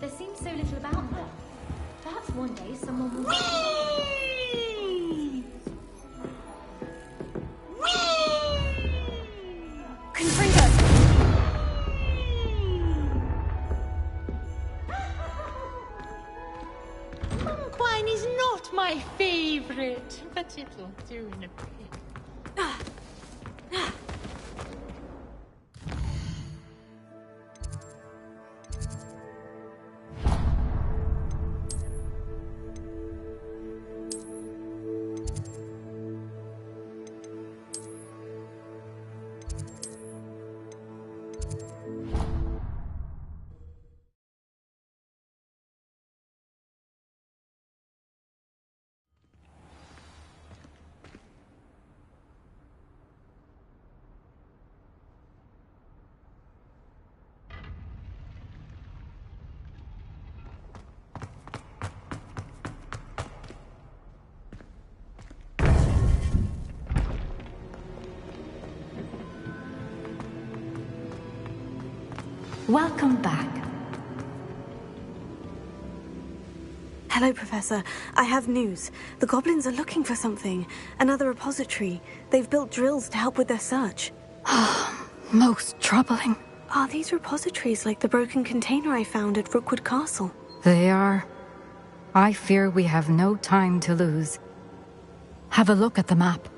There seems so little about them. Perhaps one day someone will... Monquine is not my favorite, but it'll do in a bit. Welcome back. Hello, Professor. I have news. The goblins are looking for something. Another repository. They've built drills to help with their search. Most troubling. Are these repositories like the broken container I found at Rookwood Castle? They are. I fear we have no time to lose. Have a look at the map.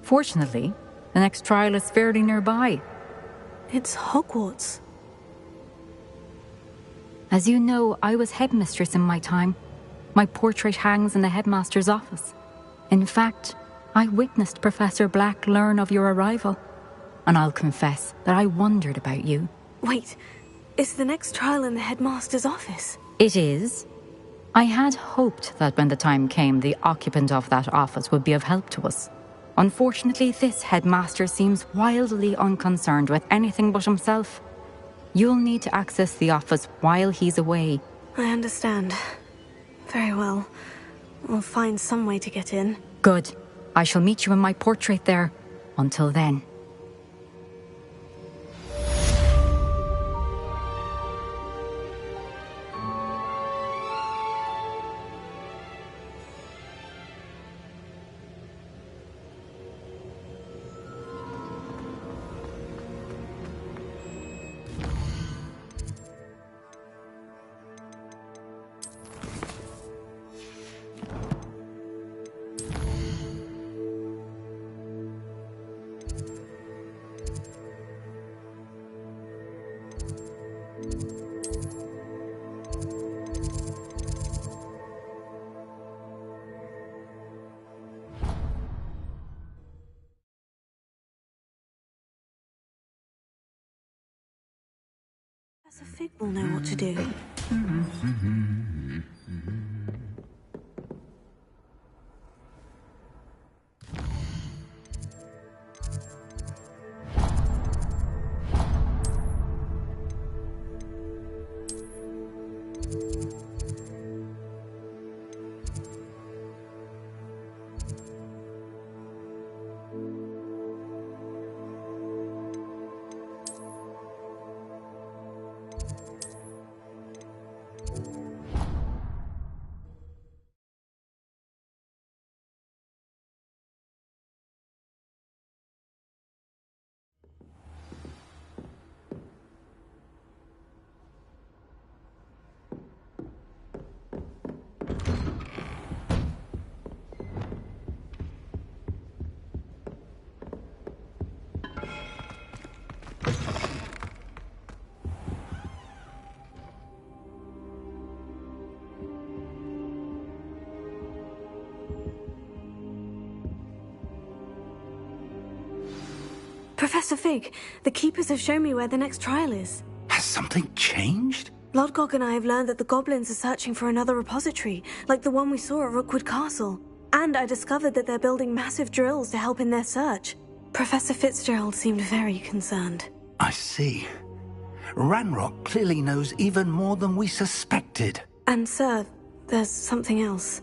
Fortunately, the next trial is fairly nearby. It's Hogwarts. As you know, I was headmistress in my time. My portrait hangs in the headmaster's office. In fact, I witnessed Professor Black learn of your arrival. And I'll confess that I wondered about you. Wait, is the next trial in the headmaster's office? It is. I had hoped that when the time came, the occupant of that office would be of help to us. Unfortunately, this headmaster seems wildly unconcerned with anything but himself. You'll need to access the office while he's away. I understand. Very well. We'll find some way to get in. Good. I shall meet you in my portrait there. Until then. Professor Fig will know what to do. Professor Fig, the Keepers have shown me where the next trial is. Has something changed? Lodgok and I have learned that the goblins are searching for another repository, like the one we saw at Rookwood Castle. And I discovered that they're building massive drills to help in their search. Professor Fitzgerald seemed very concerned. I see. Ranrock clearly knows even more than we suspected. And, sir, there's something else.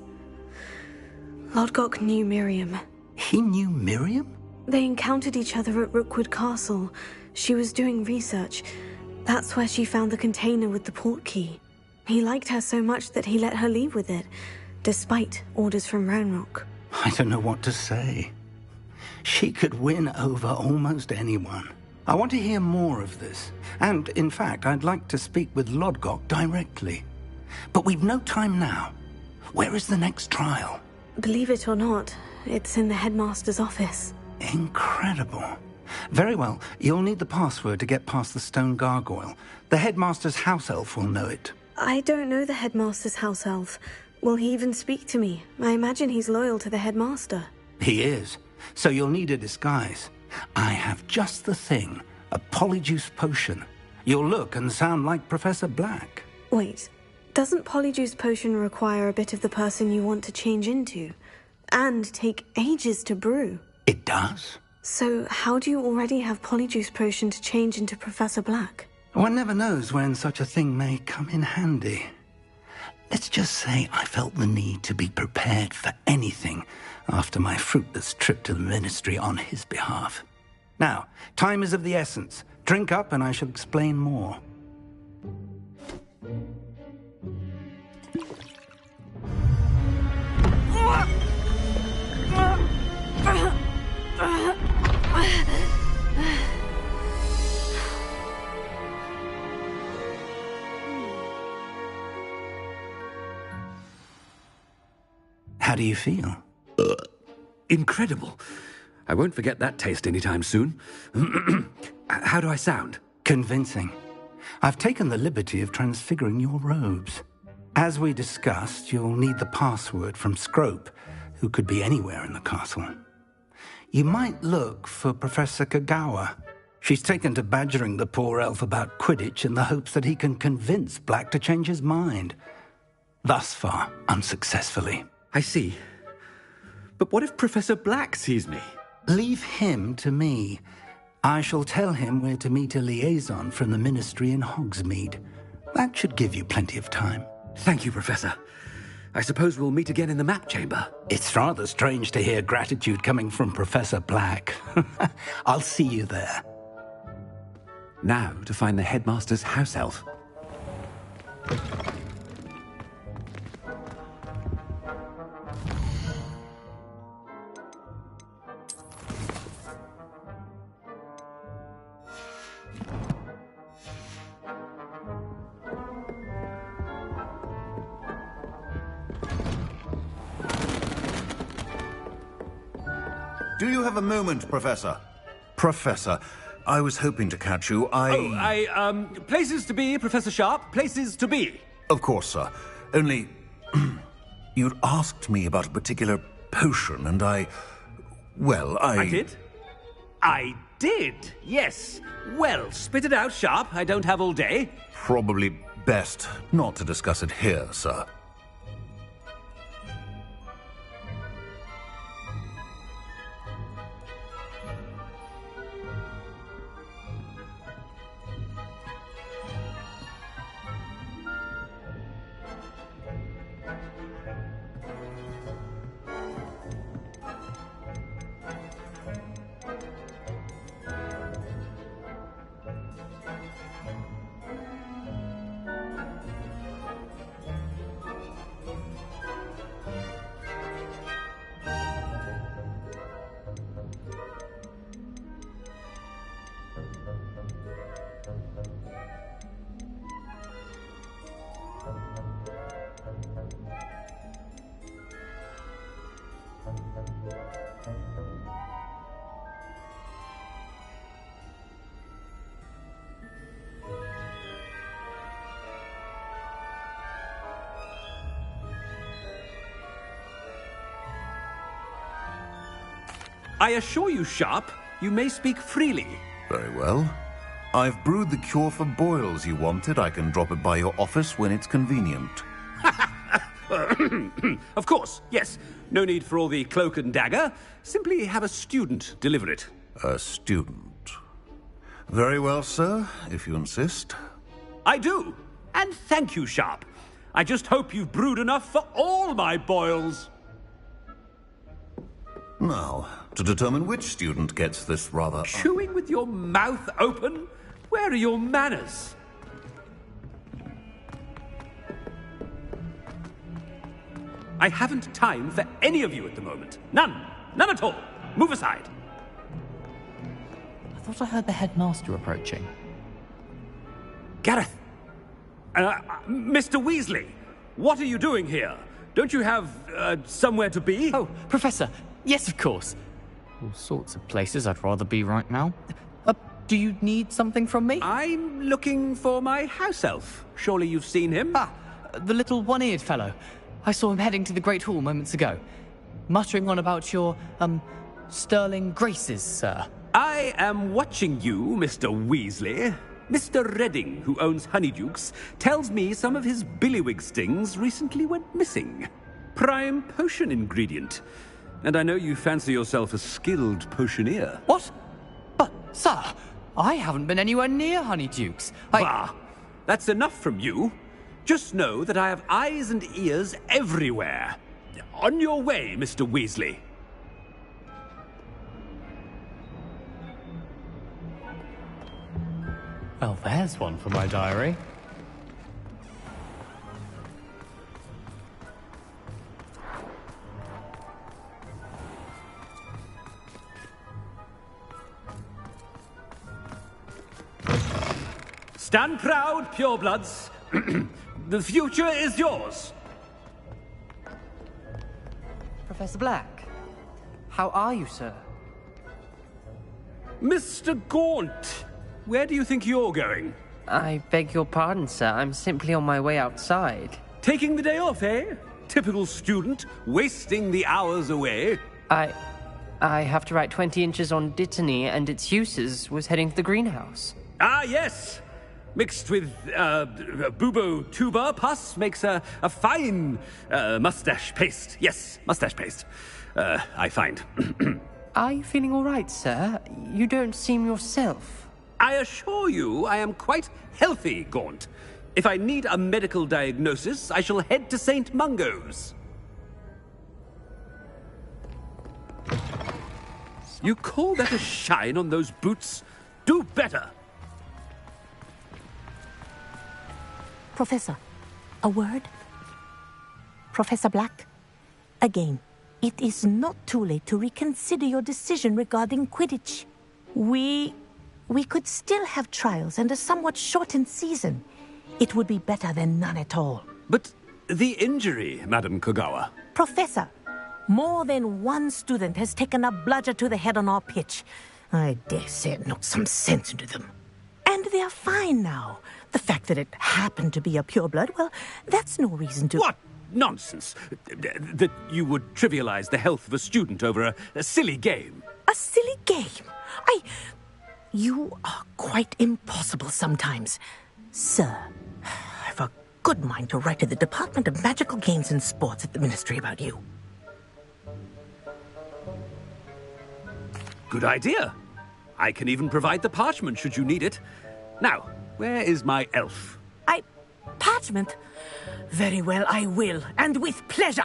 Lodgok knew Miriam. He knew Miriam? They encountered each other at Rookwood Castle. She was doing research. That's where she found the container with the port key. He liked her so much that he let her leave with it, despite orders from Ranrock. I don't know what to say. She could win over almost anyone. I want to hear more of this. And, in fact, I'd like to speak with Lodgok directly. But we've no time now. Where is the next trial? Believe it or not, it's in the headmaster's office. Incredible. Very well. You'll need the password to get past the stone gargoyle. The headmaster's house elf will know it. I don't know the headmaster's house elf. Will he even speak to me? I imagine he's loyal to the headmaster. He is. So you'll need a disguise. I have just the thing. A polyjuice potion. You'll look and sound like Professor Black. Wait, doesn't polyjuice potion require a bit of the person you want to change into? And take ages to brew? It does. So how do you already have polyjuice potion to change into Professor Black? One never knows when such a thing may come in handy. Let's just say I felt the need to be prepared for anything after my fruitless trip to the ministry on his behalf. Now, time is of the essence. Drink up and I shall explain more. How do you feel? Incredible. I won't forget that taste anytime soon. How do I sound? Convincing. I've taken the liberty of transfiguring your robes. As we discussed, you'll need the password from Scrope, who could be anywhere in the castle. You might look for Professor Kagawa. She's taken to badgering the poor elf about Quidditch in the hopes that he can convince Black to change his mind. Thus far, unsuccessfully. I see. But what if Professor Black sees me? Leave him to me. I shall tell him where to meet a liaison from the ministry in Hogsmeade. That should give you plenty of time. Thank you, Professor. I suppose we'll meet again in the map chamber. It's rather strange to hear gratitude coming from Professor Black. I'll see you there. Now to find the headmaster's house elf. Do you have a moment, Professor? Professor, I was hoping to catch you. Places to be, Professor Sharp. Places to be. Of course, sir. Only... you'd asked me about a particular potion, and I did? I did, yes. Well, spit it out, Sharp. I don't have all day. Probably best not to discuss it here, sir. I assure you, Sharp, you may speak freely. Very well. I've brewed the cure for boils you wanted. I can drop it by your office when it's convenient. Of course, yes. No need for all the cloak and dagger. Simply have a student deliver it. A student. Very well, sir, if you insist. I do. And thank you, Sharp. I just hope you've brewed enough for all my boils. Now, to determine which student gets this rather... Chewing with your mouth open? Where are your manners? I haven't time for any of you at the moment. None. None at all. Move aside. I thought I heard the headmaster approaching. Gareth. Mr. Weasley, what are you doing here? Don't you have, somewhere to be? Oh, Professor. Yes, of course. All sorts of places I'd rather be right now. Do you need something from me? I'm looking for my house elf. Surely you've seen him? Ah, the little one-eared fellow. I saw him heading to the Great Hall moments ago. Muttering on about your, sterling graces, sir. I am watching you, Mr. Weasley. Mr. Redding, who owns Honeydukes, tells me some of his billywig stings recently went missing. Prime potion ingredient. And I know you fancy yourself a skilled potioneer. What? But, sir, I haven't been anywhere near Honeydukes. Bah! That's enough from you. Just know that I have eyes and ears everywhere. On your way, Mr. Weasley. Well, there's one for my diary. Stand proud, purebloods. The future is yours. Professor Black, how are you, sir? Mr. Gaunt, where do you think you're going? I beg your pardon, sir. I'm simply on my way outside. Taking the day off, eh? Typical student, wasting the hours away. I have to write 20 inches on Dittany and its uses. Was heading to the greenhouse. Ah, yes. Mixed with bubo tuber pus makes a fine mustache paste. Yes, mustache paste. I find. Are you feeling all right, sir? You don't seem yourself. I assure you I am quite healthy, Gaunt. If I need a medical diagnosis, I shall head to St. Mungo's. You call that a shine on those boots? Do better. Professor, a word? Professor Black, again, it is not too late to reconsider your decision regarding Quidditch. We could still have trials and a somewhat shortened season. It would be better than none at all. But the injury, Madam Kogawa. Professor, more than one student has taken a bludger to the head on our pitch. I dare say it knocked some sense into them. And they're fine now. The fact that it happened to be a pureblood, well, that's no reason to... What nonsense! That you would trivialize the health of a student over a silly game. A silly game? You are quite impossible sometimes. Sir, I've a good mind to write to the Department of Magical Games and Sports at the Ministry about you. Good idea. I can even provide the parchment should you need it. Now, where is my elf? Parchment? Very well, I will, and with pleasure.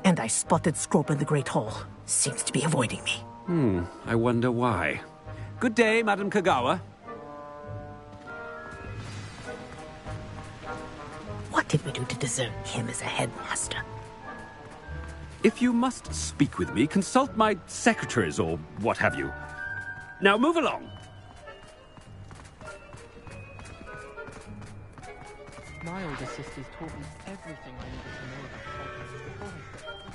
And I spotted Scrope in the Great Hall. Seems to be avoiding me. I wonder why. Good day, Madam Kogawa. What did we do to deserve him as a headmaster? If you must speak with me, consult my secretaries or what have you. Now move along. My older sisters taught me everything I needed to know about Hogwarts.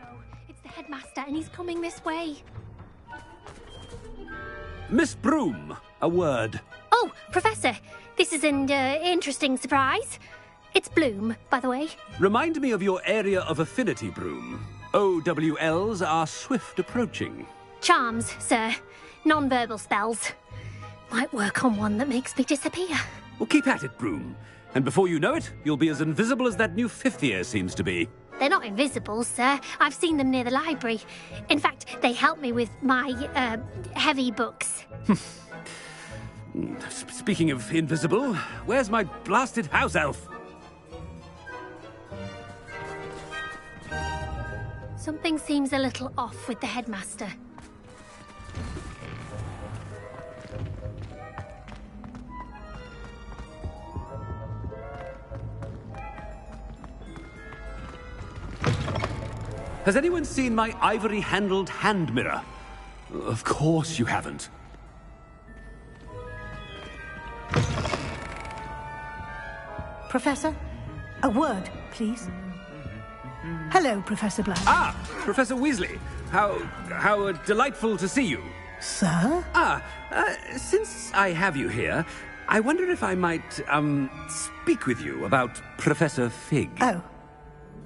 No, it's the headmaster and he's coming this way. Miss Broom, a word. Oh, Professor, this is an interesting surprise. It's Bloom, by the way. Remind me of your area of affinity, Broom. OWLs are swift approaching. Charms, sir. Non-verbal spells. Might work on one that makes me disappear. Well, keep at it, Broom. And before you know it, you'll be as invisible as that new fifth year seems to be. They're not invisible, sir. I've seen them near the library. In fact, they help me with my, heavy books. Speaking of invisible, where's my blasted house elf? Something seems a little off with the headmaster. Has anyone seen my ivory-handled hand mirror? Of course you haven't. Professor, a word, please. Hello, Professor Black. Ah, Professor Weasley. How delightful to see you. Sir? Since I have you here, I wonder if I might, speak with you about Professor Fig. Oh.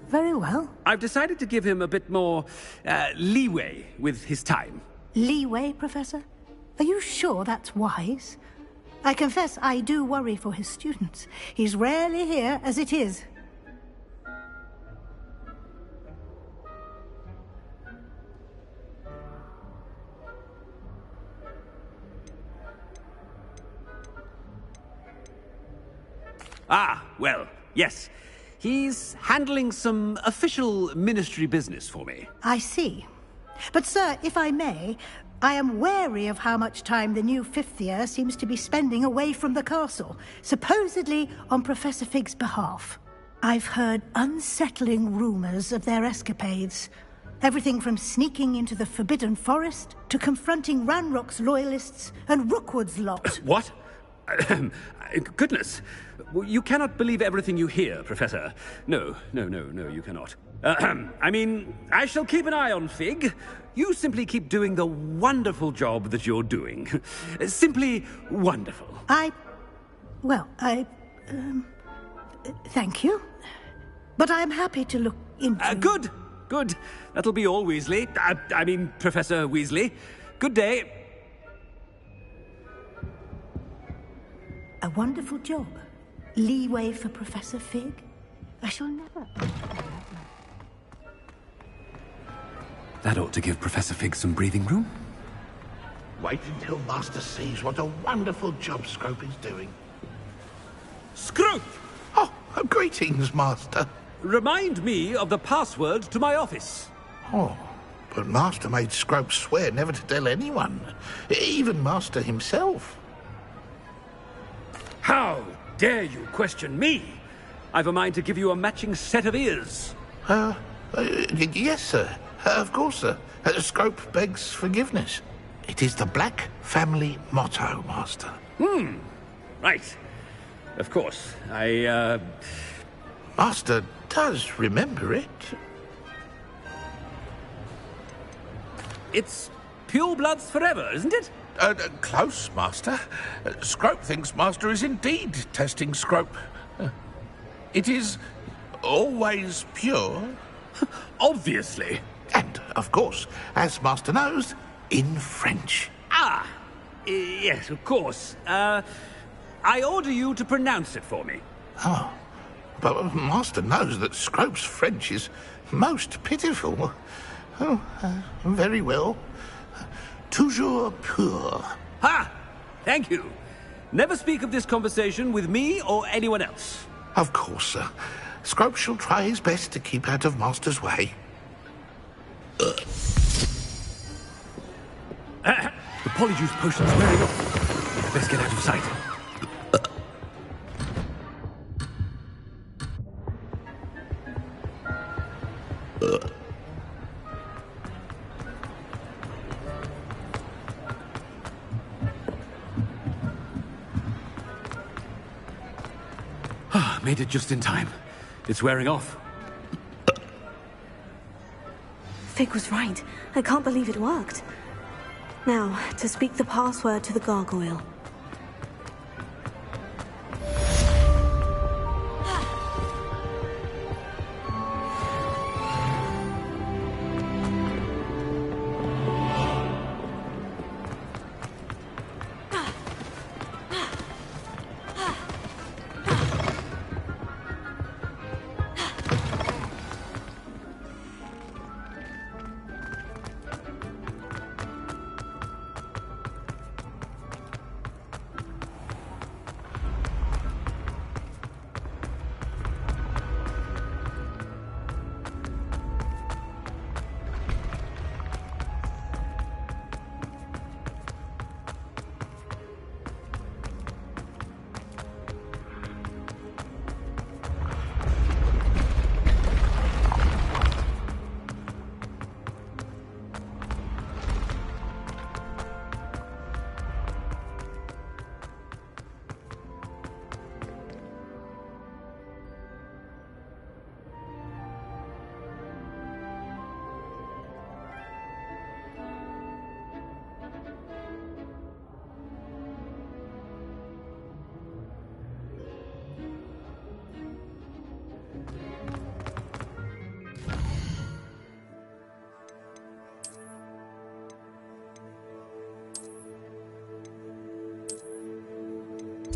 Very well. I've decided to give him a bit more, leeway with his time. Leeway, Professor? Are you sure that's wise? I confess I do worry for his students. He's rarely here as it is. Ah, well, yes. He's handling some official ministry business for me. I see. But, sir, if I may, I am wary of how much time the new fifth year seems to be spending away from the castle, supposedly on Professor Fig's behalf. I've heard unsettling rumors of their escapades. Everything from sneaking into the Forbidden Forest to confronting Ranrock's loyalists and Rookwood's lot. What? Goodness. You cannot believe everything you hear, Professor. No, you cannot. I mean, I shall keep an eye on Fig. You simply keep doing the wonderful job that you're doing. Simply wonderful. Thank you. But I'm happy to look into... Good. That'll be all, Weasley. I mean, Professor Weasley. Good day. A wonderful job. Leeway for Professor Fig? I shall never... That ought to give Professor Fig some breathing room. Wait until Master sees what a wonderful job Scrope is doing. Scrope! Oh, greetings, Master. Remind me of the password to my office. Oh, but Master made Scrope swear never to tell anyone, even Master himself. How dare you question me? I've a mind to give you a matching set of ears. Yes, sir. Of course, sir. Scrope begs forgiveness. It is the Black family motto, Master. Right. Of course. Master does remember it. It's pure bloods forever, isn't it? Close, Master. Scrope thinks Master is indeed testing Scrope. It is always pure. Obviously. And, of course, as Master knows, in French. Yes, of course. I order you to pronounce it for me. Oh, but Master knows that Scrope's French is most pitiful. Oh, very well. Toujours pur. Ha! Thank you. Never speak of this conversation with me or anyone else. Of course, sir. Scrope shall try his best to keep out of Master's way. The polyjuice potion's wearing off. I'd best get out of sight. Made it just in time. It's wearing off. Fig was right. I can't believe it worked. Now, to speak the password to the gargoyle.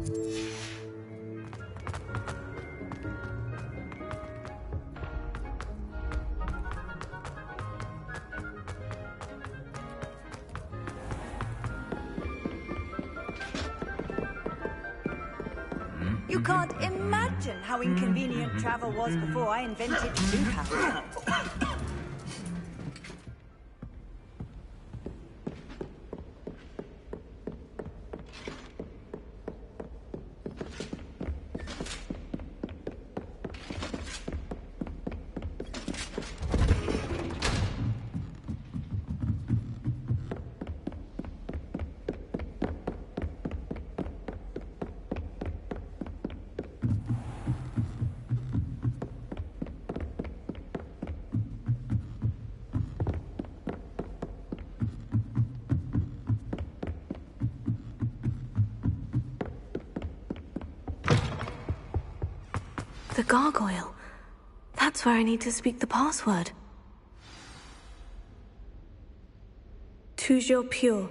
You can't imagine how inconvenient travel was before I invented two-power. The gargoyle. That's where I need to speak the password. Toujours pure.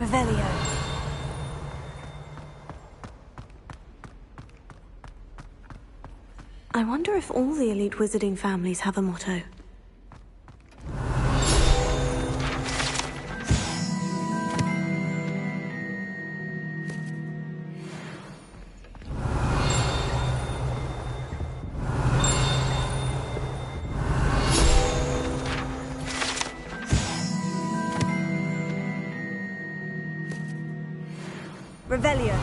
Revelio. I wonder if all the elite wizarding families have a motto. Revelio.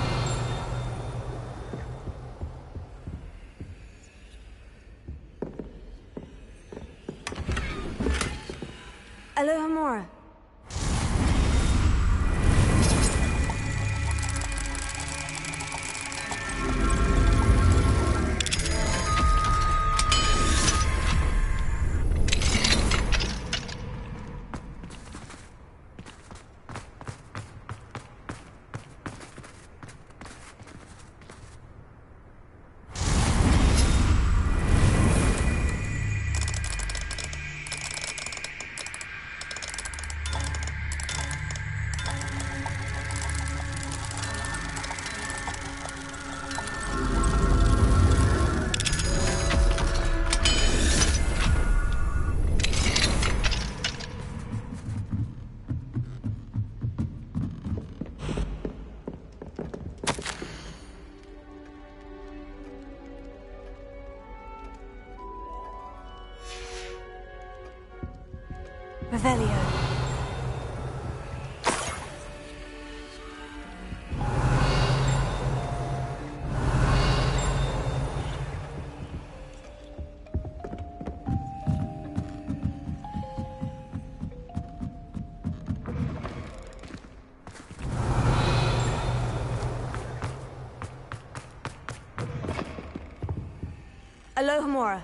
Alohomora. Revelio. Alohomora.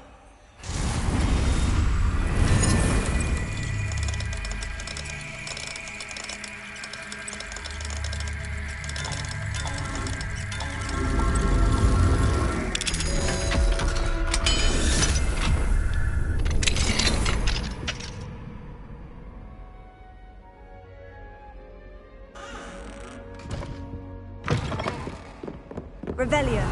Revelio.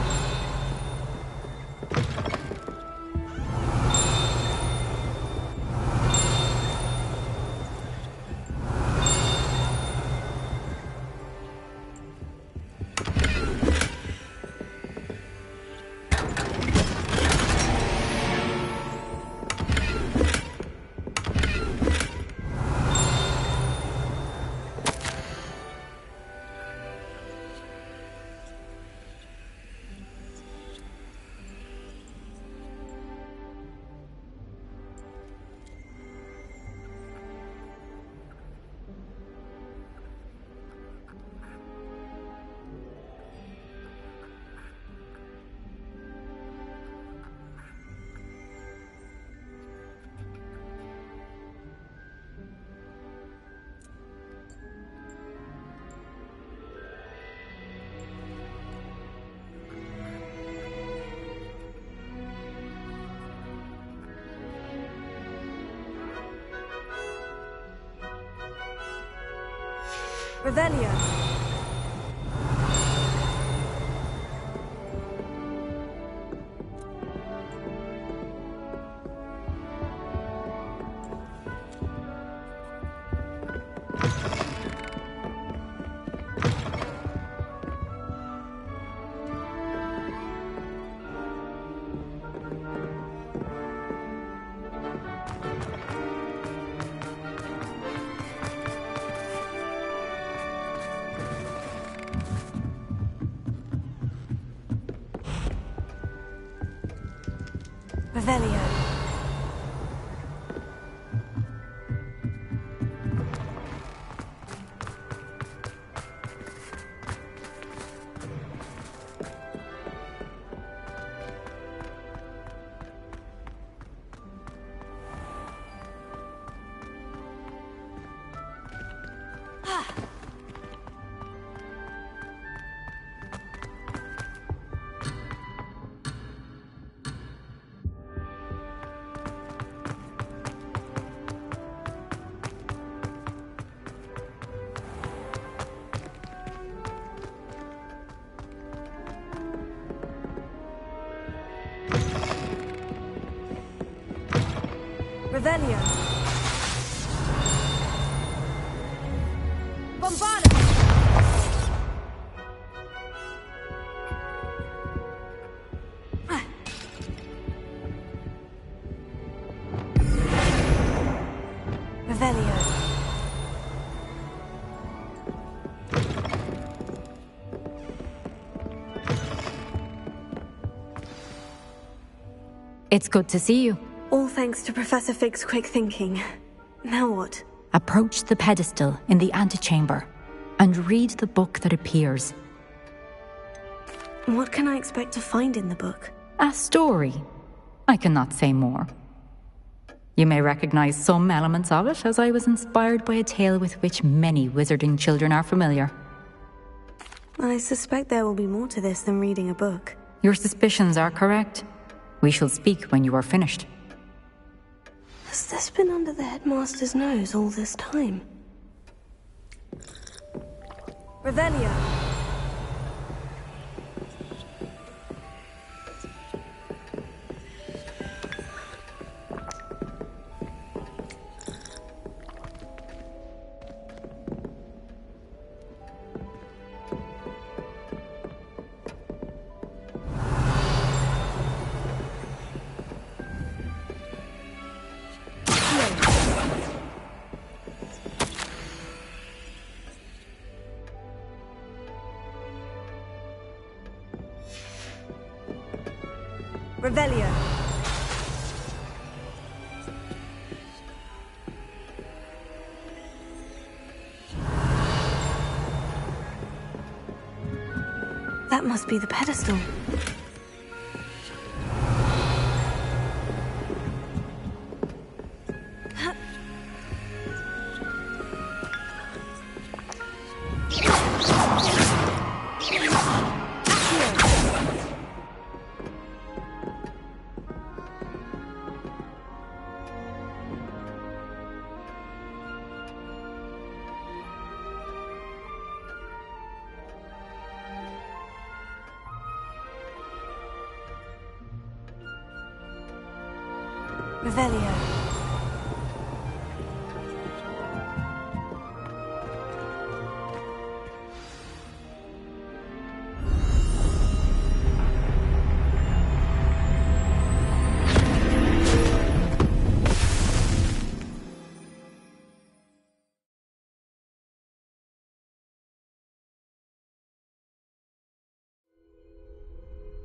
Revelio. Revelio. Revelio. Bombarda. Revelio. It's good to see you. All thanks to Professor Fig's quick thinking. Now what? Approach the pedestal in the antechamber and read the book that appears. What can I expect to find in the book? A story. I cannot say more. You may recognize some elements of it, as I was inspired by a tale with which many wizarding children are familiar. I suspect there will be more to this than reading a book. Your suspicions are correct. We shall speak when you are finished. Has this been under the headmaster's nose all this time? Revelio. Revelio. That must be the pedestal. Revelio.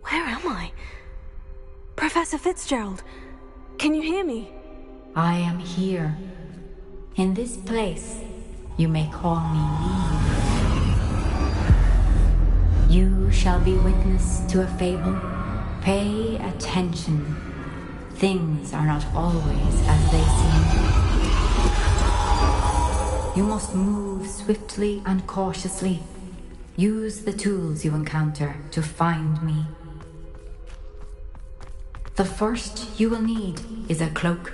Where am I? Professor Fitzgerald, can you hear me? I am here. In this place, you may call me Neve. You shall be witness to a fable. Pay attention. Things are not always as they seem. You must move swiftly and cautiously. Use the tools you encounter to find me. The first you will need is a cloak.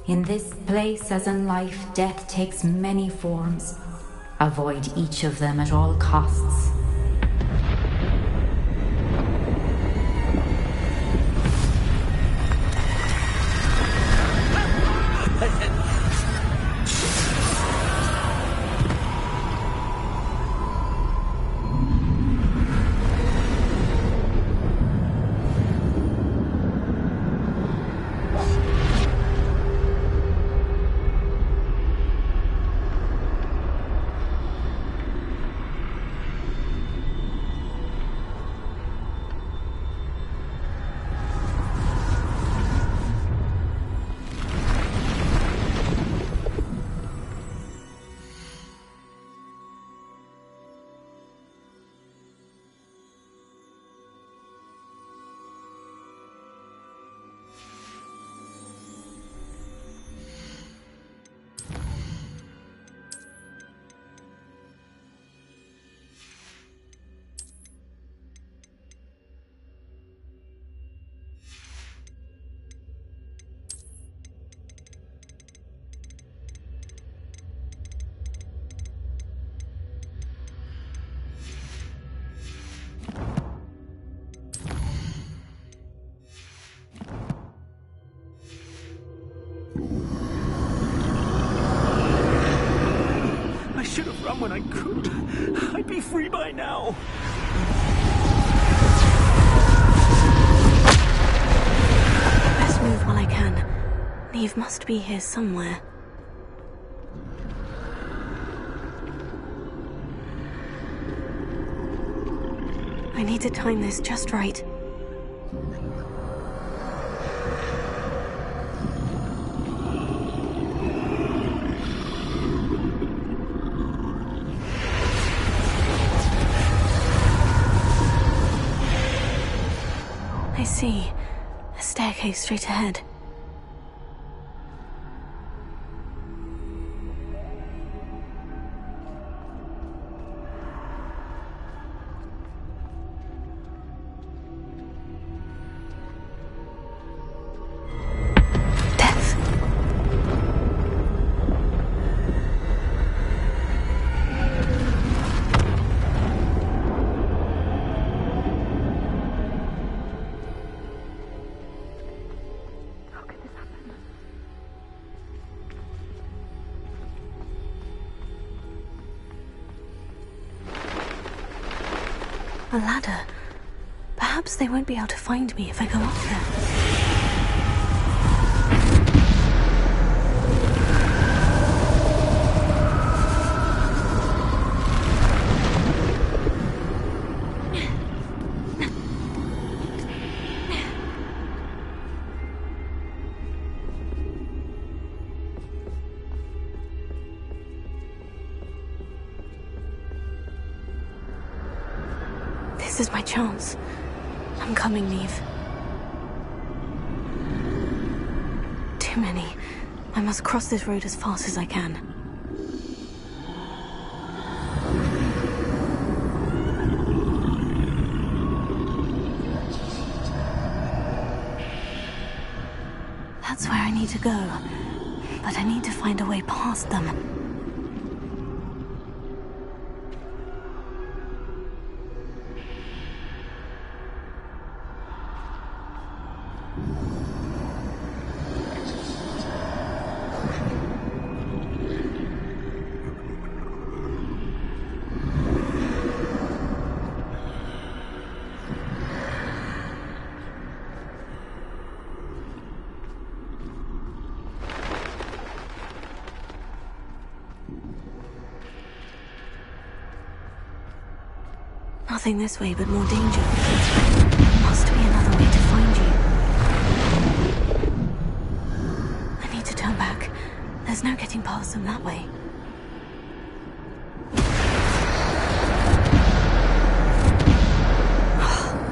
In this place, as in life, death takes many forms. Avoid each of them at all costs. I should have run when I could. I'd be free by now. Best move while I can. Neve must be here somewhere. I need to time this just right. I see. A staircase straight ahead. A ladder. Perhaps they won't be able to find me if I go up there. This is my chance. I'm coming, Neve. Too many. I must cross this road as fast as I can. That's where I need to go. But I need to find a way past them. Nothing this way, but more danger. Must be another way to find you. I need to turn back. There's no getting past them that way.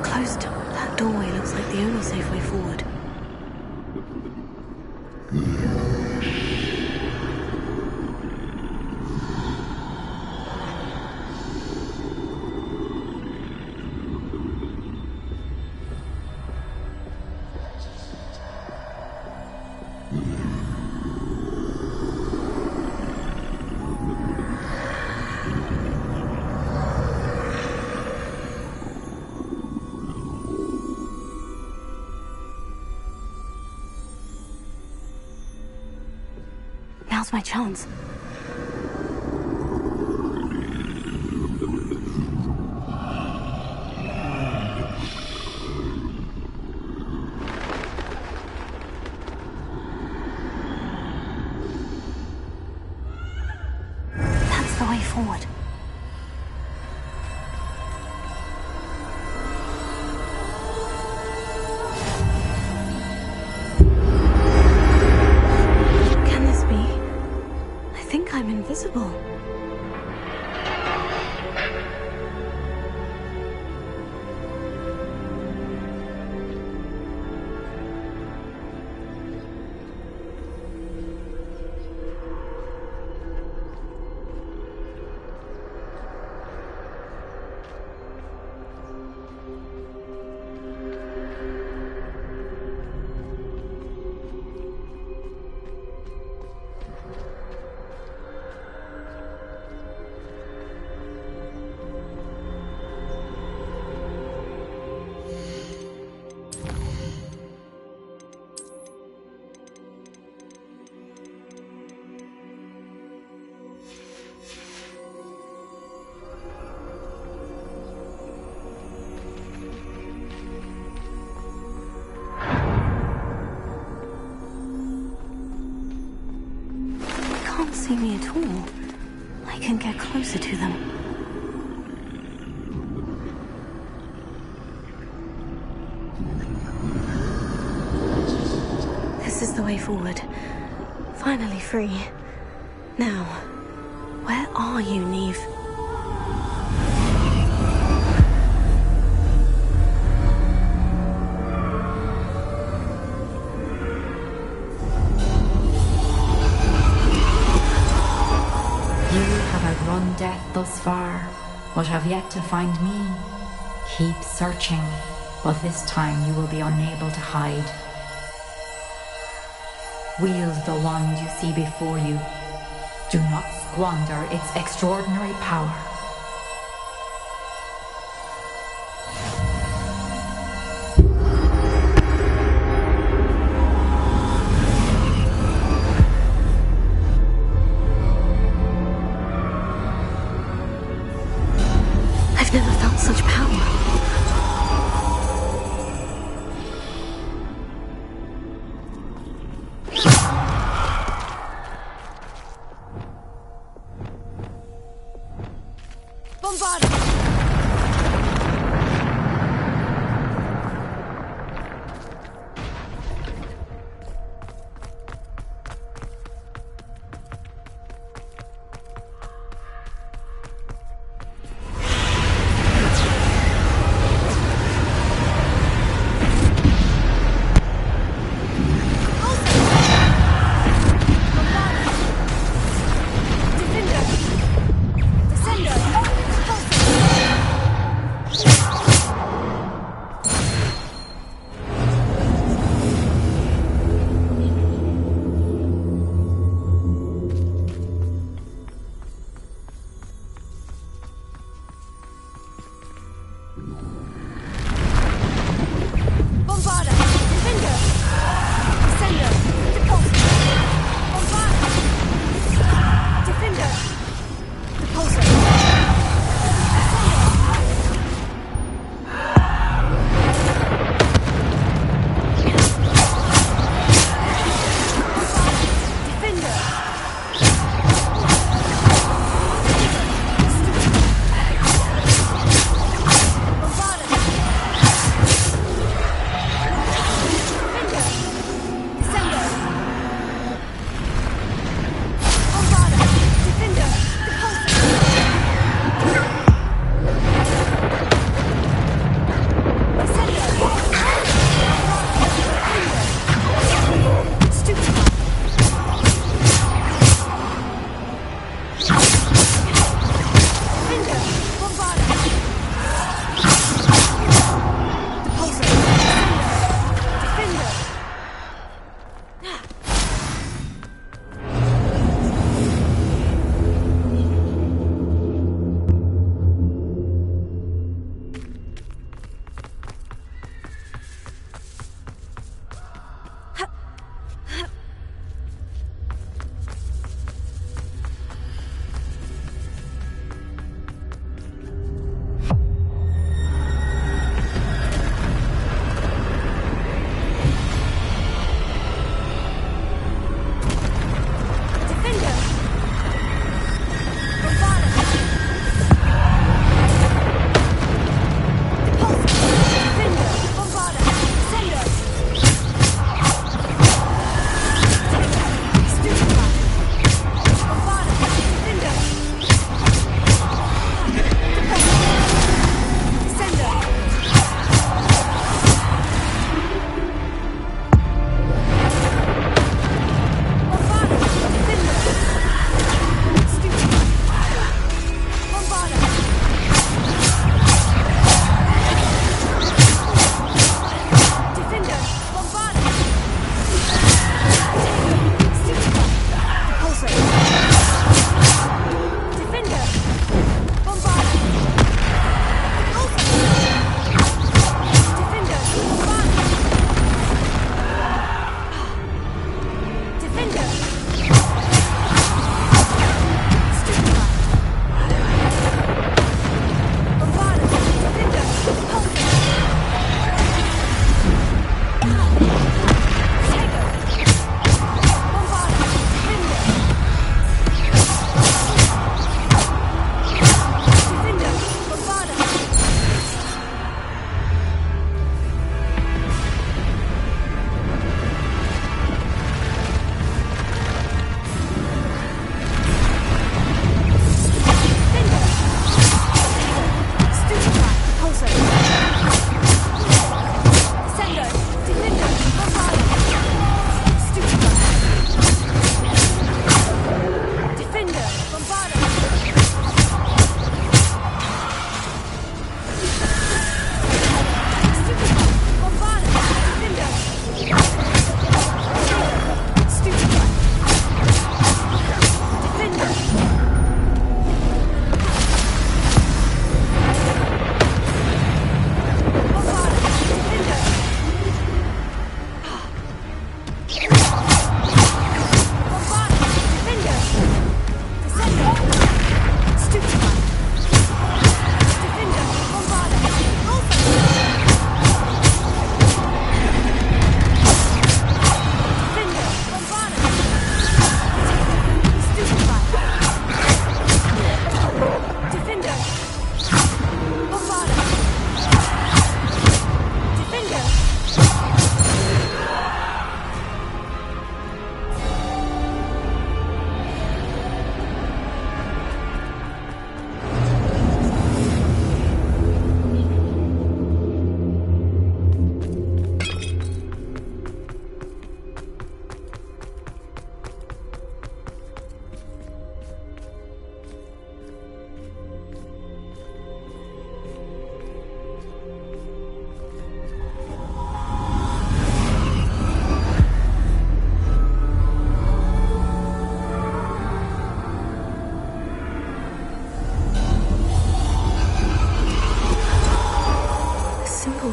Closed. That doorway looks like the only safe way forward. Now's my chance. That's the way forward. Can this be? I think I'm invisible. Can't see me at all. I can get closer to them. This is the way forward. Finally free. Now, where are you, Neve? Outrun death thus far, but have yet to find me. Keep searching, but this time you will be unable to hide. Wield the wand you see before you. Do not squander its extraordinary power. I've never felt such power. Bombard! Descender!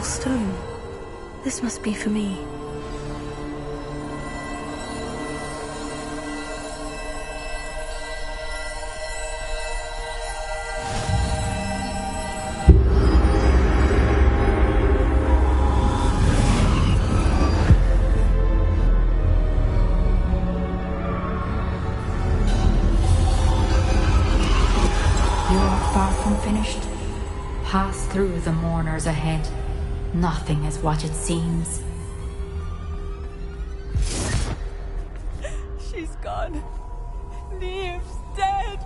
Stone. This must be for me. You are far from finished. Pass through the mourners ahead. Nothing is what it seems. She's gone. Neve's dead.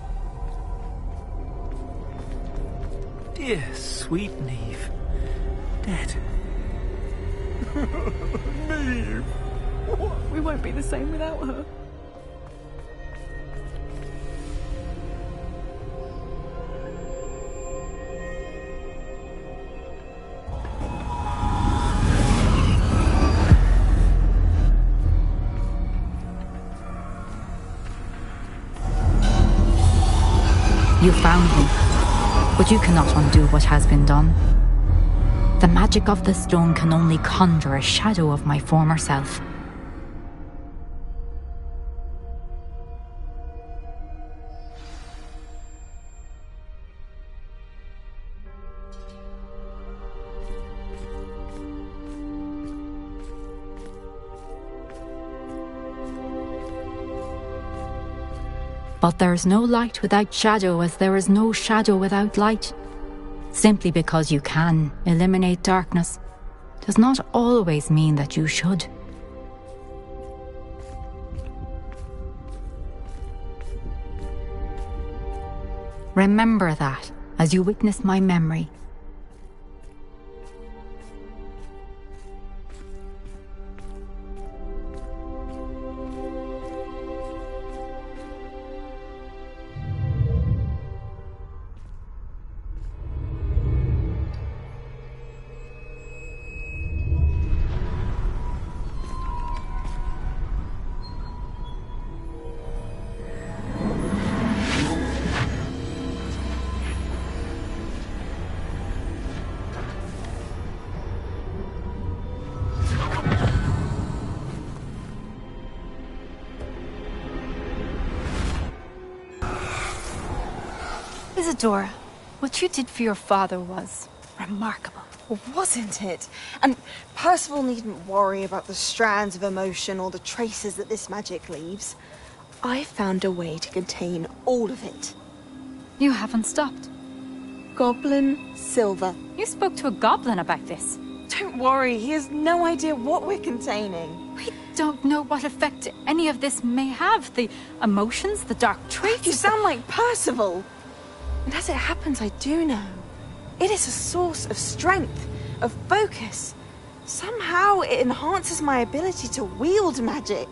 Dear, sweet Neve. Dead. Neve. We won't be the same without her. You found me, but you cannot undo what has been done. The magic of the stone can only conjure a shadow of my former self. But there is no light without shadow, as there is no shadow without light. Simply because you can eliminate darkness does not always mean that you should. Remember that as you witness my memory. Isadora, what you did for your father was remarkable. Wasn't it? And Percival needn't worry about the strands of emotion or the traces that this magic leaves. I found a way to contain all of it. You haven't stopped. Goblin Silver. You spoke to a goblin about this. Don't worry, he has no idea what we're containing. We don't know what effect any of this may have. The emotions, the dark traits. You sound like Percival. And as it happens, I do know. It is a source of strength, of focus. Somehow it enhances my ability to wield magic.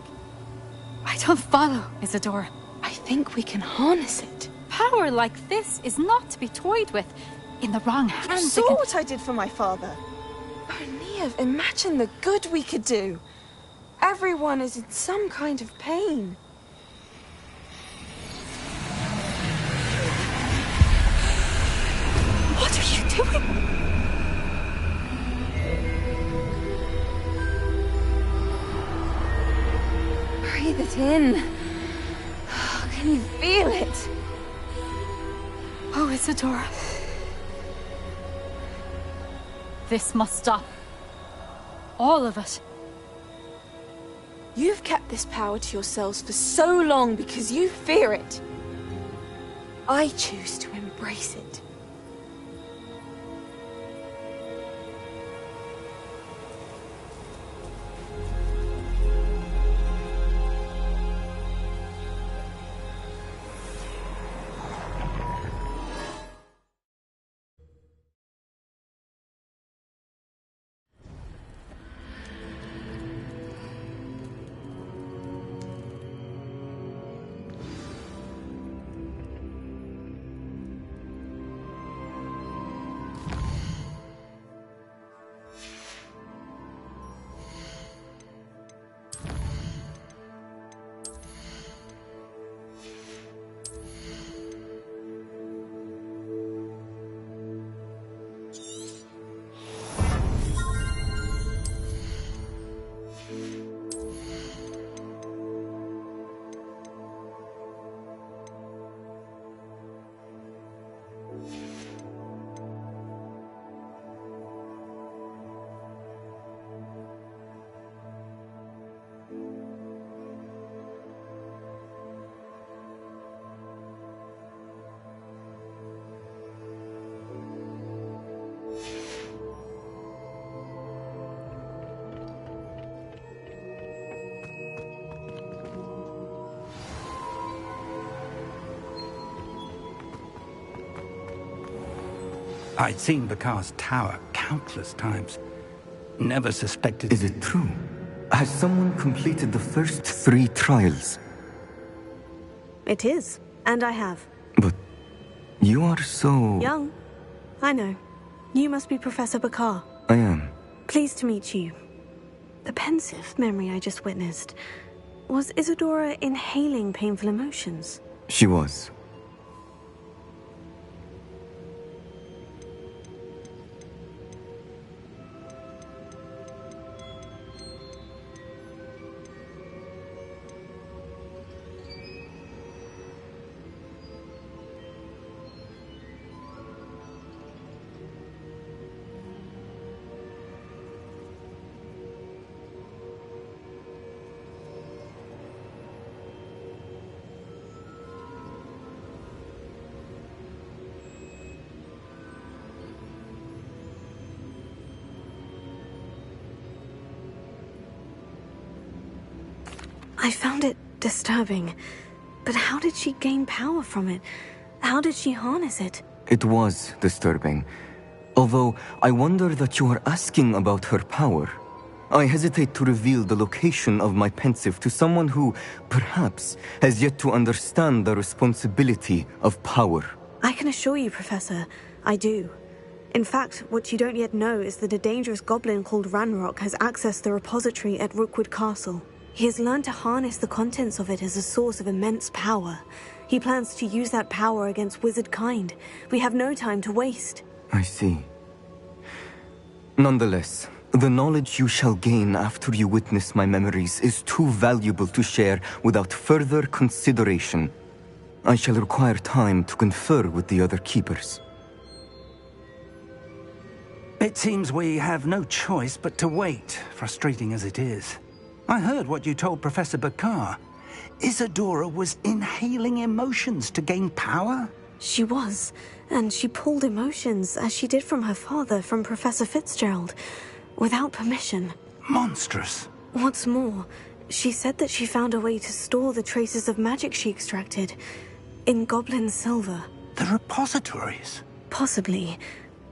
I don't follow, Isadora. I think we can harness it. Power like this is not to be toyed with. In the wrong hands. You saw what I did for my father. Oh, Neve, imagine the good we could do. Everyone is in some kind of pain. What are you doing? Breathe it in. Can you feel it? Oh, Isadora. This must stop. All of it. You've kept this power to yourselves for so long because you fear it. I choose to embrace it. I'd seen Bakar's tower countless times. Never suspected... Is it true? Has someone completed the first 3 trials? It is, and I have. But you are so... Young. I know. You must be Professor Bakar. I am. Pleased to meet you. The pensive memory I just witnessed. Was Isadora inhaling painful emotions? She was. I found it disturbing. But how did she gain power from it? How did she harness it? It was disturbing. Although, I wonder that you are asking about her power. I hesitate to reveal the location of my pensive to someone who, perhaps, has yet to understand the responsibility of power. I can assure you, Professor, I do. In fact, what you don't yet know is that a dangerous goblin called Ranrock has accessed the repository at Rookwood Castle. He has learned to harness the contents of it as a source of immense power. He plans to use that power against wizard kind. We have no time to waste. I see. Nonetheless, the knowledge you shall gain after you witness my memories is too valuable to share without further consideration. I shall require time to confer with the other keepers. It seems we have no choice but to wait, frustrating as it is. I heard what you told Professor Bakar. Isadora was inhaling emotions to gain power? She was, and she pulled emotions, as she did from her father, from Professor Fitzgerald, without permission. Monstrous. What's more, she said that she found a way to store the traces of magic she extracted in goblin silver. The repositories? Possibly.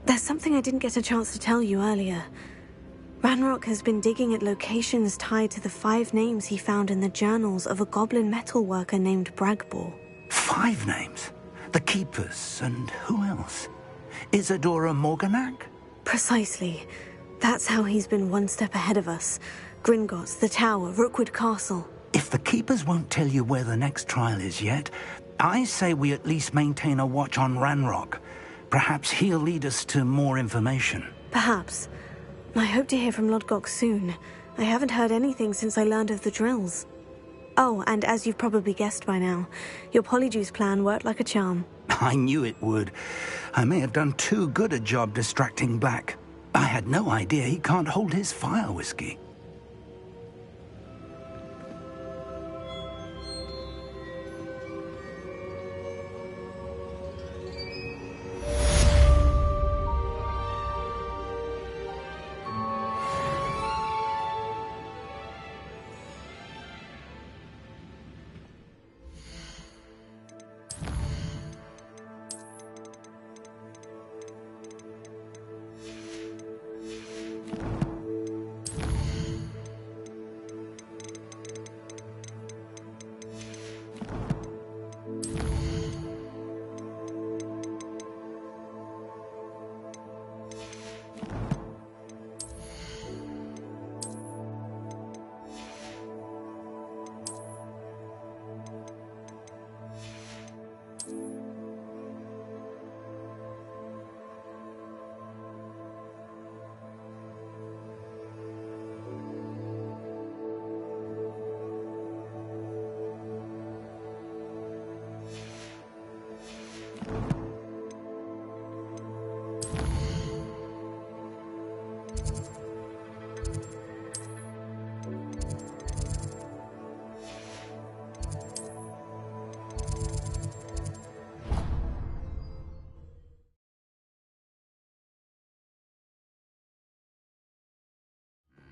There's something I didn't get a chance to tell you earlier. Ranrock has been digging at locations tied to the 5 names he found in the journals of a goblin metalworker named Bragbor. 5 names? The Keepers, and who else? Isadora Morganac? Precisely. That's how he's been one step ahead of us. Gringotts, the Tower, Rookwood Castle. If the Keepers won't tell you where the next trial is yet, I say we at least maintain a watch on Ranrock. Perhaps he'll lead us to more information. Perhaps. I hope to hear from Lodgok soon. I haven't heard anything since I learned of the drills. Oh, and as you've probably guessed by now, your polyjuice plan worked like a charm. I knew it would. I may have done too good a job distracting Black. I had no idea he can't hold his fire whiskey.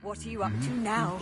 What are you up to now?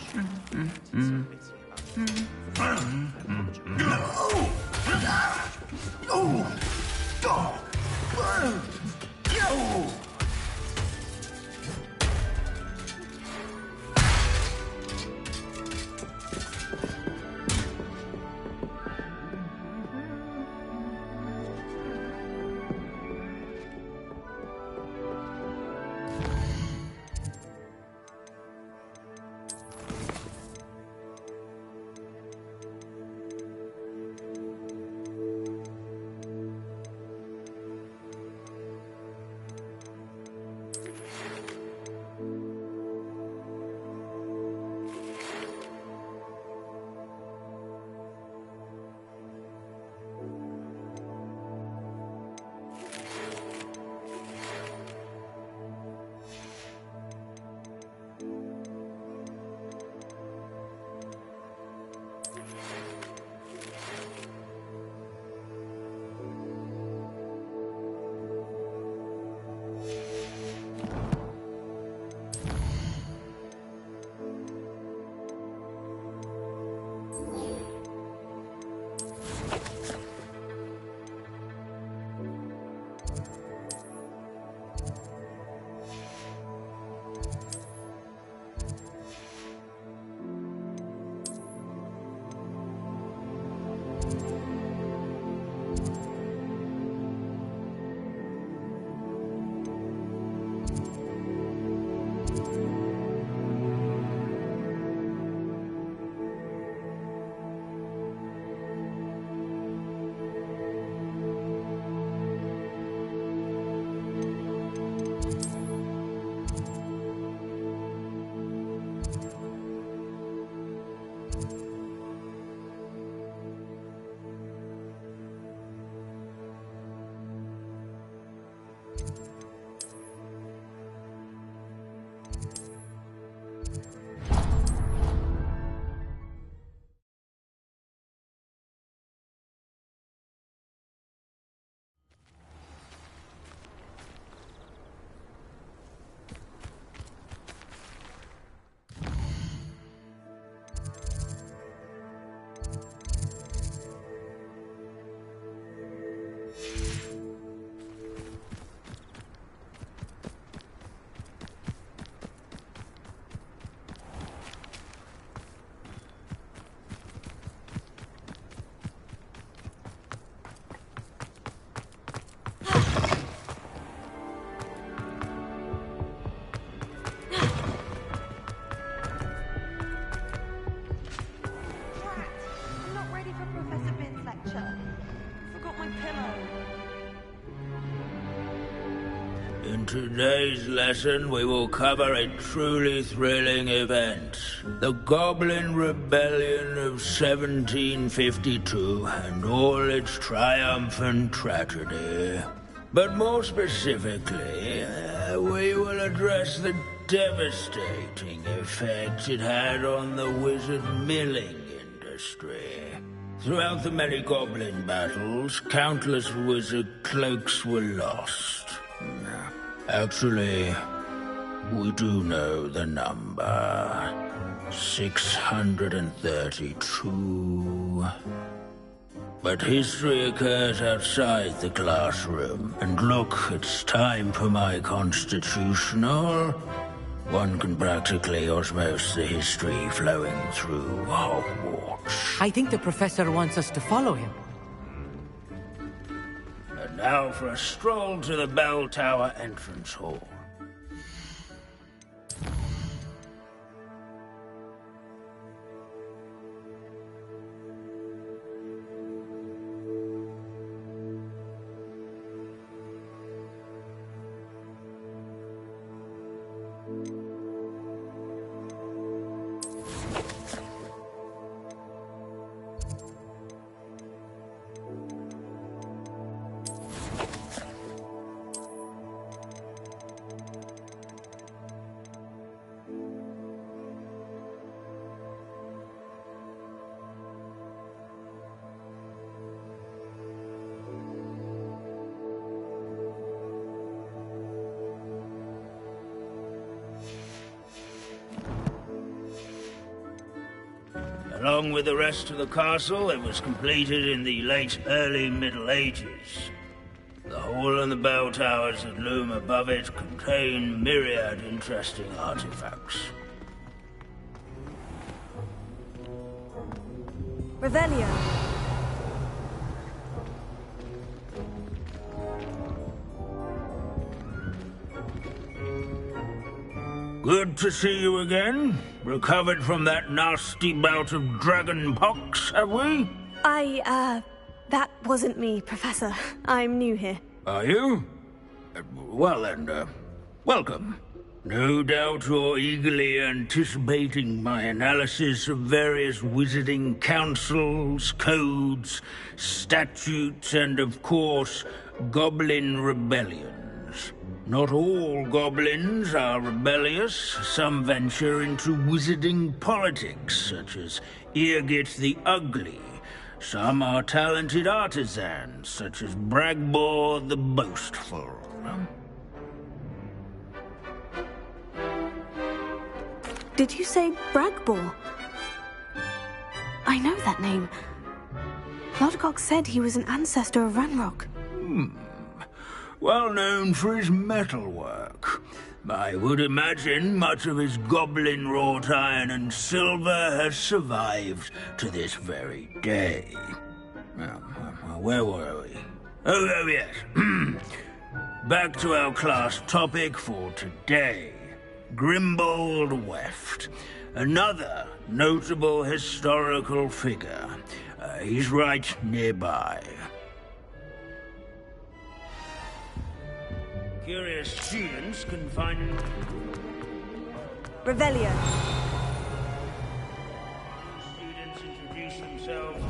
In today's lesson, we will cover a truly thrilling event. The Goblin Rebellion of 1752 and all its triumphant tragedy. But more specifically, we will address the devastating effect it had on the wizard milling industry. Throughout the many goblin battles, countless wizard cloaks were lost. Actually, we do know the number. 632. But history occurs outside the classroom. And look, it's time for my constitutional. One can practically osmose the history flowing through Hogwarts. I think the professor wants us to follow him. And now for a stroll to the Bell Tower entrance hall. Along with the rest of the castle, it was completed in the late early Middle Ages. The hall and the bell towers that loom above it contain myriad interesting artifacts. Revelio. Good to see you again. Recovered from that nasty bout of dragon pox, have we? That wasn't me, Professor. I'm new here. Are you? Well then, welcome. No doubt you're eagerly anticipating my analysis of various wizarding councils, codes, statutes, and of course, goblin rebellions. Not all goblins are rebellious. Some venture into wizarding politics, such as Eargit the Ugly. Some are talented artisans, such as Bragbor the Boastful. Did you say Bragbor? I know that name. Lodgok said he was an ancestor of Ranrock. Well known for his metalwork. I would imagine much of his goblin wrought iron and silver has survived to this very day. Where were we? Oh yes. Back to our class topic for today. Grimbold Weft. Another notable historical figure. He's right nearby. Curious students can find... Revelio. Students introduce themselves to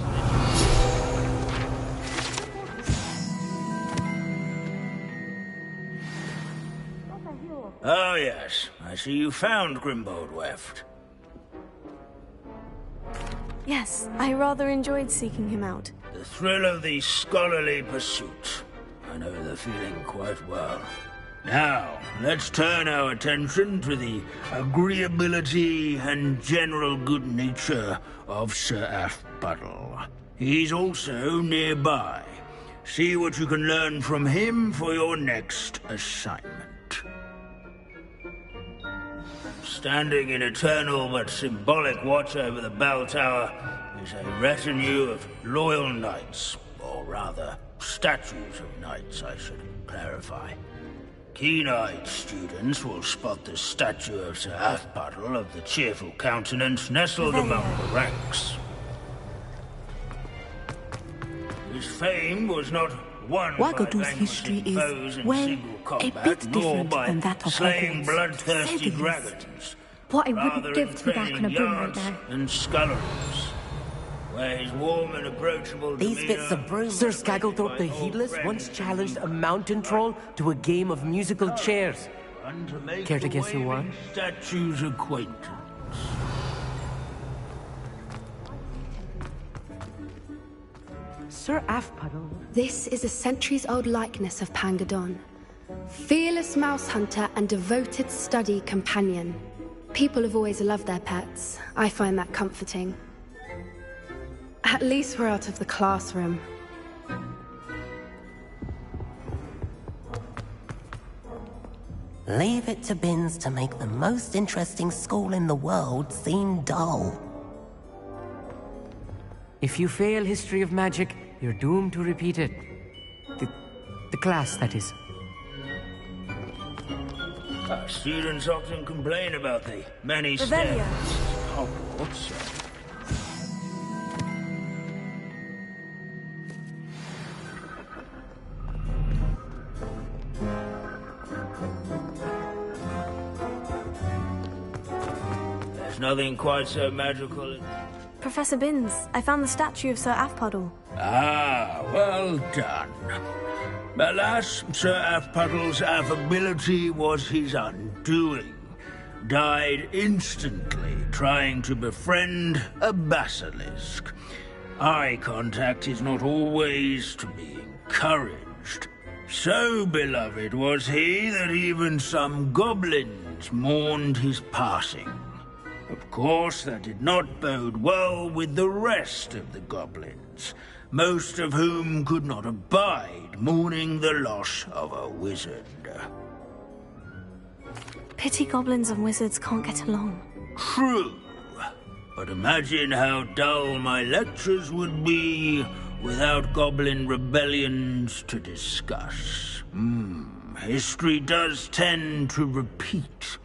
Oh yes, I see you found Grimbold Weft. Yes, I rather enjoyed seeking him out. The thrill of the scholarly pursuit. I know the feeling quite well. Now, let's turn our attention to the agreeability and general good nature of Sir Aphbuttle. He's also nearby. See what you can learn from him for your next assignment. Standing in eternal but symbolic watch over the bell tower is a retinue of loyal knights, or rather, statues of knights, I should clarify. Keen-eyed students will spot the statue of Sir Aphbuttle of the Cheerful Countenance nestled among the ranks. His fame was not won Wagadu's by history vanquishing foes is, in well, single combat, a bit nor different by than that of slaying Hogwarts. bloodthirsty To say the dragons. What I Rather wouldn't give in to be back on a training broom right yards now. and sculleries, where his warm and approachable These demeanor... bits of broom. Sir Scagglethorpe the Heedless once challenged a mountain troll to a game of musical chairs. And to make Care to the guess who won? waving statue's acquaintance. Sir Afpuddle. This is a centuries-old likeness of Pangadon. Fearless mouse hunter and devoted study companion. People have always loved their pets. I find that comforting. At least we're out of the classroom. Leave it to Bins to make the most interesting school in the world seem dull. If you fail history of magic, you're doomed to repeat it. The class, that is. Our students often complain about the many Revelio. steps at Hogwarts. There's nothing quite so magical as... Professor Binns, I found the statue of Sir Afpuddle. Ah, well done. Alas, Sir Afpuddle's affability was his undoing. Died instantly trying to befriend a basilisk. Eye contact is not always to be encouraged. So beloved was he that even some goblins mourned his passing. Of course, that did not bode well with the rest of the goblins, most of whom could not abide mourning the loss of a wizard. Pity goblins and wizards can't get along. True, but imagine how dull my lectures would be without goblin rebellions to discuss. History does tend to repeat.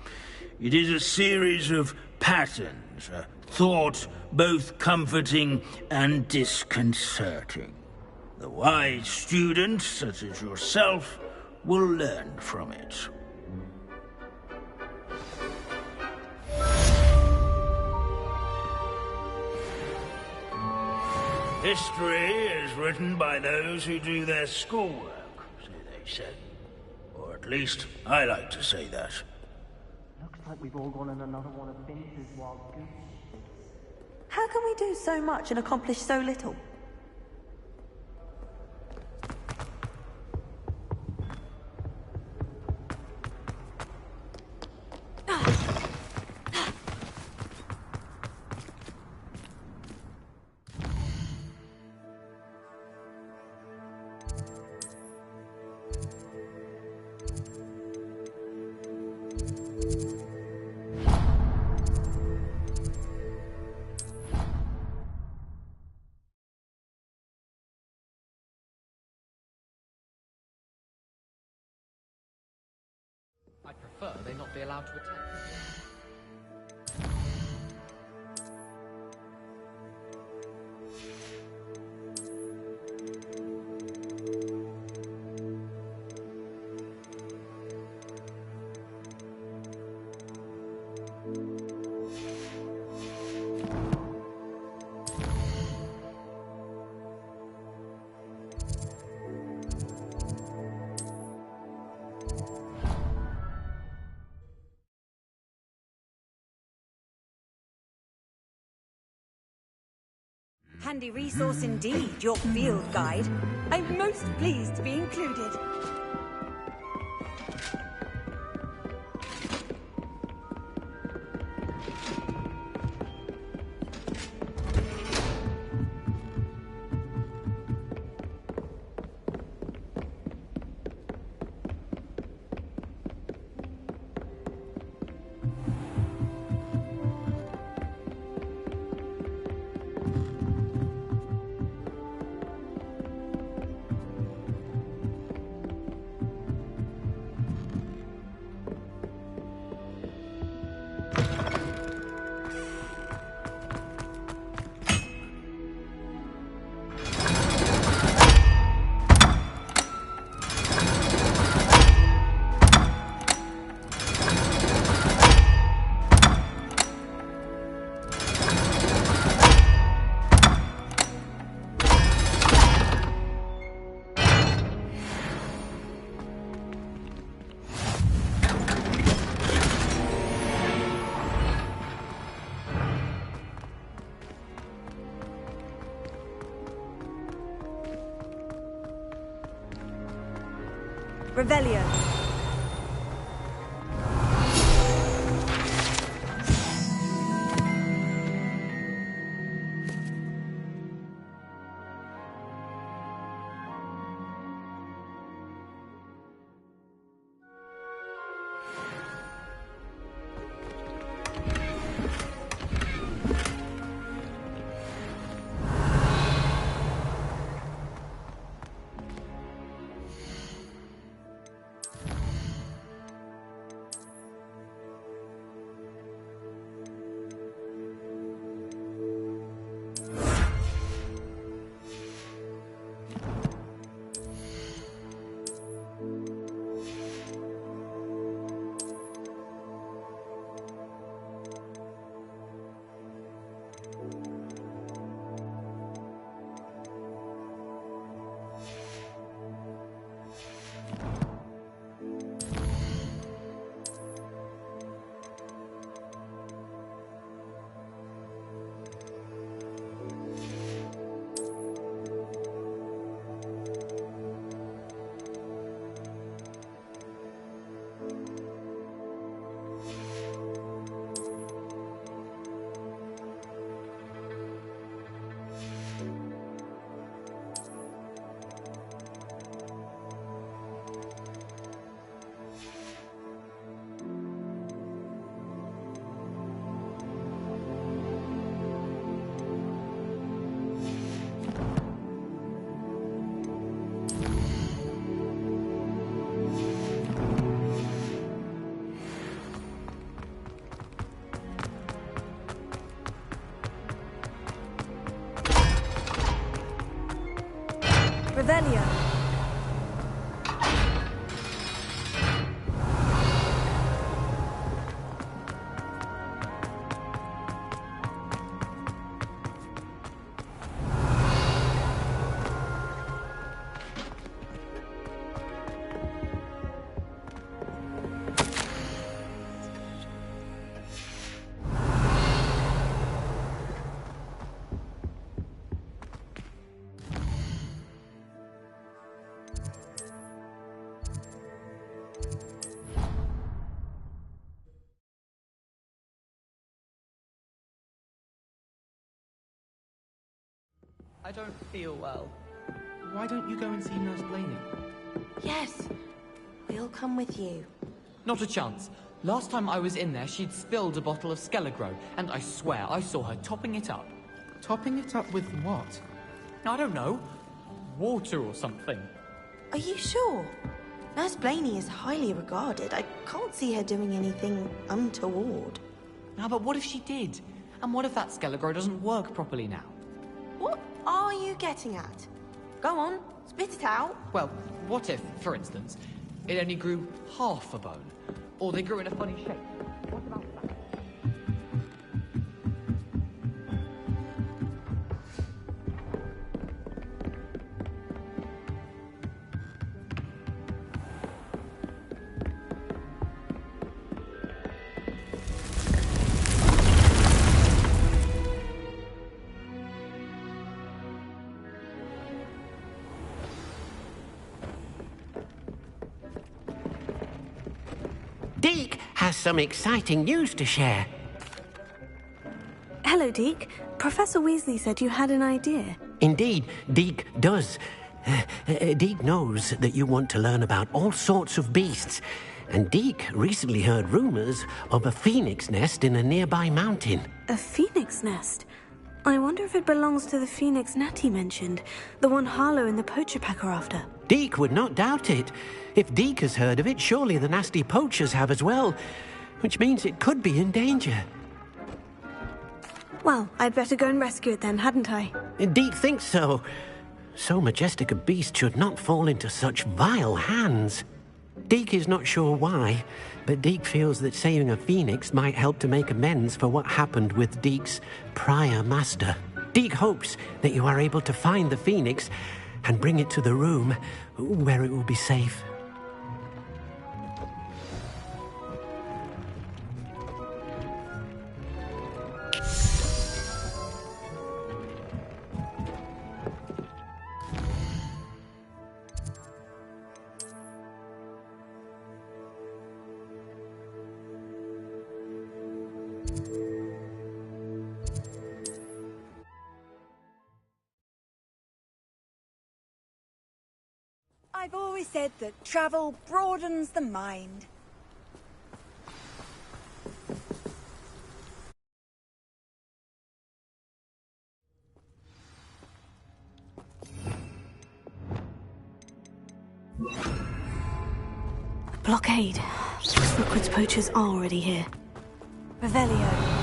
It is a series of patterns, a thought both comforting and disconcerting. The wise student, such as yourself, will learn from it. History is written by those who do their schoolwork, so they say. Or at least, I like to say that. Looks like we've all gone on another one of Binns' wild goose. How can we do so much and accomplish so little? I prefer they not be allowed to attend. Handy resource indeed, your field guide. I'm most pleased to be included. Revelio. Revelio. I don't feel well. Why don't you go and see Nurse Blaney? Yes, we'll come with you. Not a chance. Last time I was in there, she'd spilled a bottle of Skelegro, and I swear I saw her topping it up. Topping it up with what? I don't know. Water or something. Are you sure? Nurse Blaney is highly regarded. I can't see her doing anything untoward. No, but what if she did? And what if that Skelegro doesn't work properly now? What are you getting at? Go on, spit it out. Well, what if, for instance, it only grew half a bone? Or they grew in a funny shape? What about that? Deke has some exciting news to share. Hello, Deke. Professor Weasley said you had an idea. Indeed, Deke does. Deke knows that you want to learn about all sorts of beasts, and Deke recently heard rumors of a phoenix nest in a nearby mountain. A phoenix nest? I wonder if it belongs to the phoenix Natty mentioned, the one Harlow and the Poacher Pack are after. Deke would not doubt it. If Deke has heard of it, surely the nasty poachers have as well, which means it could be in danger. Well, I'd better go and rescue it then, hadn't I? Deke thinks so. So majestic a beast should not fall into such vile hands. Deke is not sure why, but Deke feels that saving a phoenix might help to make amends for what happened with Deke's prior master. Deke hopes that you are able to find the phoenix and bring it to the room where it will be safe. I've always said that travel broadens the mind. Blockade. Rookwood's poachers are already here. Revelio.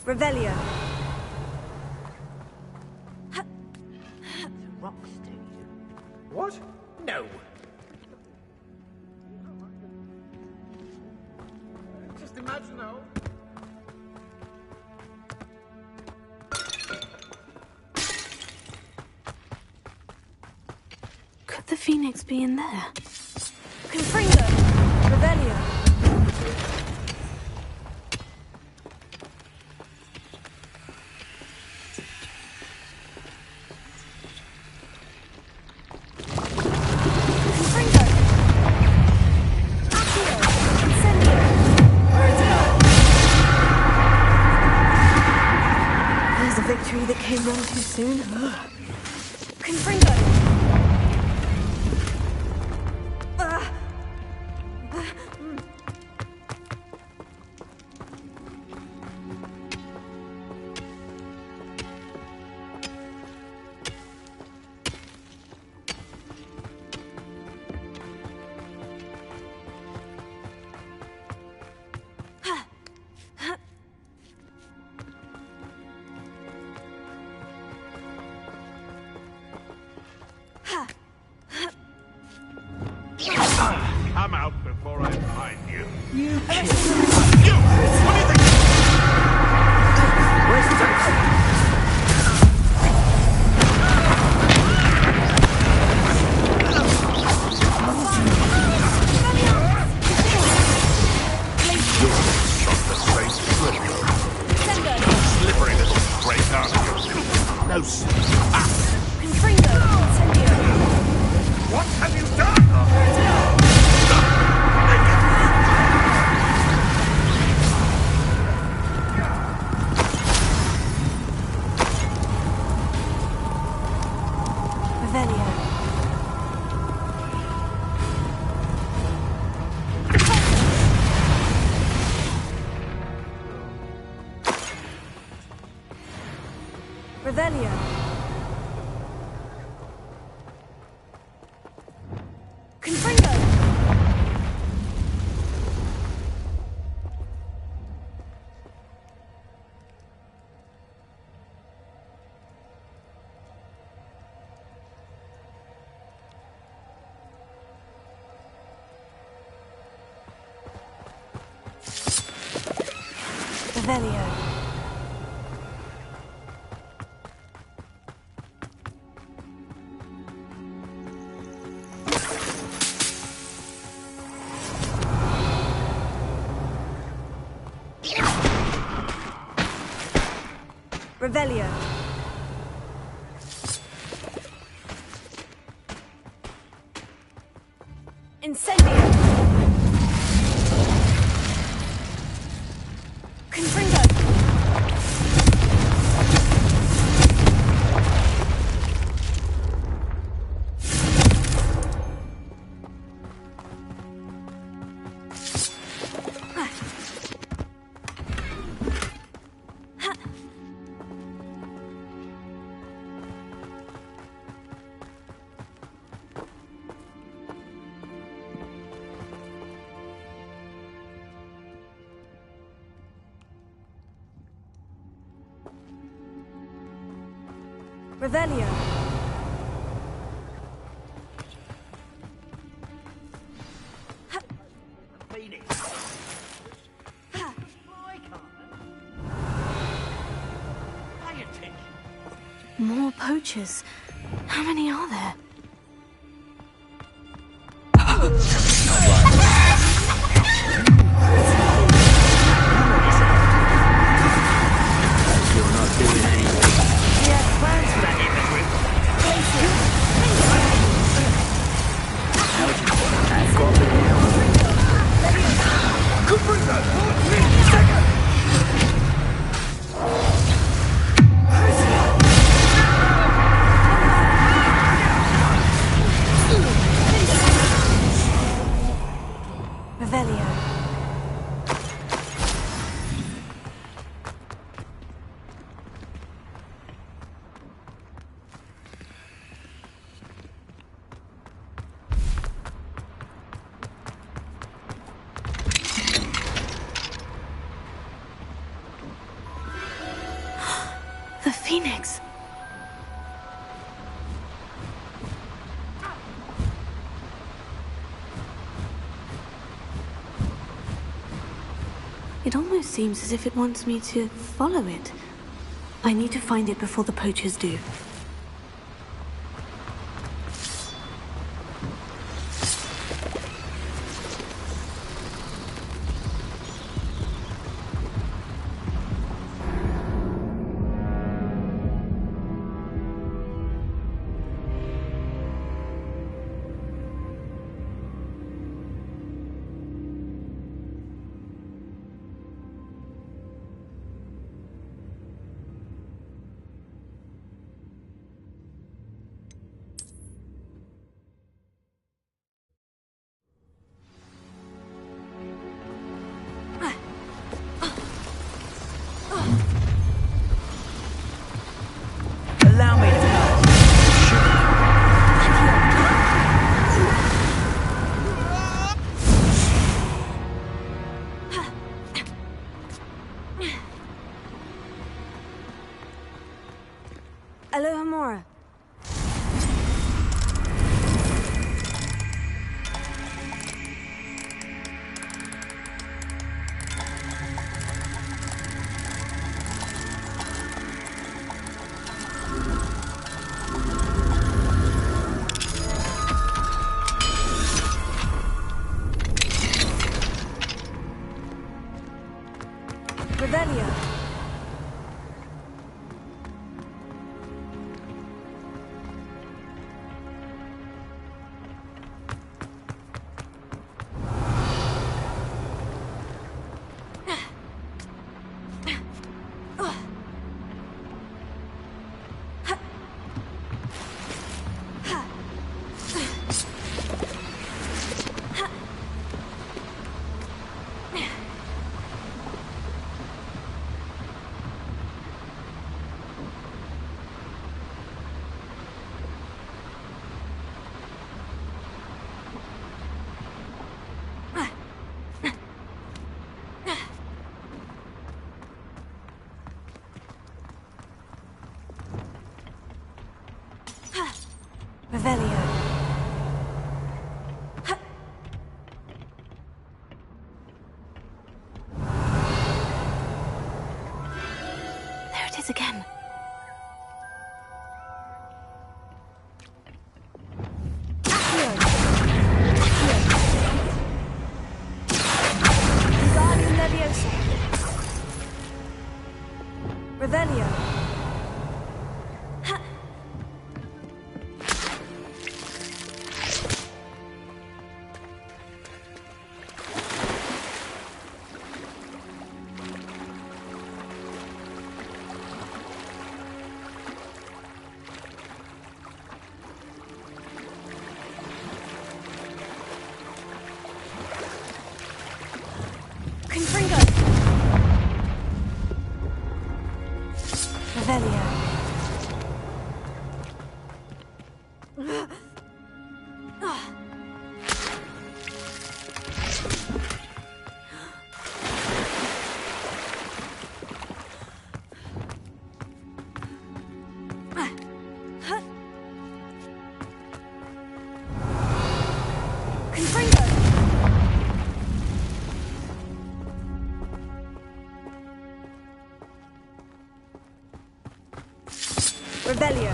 Revelio. What? No. Just imagine how. Could the Phoenix be in there? Confringo. Revelio. That came on too soon. Confringo. Come out before I find you. You You! What do you think? Where's the slippery little break, aren't you? No Confringo. What have you done? Revelio. Confringo. Revelio. Revelio. Incendio. Confringo. Revelio. Phoenix. More poachers. How many are there? You're not doing anything. We had plans for that immigrant. Revelio. The Phoenix. It almost seems as if it wants me to follow it. I need to find it before the poachers do. Allow me to Aloha Mora. Revelio. Revelio. There it is again. Wingardium Leviosa. Revelio. Confringo. Revelio.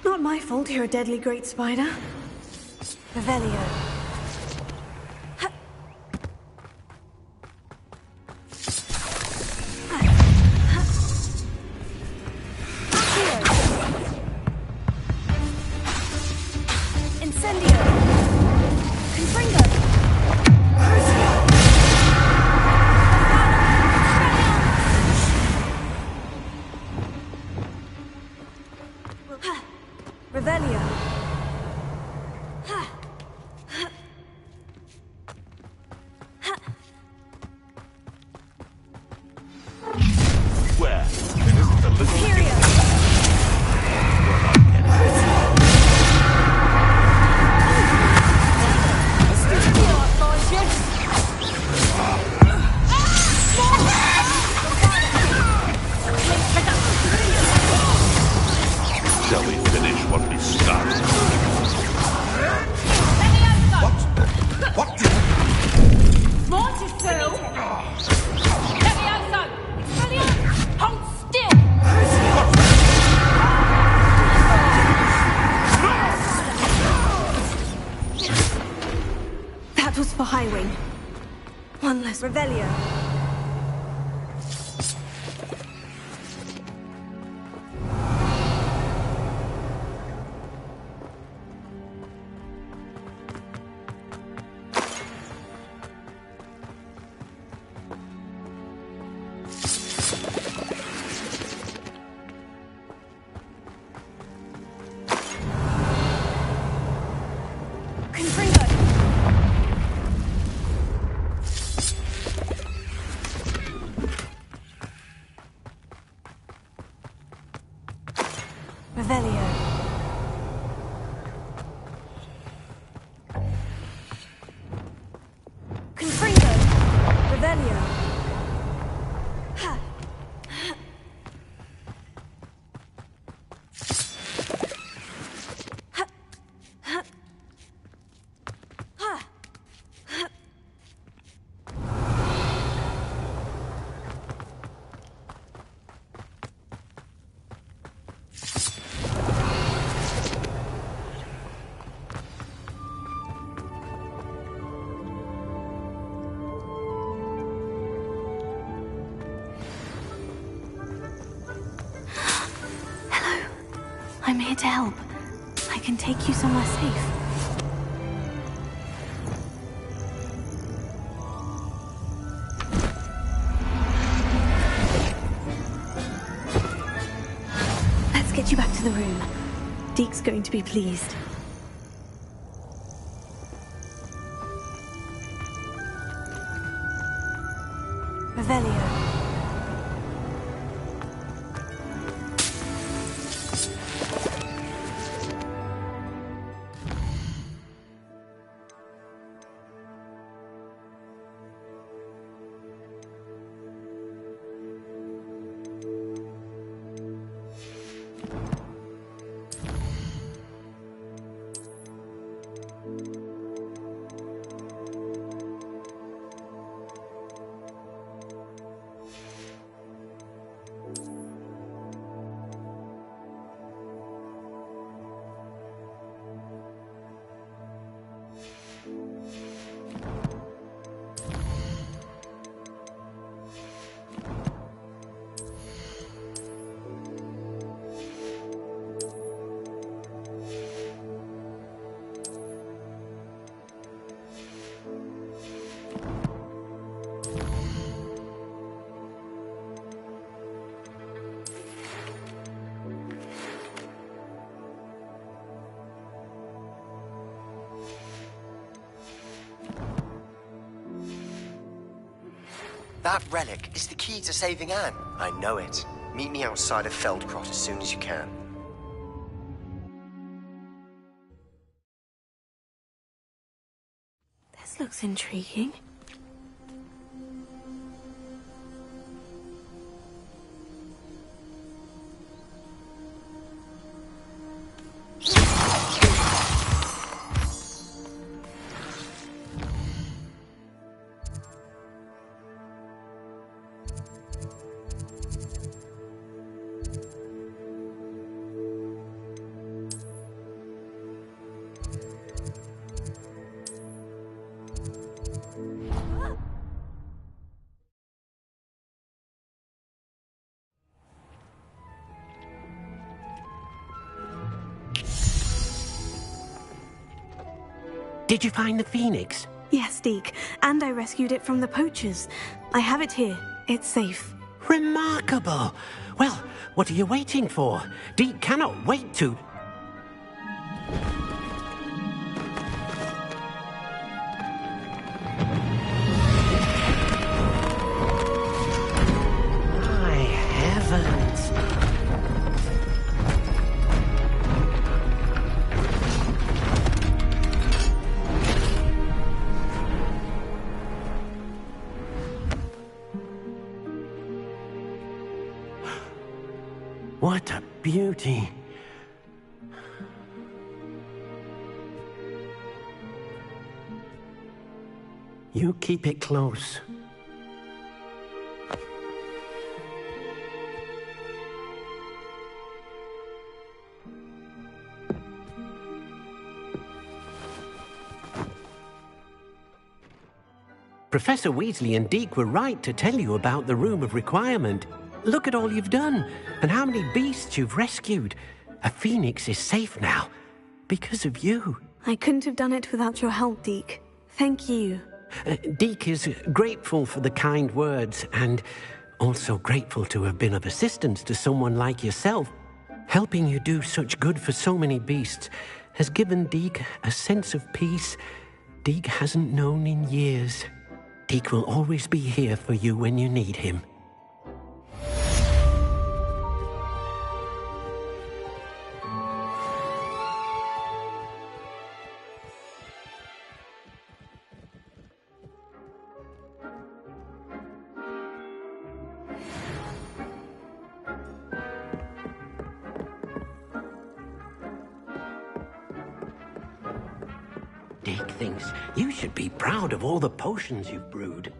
Not my fault you're a deadly great spider. Revelio. Incendio. Confringo. Revelio. Where? There isn't a little... Shall we finish what we started? What? Mortisu! Levioso! Hold still! That was for Highwing. One less. Revelio. Confringo. Revelio. Confringo. Revelio. Ha. Ha. Ha. Ha. Ha. I'm here to help. I can take you somewhere safe. Let's get you back to the room. Deke's going to be pleased. Revelio. That relic is the key to saving Anne. I know it. Meet me outside of Feldcrot as soon as you can. This looks intriguing. Did you find the phoenix? Yes, Deke, and I rescued it from the poachers. I have it here. It's safe. Remarkable! Well, what are you waiting for? Deke cannot wait to... My heavens! What a beauty! You keep it close. Professor Weasley and Deke were right to tell you about the Room of Requirement. Look at all you've done, and how many beasts you've rescued. A phoenix is safe now, because of you. I couldn't have done it without your help, Deke. Thank you. Deke is grateful for the kind words, and also grateful to have been of assistance to someone like yourself. Helping you do such good for so many beasts has given Deke a sense of peace Deke hasn't known in years. Deke will always be here for you when you need him. Deke thinks you should be proud of all the potions you've brewed.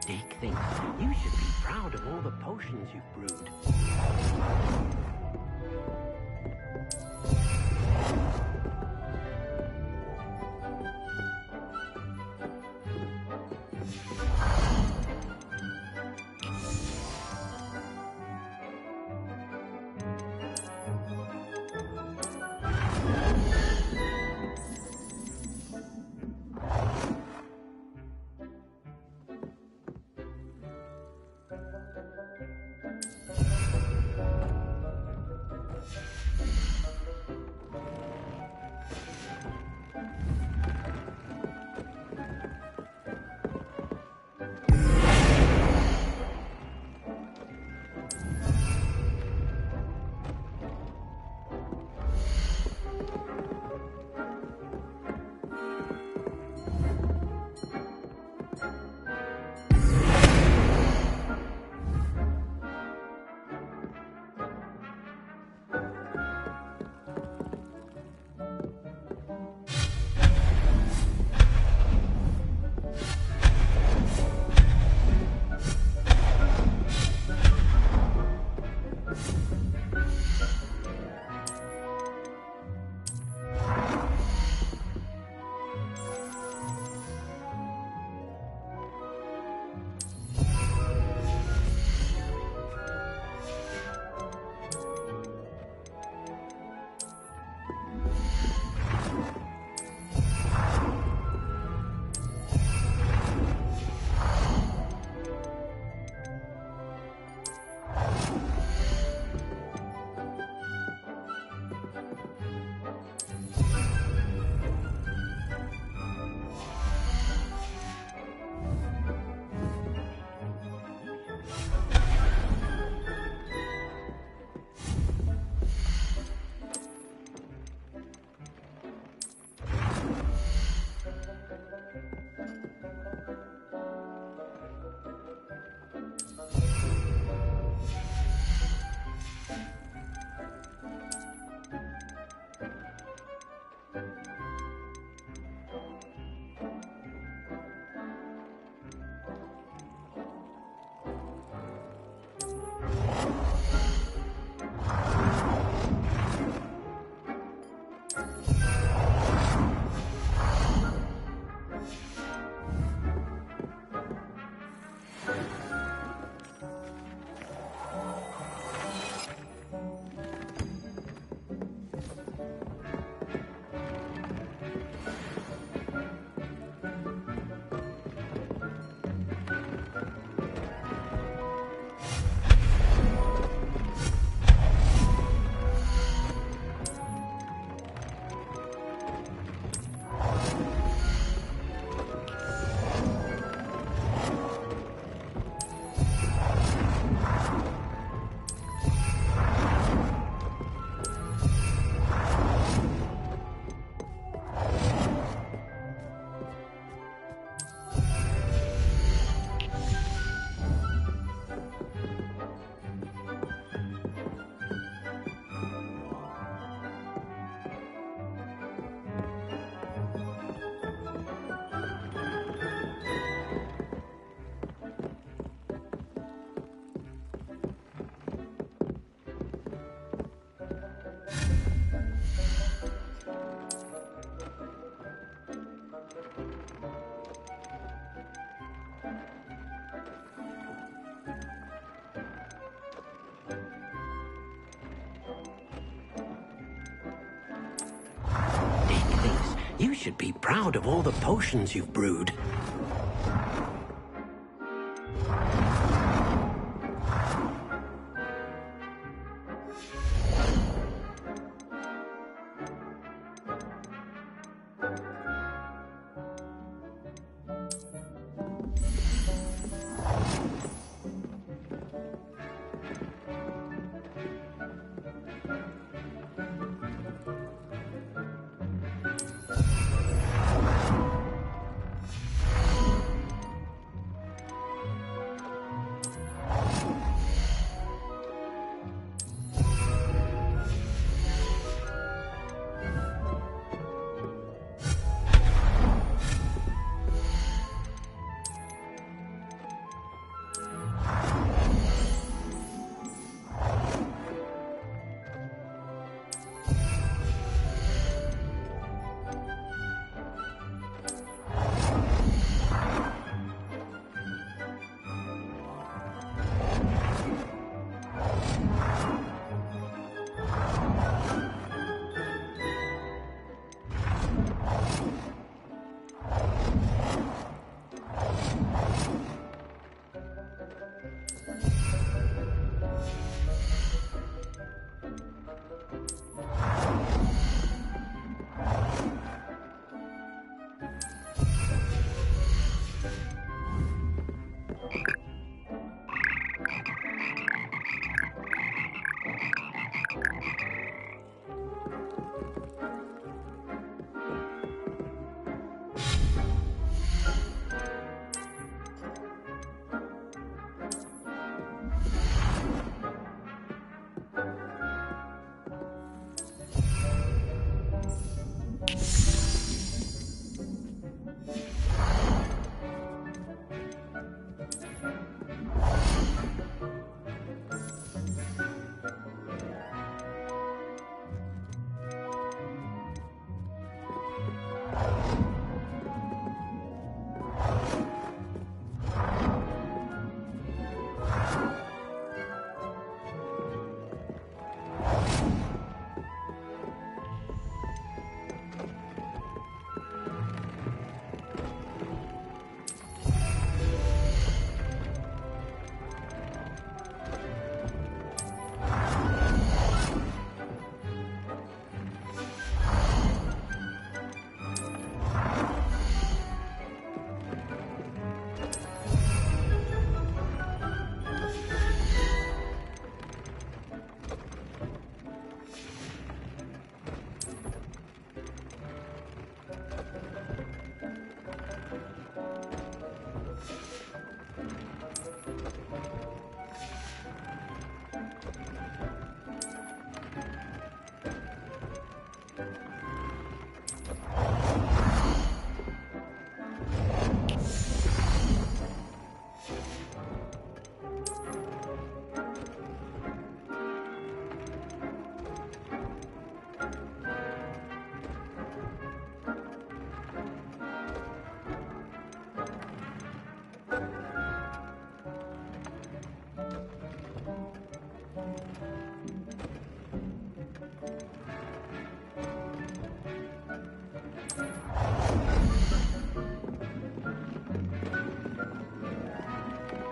Dick thinks you should be proud of all the potions you've brewed. You should be proud of all the potions you've brewed.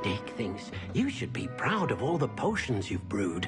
Dick thinks you should be proud of all the potions you've brewed.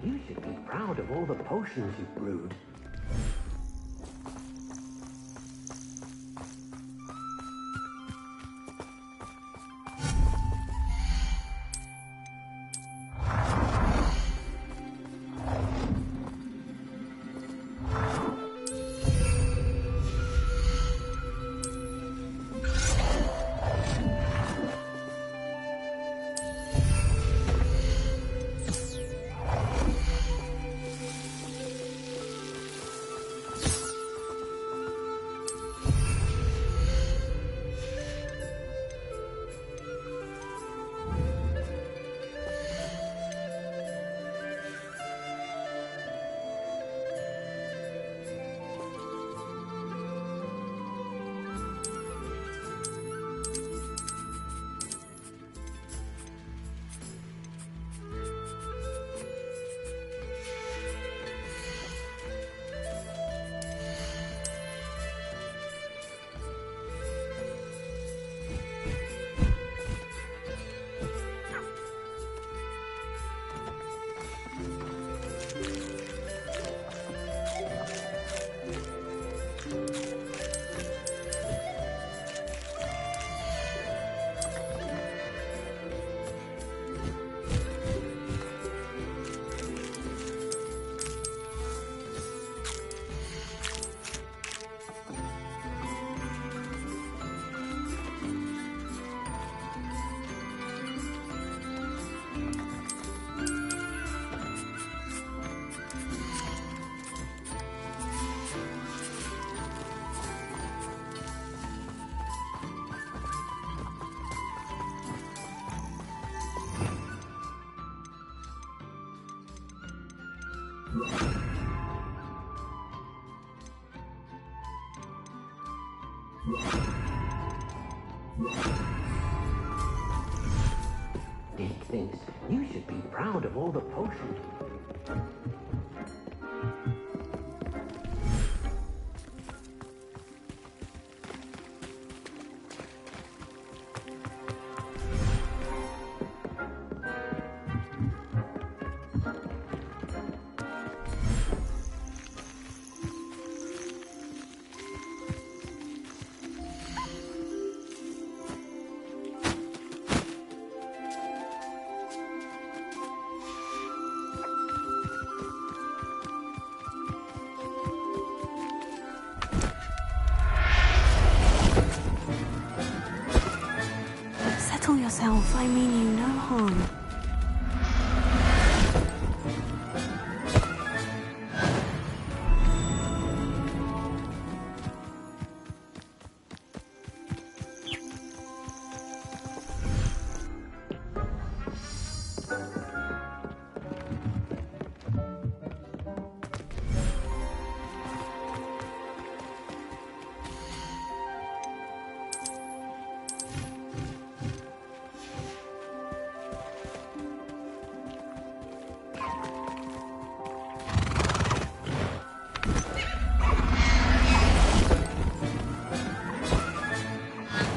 You should be proud of all the potions you've brewed. Dick thinks you should be proud of all the potions. Settle yourself. I mean you no harm.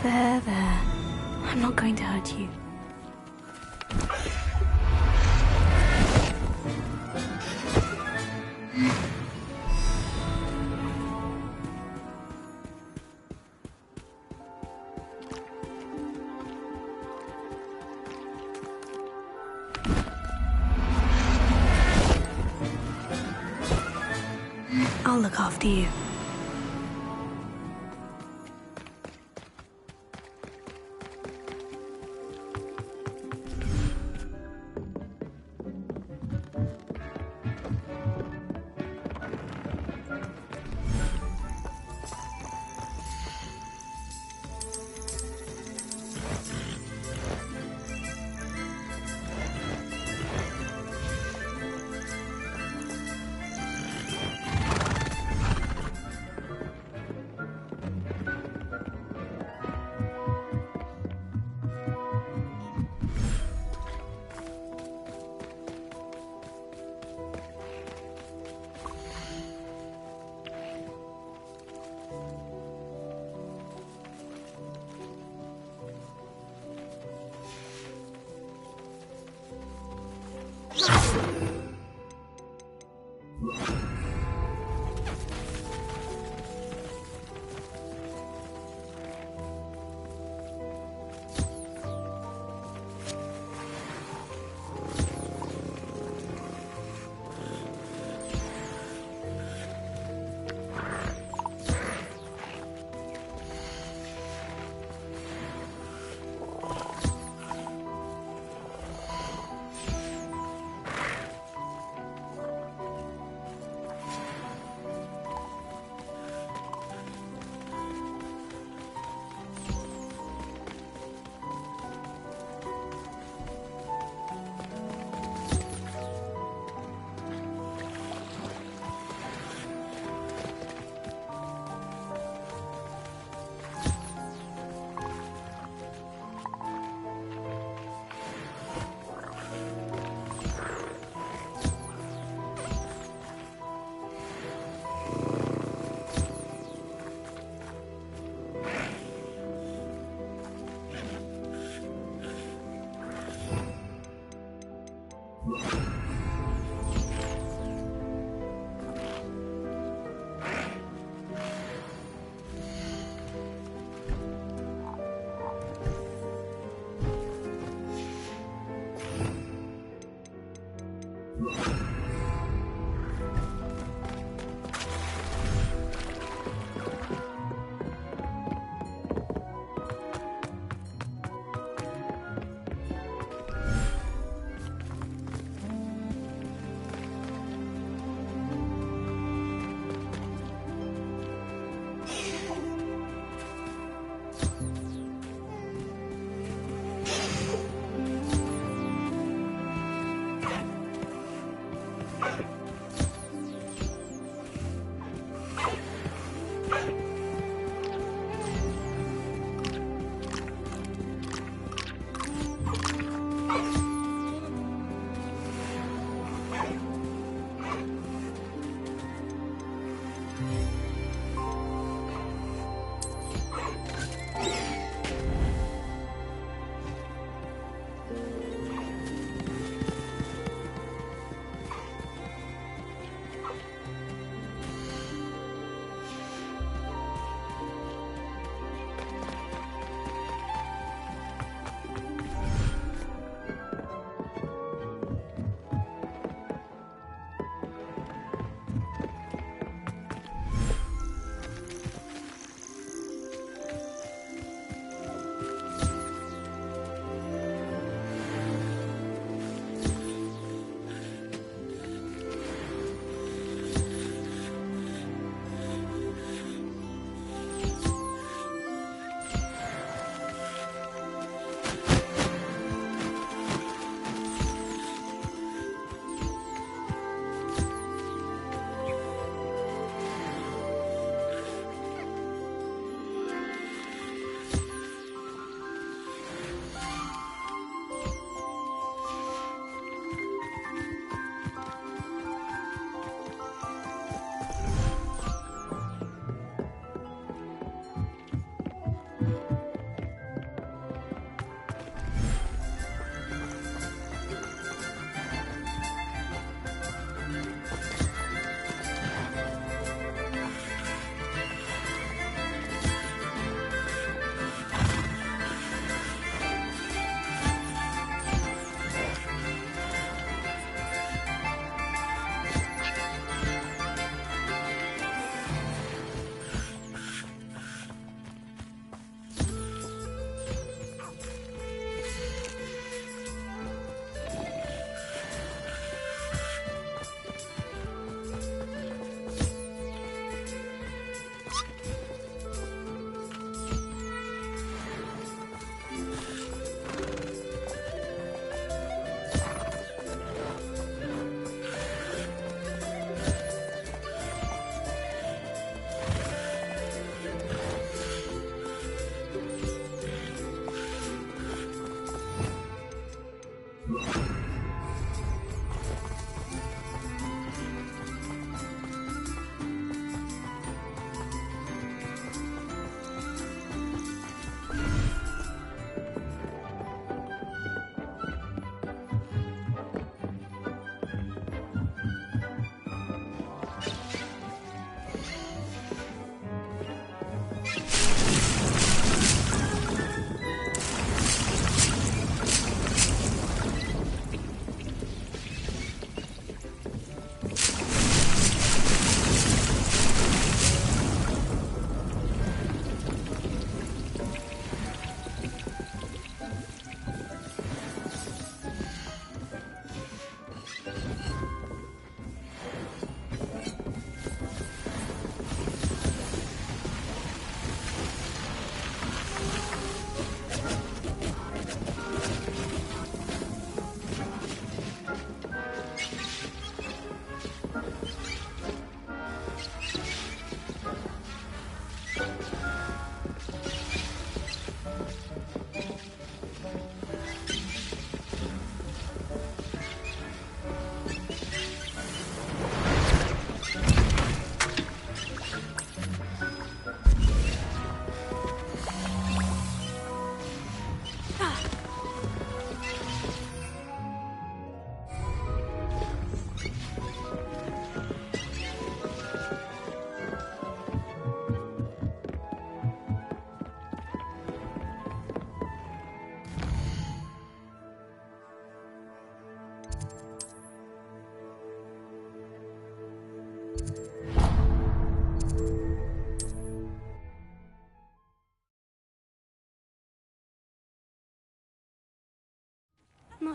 There. I'm not going to hurt you. I'll look after you.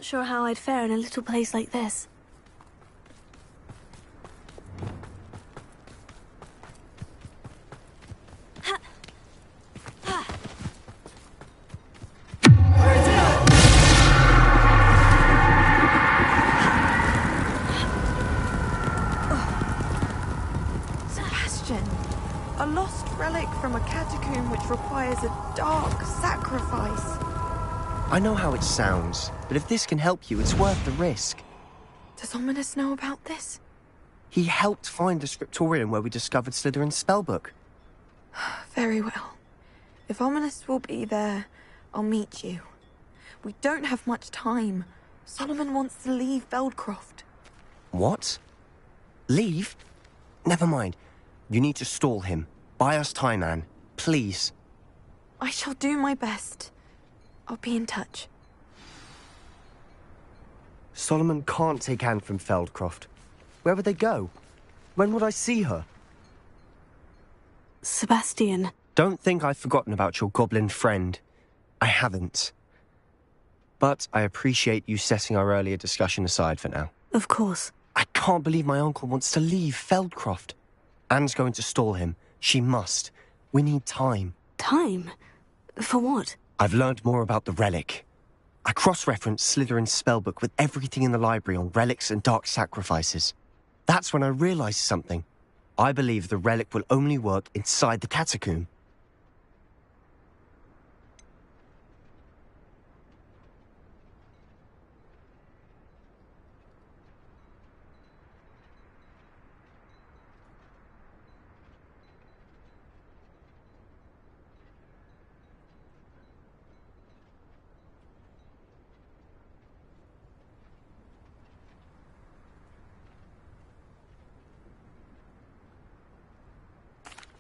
not sure how I'd fare in a little place like this. Sebastian, a lost relic from a catacomb which requires a dark sacrifice. I know how it sounds, but if this can help you, it's worth the risk. Does Ominous know about this? He helped find the scriptorium where we discovered Slytherin's spellbook. Very well. If Ominous will be there, I'll meet you. We don't have much time. Solomon wants to leave Feldcroft. What? Leave? Never mind. You need to stall him. Buy us time, Anne. Please. I shall do my best. I'll be in touch. Solomon can't take Anne from Feldcroft. Where would they go? When would I see her? Sebastian. Don't think I've forgotten about your goblin friend. I haven't. But I appreciate you setting our earlier discussion aside for now. Of course. I can't believe my uncle wants to leave Feldcroft. Anne's going to stall him. She must. We need time. Time? For what? I've learned more about the relic. I cross-referenced Slytherin's spellbook with everything in the library on relics and dark sacrifices. That's when I realized something. I believe the relic will only work inside the catacomb.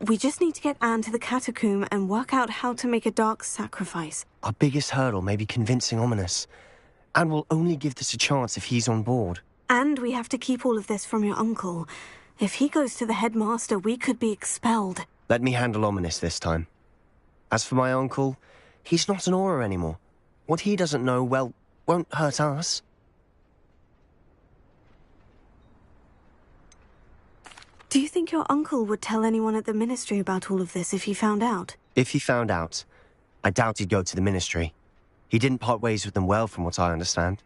We just need to get Anne to the catacomb and work out how to make a dark sacrifice. Our biggest hurdle may be convincing Ominous. And we'll only give this a chance if he's on board. And we have to keep all of this from your uncle. If he goes to the headmaster, we could be expelled. Let me handle Ominous this time. As for my uncle, he's not an Auror anymore. What he doesn't know, well, won't hurt us. Do you think your uncle would tell anyone at the ministry about all of this if he found out? If he found out, I doubt he'd go to the ministry. He didn't part ways with them well, from what I understand.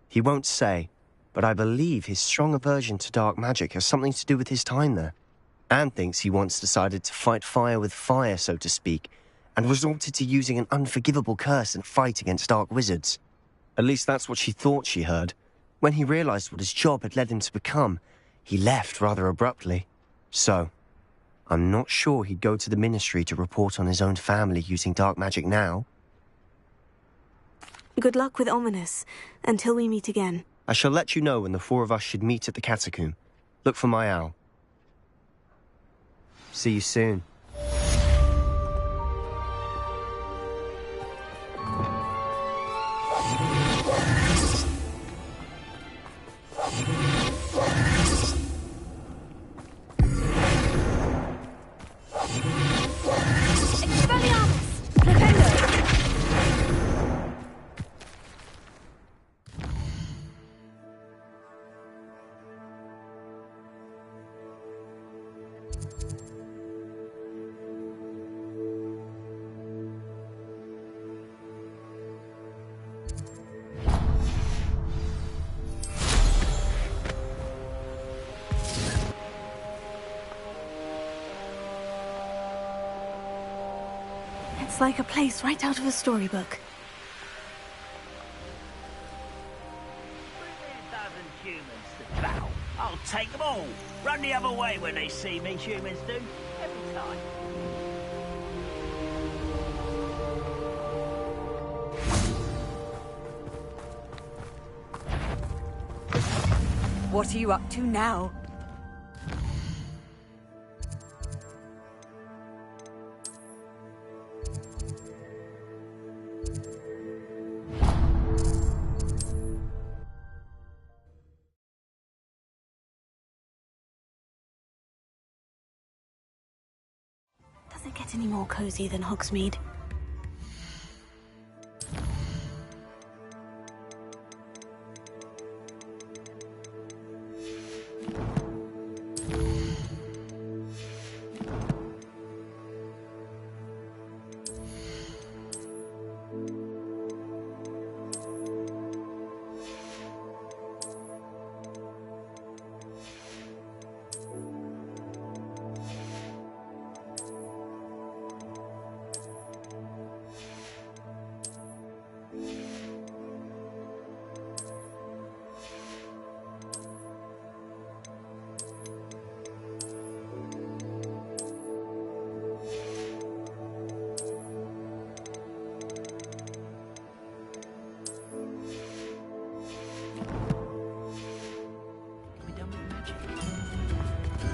He won't say, but I believe his strong aversion to dark magic has something to do with his time there. Anne thinks he once decided to fight fire with fire, so to speak, and resorted to using an unforgivable curse in a fight against dark wizards. At least that's what she thought she heard. When he realized what his job had led him to become, he left rather abruptly. So, I'm not sure he'd go to the ministry to report on his own family using dark magic now. Good luck with Ominous, until we meet again. I shall let you know when the four of us should meet at the catacomb. Look for my owl. See you soon. It's like a place right out of a storybook. I'll take them all. Run the other way when they see me, humans do. Every time. What are you up to now? Doesn't get any more cozy than Hogsmeade.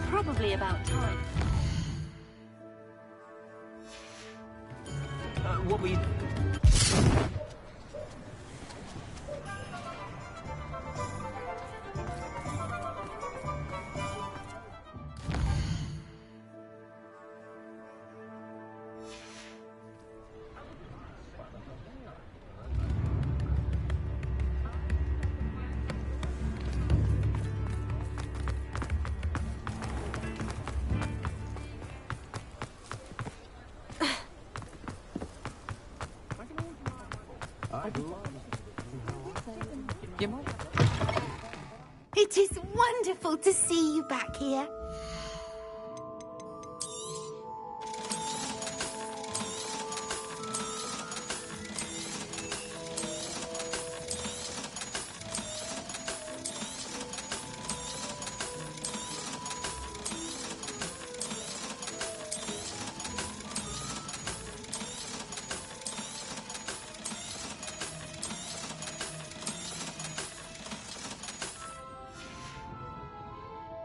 Probably about time. What were you... It is wonderful to see you back here.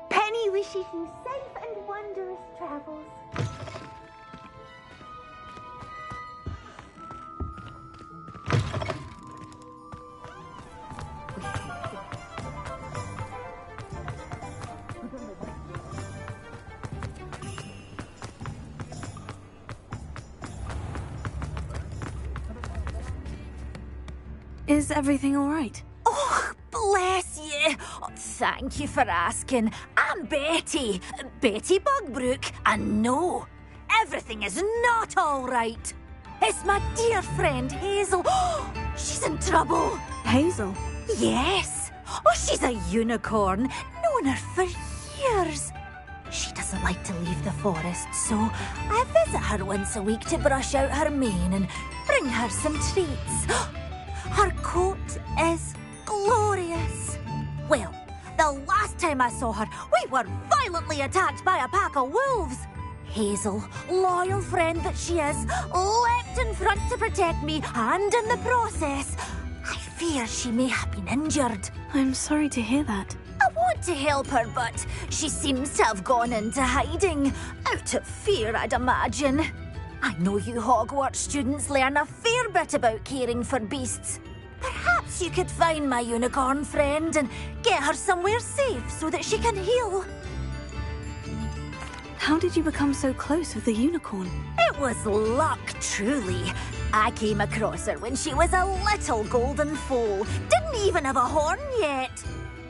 Penny wishes you safe and wondrous travels. Is everything all right? Oh, bless you. Oh, thank you for asking. I'm Betty. Betty Bugbrook. And no, everything is not all right. It's my dear friend Hazel. She's in trouble. Hazel? Yes. Oh, she's a unicorn. Known her for years. She doesn't like to leave the forest, so I visit her once a week to brush out her mane and bring her some treats. Her coat is glorious. Well, the last time I saw her, we were violently attacked by a pack of wolves. Hazel, loyal friend that she is, leapt in front to protect me, and in the process, I fear she may have been injured. I'm sorry to hear that. I want to help her, but she seems to have gone into hiding. Out of fear, I'd imagine. I know you Hogwarts students learn a fair bit about caring for beasts. Perhaps you could find my unicorn friend and get her somewhere safe so that she can heal. How did you become so close with the unicorn? It was luck, truly. I came across her when she was a little golden foal. Didn't even have a horn yet.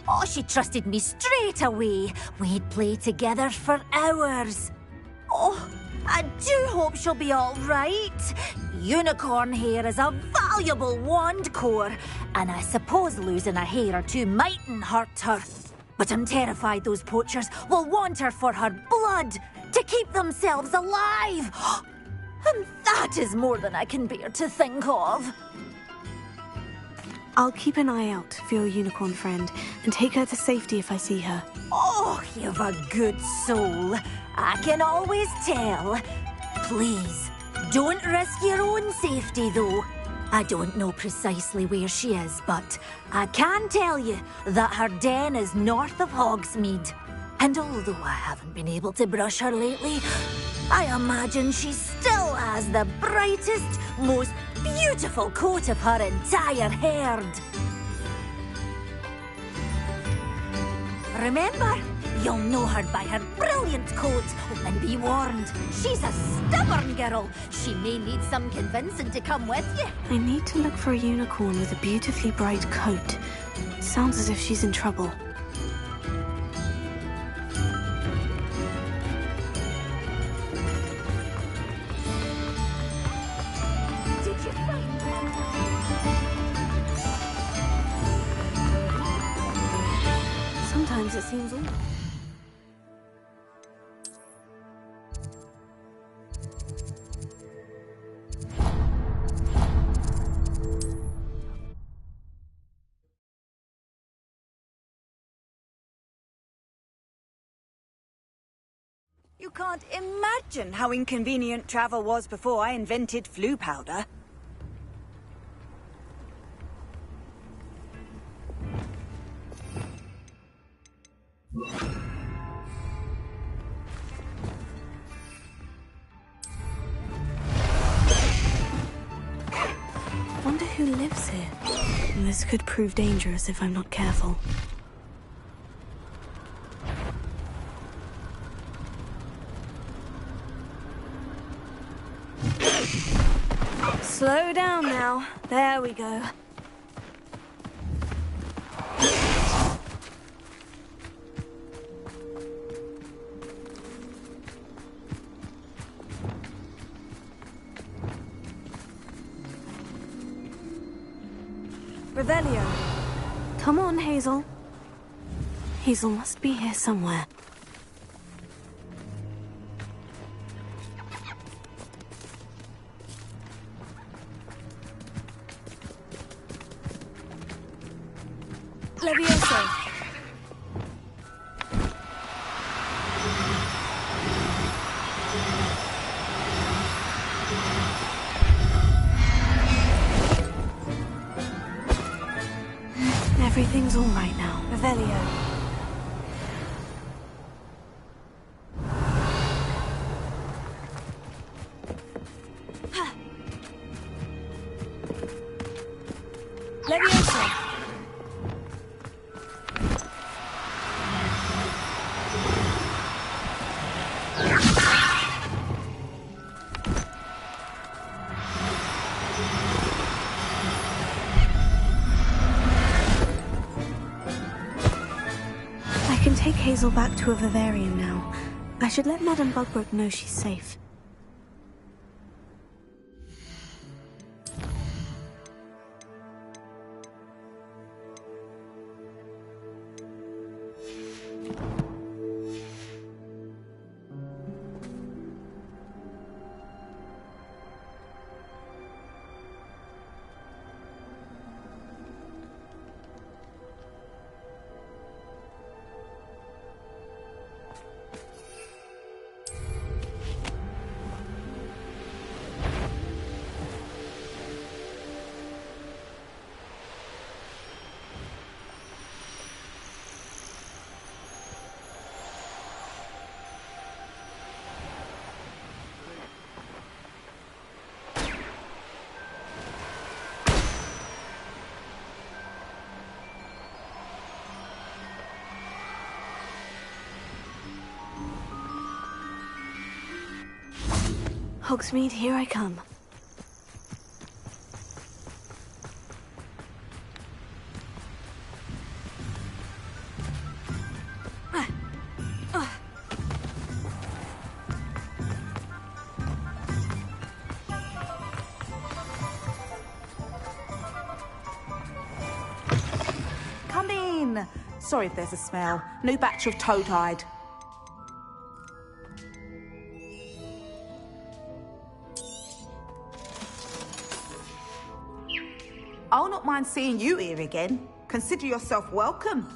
Oh, she trusted me straight away. We'd play together for hours. Oh, I do hope she'll be all right. Unicorn hair is a valuable wand core, and I suppose losing a hair or two mightn't hurt her. But I'm terrified those poachers will want her for her blood, to keep themselves alive. And that is more than I can bear to think of. I'll keep an eye out for your unicorn friend and take her to safety if I see her. Oh, you've a good soul. I can always tell. Please, don't risk your own safety, though. I don't know precisely where she is, but I can tell you that her den is north of Hogsmeade. And although I haven't been able to brush her lately, I imagine she still has the brightest, most beautiful coat of her entire herd. Remember, you'll know her by her brilliant coat. And be warned, she's a stubborn girl. She may need some convincing to come with you. I need to look for a unicorn with a beautifully bright coat. Sounds as if she's in trouble. Did you find her? Sometimes it seems all... You can't imagine how inconvenient travel was before I invented flu powder. Wonder who lives here. This could prove dangerous if I'm not careful. Slow down now. There we go. Revelio. Come on, Hazel. Hazel must be here somewhere. Levioso. Everything's all right now. Revelio. Levioso. I can take Hazel back to a vivarium now. I should let Madame Bugbrook know she's safe. Hogsmeade, here I come. Come in. Sorry if there's a smell. New batch of toad-hide. I'll not mind seeing you here again. Consider yourself welcome.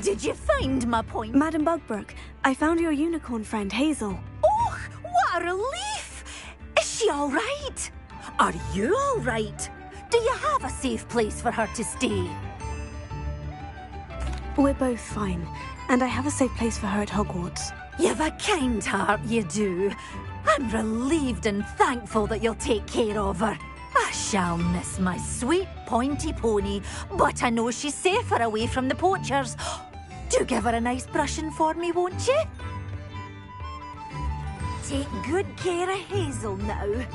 Did you find my point? Madame Bugbrook, I found your unicorn friend, Hazel. Oh, what a relief! Is she all right? Are you all right? Do you have a safe place for her to stay? We're both fine, and I have a safe place for her at Hogwarts. You've a kind heart, you do. I'm relieved and thankful that you'll take care of her. I shall miss my sweet pointy pony, but I know she's safer away from the poachers. Do give her a nice brushing for me, won't you? Take good care of Hazel now.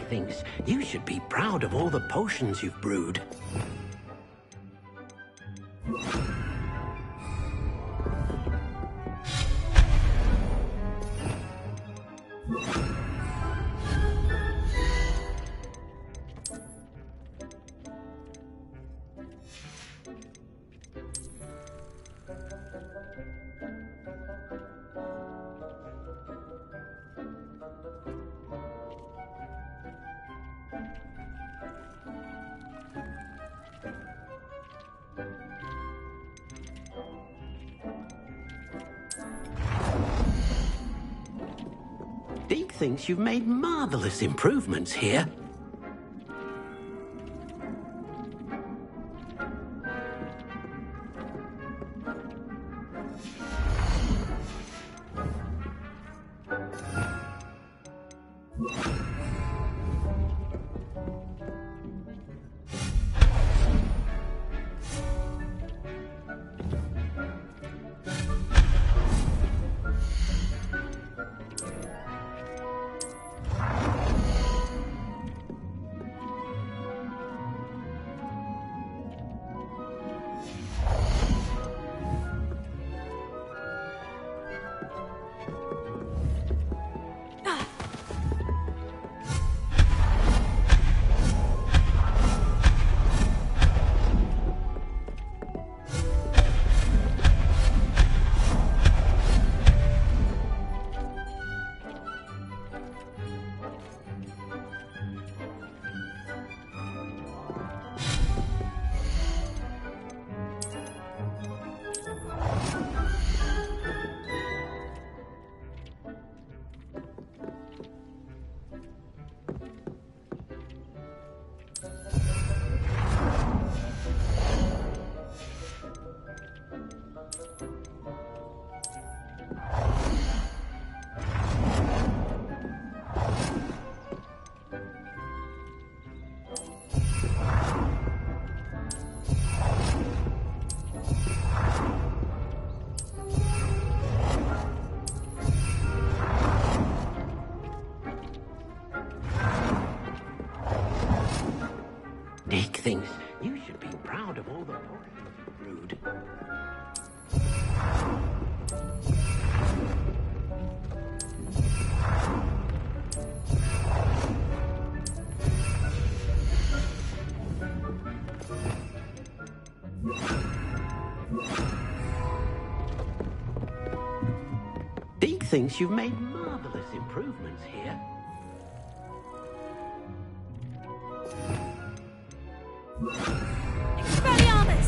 thinks you should be proud of all the potions you've brewed. Deke thinks you've made marvelous improvements here. Deke thinks you should be proud of all the potions you've brewed. Deke thinks you've made marvelous improvements here. Expelliarmus!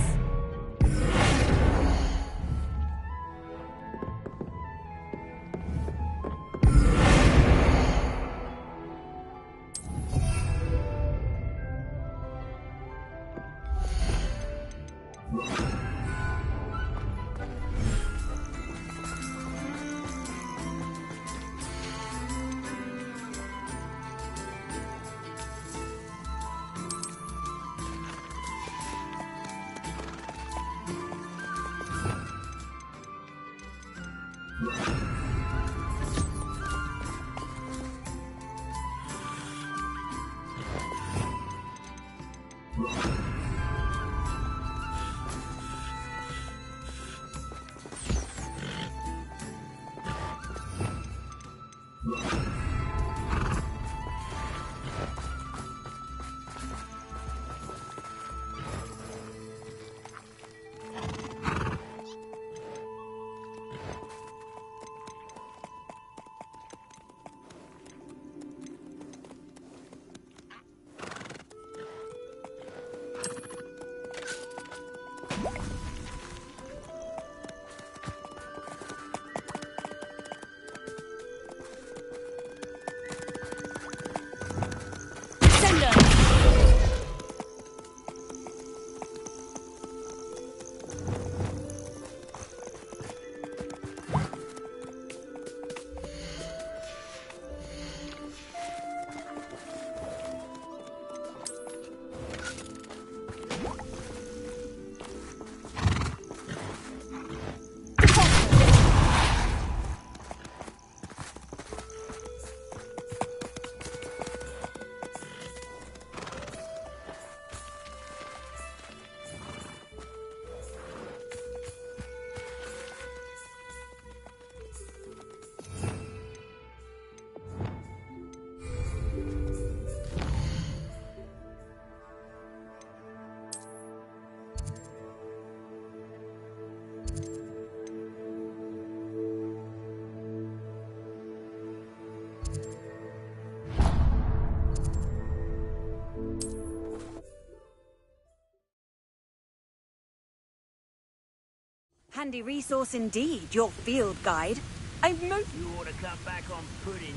Handy resource indeed, your field guide. I've no... You ought to come back on pudding.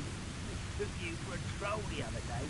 Took you for a troll the other day.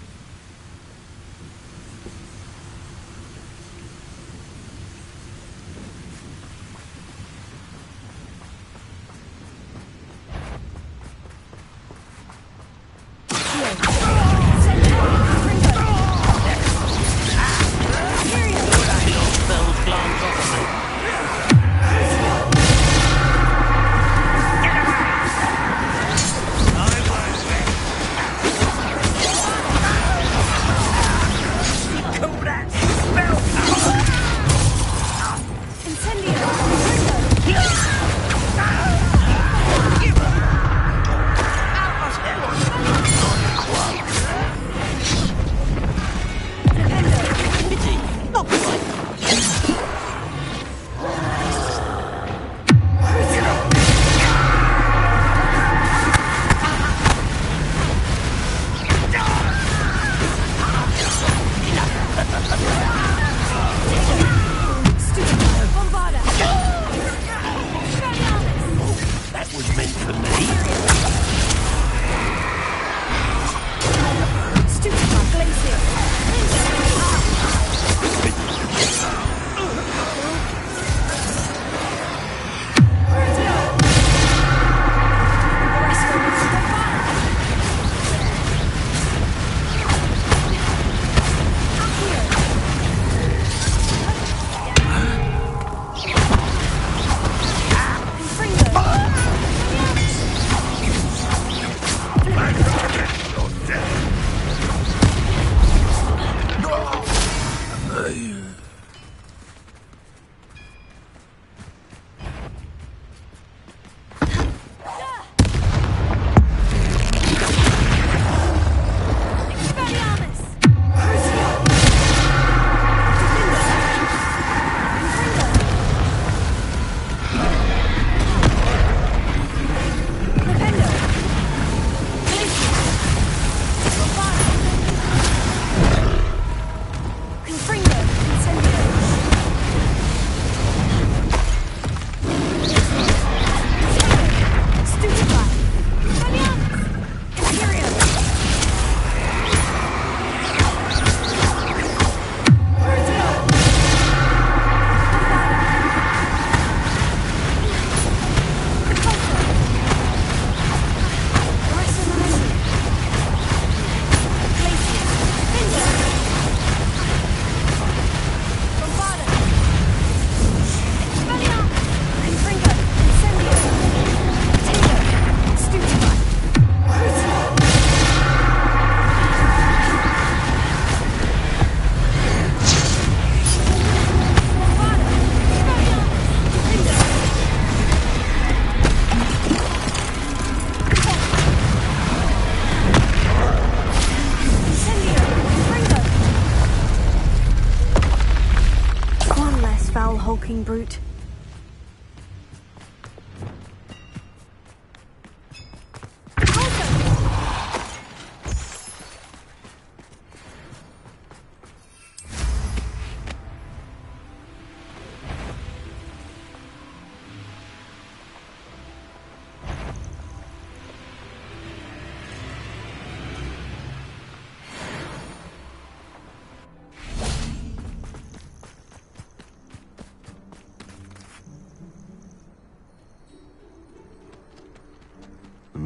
hulking brute.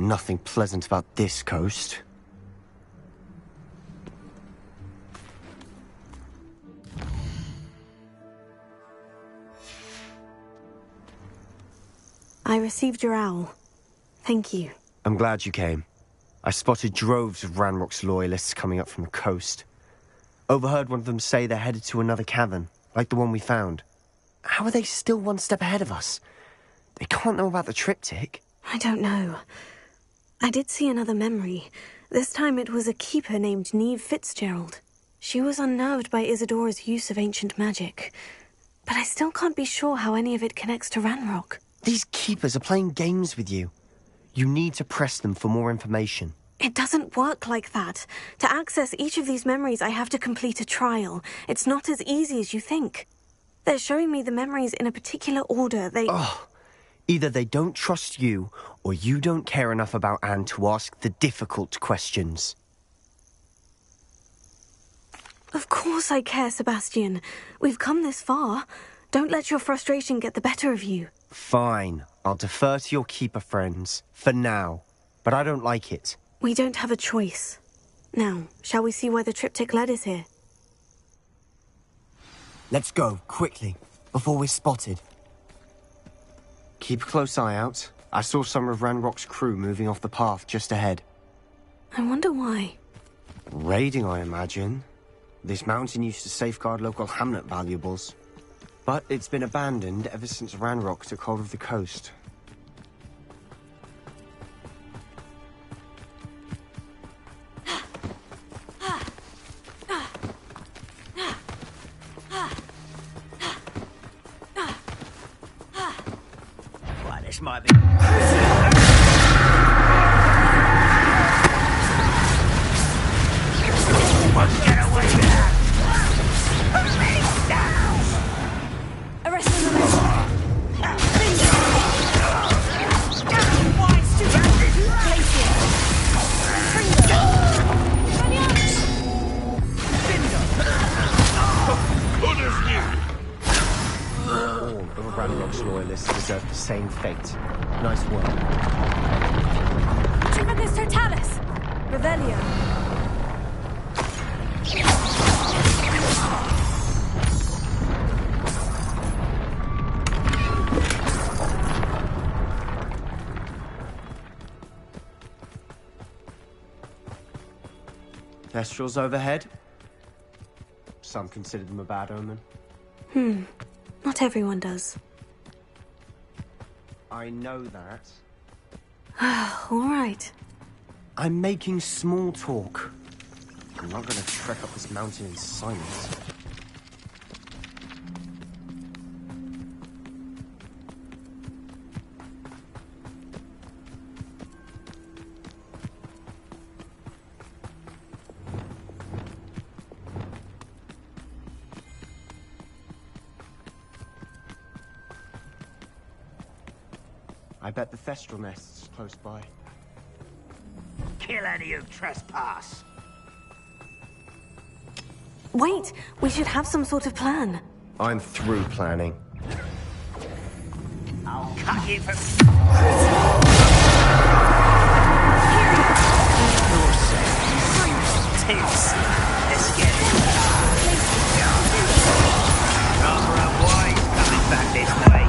Nothing pleasant about this coast. I received your owl. Thank you. I'm glad you came. I spotted droves of Ranrock's loyalists coming up from the coast. Overheard one of them say they're headed to another cavern, like the one we found. How are they still one step ahead of us? They can't know about the triptych. I don't know. I did see another memory. This time it was a keeper named Neve Fitzgerald. She was unnerved by Isadora's use of ancient magic. But I still can't be sure how any of it connects to Ranrock. These keepers are playing games with you. You need to press them for more information. It doesn't work like that. To access each of these memories, I have to complete a trial. It's not as easy as you think. They're showing me the memories in a particular order. Oh, either they don't trust you, or you don't care enough about Anne to ask the difficult questions. Of course I care, Sebastian. We've come this far. Don't let your frustration get the better of you. Fine. I'll defer to your keeper friends, for now. But I don't like it. We don't have a choice. Now, shall we see why the triptych led us here? Let's go, quickly, before we're spotted. Keep a close eye out. I saw some of Ranrock's crew moving off the path just ahead. I wonder why. Raiding, I imagine. This mountain used to safeguard local hamlet valuables. But it's been abandoned ever since Ranrock took hold of the coast. Why, this might be... Get away with that! Police down! Arrest him, arrest him! Why, stupid! Place All of Ranrock's loyalists deserve the same fate. Nice work. Tremendous Totalis! Revelio. Thestrals overhead. Some consider them a bad omen. Not everyone does. I know that. All right. I'm making small talk. I'm not going to trek up this mountain in silence. I bet the Thestral nest's close by. Kill any who trespass. Wait, we should have some sort of plan. I'm through planning. I'll cut you from... Tips. Let's get it. Rather unwise coming back this way.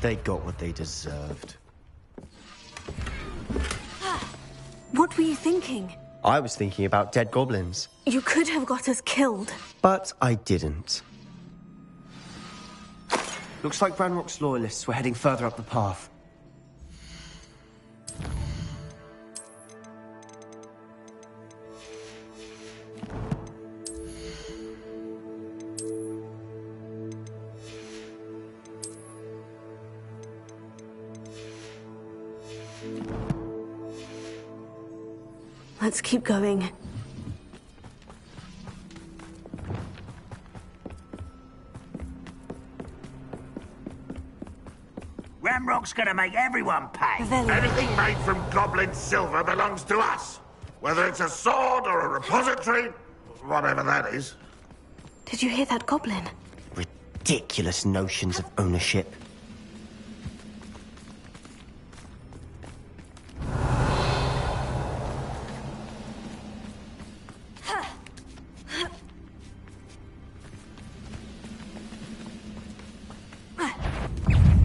They got what they deserved. What were you thinking? I was thinking about dead goblins. You could have got us killed. But I didn't. Looks like Ranrock's loyalists were heading further up the path. Let's keep going. Ranrock's gonna make everyone pay. Anything made from goblin silver belongs to us. Whether it's a sword or a repository, whatever that is. Did you hear that goblin? Ridiculous notions of ownership.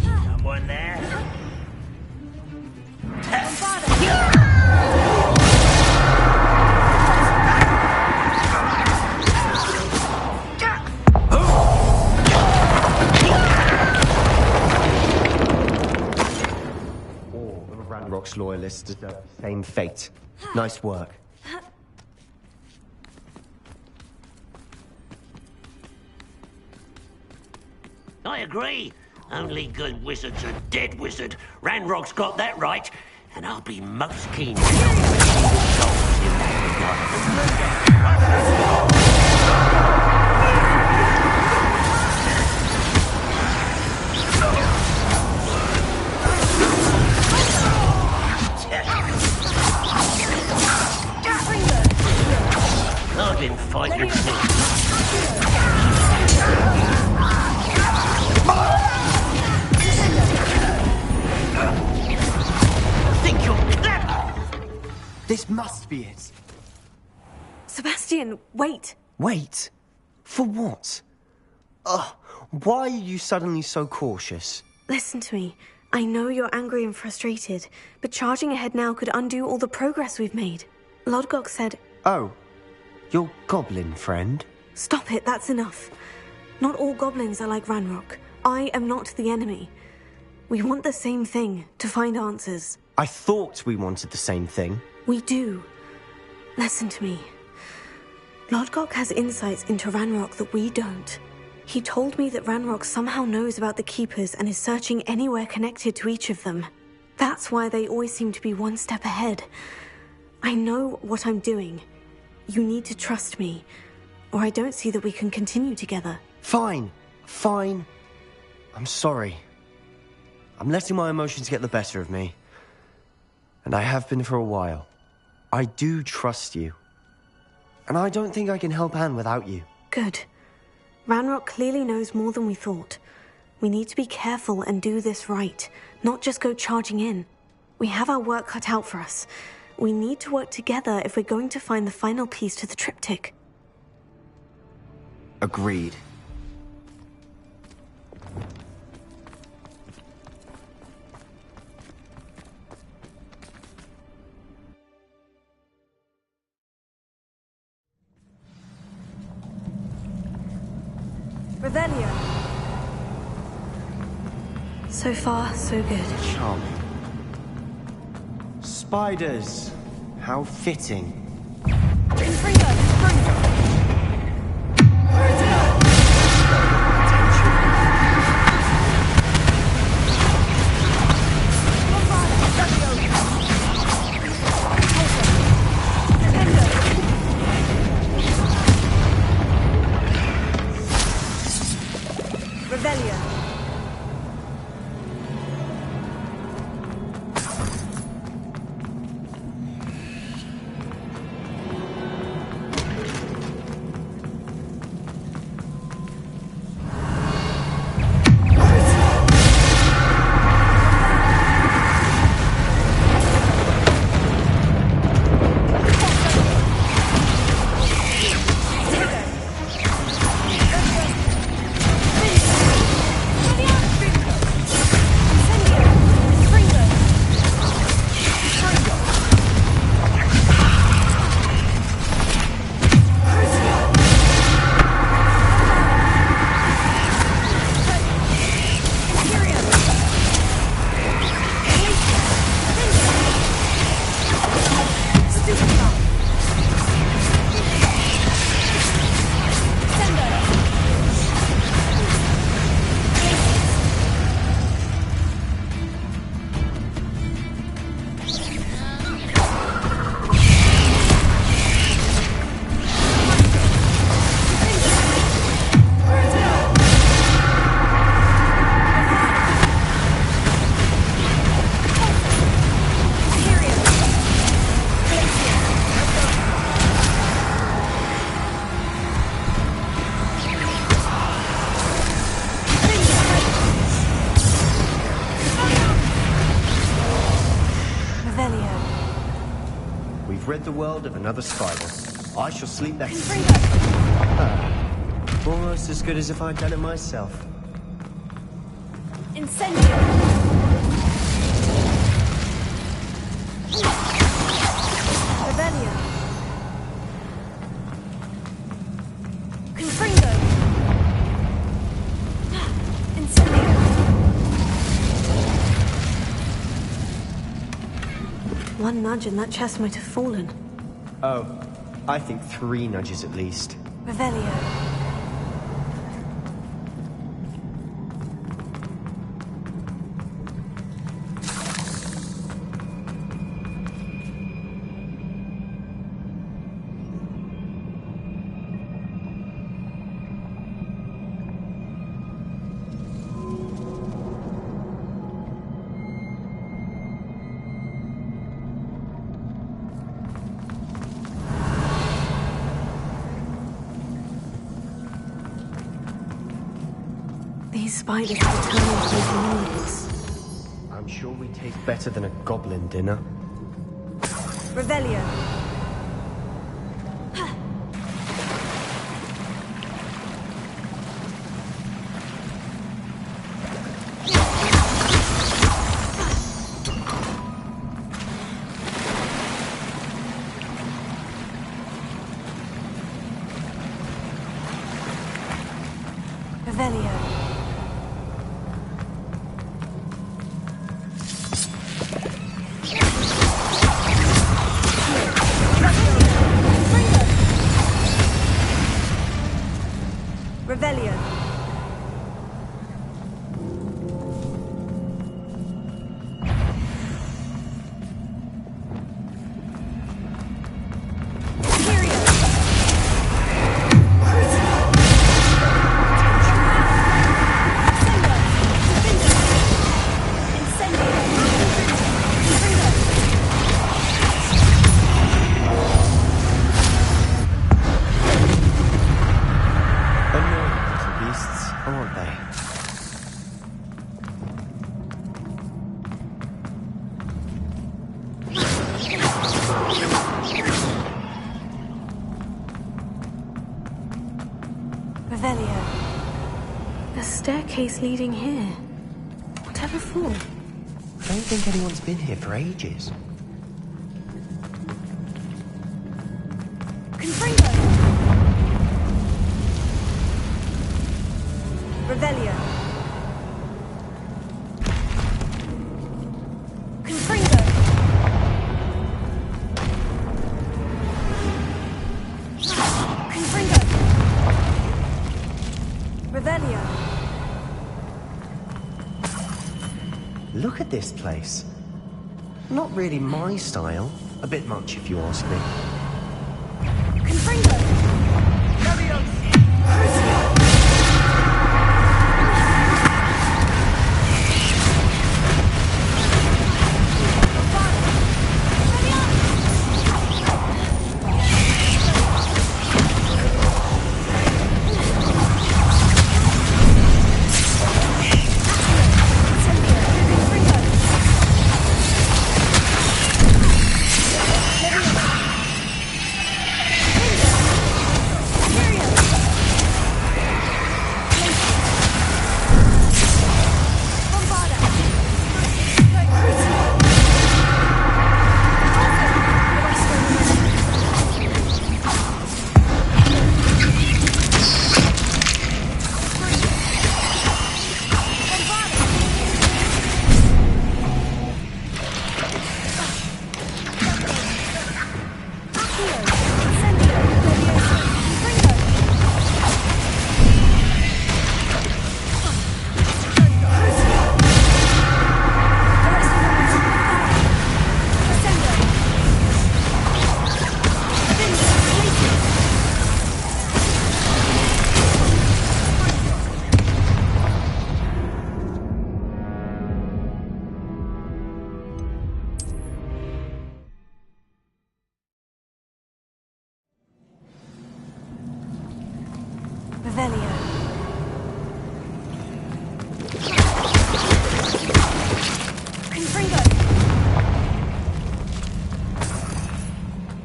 Someone there? All of Ranrock's loyalists deserve the same fate. Nice work. I agree. Only good wizard's a dead wizard. Ranrock's got that right, and I'll be most keen. I've been fighting This must be it. Sebastian, wait. Wait? For what? Ugh, why are you suddenly so cautious? Listen to me. I know you're angry and frustrated, but charging ahead now could undo all the progress we've made. Lodgok said... Oh, your goblin friend? Stop it, that's enough. Not all goblins are like Ranrock. I am not the enemy. We want the same thing, to find answers. I thought we wanted the same thing. We do. Listen to me. Lodgok has insights into Ranrock that we don't. He told me that Ranrock somehow knows about the Keepers and is searching anywhere connected to each of them. That's why they always seem to be one step ahead. I know what I'm doing. You need to trust me, or I don't see that we can continue together. Fine. Fine. I'm sorry. I'm letting my emotions get the better of me. And I have been for a while. I do trust you. And I don't think I can help Anne without you. Good. Ranrock clearly knows more than we thought. We need to be careful and do this right, not just go charging in. We have our work cut out for us. We need to work together if we're going to find the final piece to the triptych. Agreed. Revelio. So far, so good. Charming. Spiders. How fitting. Revelio. have rid the world of another spider. I shall sleep there. Almost as good as if I'd done it myself. Incendio! Revelio! Confringo! Incendio! One nudge and that chest might have fallen. Oh, I think 3 nudges at least. Revelio! These spiders are determined to make noise. I'm sure we taste better than a goblin dinner. Revelio! Revelio! Revelio! Revelio. A staircase leading here. Whatever for? I don't think anyone's been here for ages. Confringo! Revelio. Confringo! Confringo! Revelio. Look at this place. Not really my style. A bit much if you ask me. Confringo!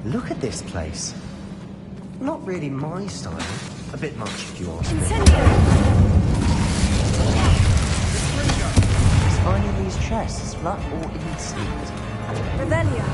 Look at this place. Not really my style. A bit much, if you ask me. Is finding these chests luck or instinct? Revelio.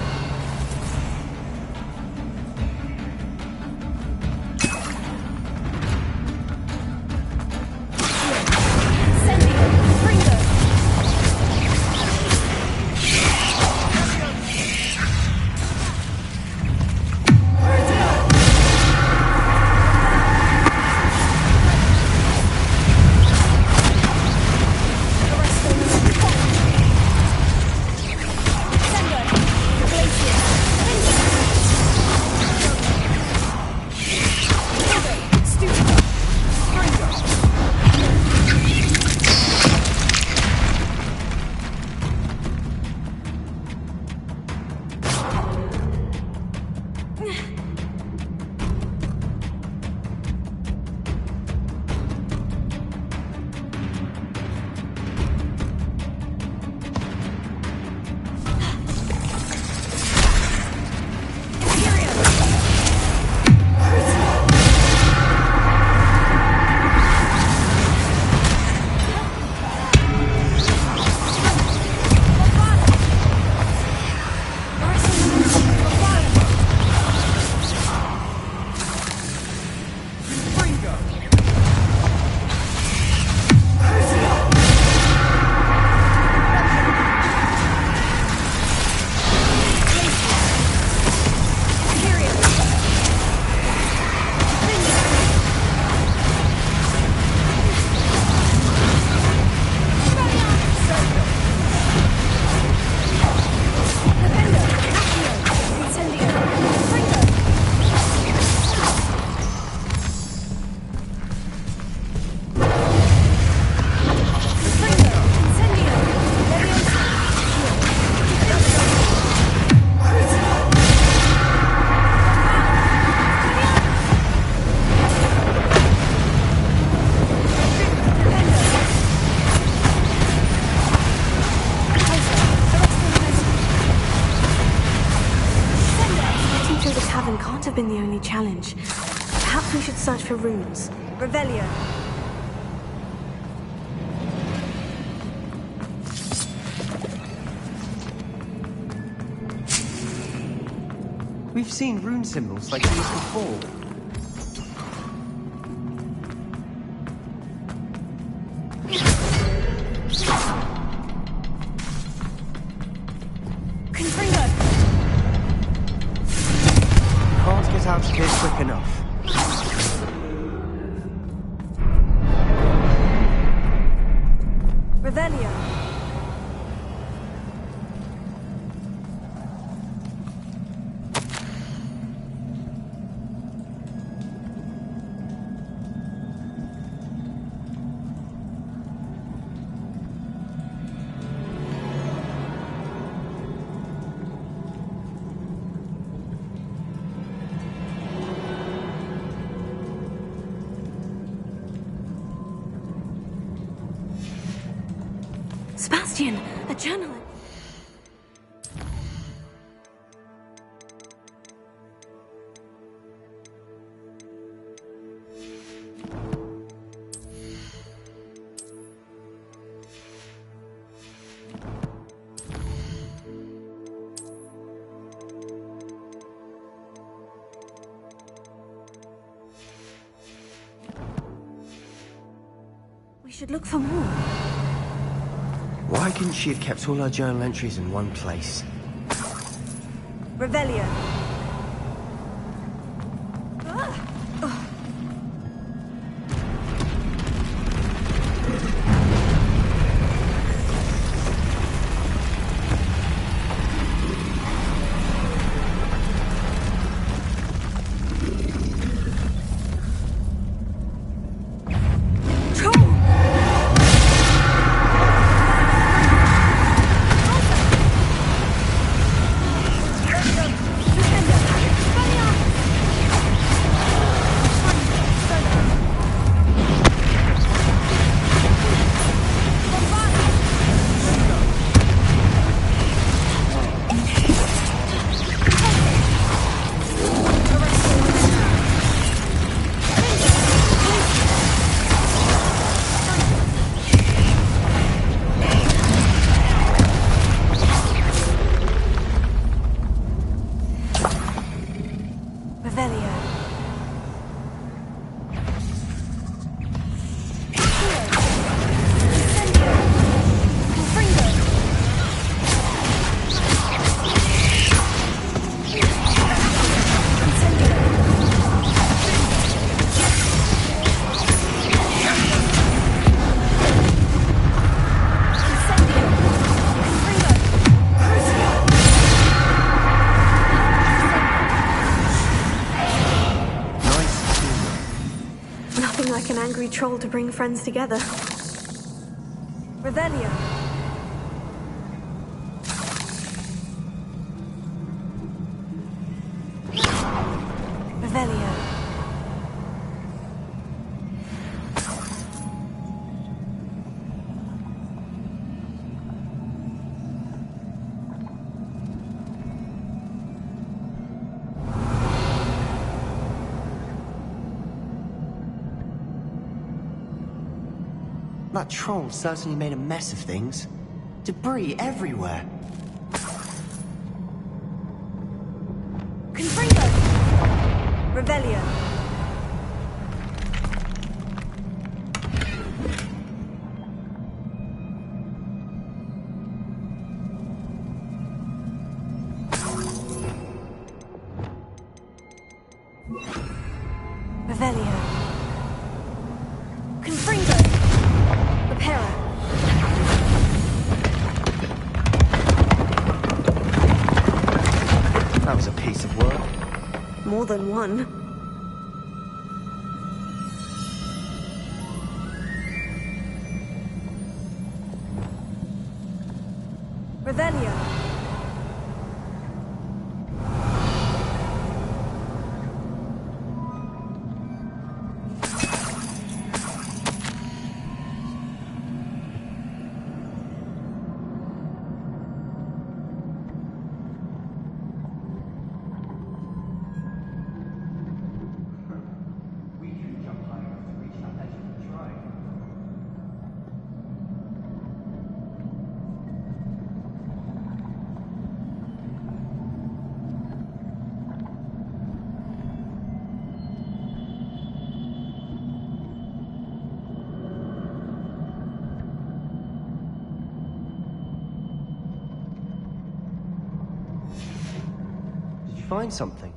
Been the only challenge. Perhaps we should search for runes. Revelio. We've seen rune symbols like these before. Can't get out of here quick enough. Revelio. Sebastian, a journal. We should look for more. Why couldn't she have kept all her journal entries in one place? Revelio. every troll to bring friends together. Revelio. Revelio. That troll certainly made a mess of things. Debris everywhere. Confringo. Revelio. Revelio. Confringo. Repara. That was a piece of work. More than one. Revelio. Did you find something?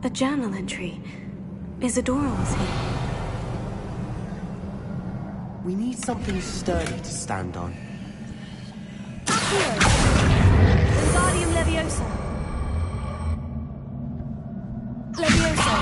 A journal entry. Isadora was here. We need something sturdy to stand on. Accio. Wingardium Leviosa. Leviosa.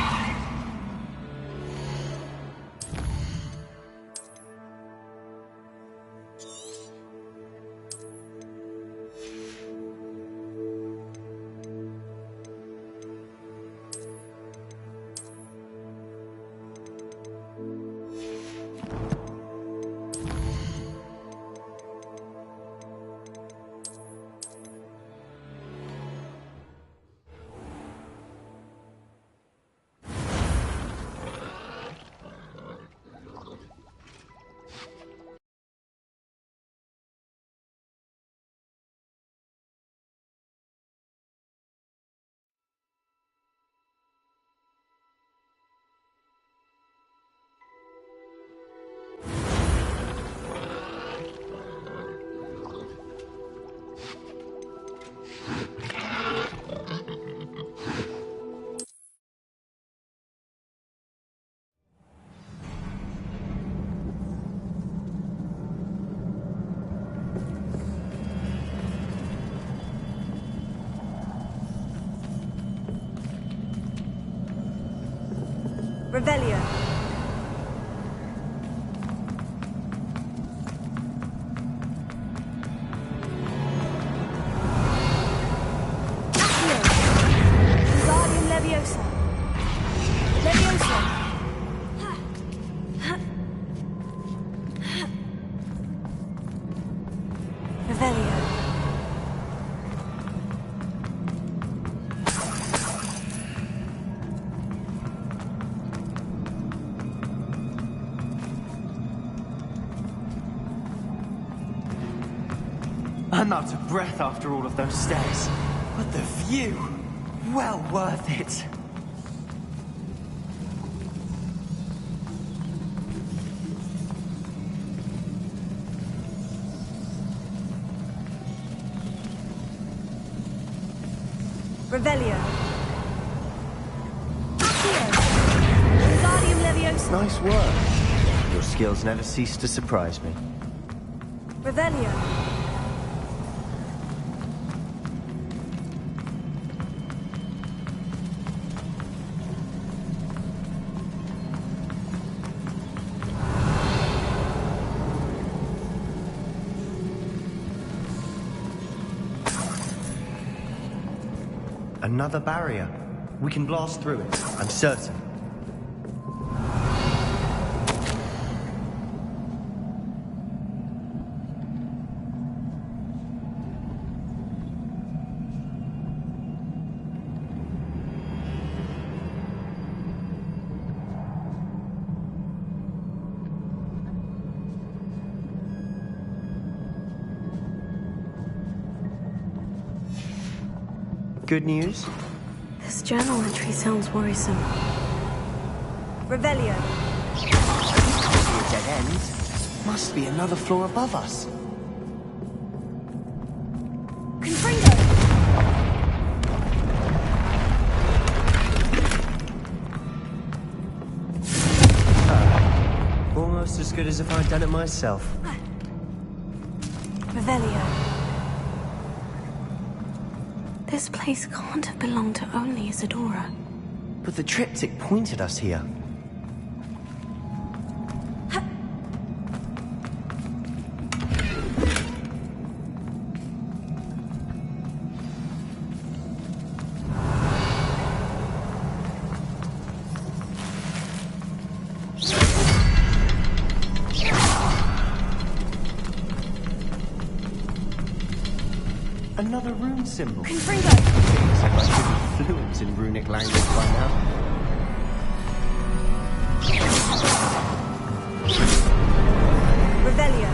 Revelio. Accio. Wingardium Leviosa. Leviosa. I'm out of breath after all of those stairs. But the view! Well worth it. Revelio. Wingardium Leviosa. Nice work. Your skills never cease to surprise me. Revelio. Another barrier. We can blast through it, I'm certain. Good news? This journal entry sounds worrisome. Revelio. A dead end? Must be another floor above us. Confringo. Almost as good as if I'd done it myself. Revelio. This place can't have belonged to only Isadora. But the triptych pointed us here. Another rune symbol. Confringo. Except I should be fluent in runic language by now. Revelio.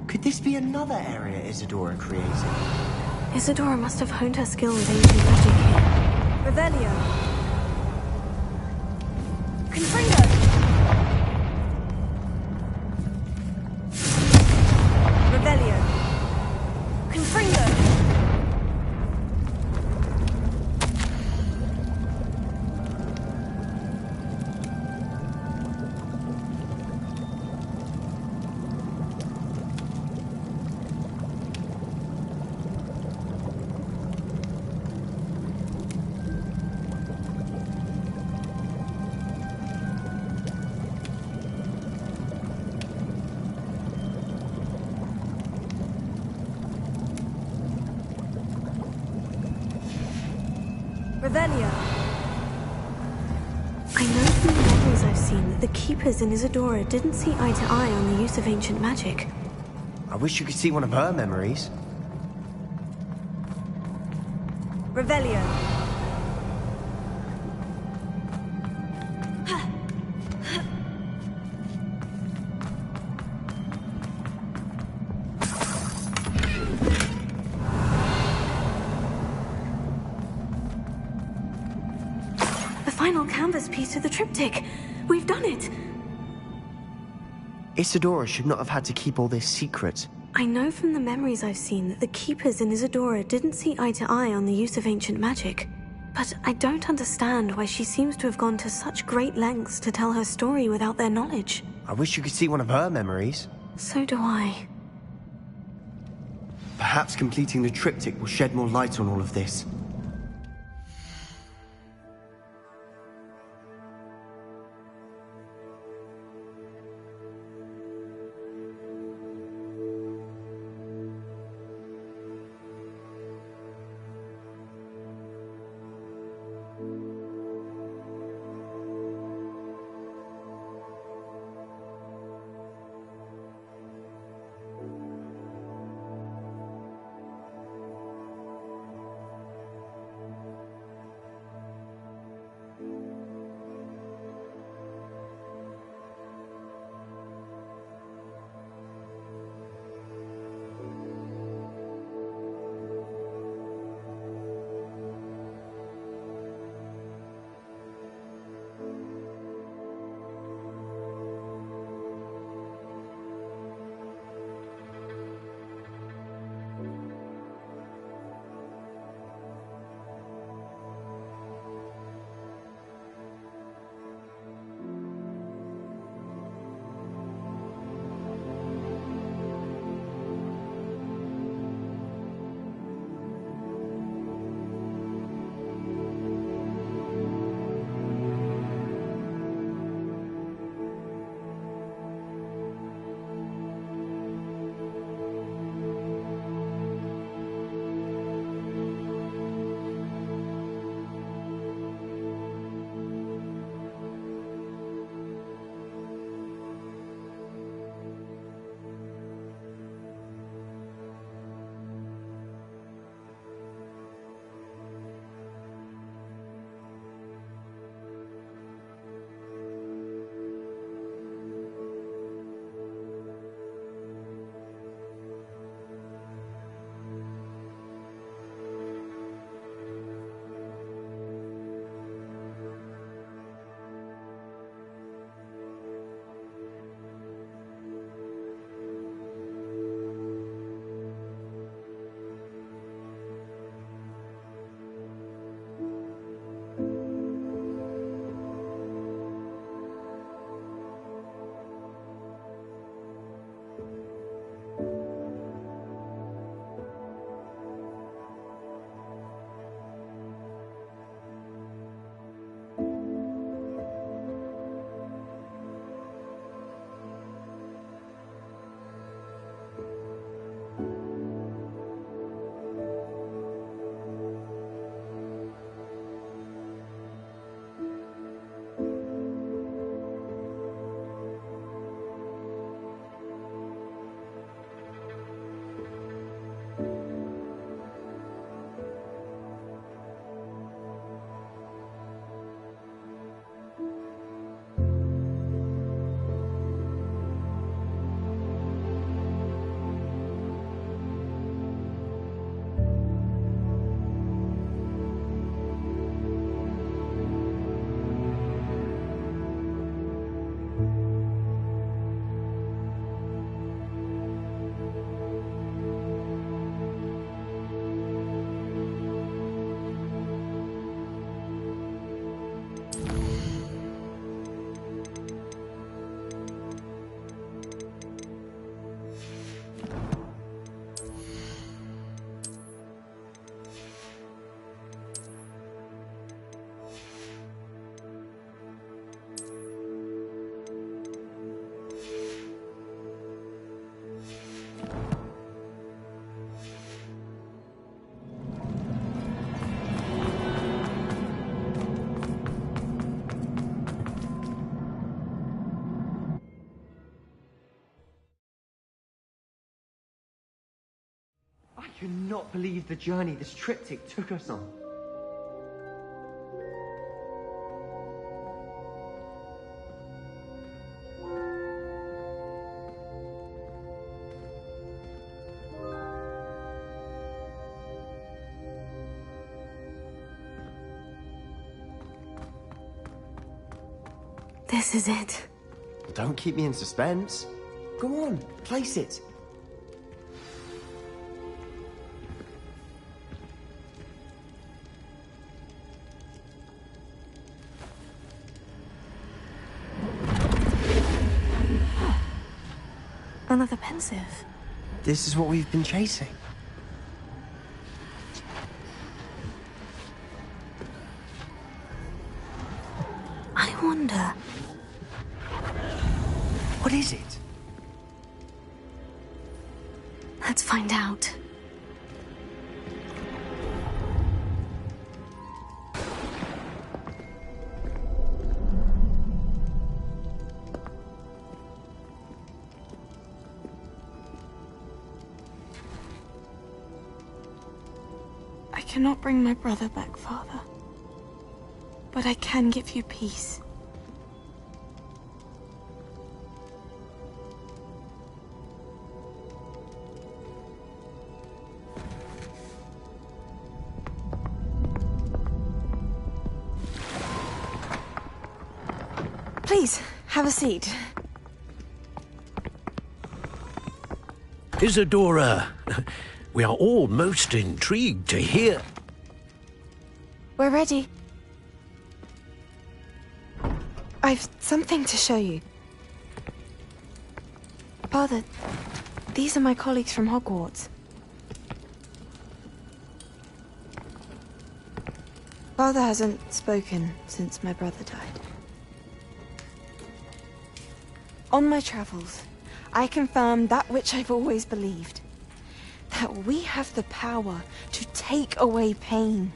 Could this be another area Isadora created? Isadora must have honed her skill with ancient magic here. Revelio. Confringo. Revelio. Confringo. Revelio. I know from the memories I've seen that the Keepers in Isadora didn't see eye to eye on the use of ancient magic. I wish you could see one of her memories. Revelio. The final canvas piece of the triptych. We've done it. Isadora should not have had to keep all this secret. I know from the memories I've seen that the Keepers in Isadora didn't see eye to eye on the use of ancient magic. But I don't understand why she seems to have gone to such great lengths to tell her story without their knowledge. I wish you could see one of her memories. So do I. Perhaps completing the triptych will shed more light on all of this. cannot believe the journey this triptych took us on. This is it. Don't keep me in suspense. Go on, place it. Another pensive. This is what we've been chasing. I wonder... What is it? Let's find out. I cannot bring my brother back, Father. But I can give you peace. Please, have a seat. Isadora, we are all most intrigued to hear. We're ready. I've something to show you. Father, these are my colleagues from Hogwarts. Father hasn't spoken since my brother died. On my travels, I confirmed that which I've always believed. That we have the power to take away pain.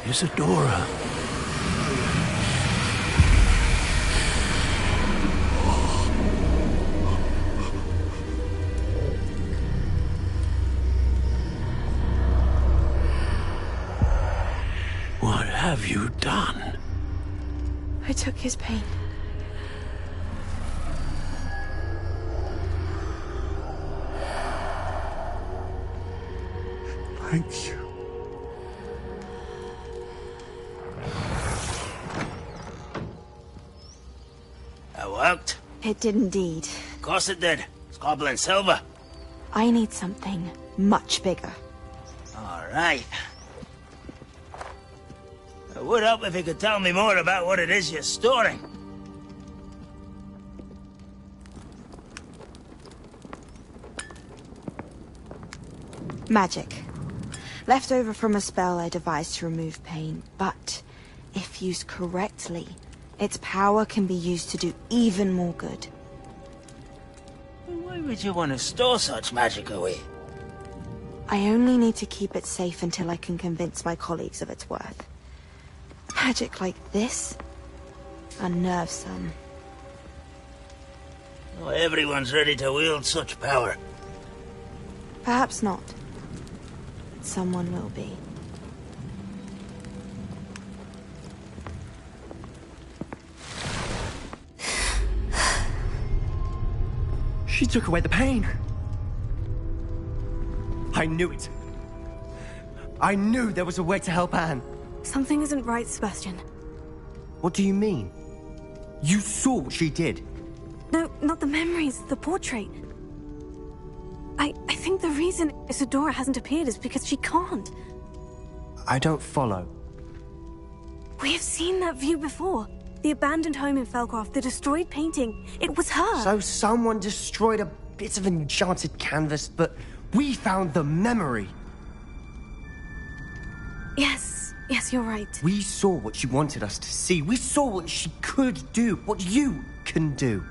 Isadora. What have you done? I took his pain. Thank you. That worked? It did indeed. Of course it did. It's goblin silver. I need something much bigger. All right. It would help if you could tell me more about what it is you're storing. Magic. Left over from a spell I devised to remove pain, but if used correctly, its power can be used to do even more good. Why would you want to store such magic away? I only need to keep it safe until I can convince my colleagues of its worth. Magic like this unnerves some. Not everyone's ready to wield such power. Perhaps not. Someone will be. She took away the pain. I knew it. I knew there was a way to help Anne. Something isn't right, Sebastian. What do you mean? You saw what she did. No, not the memories, the portrait. I think the reason Isadora hasn't appeared is because she can't. I don't follow. We have seen that view before. The abandoned home in Felcroft, the destroyed painting. It was her. So someone destroyed a bit of enchanted canvas, but we found the memory. Yes, you're right. We saw what she wanted us to see. We saw what she could do, what you can do.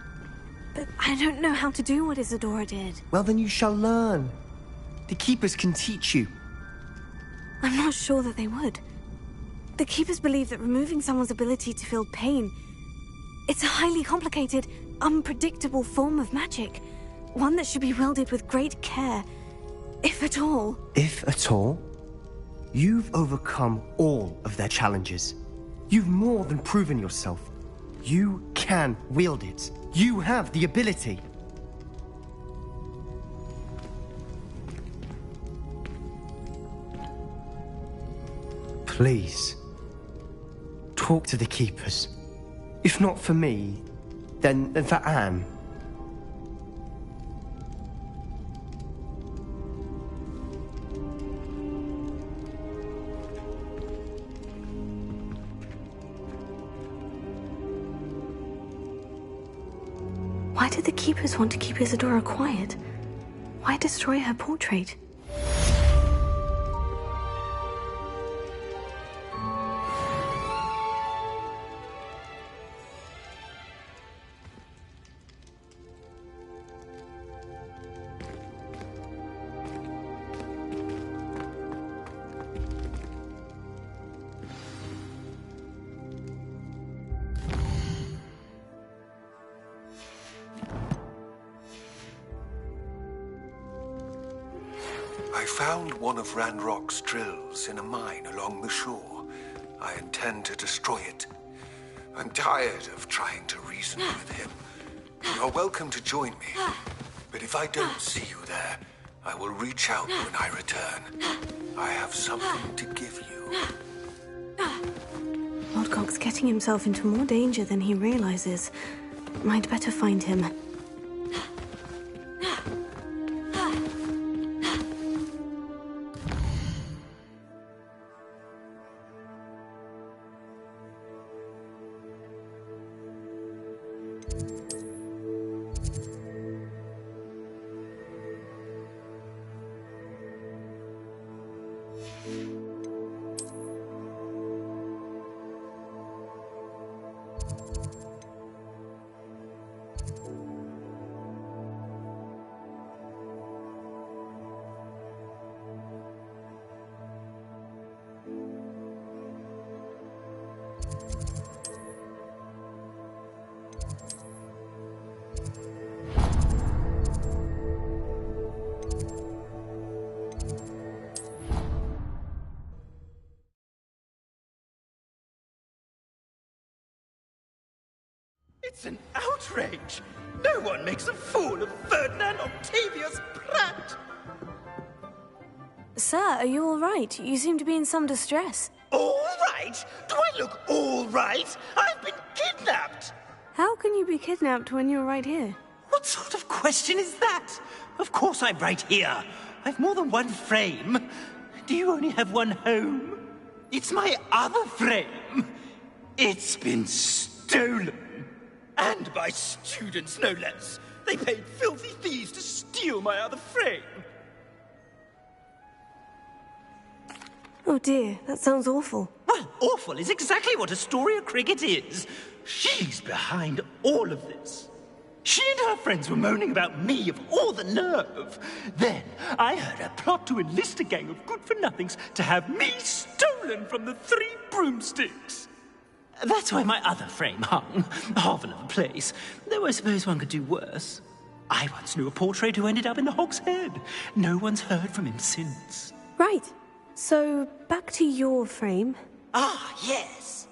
But I don't know how to do what Isadora did. Well, then you shall learn. The Keepers can teach you. I'm not sure that they would. The Keepers believe that removing someone's ability to feel pain, it's a highly complicated, unpredictable form of magic. One that should be wielded with great care, if at all. If at all? You've overcome all of their challenges. You've more than proven yourself. You can wield it. You have the ability. Please, talk to the Keepers. If not for me, then for Anne. Why did the Keepers want to keep Isadora quiet? Why destroy her portrait? I found one of Ranrock's drills in a mine along the shore. I intend to destroy it. I'm tired of trying to reason with him. You're welcome to join me, but if I don't see you there, I will reach out when I return. I have something to give you. Lodgok's getting himself into more danger than he realizes. Might better find him. It's an outrage! No one makes a fool of Ferdinand Octavius Pratt! Sir, are you all right? You seem to be in some distress. All right? Do I look all right? I've been kidnapped! How can you be kidnapped when you're right here? What sort of question is that? Of course I'm right here. I've more than one frame. Do you only have one home? It's my other frame. It's been stolen. And by students, no less. They paid filthy thieves to steal my other frame. Oh dear, that sounds awful. Well, awful is exactly what Astoria Cricket is. She's behind all of this. She and her friends were moaning about me of all the nerve. Then I heard her plot to enlist a gang of good-for-nothings to have me stolen from the Three Broomsticks. That's why my other frame hung. A hovel of a place. Though I suppose one could do worse. I once knew a portrait who ended up in the Hog's Head. No one's heard from him since. Right. So, back to your frame. Ah, yes.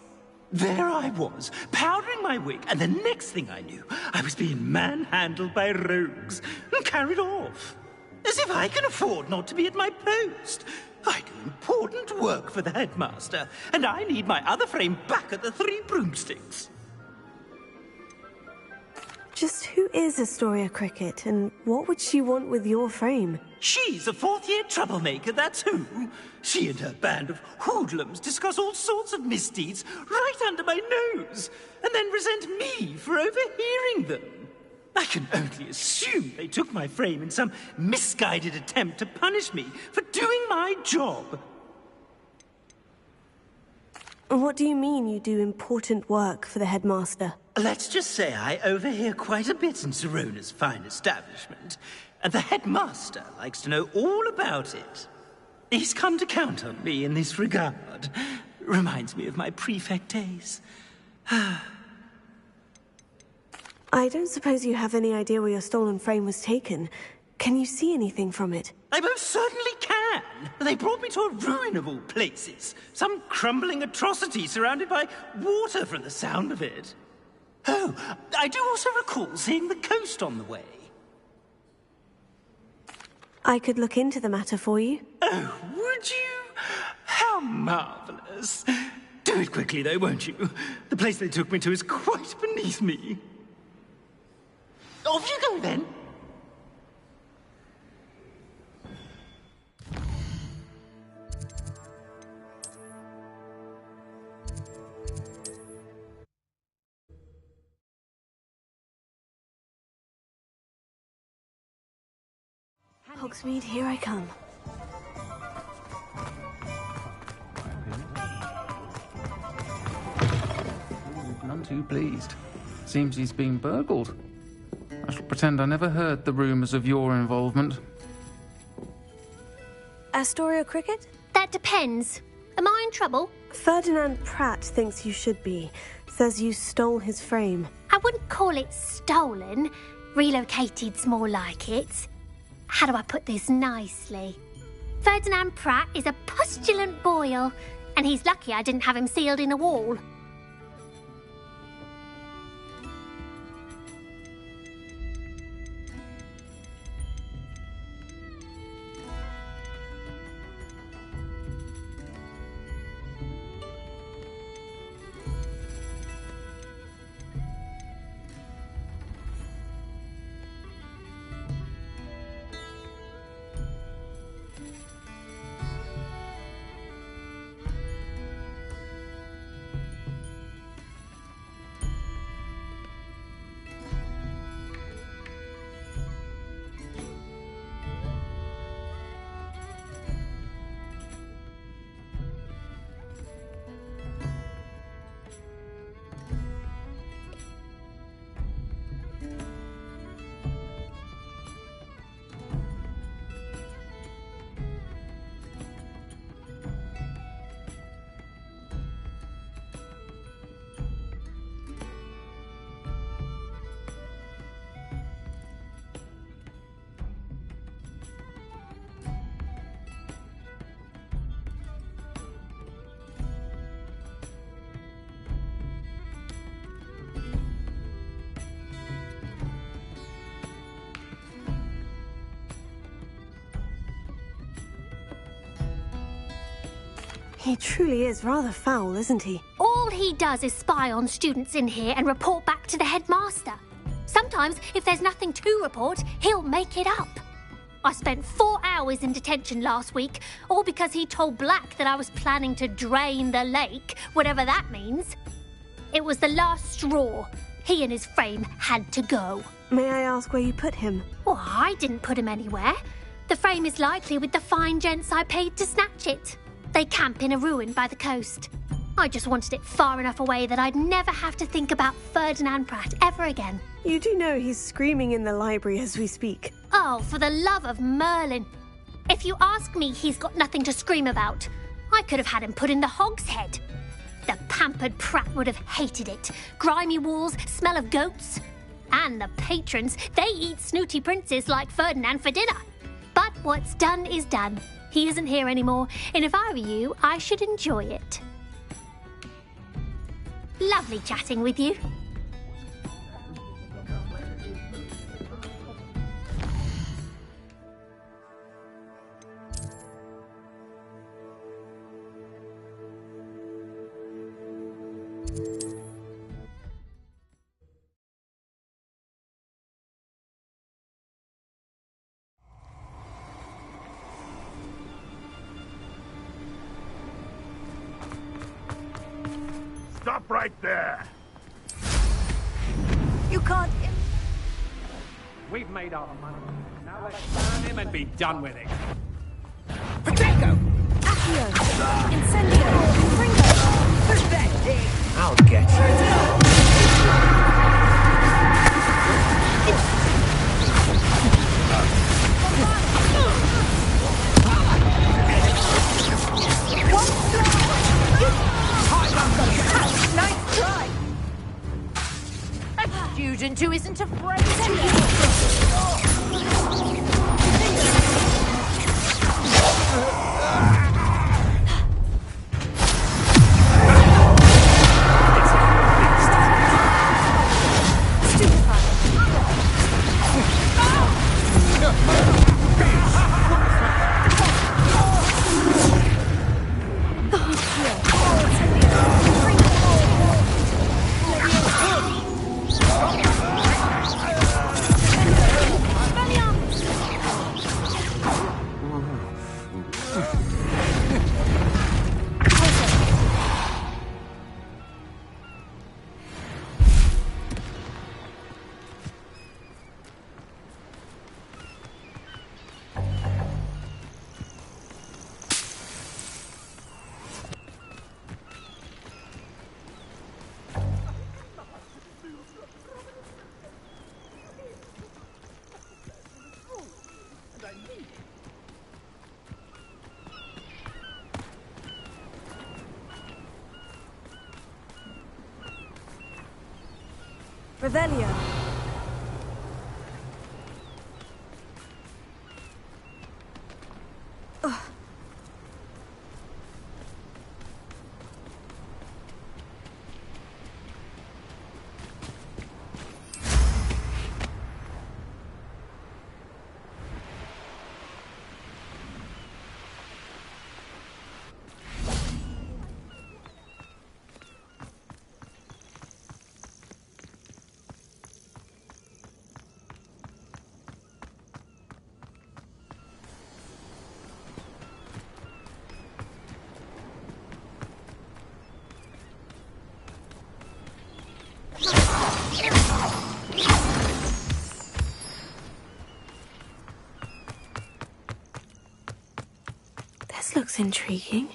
There I was, powdering my wig, and the next thing I knew, I was being manhandled by rogues and carried off. As if I can afford not to be at my post. I do important work for the headmaster, and I need my other frame back at the Three Broomsticks. Just who is Astoria Cricket, and what would she want with your frame? She's a fourth-year troublemaker, that's who. She and her band of hoodlums discuss all sorts of misdeeds right under my nose, and then resent me for overhearing them. I can only assume they took my frame in some misguided attempt to punish me for doing my job. What do you mean you do important work for the headmaster? Let's just say I overhear quite a bit in Sirona's fine establishment, and the headmaster likes to know all about it. He's come to count on me in this regard. Reminds me of my prefect days. I don't suppose you have any idea where your stolen frame was taken. Can you see anything from it? I most certainly can. They brought me to a ruin of all places. Some crumbling atrocity surrounded by water from the sound of it. Oh, I do also recall seeing the coast on the way. I could look into the matter for you. Oh, would you? How marvelous. Do it quickly, though, won't you? The place they took me to is quite beneath me. Off you go, then. Hogsmeade, here I come. None too pleased. Seems he's been burgled. I shall pretend I never heard the rumours of your involvement. Astoria Cricket? That depends. Am I in trouble? Ferdinand Pratt thinks you should be. Says you stole his frame. I wouldn't call it stolen. Relocated's more like it. How do I put this nicely? Ferdinand Pratt is a postulant boil, and he's lucky I didn't have him sealed in a wall. He truly is rather foul, isn't he? All he does is spy on students in here and report back to the headmaster. Sometimes, if there's nothing to report, he'll make it up. I spent 4 hours in detention last week, all because he told Black that I was planning to drain the lake, whatever that means. It was the last straw. He and his frame had to go. May I ask where you put him? Well, I didn't put him anywhere. The frame is likely with the fine gents I paid to snatch it. They camp in a ruin by the coast. I just wanted it far enough away that I'd never have to think about Ferdinand Pratt ever again. You do know he's screaming in the library as we speak. Oh, for the love of Merlin. If you ask me, he's got nothing to scream about. I could have had him put in the hogshead. The pampered Pratt would have hated it. Grimy walls, smell of goats. And the patrons, they eat snooty princes like Ferdinand for dinner. But what's done is done. He isn't here anymore, and if I were you, I should enjoy it. Lovely chatting with you. Stop right there! You can't... We've made our money. Now let's burn him and be done with it. Potato! Accio! Incendio! Ringo! Pathetic! I'll get friend who isn't afraid anymore. Revelio. This looks intriguing.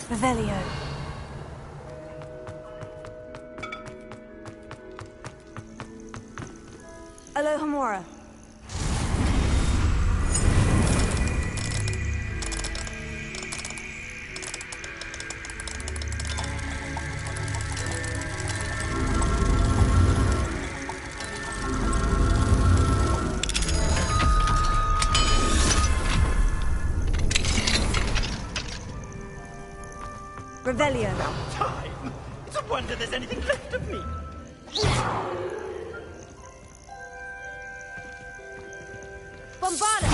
Revelio. Alohomora. Revelio. About time! It's a wonder there's anything left of me! Bombarda!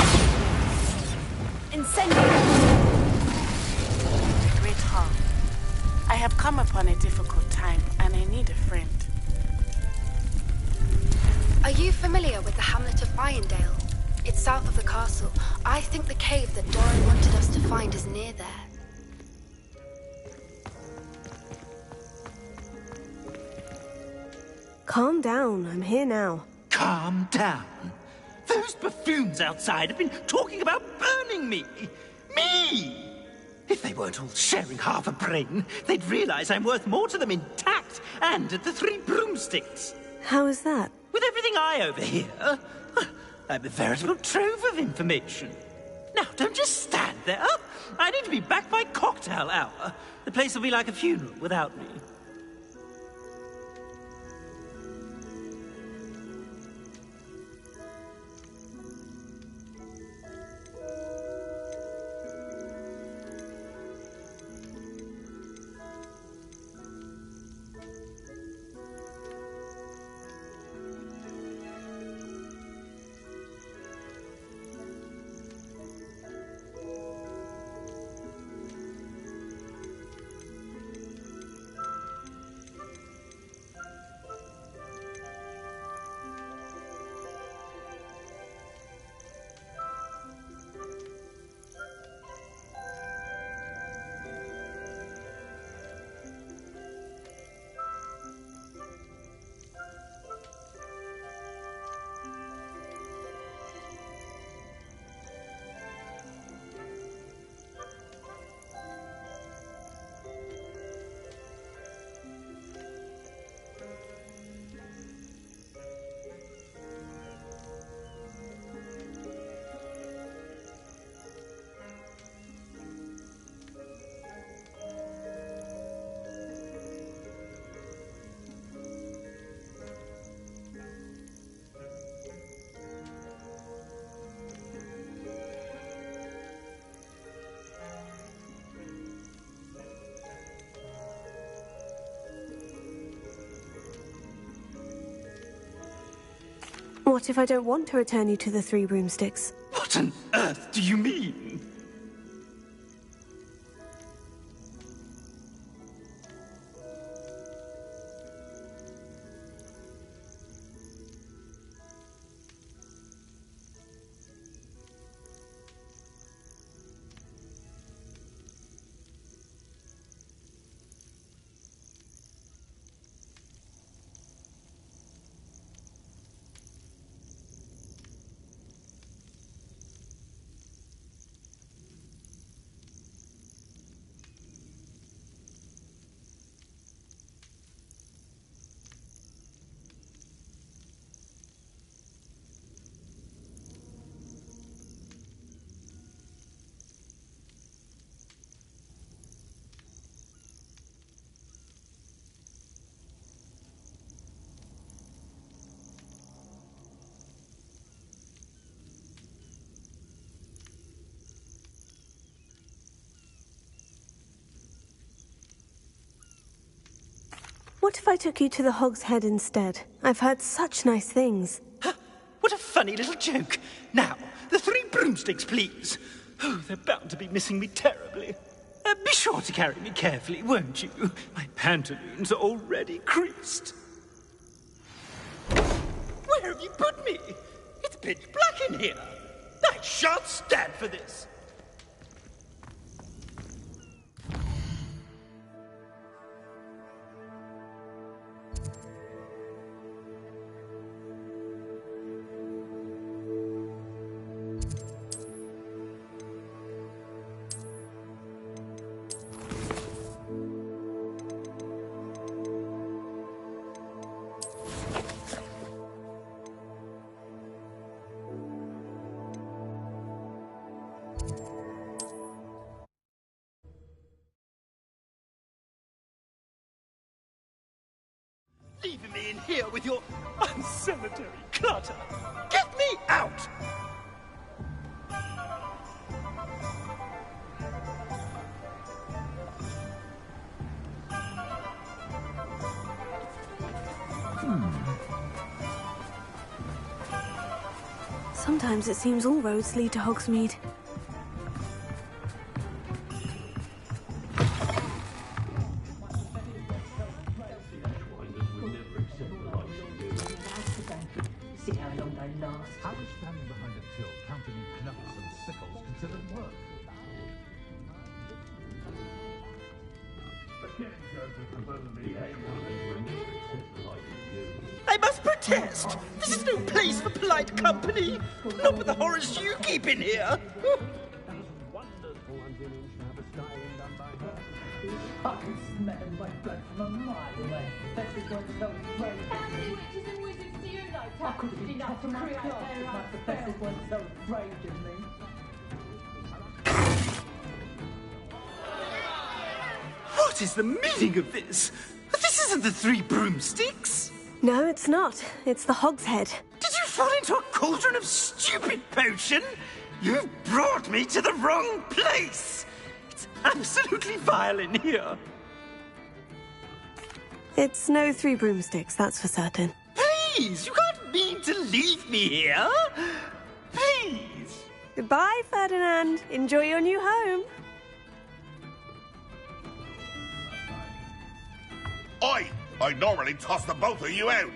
Incendio! Great Hall. I have come upon a difficult time, and I need a friend. Are you familiar with the hamlet of Irondale? It's south of the castle. I think the cave that Doran wanted us to find is near there. Calm down, I'm here now. Calm down. Those buffoons outside have been talking about burning me. Me! If they weren't all sharing half a brain, they'd realize I'm worth more to them intact and at the Three Broomsticks. How is that? With everything I overhear, I'm a veritable trove of information. Now, don't just stand there. I need to be back by cocktail hour. The place will be like a funeral without me. What if I don't want to return you to the Three Broomsticks? What on earth do you mean? What if I took you to the Hog's Head instead? I've heard such nice things. What a funny little joke. Now, the Three Broomsticks, please. Oh, they're bound to be missing me terribly. Be sure to carry me carefully, won't you? My pantaloons are already creased. Where have you put me? It's pitch black in here. I shan't stand for this. Leaving me in here with your unsanitary clutter. Get me out! Sometimes it seems all roads lead to Hogsmeade. I must protest! This is no place for polite company! Not with the horrors you keep in here! I can smell my blood from a mile away. That's just what's so great. How many witches and wizards do you know? I couldn't enough to create their own spells. That's what's so afraid of me. What is the meaning of this? This isn't the Three Broomsticks! No, it's not. It's the Hog's Head. Did you fall into a cauldron of stupid potion? You've brought me to the wrong place! It's absolutely vile in here. It's no Three Broomsticks, that's for certain. Please, you can't mean to leave me here. Please. Goodbye, Ferdinand. Enjoy your new home. I normally toss the both of you out.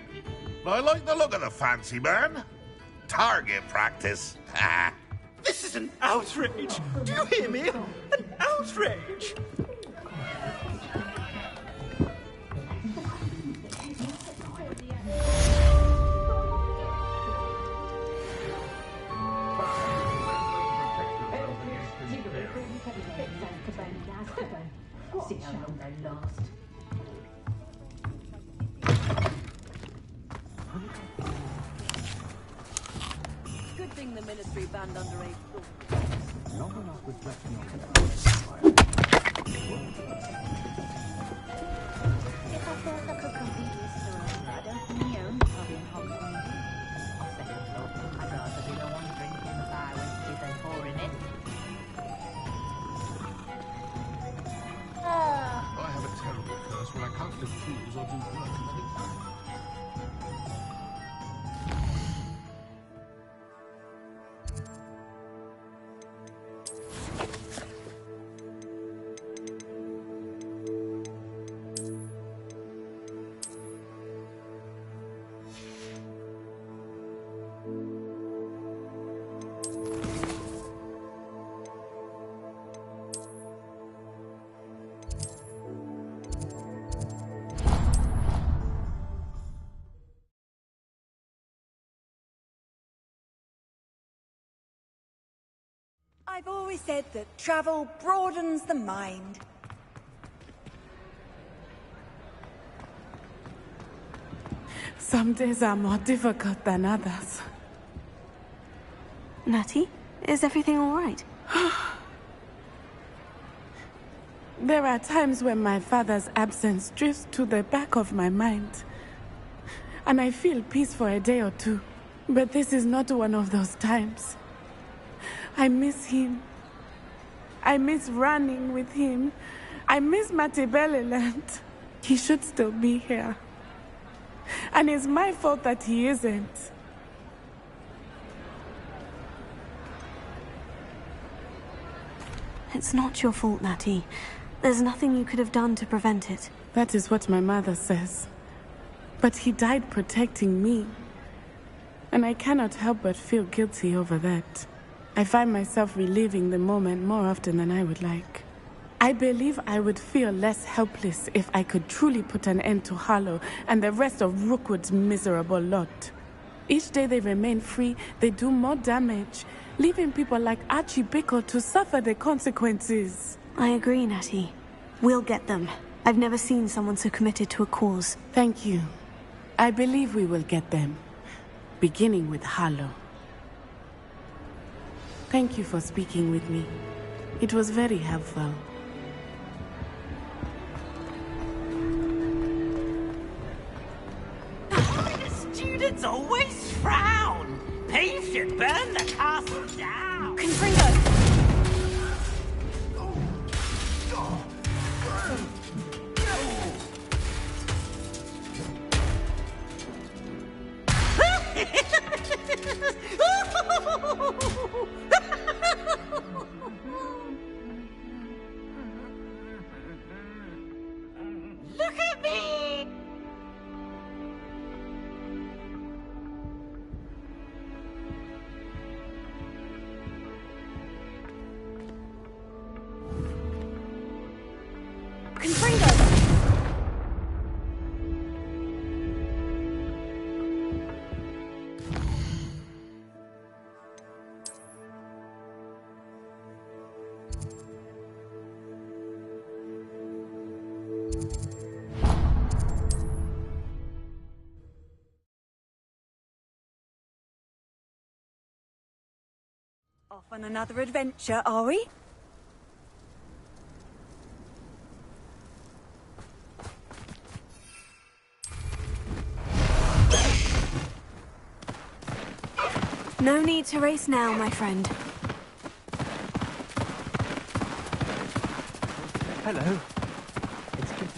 But I like the look of the fancy man. Target practice. This is an outrage. Do you hear me? An outrage. See how long they last. Good thing the Ministry banned underage Long enough reflecting on If I felt like a complete listener of blood, open my own pub in Hogwarts. On second thought, I'd rather be the one drinking the bar whiskey than pouring it. I have a terrible curse where I can't lift tools or do work of any kind. I've always said that travel broadens the mind. Some days are more difficult than others. Natty, is everything all right? There are times when my father's absence drifts to the back of my mind, and I feel peace for a day or two. But this is not one of those times. I miss him. I miss running with him. I miss Matibeleland. He should still be here. And it's my fault that he isn't. It's not your fault, Natty. There's nothing you could have done to prevent it. That is what my mother says. But he died protecting me. And I cannot help but feel guilty over that. I find myself reliving the moment more often than I would like. I believe I would feel less helpless if I could truly put an end to Harlow and the rest of Rookwood's miserable lot. Each day they remain free, they do more damage, leaving people like Archie Bickle to suffer the consequences. I agree, Natty. We'll get them. I've never seen someone so committed to a cause. Thank you. I believe we will get them. Beginning with Harlow. Thank you for speaking with me. It was very helpful. The students always frown. They should burn the castle down. Confringo! Look at me! Confringo! Off on another adventure, are we? No need to race now, my friend. Hello. It's good.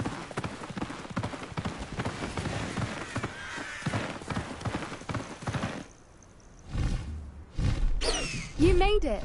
You made it.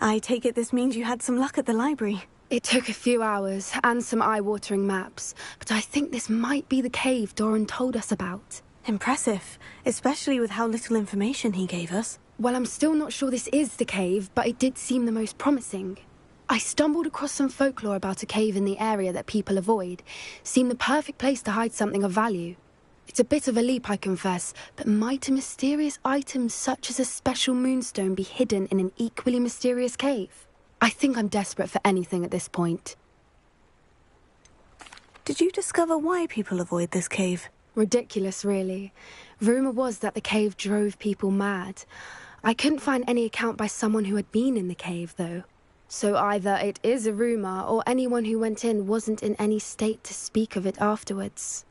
I take it this means you had some luck at the library. It took a few hours and some eye-watering maps, but I think this might be the cave Doran told us about. Impressive, especially with how little information he gave us. Well, I'm still not sure this is the cave, but it did seem the most promising. I stumbled across some folklore about a cave in the area that people avoid. Seemed the perfect place to hide something of value. It's a bit of a leap, I confess, but might a mysterious item such as a special moonstone be hidden in an equally mysterious cave? I think I'm desperate for anything at this point. Did you discover why people avoid this cave? Ridiculous, really. Rumour was that the cave drove people mad. I couldn't find any account by someone who had been in the cave, though. So either it is a rumour, or anyone who went in wasn't in any state to speak of it afterwards.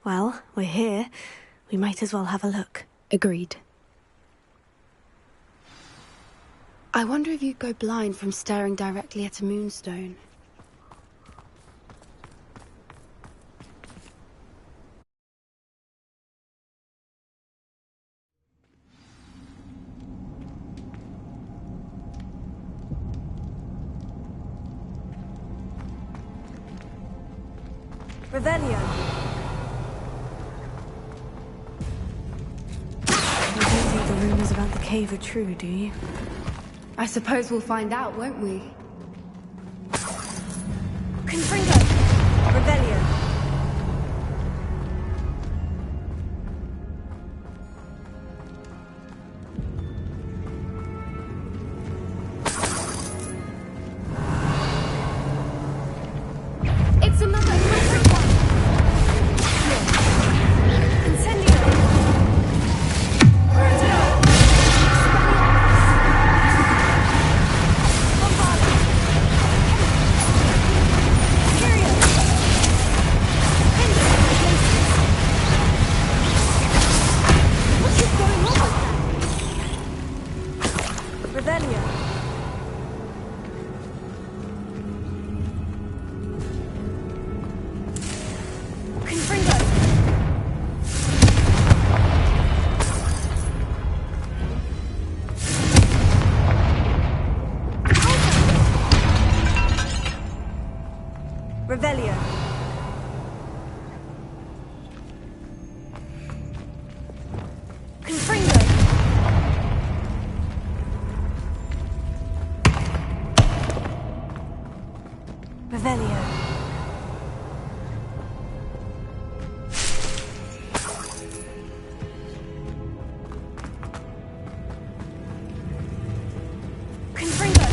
Well, we're here. We might as well have a look. Agreed. I wonder if you'd go blind from staring directly at a moonstone. Revelio. You don't think the rumors about the cave are true, do you? I suppose we'll find out, won't we? Confringo! Revelio! It's another massive one! Incendio! Revelio! Confringo! Revelio! Confringo! Revelio! Confringo!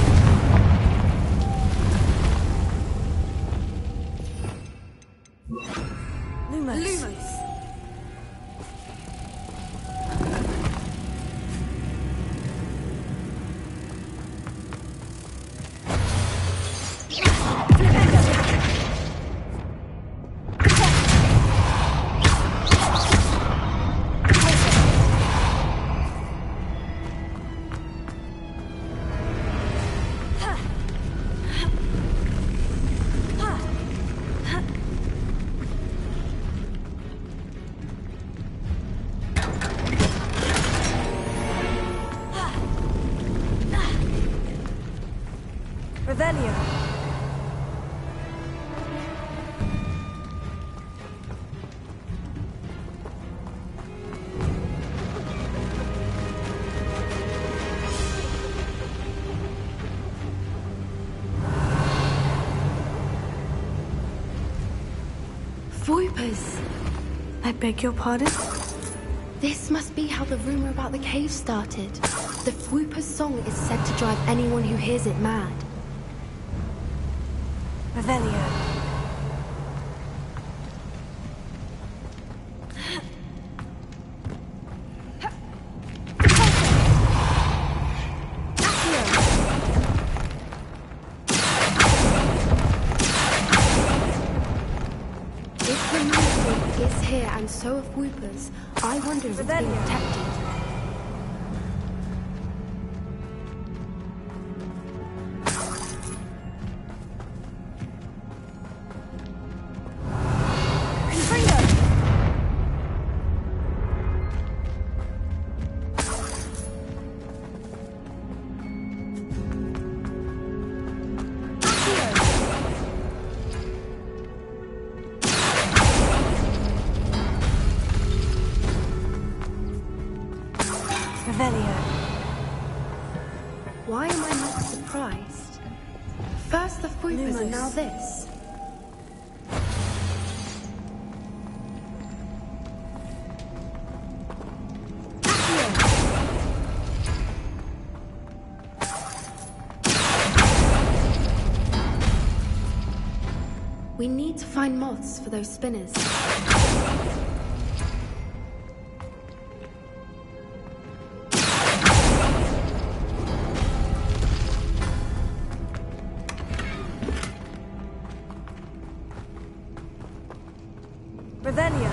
Lumos! Revelio! Voipers! I beg your pardon? This must be how the rumor about the cave started. The Fwooper's song is said to drive anyone who hears it mad. Revelio! If the moon is here and so are Fwoopers, I wonder if it's being protected. Why am I not surprised? First the Fwoopers and now this. We need to find moths for those spinners. Revelio!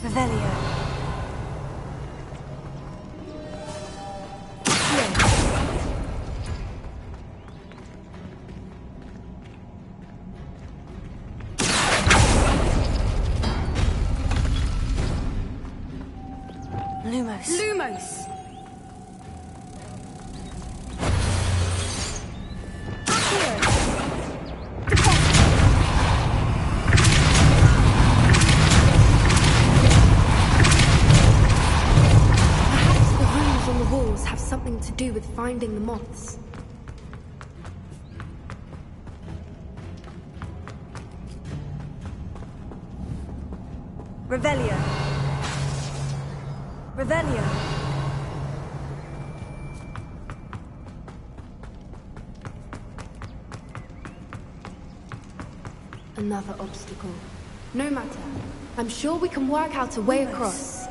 Revelio! Lumos. Lumos! Perhaps the runes on the walls have something to do with finding the moths. Revelio. Revelio. Another obstacle. No matter. I'm sure we can work out a way across.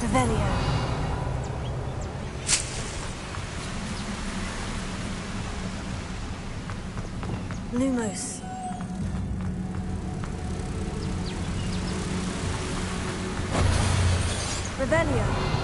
Revelio. Lumos. Revelio.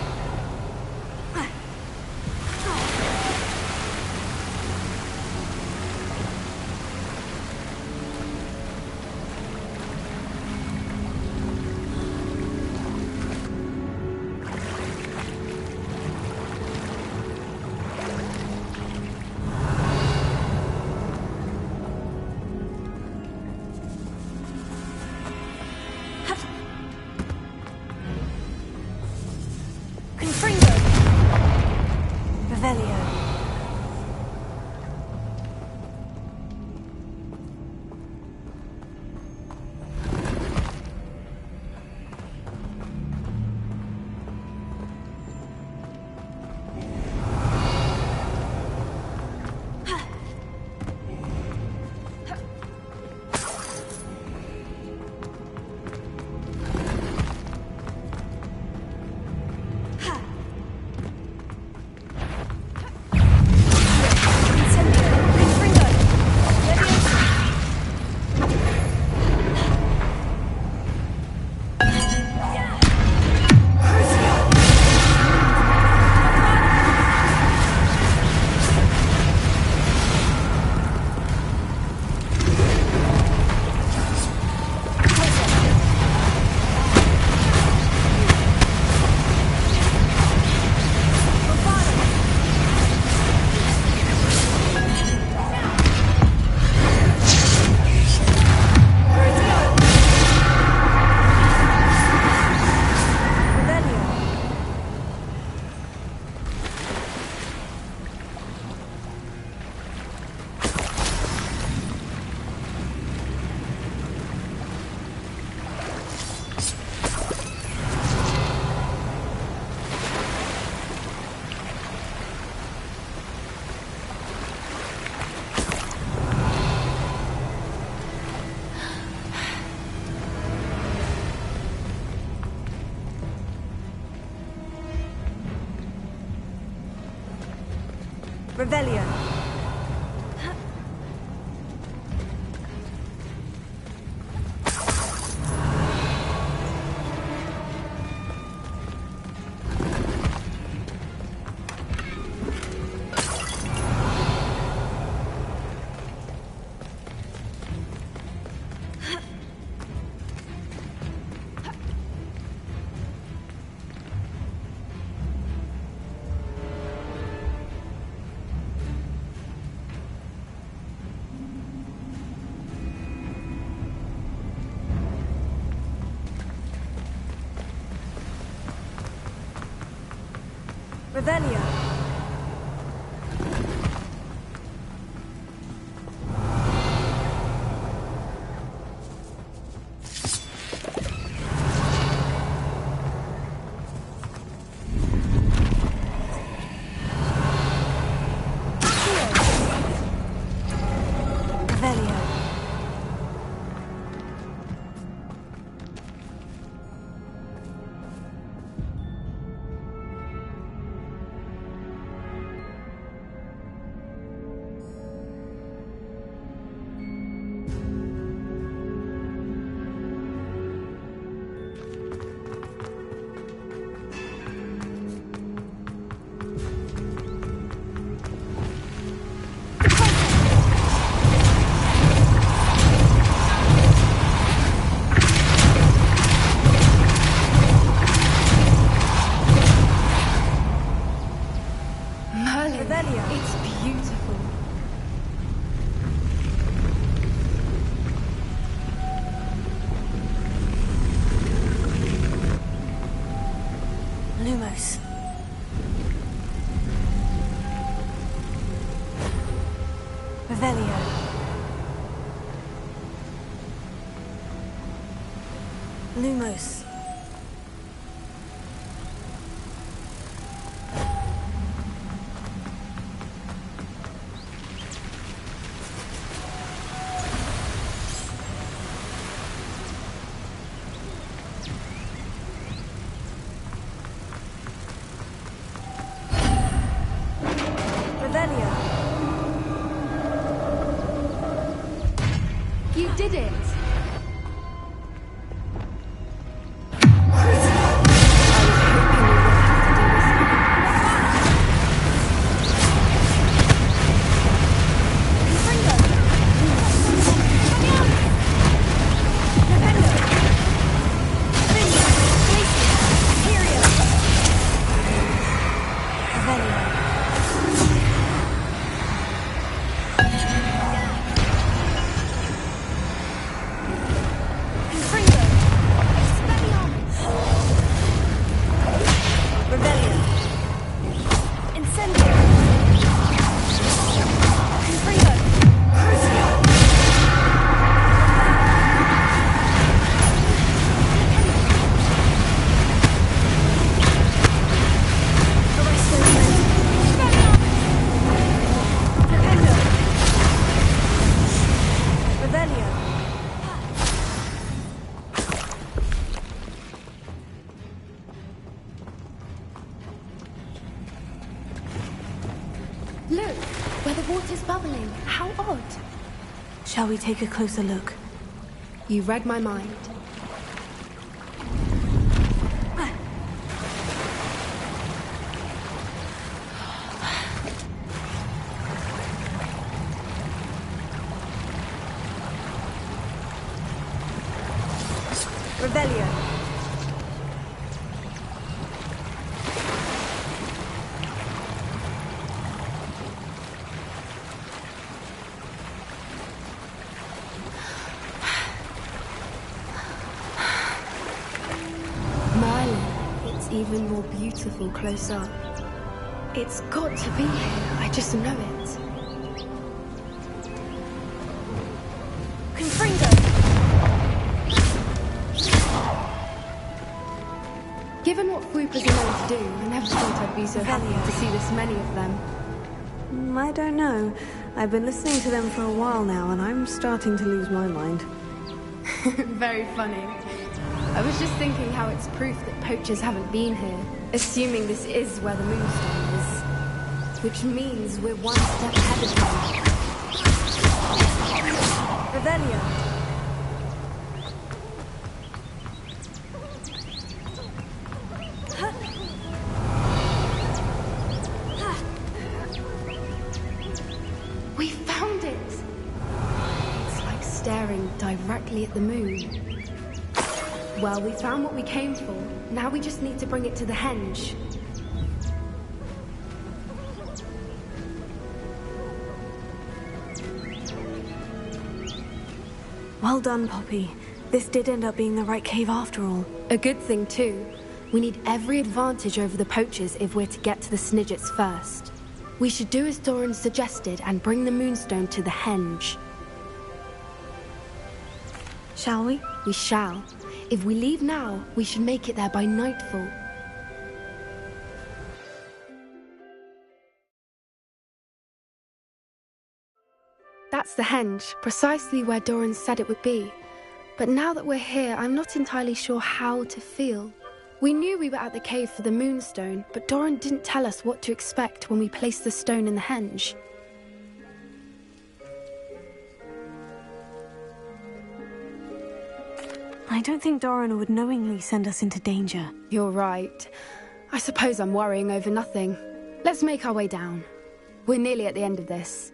Revelio. Revelio. Revelio. Revelio. Lumos. Revelio. Lumos. Revelio. You did it! Look, where the water's bubbling. How odd. Shall we take a closer look? You read my mind. Revelio. Even more beautiful close up. It's got to be here, I just know it. Confringo! Given what Fwoopas are known to do, I never thought I'd be so happy to see this many of them. I don't know. I've been listening to them for a while now, and I'm starting to lose my mind. Very funny. I was just thinking how it's proof that poachers haven't been here, assuming this is where the Moonstone is. Which means we're one step ahead of them. Revelio. We found it! It's like staring directly at the moon. Well, we found what we came for. Now we just need to bring it to the henge. Well done, Poppy. This did end up being the right cave after all. A good thing, too. We need every advantage over the poachers if we're to get to the Snidgets first. We should do as Doran suggested and bring the Moonstone to the henge. Shall we? We shall. If we leave now, we should make it there by nightfall. That's the henge, precisely where Doran said it would be. But now that we're here, I'm not entirely sure how to feel. We knew we were at the cave for the Moonstone, but Doran didn't tell us what to expect when we placed the stone in the henge. I don't think Doran would knowingly send us into danger. You're right. I suppose I'm worrying over nothing. Let's make our way down. We're nearly at the end of this.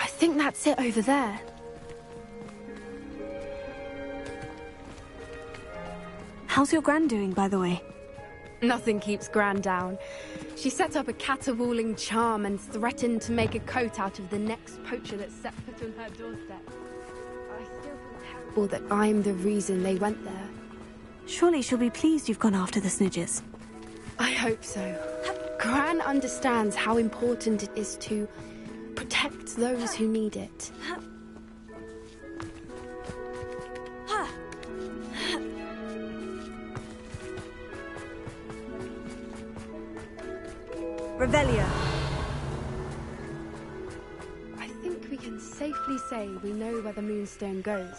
I think that's it over there. How's your Gran doing, by the way? Nothing keeps Gran down. She set up a caterwauling charm and threatened to make a coat out of the next poacher that set foot on her doorstep. I still feel terrible that I'm the reason they went there. Surely she'll be pleased you've gone after the Snidgets. I hope so. Gran understands how important it is to protect those who need it. Revelia. I think we can safely say we know where the Moonstone goes.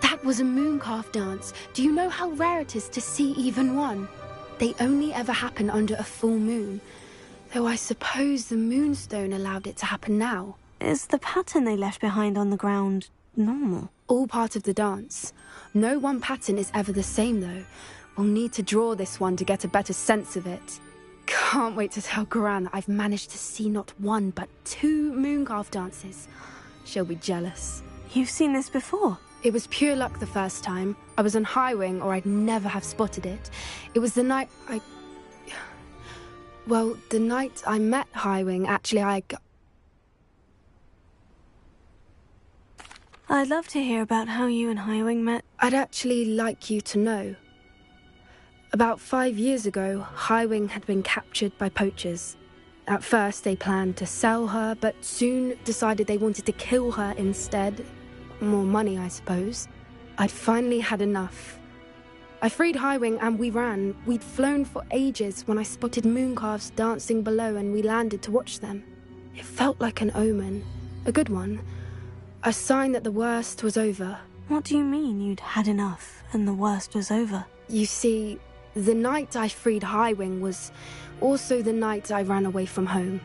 That was a mooncalf dance. Do you know how rare it is to see even one? They only ever happen under a full moon. Though I suppose the Moonstone allowed it to happen now. Is the pattern they left behind on the ground normal? All part of the dance. No one pattern is ever the same, though. We'll need to draw this one to get a better sense of it. Can't wait to tell Gran that I've managed to see not one, but 2 mooncalf dances. She'll be jealous. You've seen this before? It was pure luck the first time. I was on Highwing, or I'd never have spotted it. It was the night Well, the night I met Highwing, actually, I'd love to hear about how you and Highwing met. I'd actually like you to know. About 5 years ago, Highwing had been captured by poachers. At first, they planned to sell her, but soon decided they wanted to kill her instead. More money, I suppose. I'd finally had enough. I freed Highwing and we ran. We'd flown for ages when I spotted mooncalves dancing below and we landed to watch them. It felt like an omen. A good one. A sign that the worst was over. What do you mean you'd had enough and the worst was over? You see, the night I freed Highwing was also the night I ran away from home.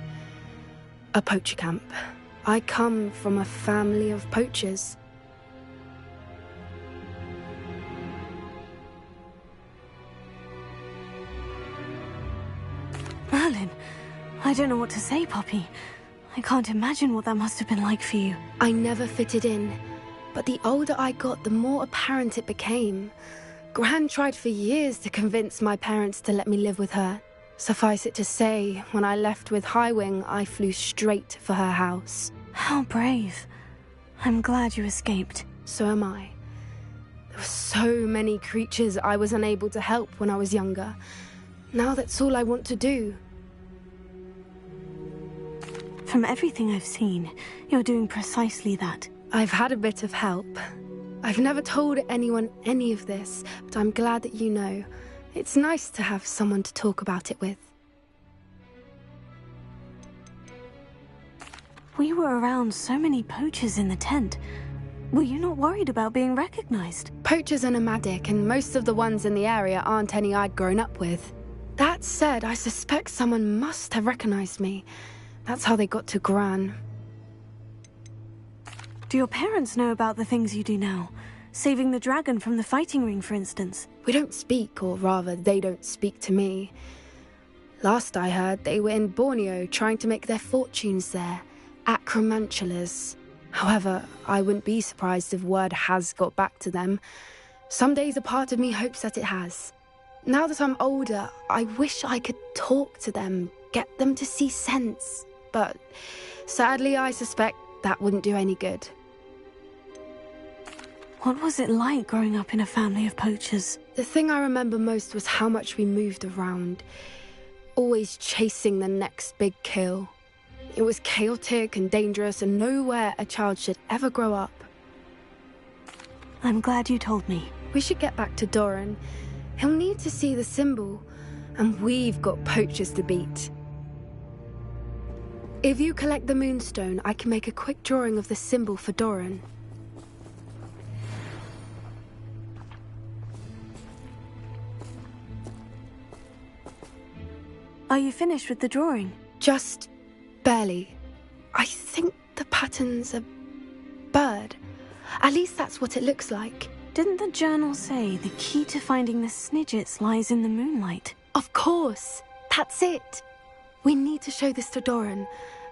A poacher camp. I come from a family of poachers. Merlin, I don't know what to say, Poppy. I can't imagine what that must have been like for you. I never fitted in, but the older I got, the more apparent it became. Gran tried for years to convince my parents to let me live with her. Suffice it to say, when I left with Highwing, I flew straight for her house. How brave. I'm glad you escaped. So am I. There were so many creatures I was unable to help when I was younger. Now that's all I want to do. From everything I've seen, you're doing precisely that. I've had a bit of help. I've never told anyone any of this, but I'm glad that you know. It's nice to have someone to talk about it with. We were around so many poachers in the tent. Were you not worried about being recognized? Poachers are nomadic, and most of the ones in the area aren't any I'd grown up with. That said, I suspect someone must have recognized me. That's how they got to Gran. Do your parents know about the things you do now? Saving the dragon from the fighting ring, for instance? We don't speak, or rather, they don't speak to me. Last I heard, they were in Borneo trying to make their fortunes there, acromantulas. However, I wouldn't be surprised if word has got back to them. Some days a part of me hopes that it has. Now that I'm older, I wish I could talk to them, get them to see sense. But sadly, I suspect that wouldn't do any good. What was it like growing up in a family of poachers? The thing I remember most was how much we moved around, always chasing the next big kill. It was chaotic and dangerous and nowhere a child should ever grow up. I'm glad you told me. We should get back to Doran. He'll need to see the symbol, and we've got poachers to beat. If you collect the Moonstone, I can make a quick drawing of the symbol for Doran. Are you finished with the drawing? Just barely. I think the pattern's a bird. At least that's what it looks like. Didn't the journal say the key to finding the Snidgets lies in the moonlight? Of course. That's it. We need to show this to Doran.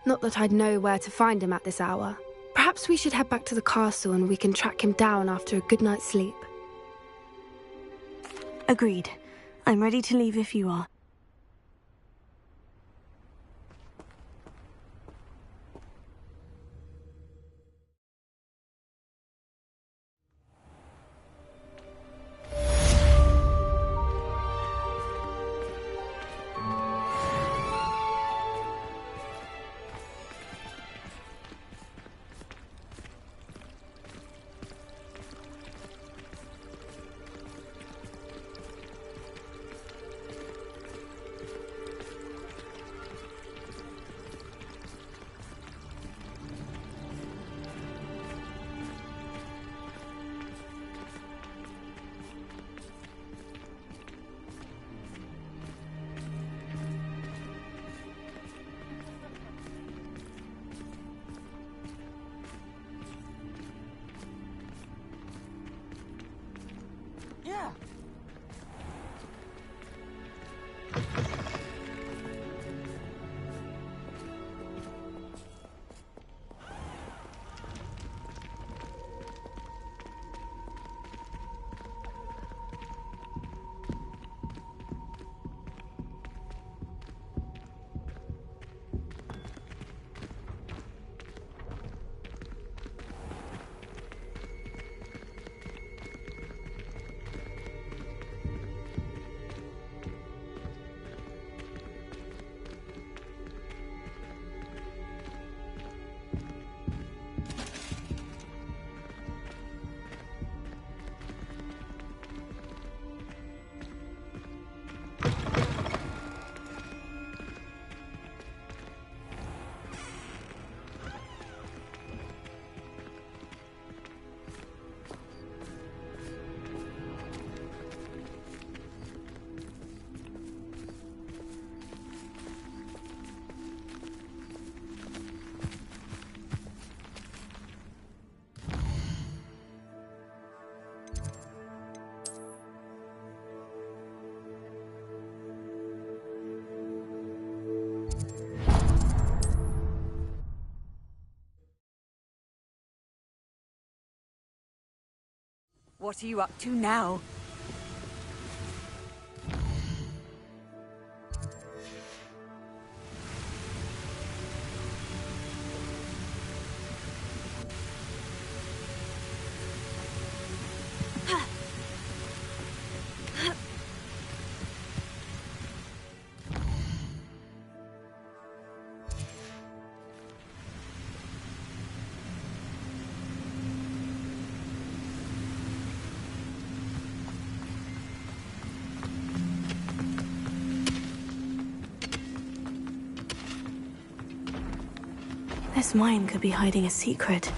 Not that I'd know where to find him at this hour. Perhaps we should head back to the castle and we can track him down after a good night's sleep. Agreed. I'm ready to leave if you are. Yeah. What are you up to now? This mine could be hiding a secret.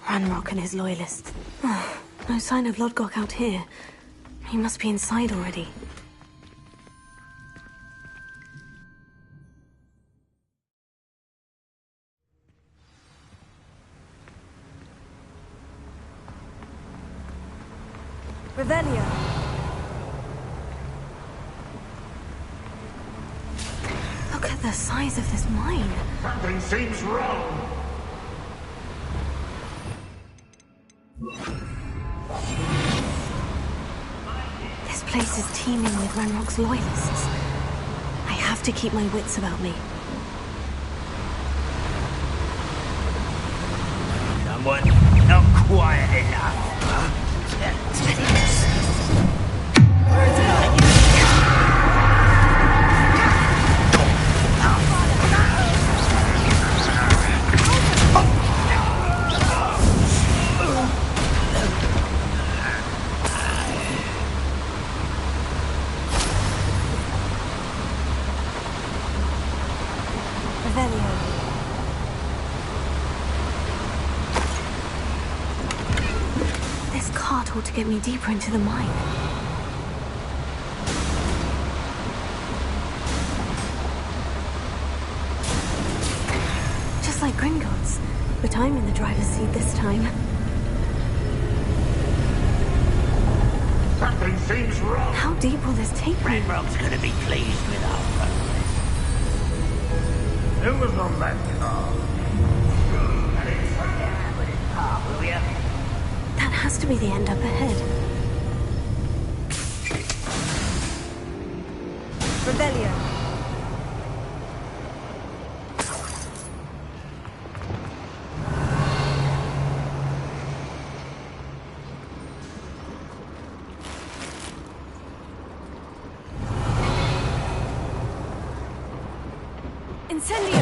Ranrock and his loyalists. No sign of Lodgok out here. He must be inside already. Revelio. Look at the size of this mine. Something seems wrong. This place is teeming with Ranrock's loyalists. I have to keep my wits about me. Someone not quiet enough. This cart ought to get me deeper into the mine. Just like Gringotts. Hogwarts, but I'm in the driver's seat this time. Something seems wrong. How deep will this take me? Ranrock's gonna be pleased with our progress. It was on that car. That has to be the end up ahead. Rebellion. Incendio.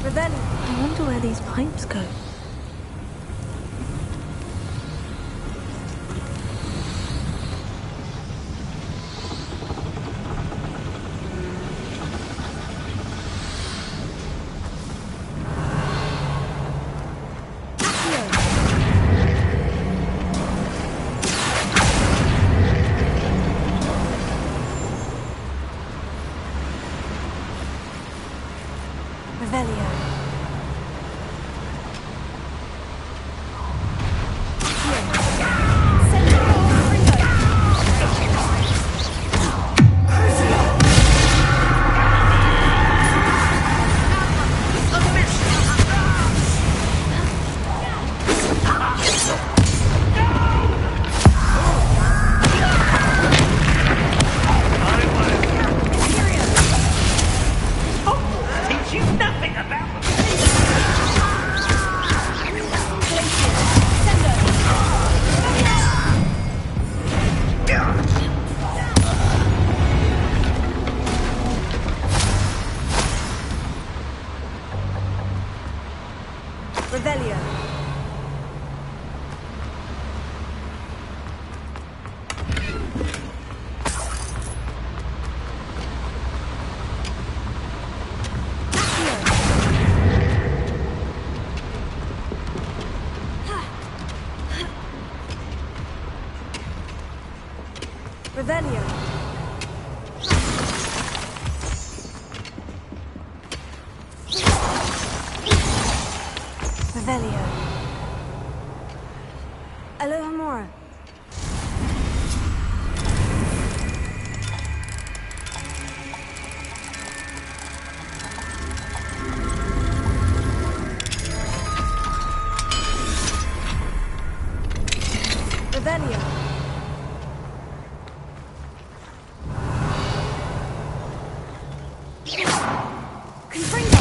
Rebellion. I wonder where these pipes go. Revelio. Teach you nothing about Revelio. Revelio. Revelio. Alohomora. Revelio. Confringo.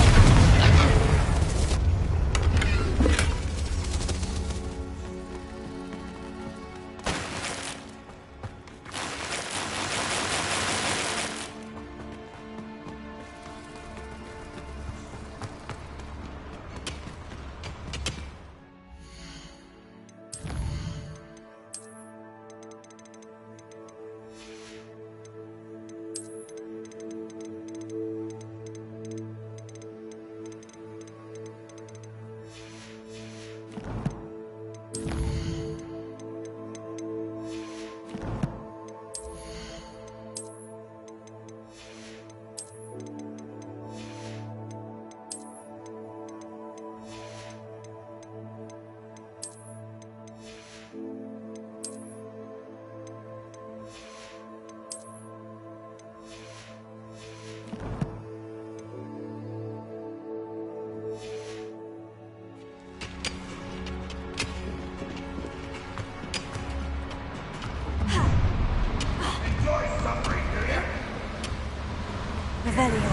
Revelio.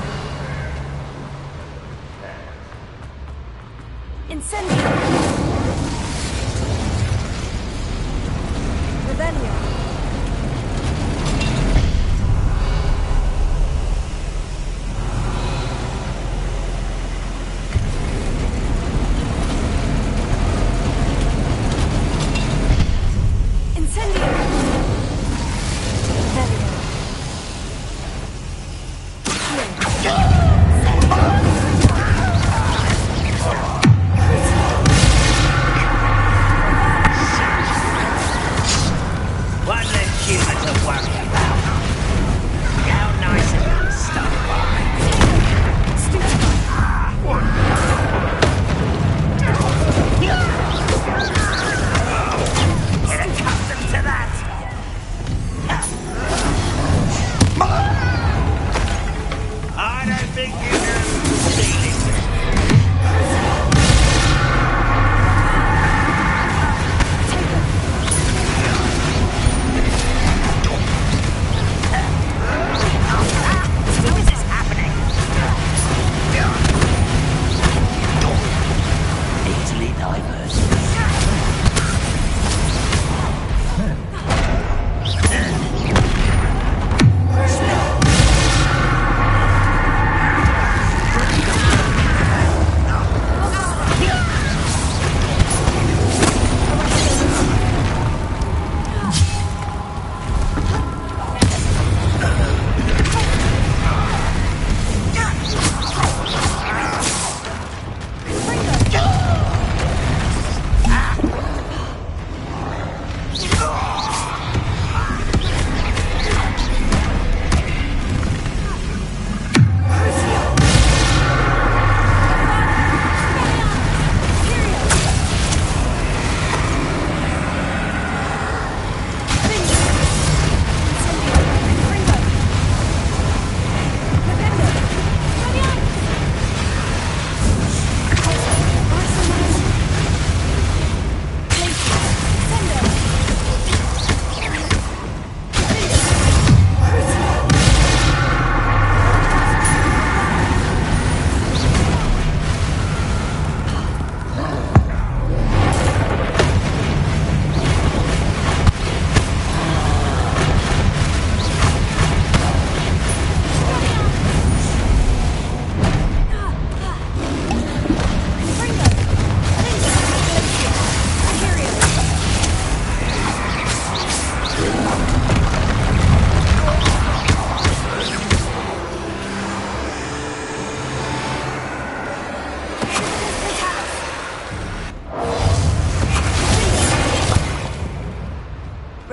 Incendio. Revelio. Incendio. Revelio.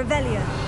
Revelio.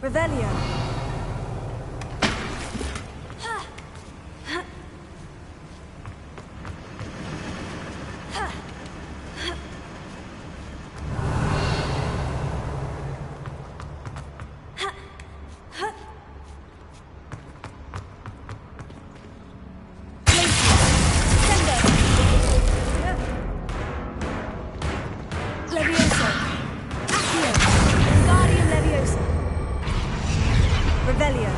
Revelio. Levioso. Accio. Guardian Levioso. Revelio.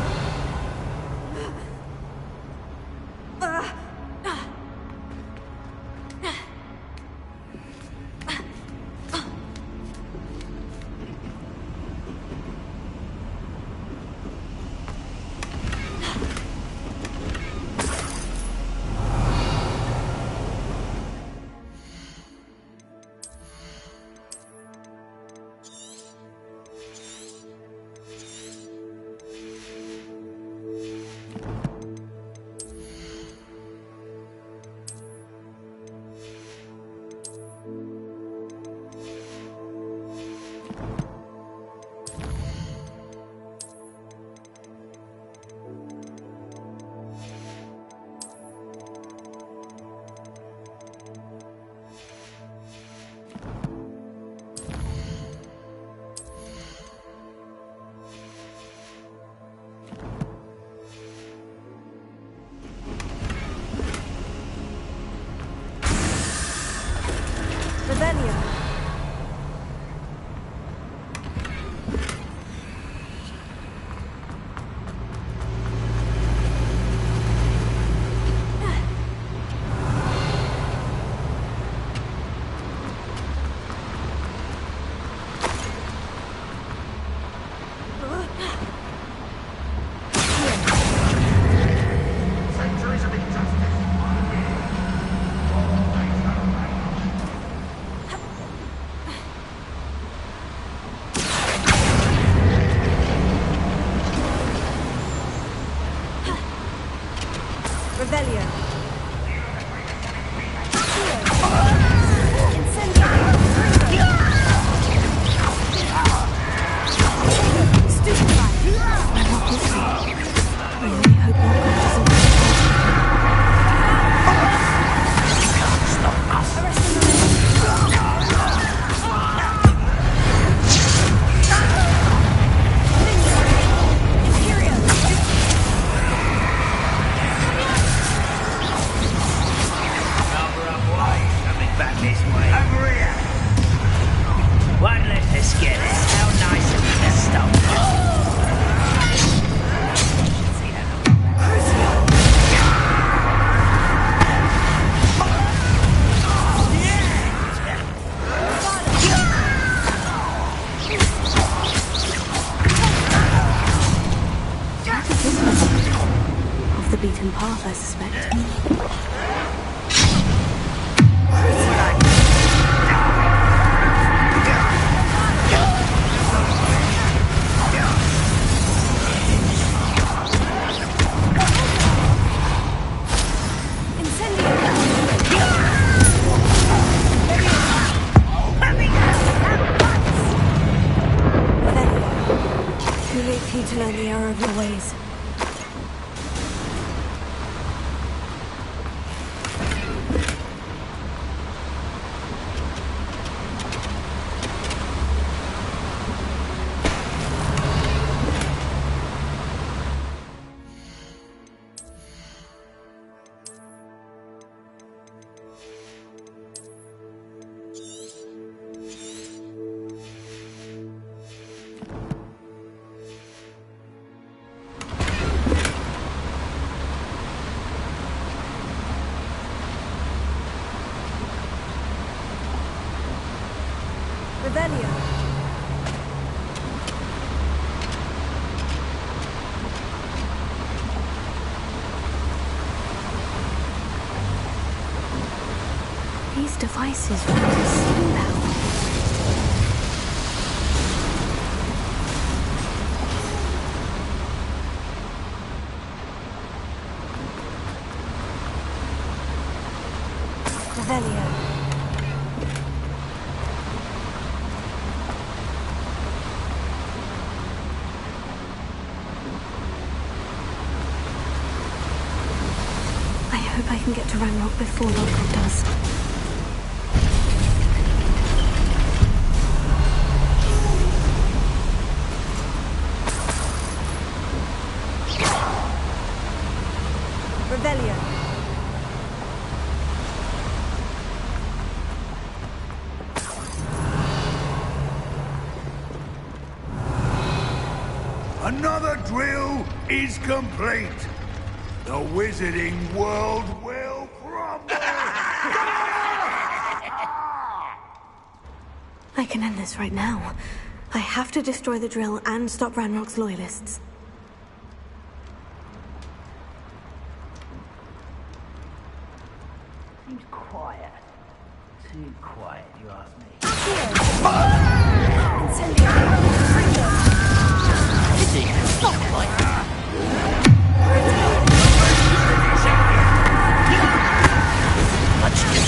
Revelio. Revelio. Off the beaten path, I suspect. Revelio. need to learn the error of your ways. These devices run to steam power. Revelio. I hope I can get to Ranrock before Lodgok does. Another drill is complete. The wizarding world will crumble. I can end this right now. I have to destroy the drill and stop Ranrock's loyalists. Seems quiet. Too quiet, you ask me. Much too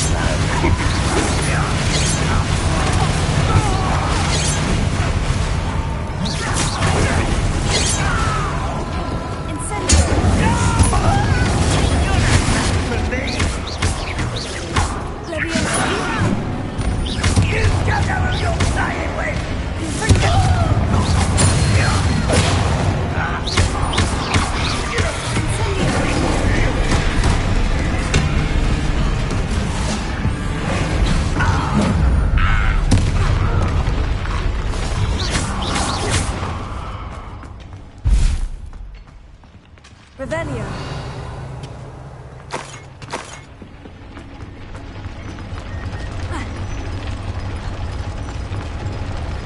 Revelio.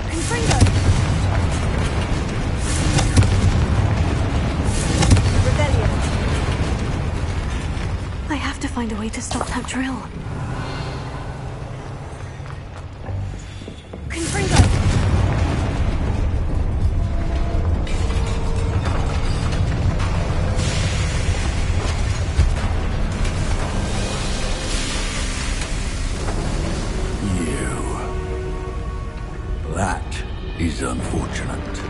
Confringo. Revelio. I have to find a way to stop that drill. Confringo. That is unfortunate.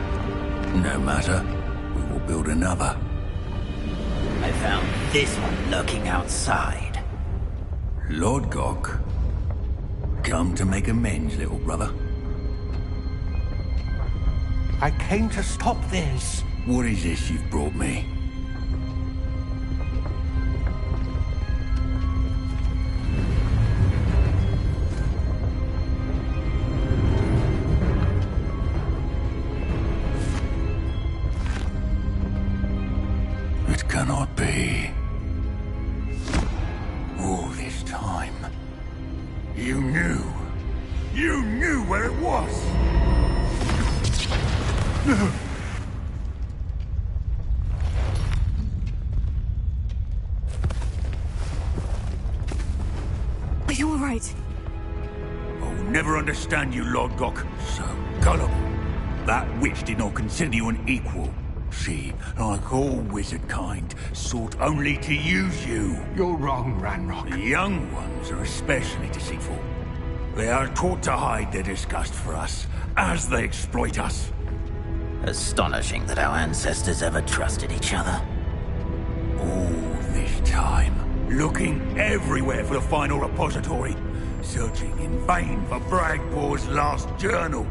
No matter, we will build another. I found this one lurking outside. Lodgok, come to make amends, little brother. I came to stop this. What is this you've brought me? It cannot be. All this time, You knew where it was. Are you all right? I'll never understand you, Lodgok. So gullible. That witch did not consider you an equal. She, like all wizard kind, sought only to use you. You're wrong, Ranrock. The young ones are especially deceitful. They are taught to hide their disgust for us, as they exploit us. Astonishing that our ancestors ever trusted each other. All this time, looking everywhere for the final repository, searching in vain for Bragbor's last journal.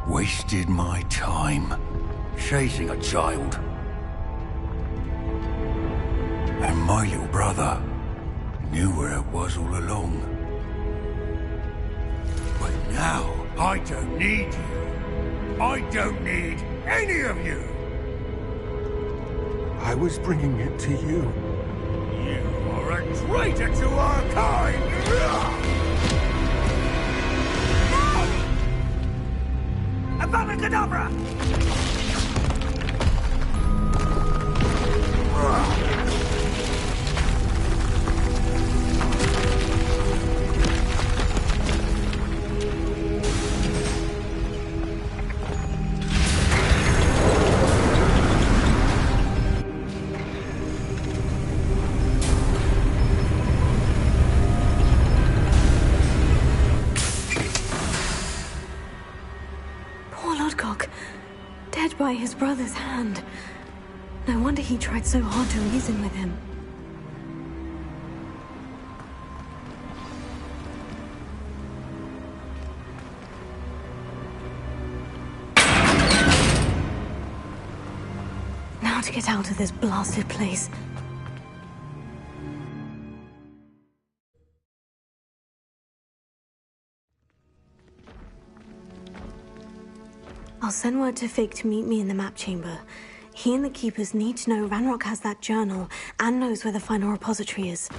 Wasted my time, chasing a child. And my little brother knew where it was all along. But now, I don't need you. I don't need any of you. I was bringing it to you. You are a traitor to our kind! Abracadabra! Dead by his brother's hand. No wonder he tried so hard to reason with him. Now to get out of this blasted place. I'll send word to Fig to meet me in the map chamber. He and the Keepers need to know Ranrock has that journal and knows where the final repository is.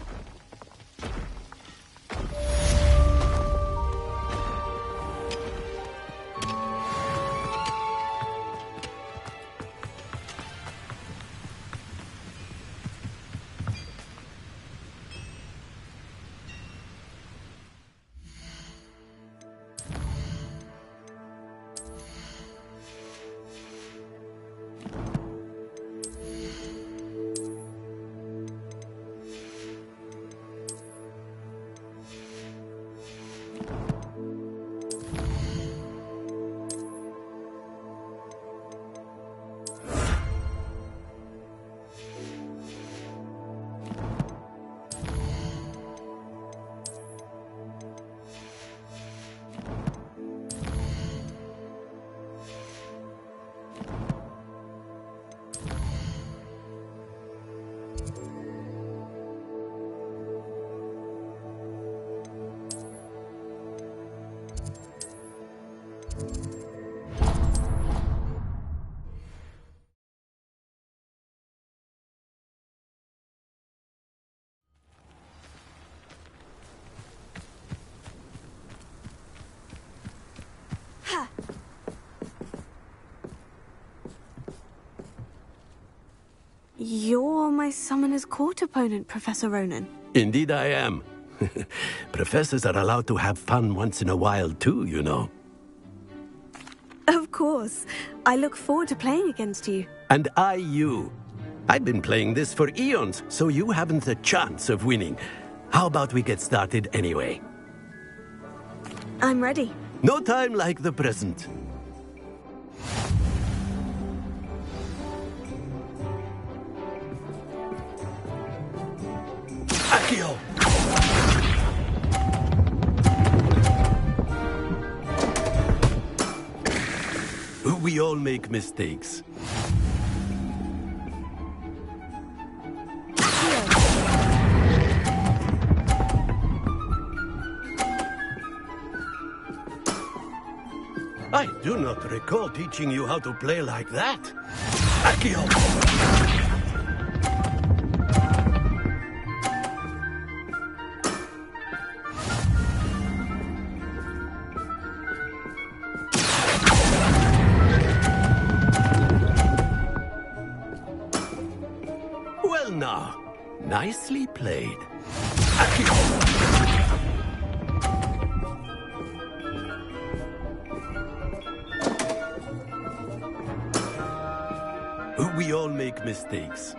You're my Summoner's Court opponent, Professor Ronan. Indeed I am. Professors are allowed to have fun once in a while too, you know. Of course. I look forward to playing against you. And I you. I've been playing this for eons, so you haven't a chance of winning. How about we get started anyway? I'm ready. No time like the present. Accio! We all make mistakes. I do not recall teaching you how to play like that. Accio! Well now, nicely played. We all make mistakes.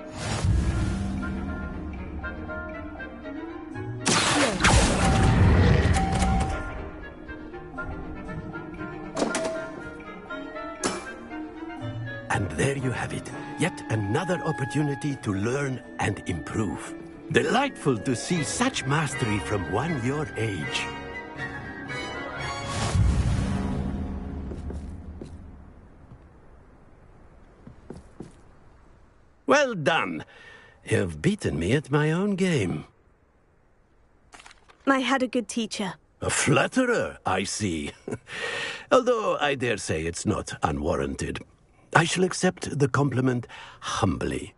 And there you have it. Yet another opportunity to learn and improve. Delightful to see such mastery from one your age. Well done. You've beaten me at my own game. I had a good teacher. A flatterer, I see. Although I dare say it's not unwarranted. I shall accept the compliment humbly.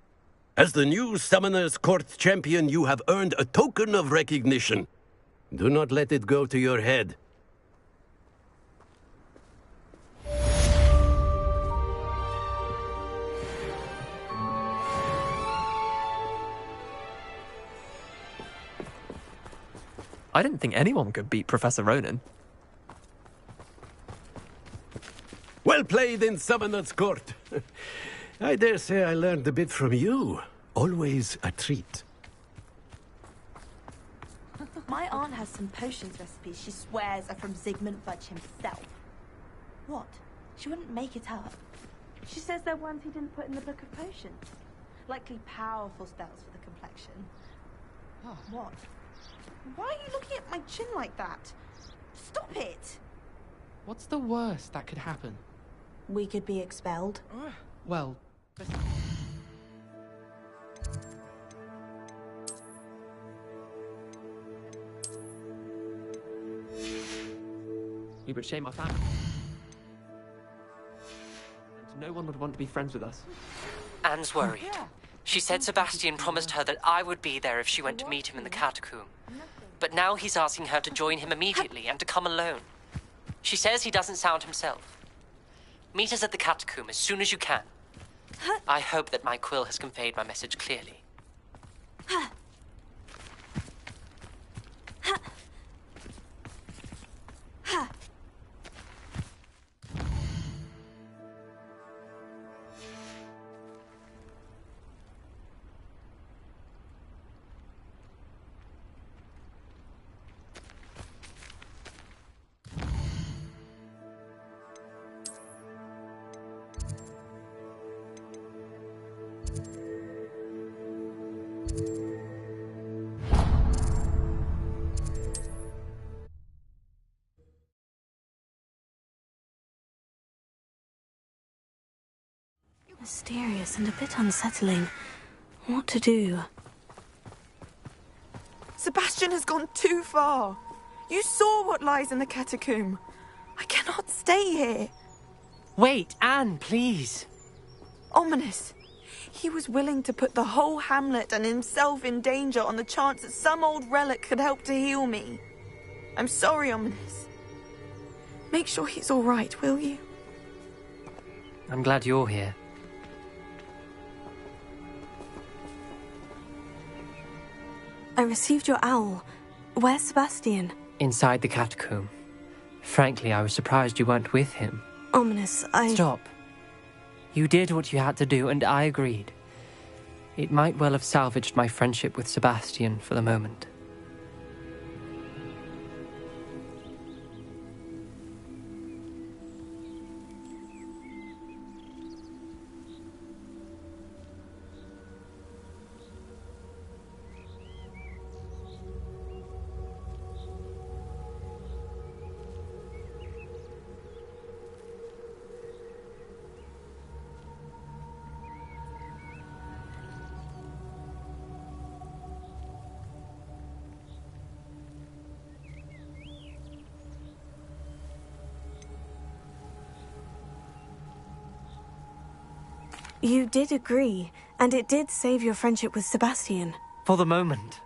As the new Summoner's Court champion, you have earned a token of recognition. Do not let it go to your head. I didn't think anyone could beat Professor Ronan. Well played in Summoner's Court. I dare say I learned a bit from you. Always a treat. My aunt has some potions recipes she swears are from Zygmunt Budge himself. What? She wouldn't make it up. She says they're ones he didn't put in the Book of Potions. Likely powerful spells for the complexion. Oh, what? Why are you looking at my chin like that? Stop it! What's the worst that could happen? We could be expelled. Well... We would shame our family. And no one would want to be friends with us. Anne's worried. She said Sebastian promised her that I would be there if she went to meet him in the catacomb. But now he's asking her to join him immediately and to come alone. She says he doesn't sound himself. Meet us at the catacomb as soon as you can. I hope that my quill has conveyed my message clearly. Mysterious and a bit unsettling. What to do? Sebastian has gone too far. You saw what lies in the catacomb. I cannot stay here. Wait, Anne, please. Ominous. He was willing to put the whole hamlet and himself in danger on the chance that some old relic could help to heal me. I'm sorry, Ominous. Make sure he's all right, will you? I'm glad you're here. I received your owl. Where's Sebastian? Inside the catacomb. Frankly, I was surprised you weren't with him. Ominous, Stop. You did what you had to do, and I agreed. It might well have salvaged my friendship with Sebastian for the moment. You did agree, and it did save your friendship with Sebastian. For the moment.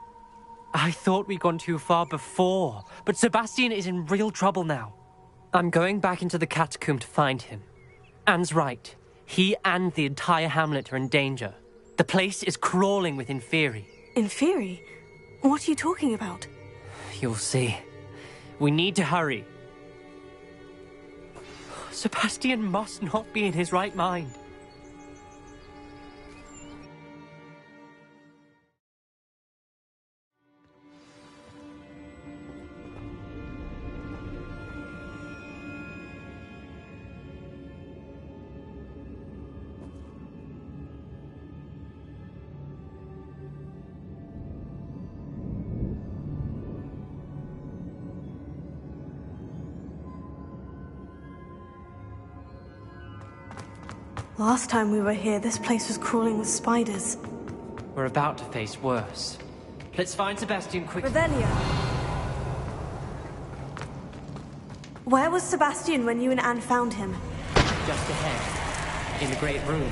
I thought we'd gone too far before, but Sebastian is in real trouble now. I'm going back into the catacomb to find him. Anne's right. He and the entire hamlet are in danger. The place is crawling with Inferi. Inferi? What are you talking about? You'll see. We need to hurry. Sebastian must not be in his right mind. Last time we were here, this place was crawling with spiders. We're about to face worse. Let's find Sebastian quickly. Revelio. Where was Sebastian when you and Anne found him? Just ahead, in the great room.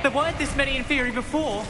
There weren't this many in theory before.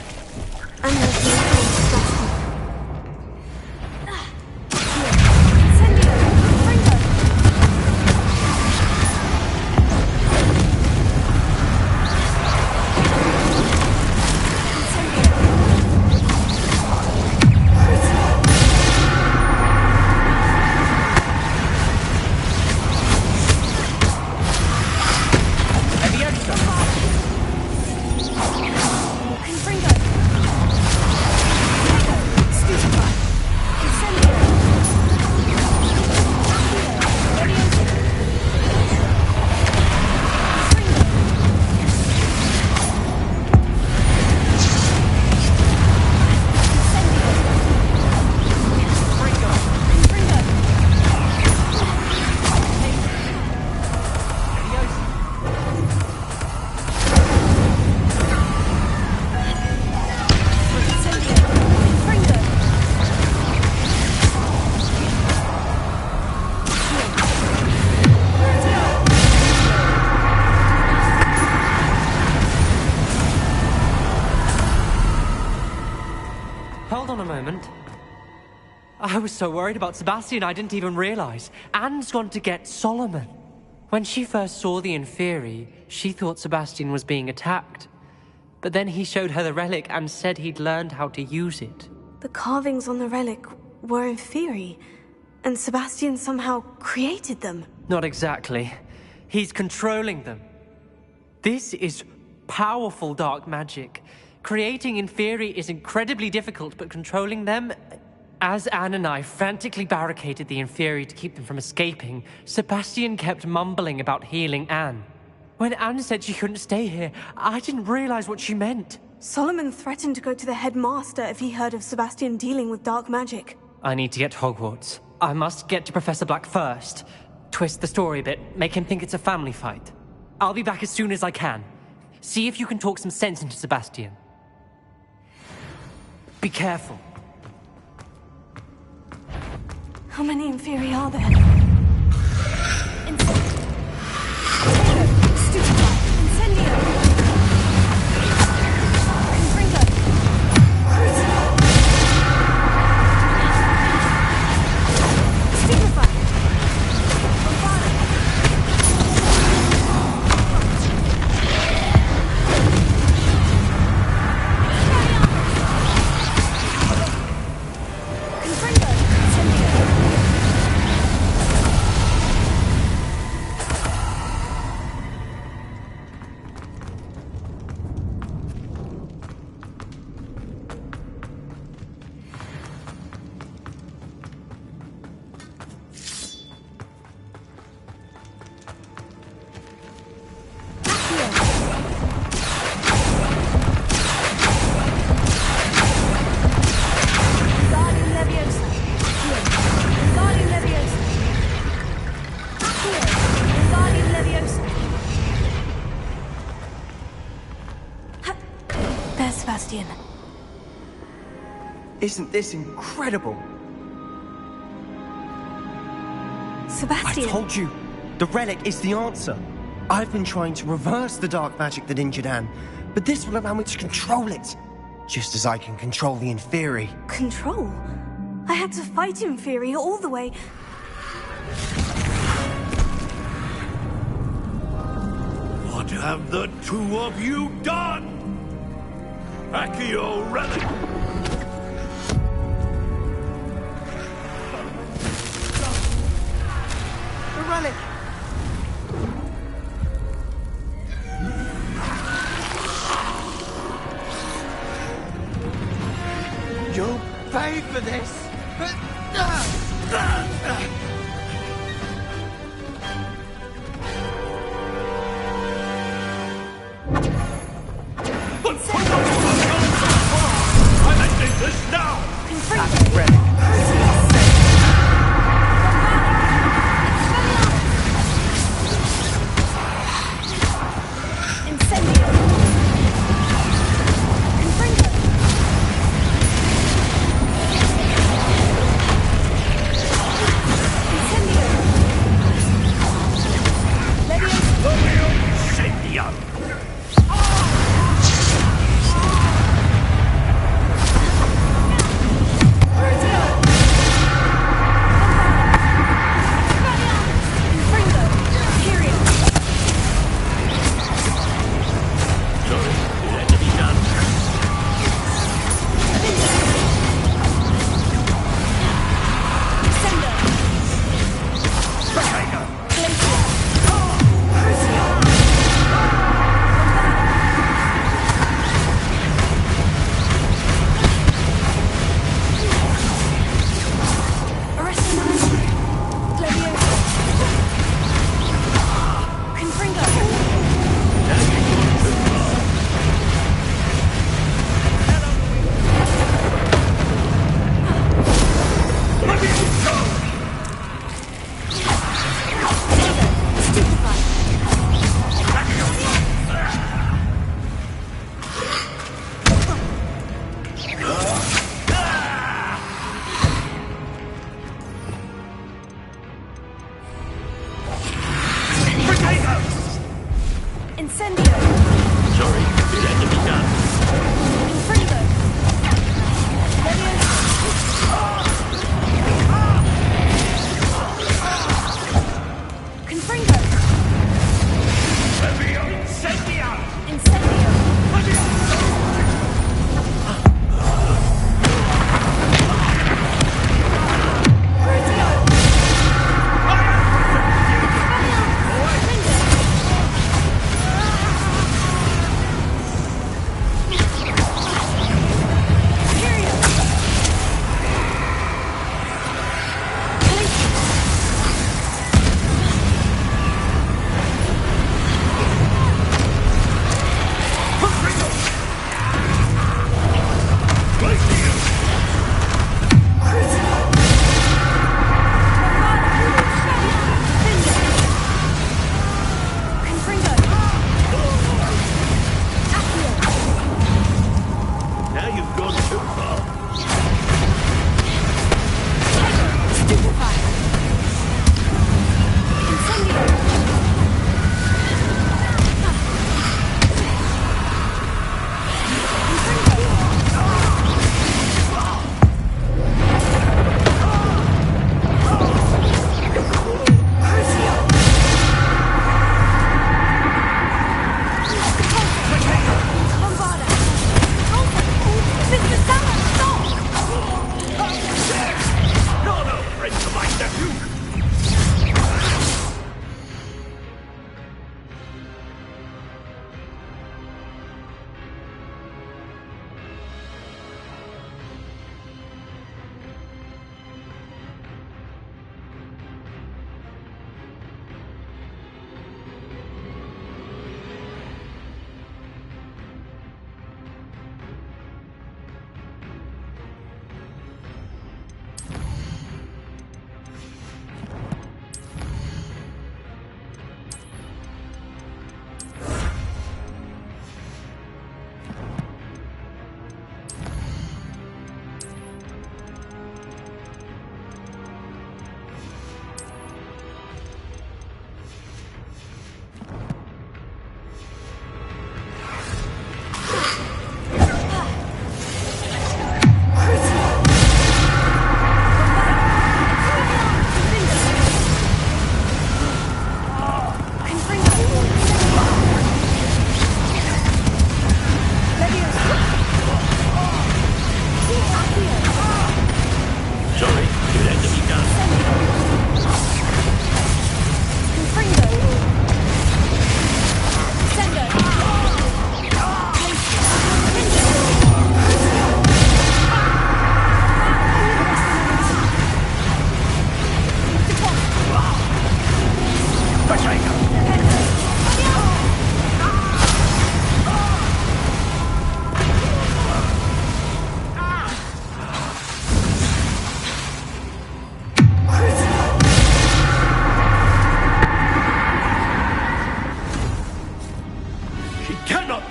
Hold on a moment. I was so worried about Sebastian I didn't even realize. Anne's gone to get Solomon. When she first saw the Inferi, she thought Sebastian was being attacked. But then he showed her the relic and said he'd learned how to use it. The carvings on the relic were Inferi, and Sebastian somehow created them. Not exactly. He's controlling them. This is powerful dark magic. Creating Inferi is incredibly difficult, but controlling them... As Anne and I frantically barricaded the Inferi to keep them from escaping, Sebastian kept mumbling about healing Anne. When Anne said she couldn't stay here, I didn't realize what she meant. Solomon threatened to go to the headmaster if he heard of Sebastian dealing with dark magic. I need to get to Hogwarts. I must get to Professor Black first. Twist the story a bit, make him think it's a family fight. I'll be back as soon as I can. See if you can talk some sense into Sebastian. Be careful. How many Inferi are there? Sebastian. Isn't this incredible? Sebastian! I told you, the relic is the answer. I've been trying to reverse the dark magic that injured Anne, but this will allow me to control it. Just as I can control the Inferi. Control? I had to fight Inferi all the way... What What have the two of you done? Accio Relic! The relic! You'll pay for this! I'm ending this now!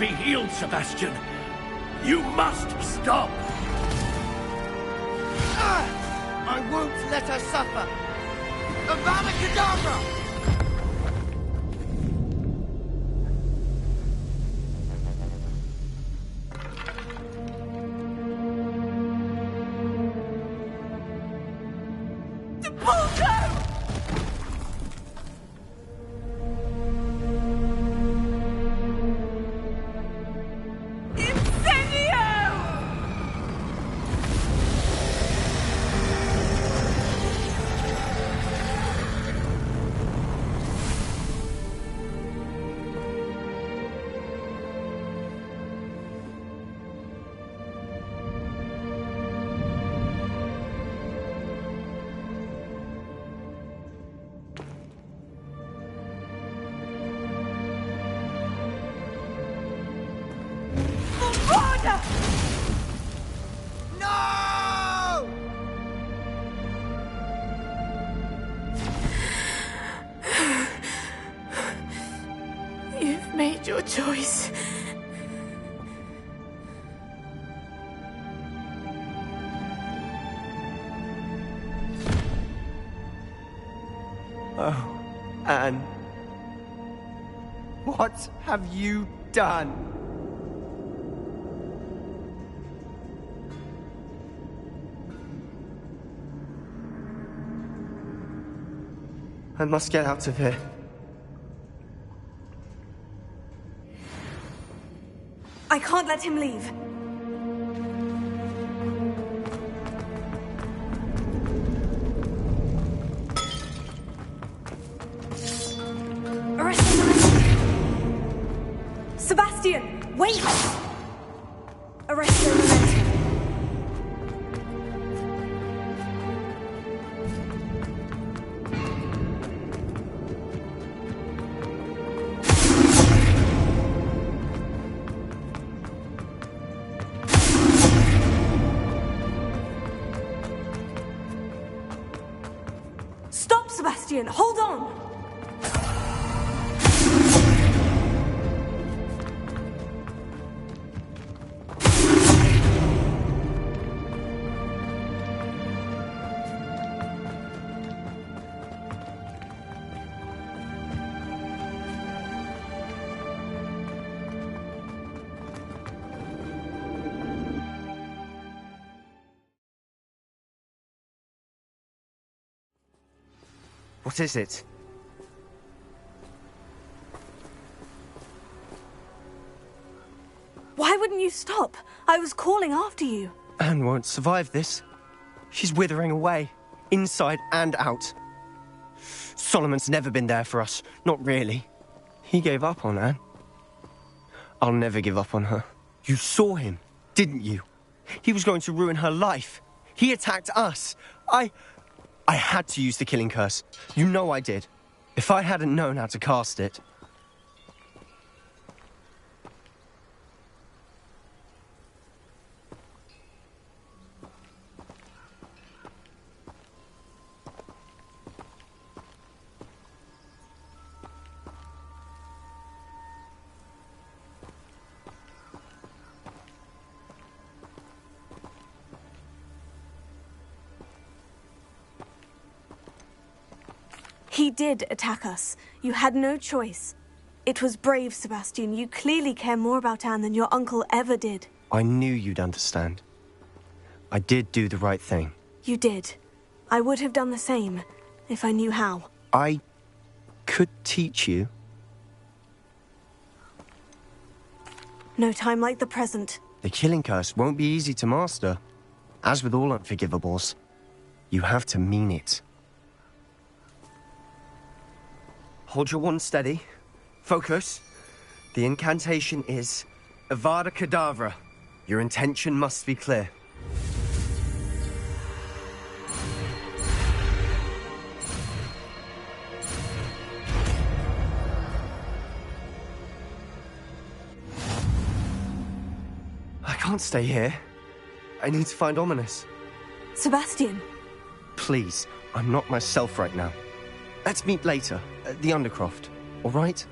be healed, Sebastian. You must stop. I won't let her suffer. Avada Kedavra! No! You've made your choice. Oh, Anne. What have you done? I must get out of here. I can't let him leave. Arrest him! Sebastian, wait! Arrest him! Stop, Sebastian! Hold on! What is it? Why wouldn't you stop? I was calling after you. Anne won't survive this. She's withering away, inside and out. Solomon's never been there for us, not really. He gave up on Anne. I'll never give up on her. You saw him, didn't you? He was going to ruin her life. He attacked us. I had to use the killing curse. You know I did. If I hadn't known how to cast it... He did attack us. You had no choice. It was brave, Sebastian. You clearly care more about Anne than your uncle ever did. I knew you'd understand. I did do the right thing. You did. I would have done the same, if I knew how. I could teach you. No time like the present. The killing curse won't be easy to master. As with all unforgivables, you have to mean it. Hold your wand steady. Focus. The incantation is Avada Kedavra. Your intention must be clear. I can't stay here. I need to find Ominous. Sebastian. Please, I'm not myself right now. Let's meet later, at the Undercroft, all right?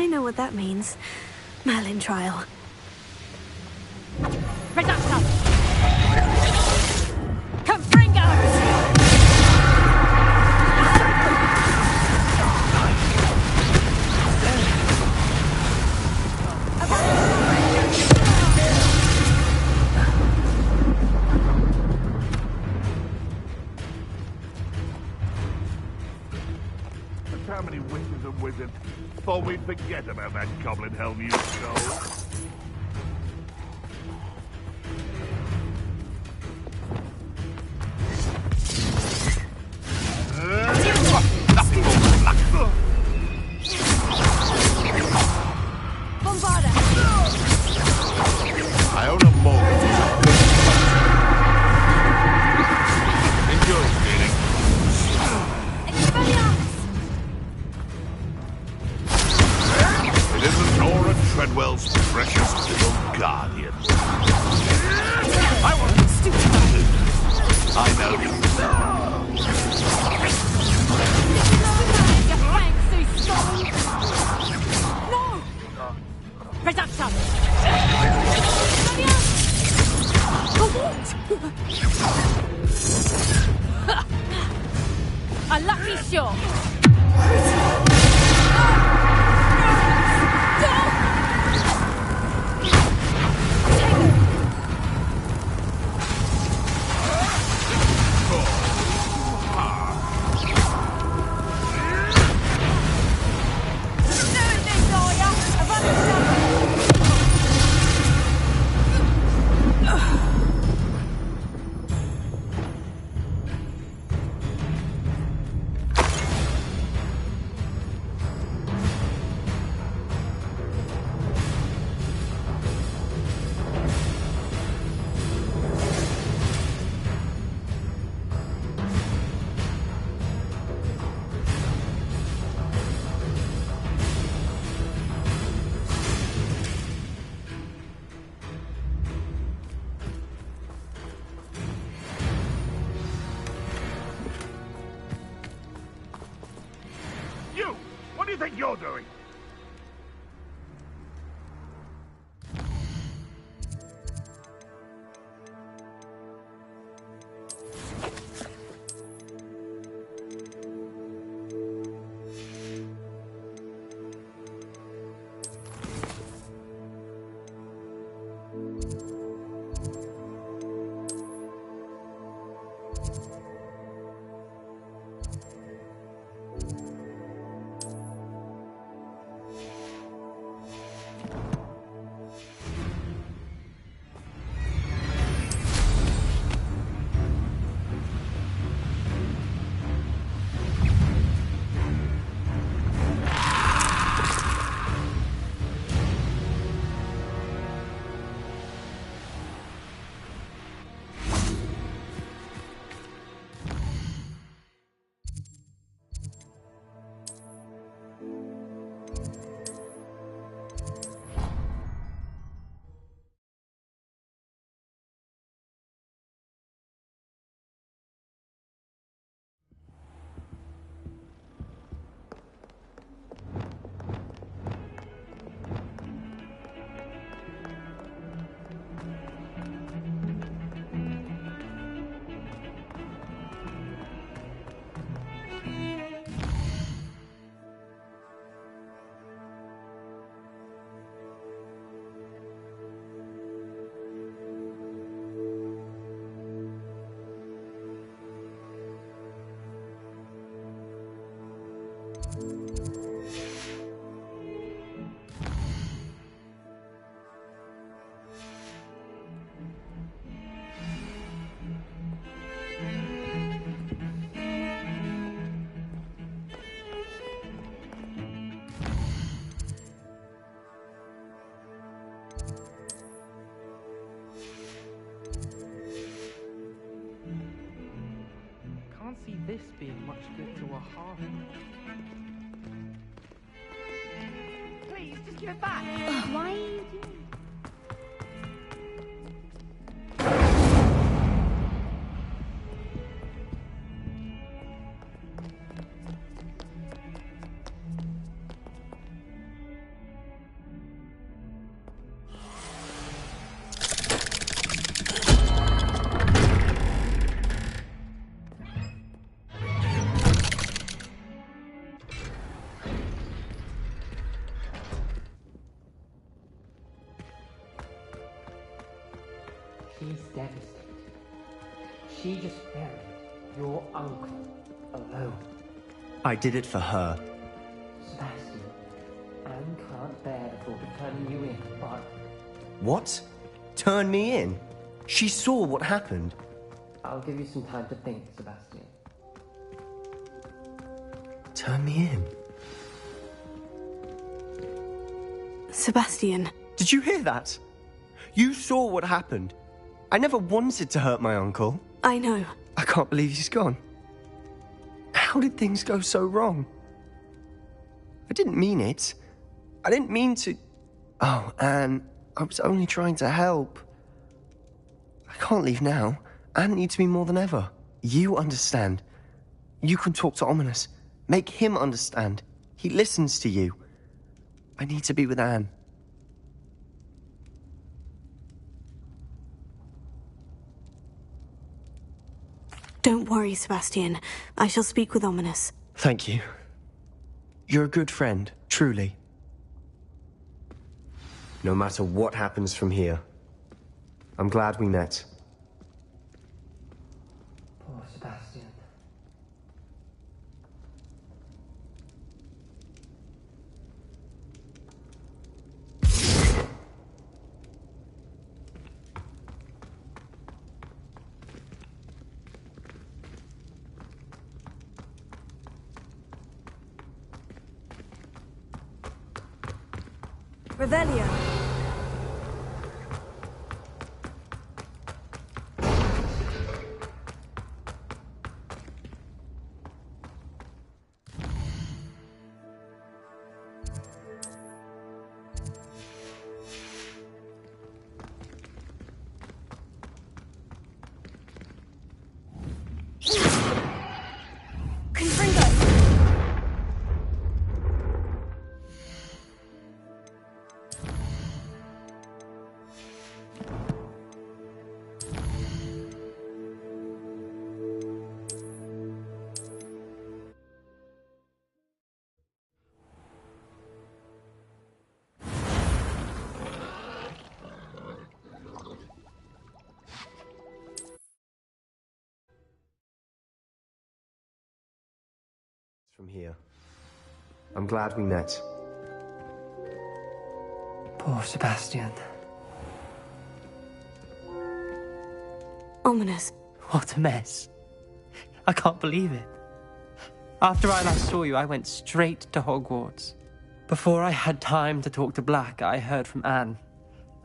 I know what that means. Merlin trial. Reduction! Confringo! How many witches and wizards thought we'd forget about that goblin helm you stole? Bombarda! I own a moment. Enjoy stealing. It isn't Nora Treadwell's precious little guardian. I want to stupid. I know you. No! Reduction! A lucky shot! You! What do you think you're doing? Can't see this being much good to a half. Please, just give it back. Why are you doing She's devastated. She just buried your uncle alone. I did it for her. Sebastian, Anne can't bear the thought of turning you in, but... What? Turn me in? She saw what happened. I'll give you some time to think, Sebastian. Turn me in? Sebastian. Did you hear that? You saw what happened. I never wanted to hurt my uncle. I know. I can't believe he's gone. How did things go so wrong? I didn't mean it. I didn't mean to... Oh, Anne, I was only trying to help. I can't leave now. Anne needs me more than ever. You understand. You can talk to Ominous. Make him understand. He listens to you. I need to be with Anne. Don't worry, Sebastian. I shall speak with Ominous. Thank you. You're a good friend, truly. No matter what happens from here, I'm glad we met. Poor Sebastian. Revelio. From here, I'm glad we met. Poor Sebastian. Ominous. What a mess. I can't believe it. After I last saw you, I went straight to Hogwarts. Before I had time to talk to Black, I heard from Anne.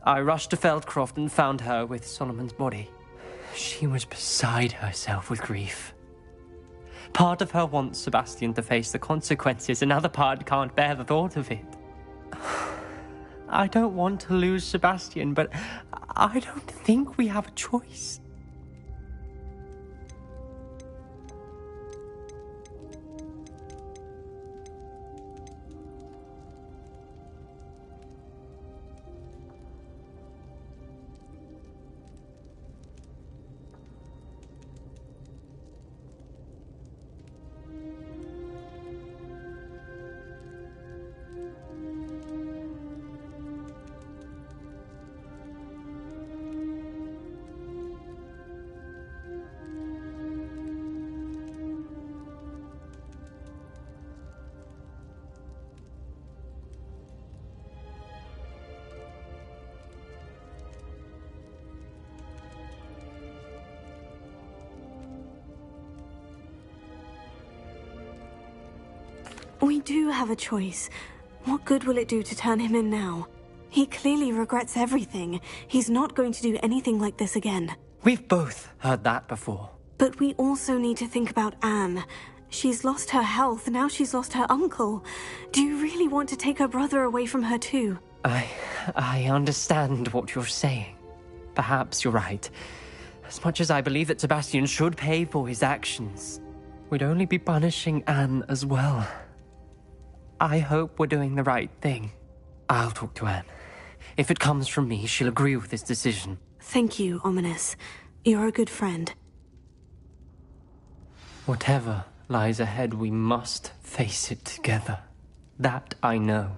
I rushed to Feldcroft and found her with Solomon's body. She was beside herself with grief. Part of her wants Sebastian to face the consequences, another part can't bear the thought of it. I don't want to lose Sebastian, but I don't think we have a choice. We do have a choice. What good will it do to turn him in now? He clearly regrets everything. He's not going to do anything like this again. We've both heard that before. But we also need to think about Anne. She's lost her health, now she's lost her uncle. Do you really want to take her brother away from her too? I understand what you're saying. Perhaps you're right. As much as I believe that Sebastian should pay for his actions, we'd only be punishing Anne as well. I hope we're doing the right thing. I'll talk to Anne. If it comes from me, she'll agree with this decision. Thank you, Ominous. You're a good friend. Whatever lies ahead, we must face it together. That I know.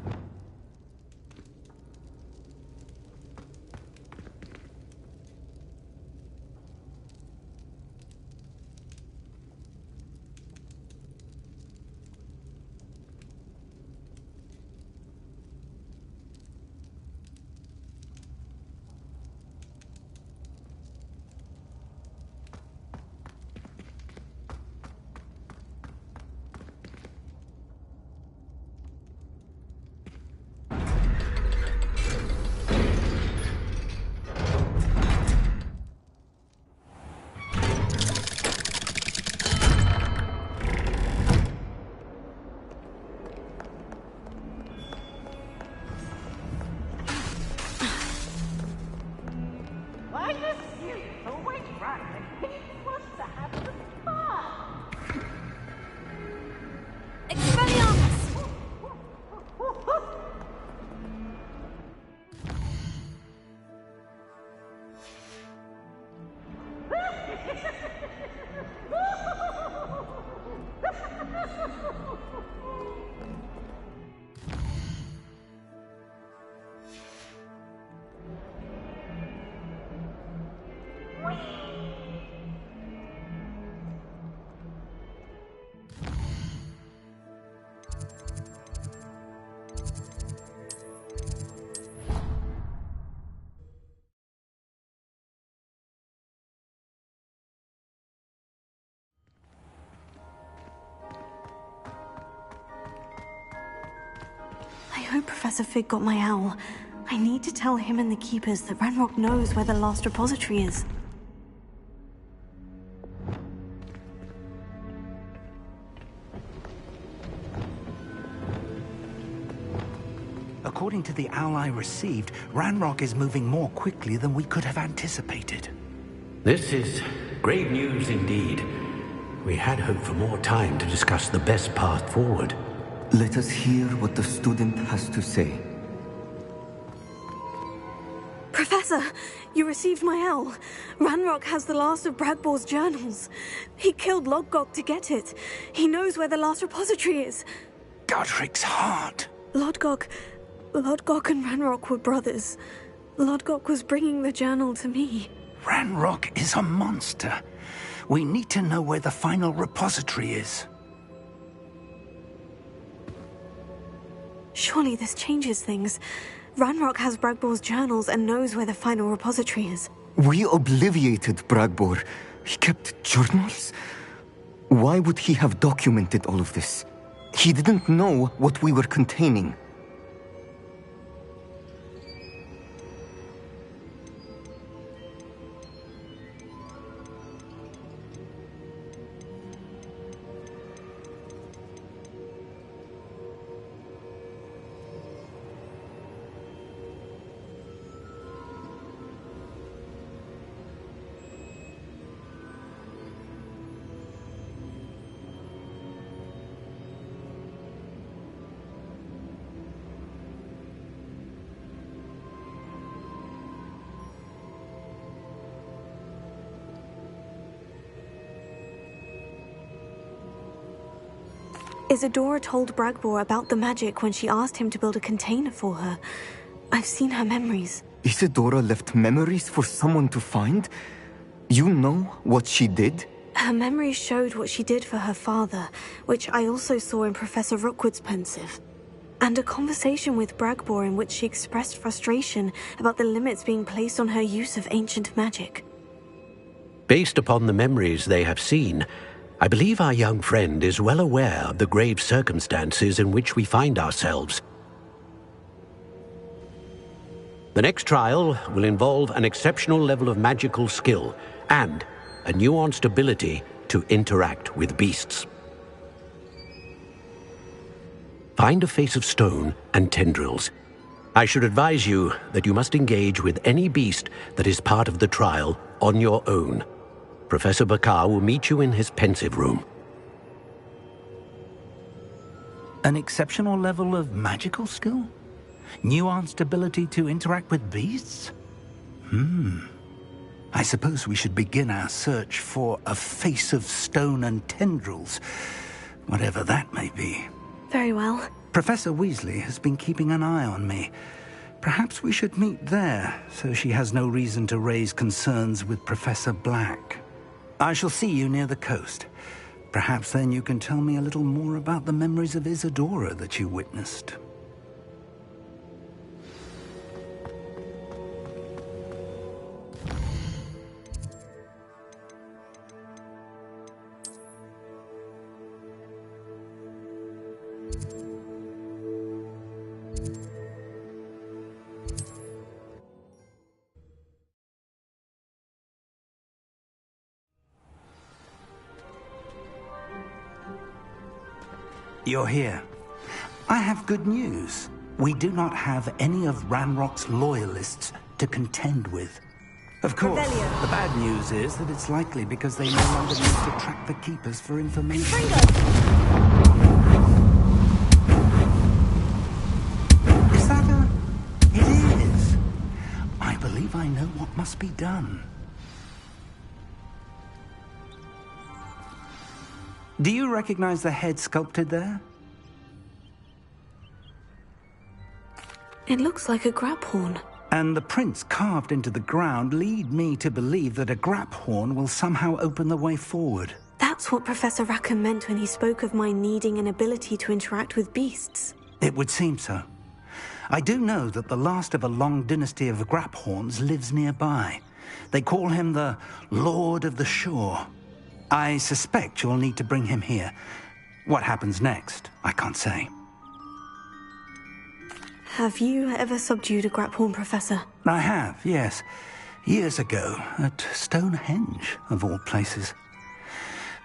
I hope Professor Fig got my owl. I need to tell him and the Keepers that Ranrock knows where the last repository is. According to the owl I received, Ranrock is moving more quickly than we could have anticipated. This is grave news indeed. We had hoped for more time to discuss the best path forward. Let us hear what the student has to say. Professor, you received my owl. Ranrock has the last of Bragbor's journals. He killed Lodgok to get it. He knows where the last repository is. Godric's heart. Lodgok and Ranrock were brothers. Lodgok was bringing the journal to me. Ranrock is a monster. We need to know where the final repository is. Surely this changes things. Ranrock has Bragbor's journals and knows where the final repository is. We obliviated Bragbor. He kept journals? Why would he have documented all of this? He didn't know what we were containing. Isadora told Bragbor about the magic when she asked him to build a container for her. I've seen her memories. Isadora left memories for someone to find? You know what she did? Her memories showed what she did for her father, which I also saw in Professor Rookwood's pensive. And a conversation with Bragbor in which she expressed frustration about the limits being placed on her use of ancient magic. Based upon the memories they have seen, I believe our young friend is well aware of the grave circumstances in which we find ourselves. The next trial will involve an exceptional level of magical skill and a nuanced ability to interact with beasts. Find a face of stone and tendrils. I should advise you that you must engage with any beast that is part of the trial on your own. Professor Bakar will meet you in his pensive room. An exceptional level of magical skill? Nuanced ability to interact with beasts? I suppose we should begin our search for a face of stone and tendrils, whatever that may be. Very well. Professor Weasley has been keeping an eye on me. Perhaps we should meet there, so she has no reason to raise concerns with Professor Black. I shall see you near the coast. Perhaps then you can tell me a little more about the memories of Isadora that you witnessed. You're here. I have good news. We do not have any of Ranrock's loyalists to contend with. Of course. The bad news is that it's likely because they no longer need to track the keepers for information. Is that a... It is. I believe I know what must be done. Do you recognize the head sculpted there? It looks like a grap horn. And the prints carved into the ground lead me to believe that a grap horn will somehow open the way forward. That's what Professor Rackham meant when he spoke of my needing an ability to interact with beasts. It would seem so. I do know that the last of a long dynasty of grap horns lives nearby. They call him the Lord of the Shore. I suspect you'll need to bring him here. What happens next, I can't say. Have you ever subdued a grap horn, Professor? I have, yes. Years ago, at Stonehenge, of all places.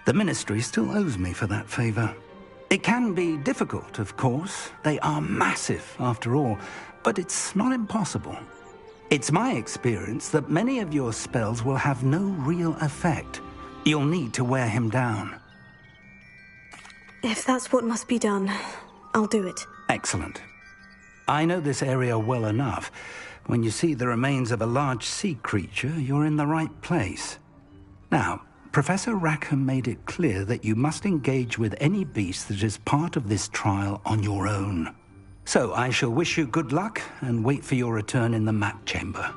The Ministry still owes me for that favor. It can be difficult, of course. They are massive, after all, but it's not impossible. It's my experience that many of your spells will have no real effect. You'll need to wear him down. If that's what must be done, I'll do it. Excellent. I know this area well enough. When you see the remains of a large sea creature, you're in the right place. Now, Professor Rackham made it clear that you must engage with any beast that is part of this trial on your own. So I shall wish you good luck and wait for your return in the map chamber.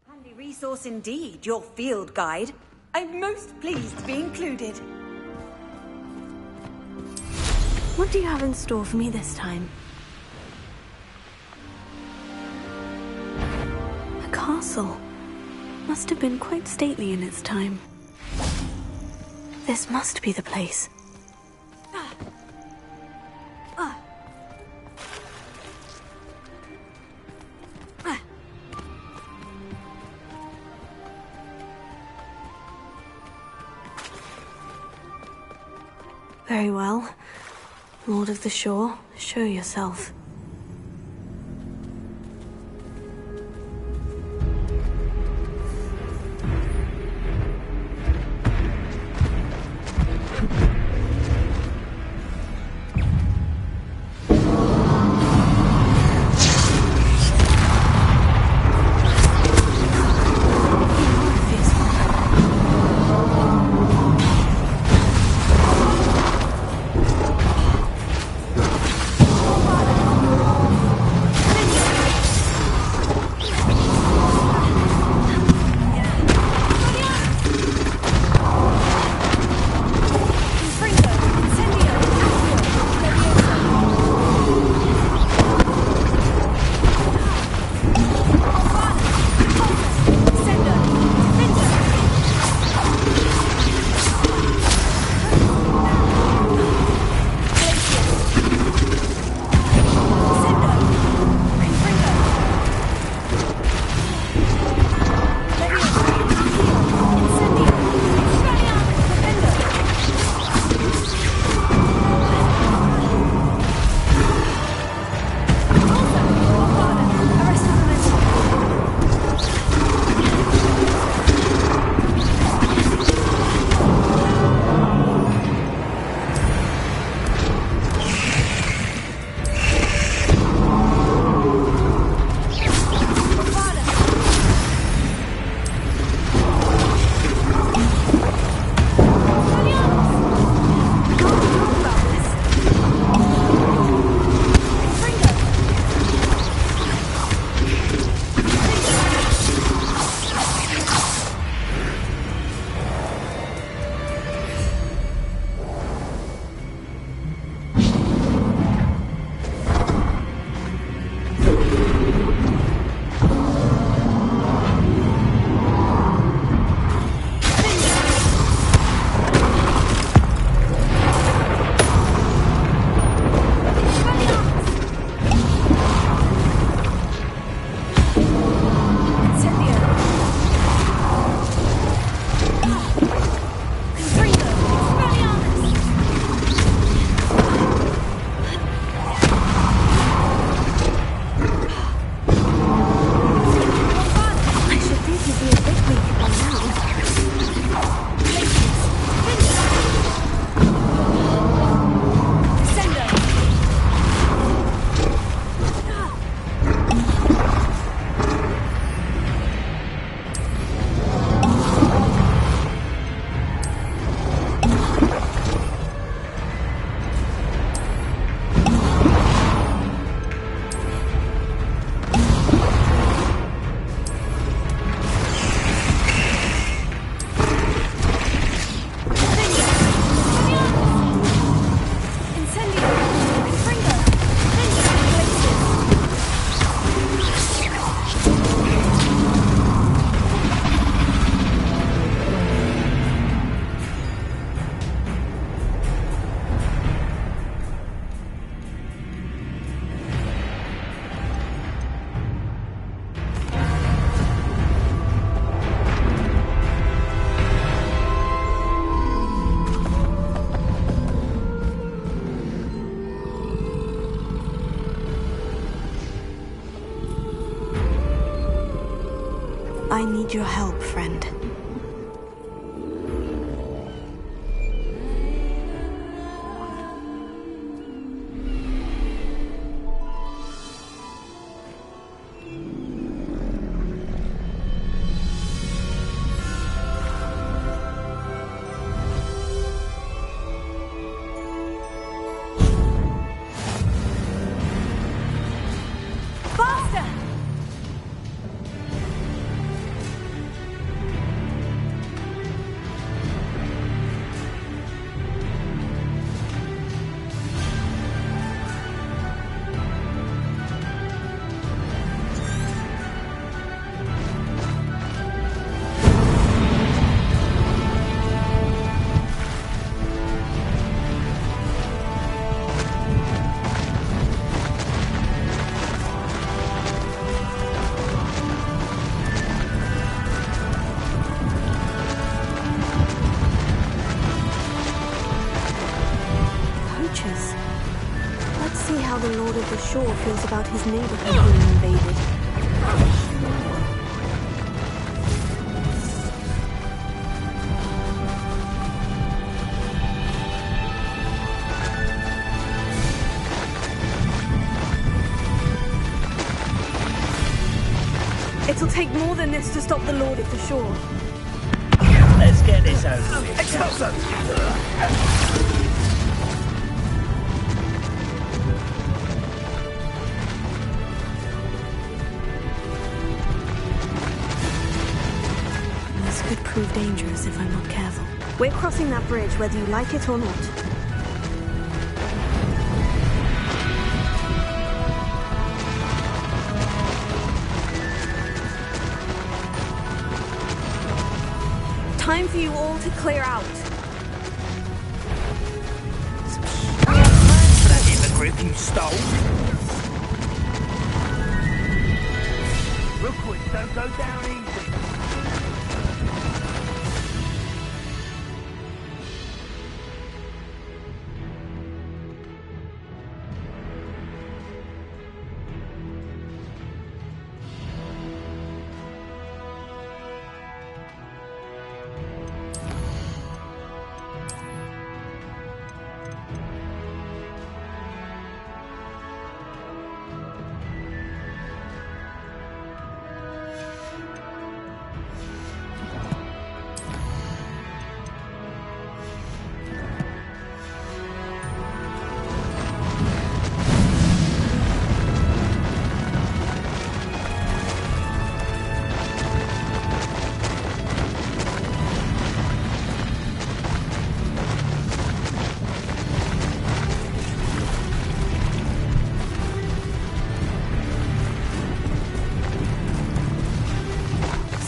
Handy resource indeed, your field guide. I'm most pleased to be included. What do you have in store for me this time? A castle. Must have been quite stately in its time. This must be the place. Very well. Lord of the Shore, show yourself. need your help, friend. Let's see how the Lord of the Shore feels about his neighborhood being invaded. It'll take more than this to stop the Lord of the Shore. Let's get this over with. This could prove dangerous if I'm not careful. We're crossing that bridge whether you like it or not. Time for you all to clear out. That in the grip you stole. Rookwood, don't go down easy.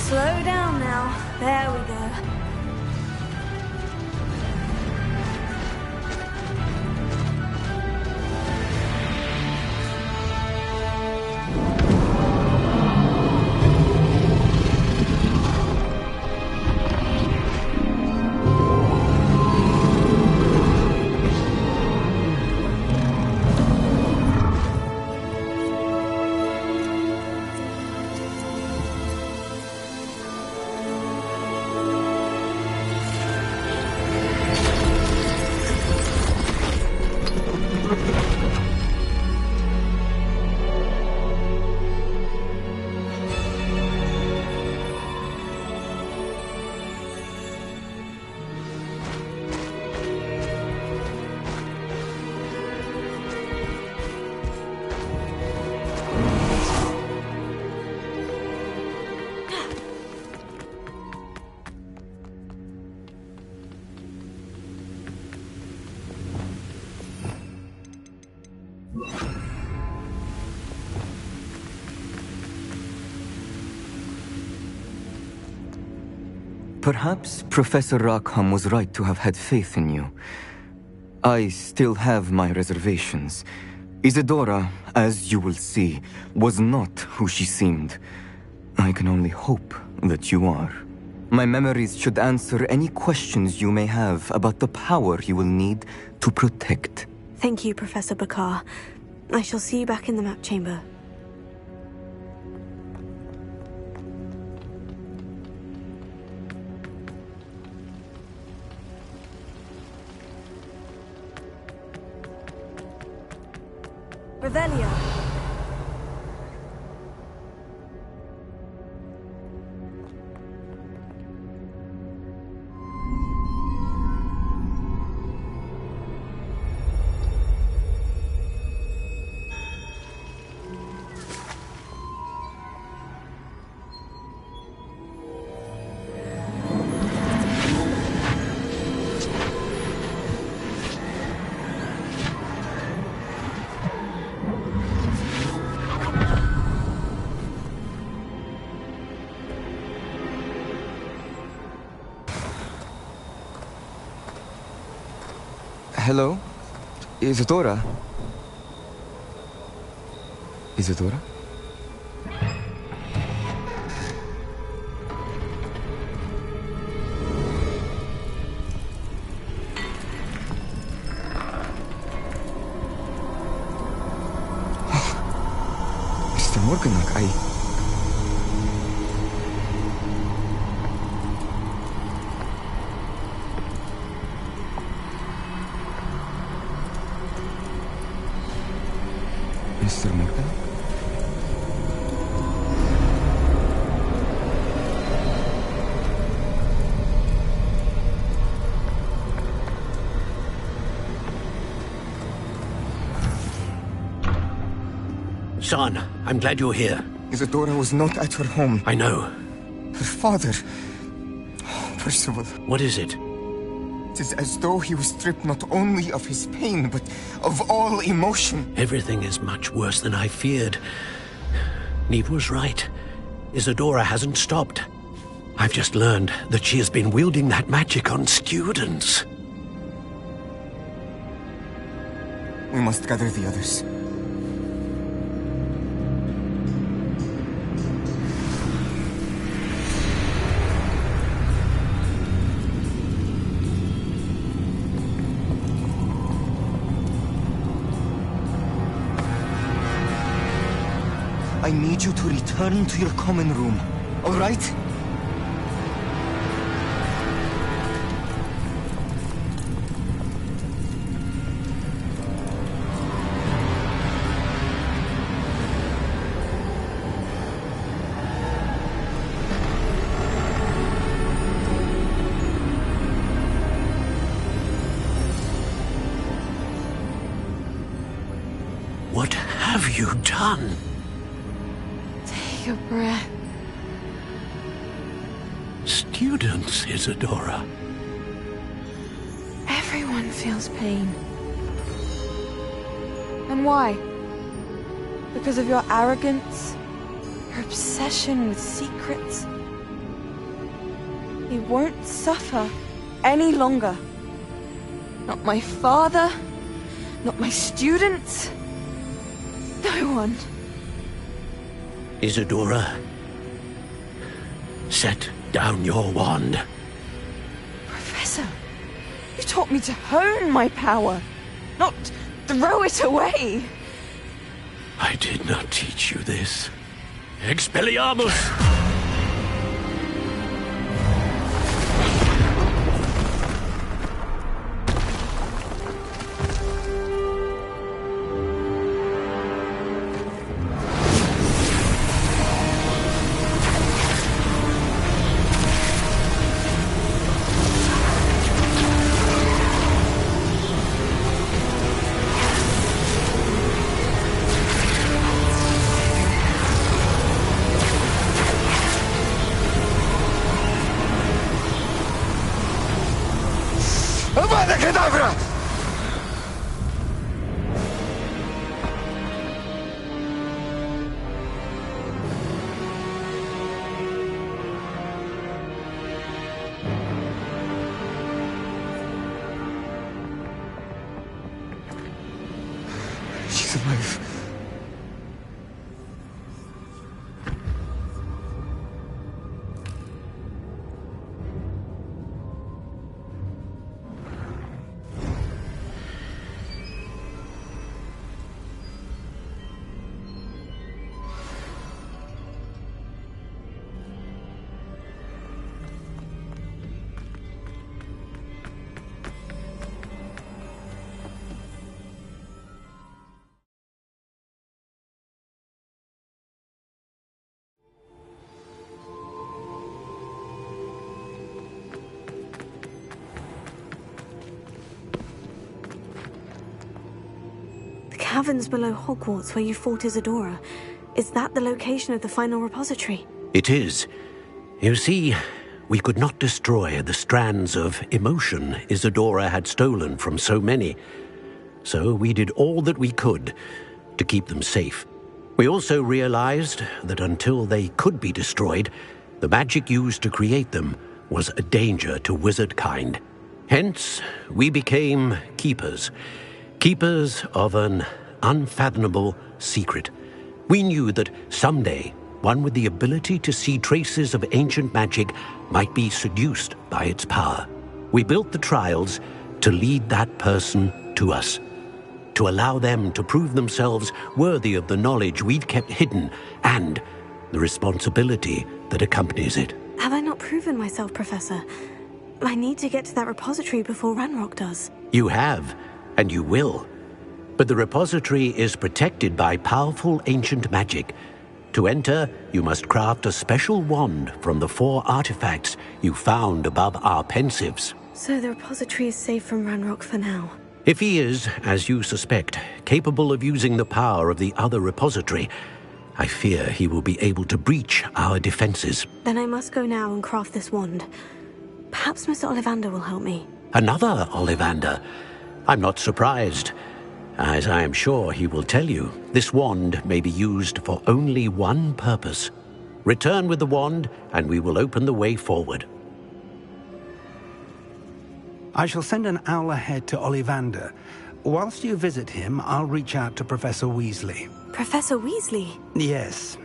Slow down now. There we go. Perhaps Professor Rackham was right to have had faith in you. I still have my reservations. Isadora, as you will see, was not who she seemed. I can only hope that you are. My memories should answer any questions you may have about the power you will need to protect. Thank you, Professor Bakar. I shall see you back in the map chamber. Revelio. Hello? Isadora? Isadora? Mr. Morganach, Mr. Morgan? Son, I'm glad you're here. Isadora was not at her home. I know. Her father... Percival. What is it? It is as though he was stripped not only of his pain, but of all emotion. Everything is much worse than I feared. Neve was right. Isadora hasn't stopped. I've just learned that she has been wielding that magic on students. We must gather the others. I need you to return to your common room, all right? What have you done? Take a breath. Students, Isadora. Everyone feels pain. And why? Because of your arrogance? Your obsession with secrets? He won't suffer any longer. Not my father, not my students, no one. Isadora, set down your wand. Professor, you taught me to hone my power, not throw it away. I did not teach you this. Expelliarmus! Avada Kedavra! She's alive. caverns below Hogwarts where you fought Isadora. Is that the location of the final repository? It is. You see, we could not destroy the strands of emotion Isadora had stolen from so many. So we did all that we could to keep them safe. We also realized that until they could be destroyed, the magic used to create them was a danger to wizard kind. Hence, we became keepers. Keepers of an unfathomable secret. We knew that someday, one with the ability to see traces of ancient magic might be seduced by its power. We built the trials to lead that person to us, to allow them to prove themselves worthy of the knowledge we've kept hidden and the responsibility that accompanies it. Have I not proven myself, Professor? I need to get to that repository before Ranrock does. You have, and you will. But the repository is protected by powerful ancient magic. To enter, you must craft a special wand from the 4 artifacts you found above our pensives. So the repository is safe from Ranrock for now. If he is, as you suspect, capable of using the power of the other repository, I fear he will be able to breach our defenses. Then I must go now and craft this wand. Perhaps Mr. Ollivander will help me. Another Ollivander? I'm not surprised. As I am sure he will tell you, this wand may be used for only one purpose. Return with the wand, and we will open the way forward. I shall send an owl ahead to Ollivander. Whilst you visit him, I'll reach out to Professor Weasley. Professor Weasley? Yes.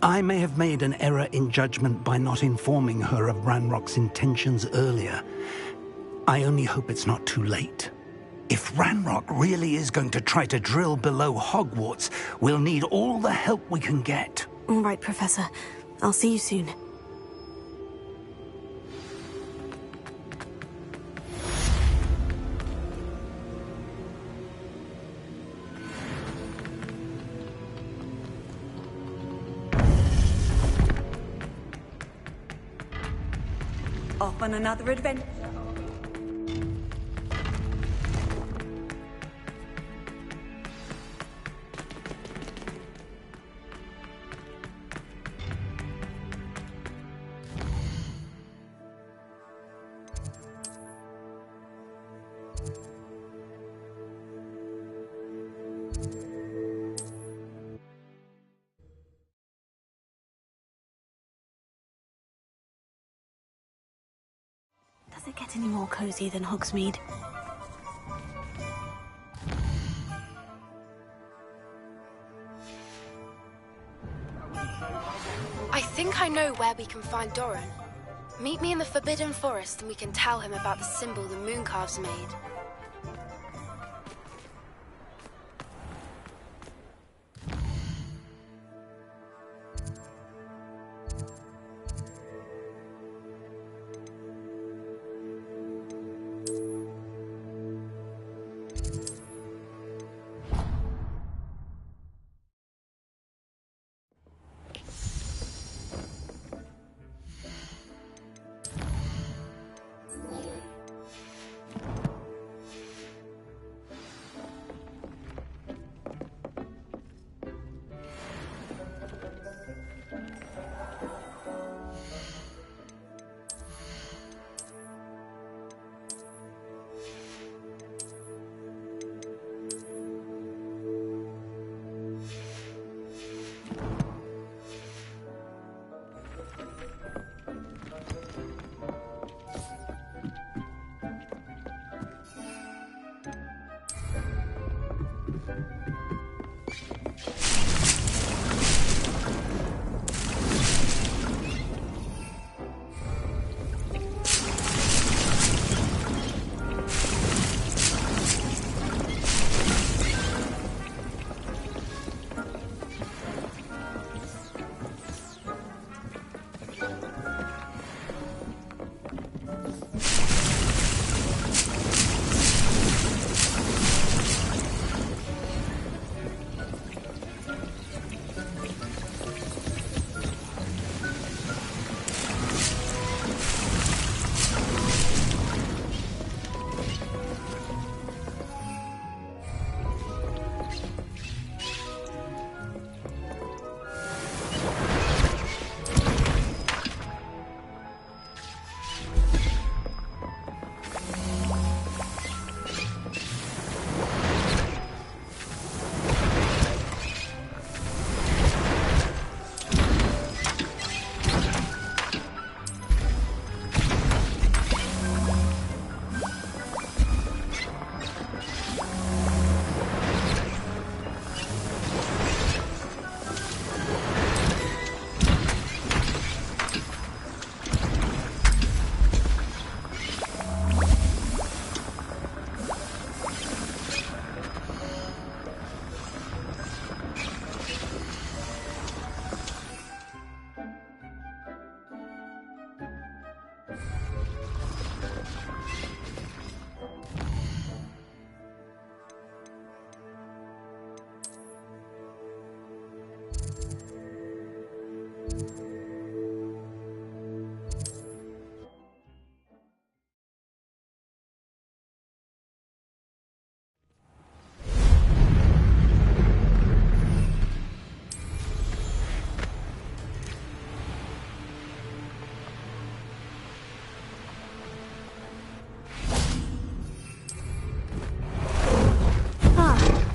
I may have made an error in judgment by not informing her of Ranrock's intentions earlier. I only hope it's not too late. If Ranrock really is going to try to drill below Hogwarts, we'll need all the help we can get. All right, Professor. I'll see you soon. Off on another adventure. Does it get any more cozy than Hogsmeade? I think I know where we can find Doran. Meet me in the Forbidden Forest and we can tell him about the symbol the Mooncalves made.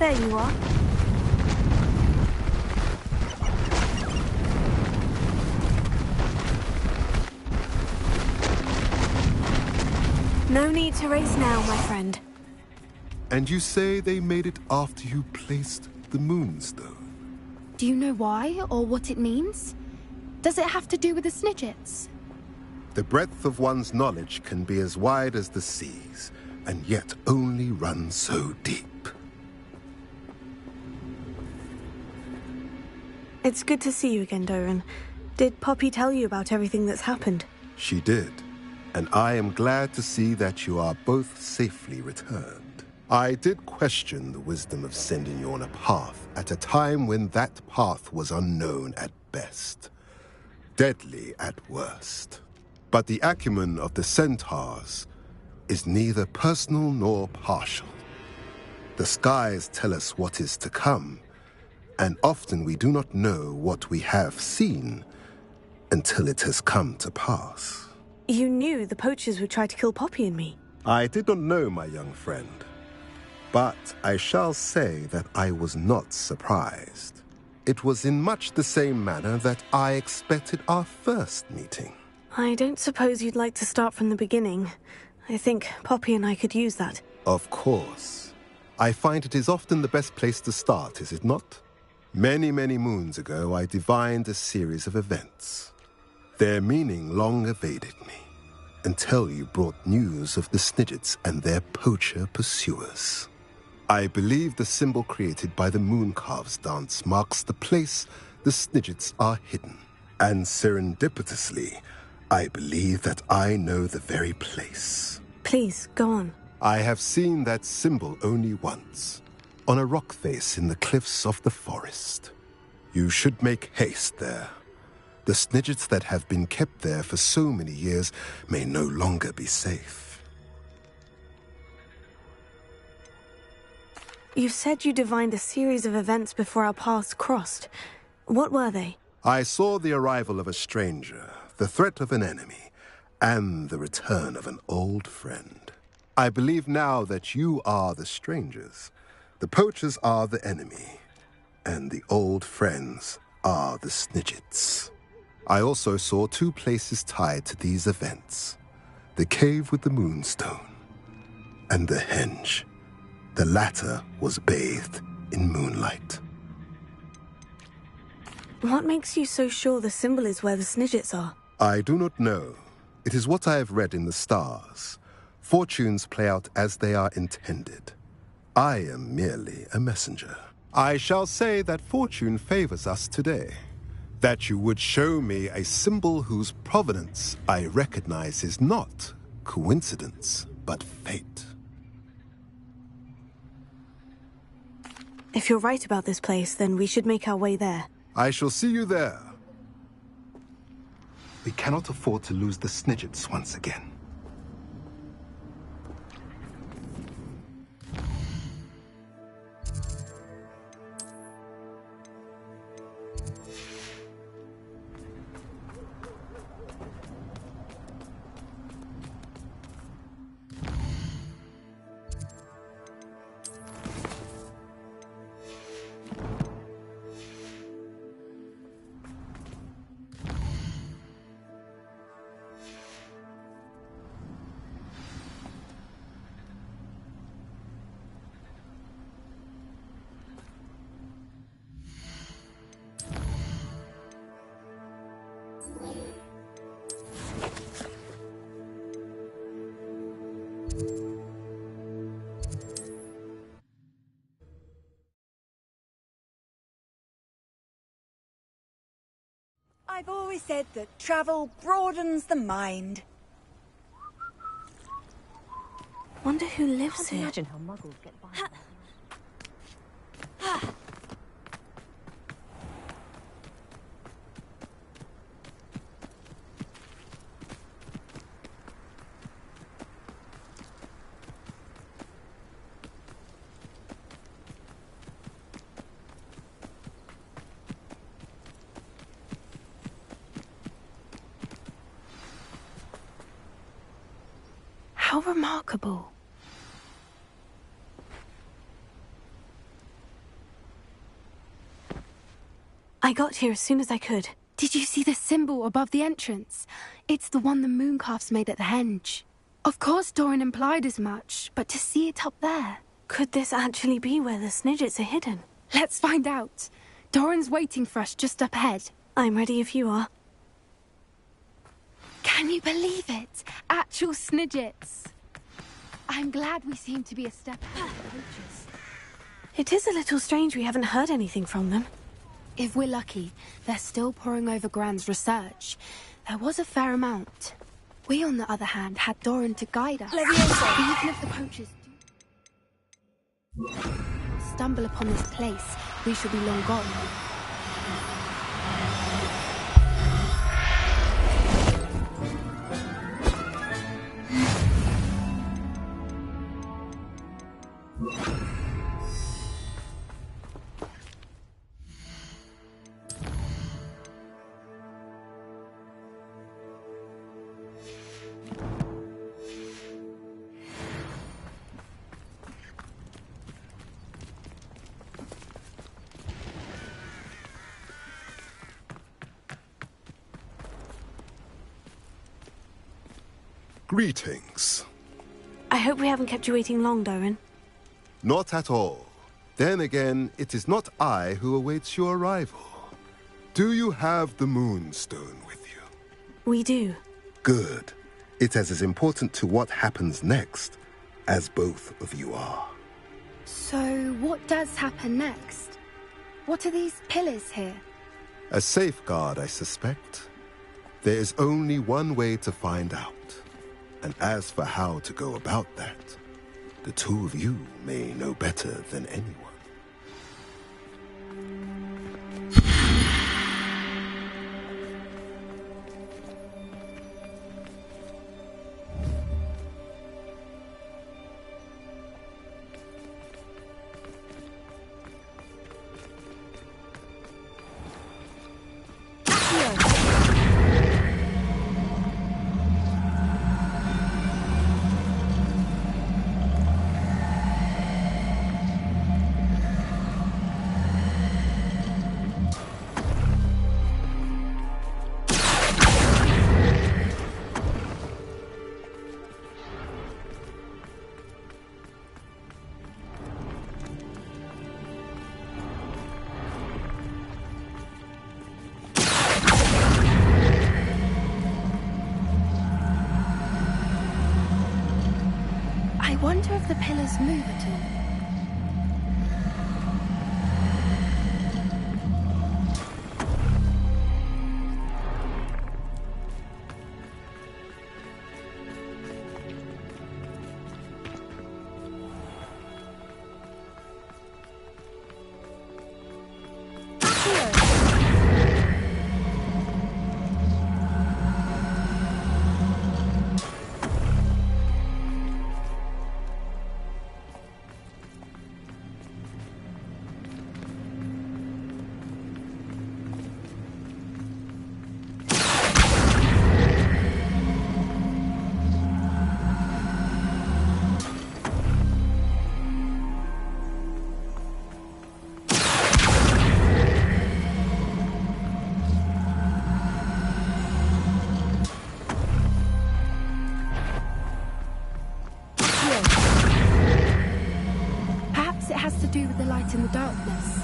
There you are. No need to race now, my friend. And you say they made it after you placed the Moonstone? Do you know why, or what it means? Does it have to do with the Snidgets? The breadth of one's knowledge can be as wide as the seas, and yet only run so deep. It's good to see you again, Doran. Did Poppy tell you about everything that's happened? She did, and I am glad to see that you are both safely returned. I did question the wisdom of sending you on a path at a time when that path was unknown at best, deadly at worst. But the acumen of the centaurs is neither personal nor partial. The skies tell us what is to come, and often we do not know what we have seen until it has come to pass. You knew the poachers would try to kill Poppy and me. I did not know, my young friend, but I shall say that I was not surprised. It was in much the same manner that I expected our first meeting. I don't suppose you'd like to start from the beginning. I think Poppy and I could use that. Of course. I find it is often the best place to start, is it not? Many, many moons ago, I divined a series of events. Their meaning long evaded me, until you brought news of the Snidgets and their poacher pursuers. I believe the symbol created by the Mooncalves dance marks the place the Snidgets are hidden. And serendipitously, I believe that I know the very place. Please, go on. I have seen that symbol only once, on a rock face in the cliffs of the forest. You should make haste there. The Snidgets that have been kept there for so many years may no longer be safe. You said you divined a series of events before our paths crossed. What were they? I saw the arrival of a stranger, the threat of an enemy, and the return of an old friend. I believe now that you are the strangers, the poachers are the enemy, and the old friends are the Snidgets. I also saw two places tied to these events: the cave with the Moonstone and the henge. The latter was bathed in moonlight. What makes you so sure the symbol is where the Snidgets are? I do not know. It is what I have read in the stars. Fortunes play out as they are intended. I am merely a messenger. I shall say that fortune favors us today. That you would show me a symbol whose provenance I recognize is not coincidence, but fate. If you're right about this place, then we should make our way there. I shall see you there. We cannot afford to lose the Snidgets once again. I've always said that travel broadens the mind. Wonder who lives here. Imagine how muggles get by. How remarkable. I got here as soon as I could. Did you see the symbol above the entrance? It's the one the mooncalfs made at the henge. Of course Doran implied as much, but to see it up there... Could this actually be where the Snidgets are hidden? Let's find out. Doran's waiting for us just up ahead. I'm ready if you are. Can you believe it? Actual Snidgets. I'm glad we seem to be a step ahead of the poachers. It is a little strange we haven't heard anything from them. If we're lucky, they're still poring over Gran's research. There was a fair amount. We, on the other hand, had Doran to guide us. Even if the poachers do stumble upon this place, we shall be long gone. Greetings. I hope we haven't kept you waiting long, Doran. Not at all. Then again, it is not I who awaits your arrival. Do you have the Moonstone with you? We do. Good. It is as important to what happens next as both of you are. So, what does happen next? What are these pillars here? A safeguard, I suspect. There is only one way to find out. And as for how to go about that, the two of you may know better than anyone. I wonder if the pillars move at all. Do with the light in the darkness.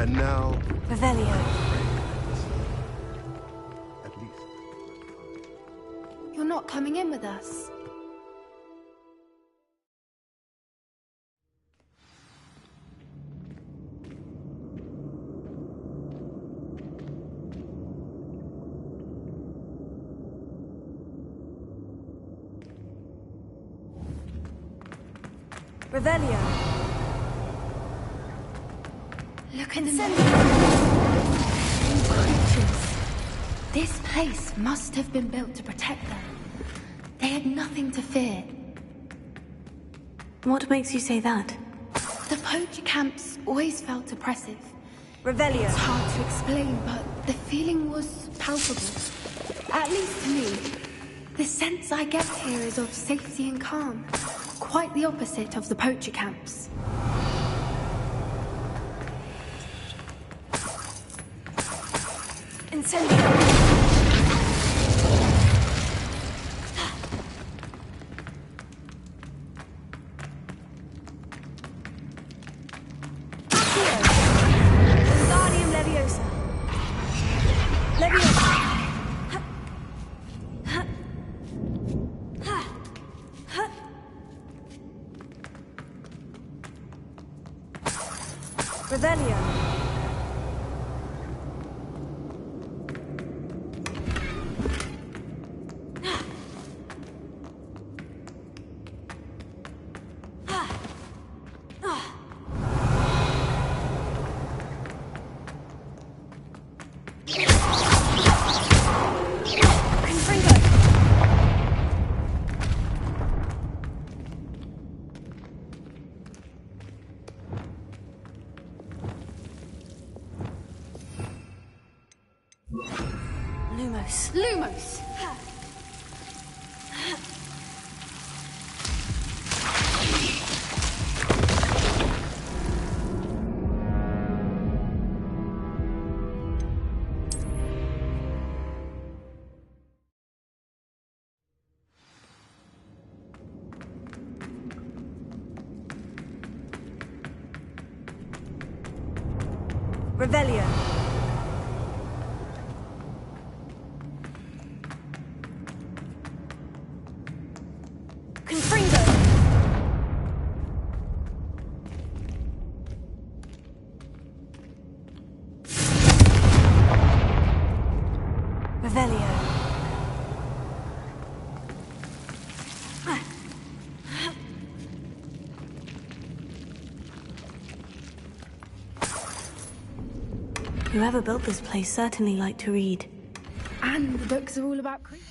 And now... Revelio. At least... You're not coming in with us. Revelio. Look at them. Creatures. This place must have been built to protect them. They had nothing to fear. What makes you say that? The poacher camps always felt oppressive. Revelio. It's hard to explain, but the feeling was palpable. At least to me. The sense I get here is of safety and calm. Quite the opposite of the poacher camps. Incendio. Wingardium Leviosa. Leviosa. Revelio. Lumos! Revelio. Confringo. Revelio. Whoever built this place certainly liked to read. And the books are all about creatures.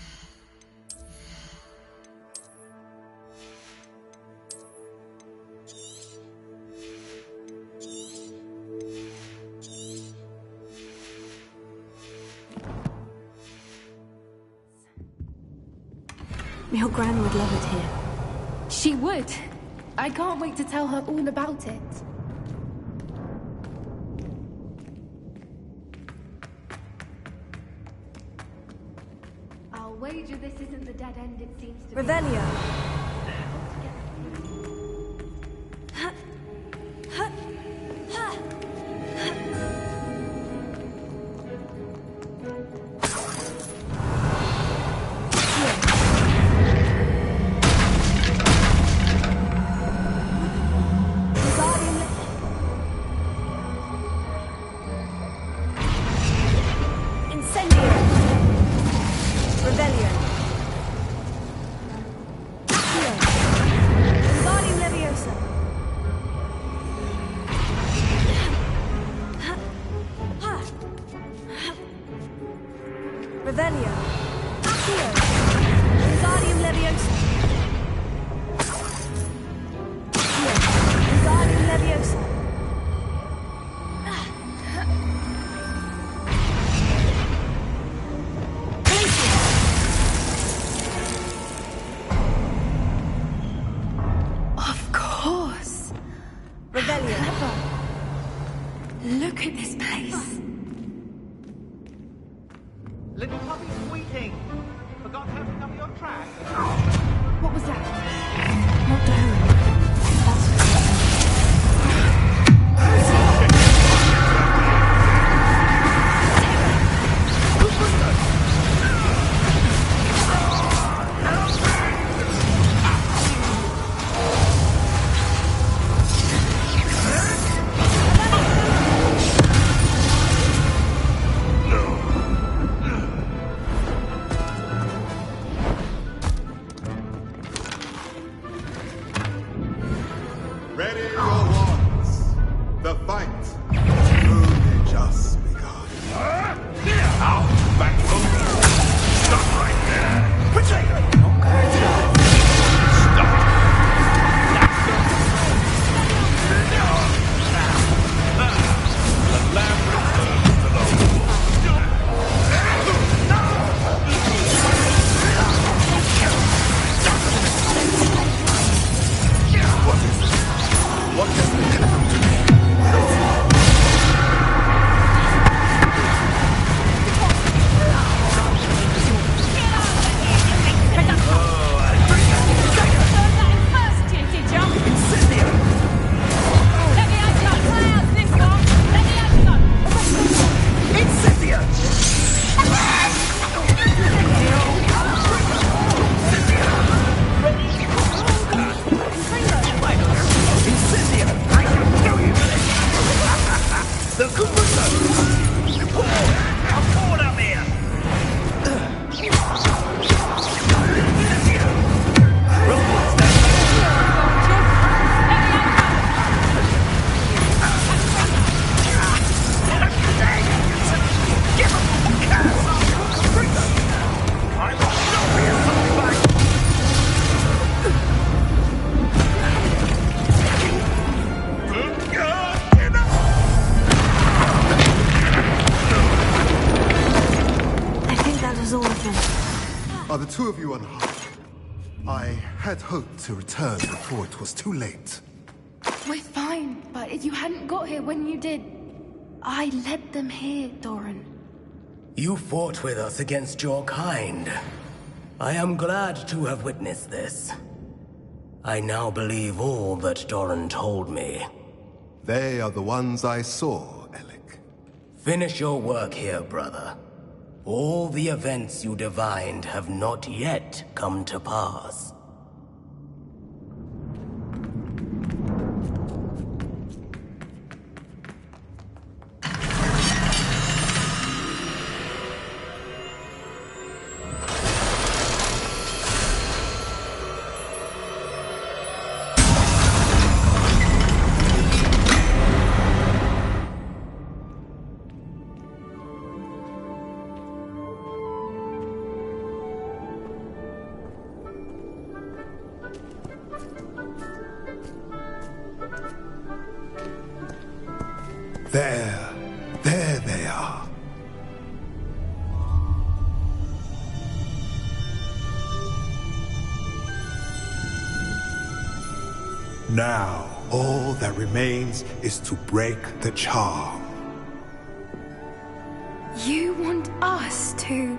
Your Gran would love it here. She would. I can't wait to tell her all about it. I'll wager this isn't the dead end it seems to be. Revelio. Revelio. Accio. Wingardium Leviosa. Accio. Wingardium Leviosa. Of course. Revelio. Clever. Look at this place. Little puppy squeaking. Forgot how to cover your track. What was that? Not down. That's just begun. Back home. Stop right there. Potato. Are the two of you unharmed? I had hoped to return before it was too late. We're fine, but if you hadn't got here when you did, I led them here, Doran. You fought with us against your kind. I am glad to have witnessed this. I now believe all that Doran told me. They are the ones I saw, Alec. Finish your work here, brother. All the events you divined have not yet come to pass. There they are. Now, all that remains is to break the charm. You want us to...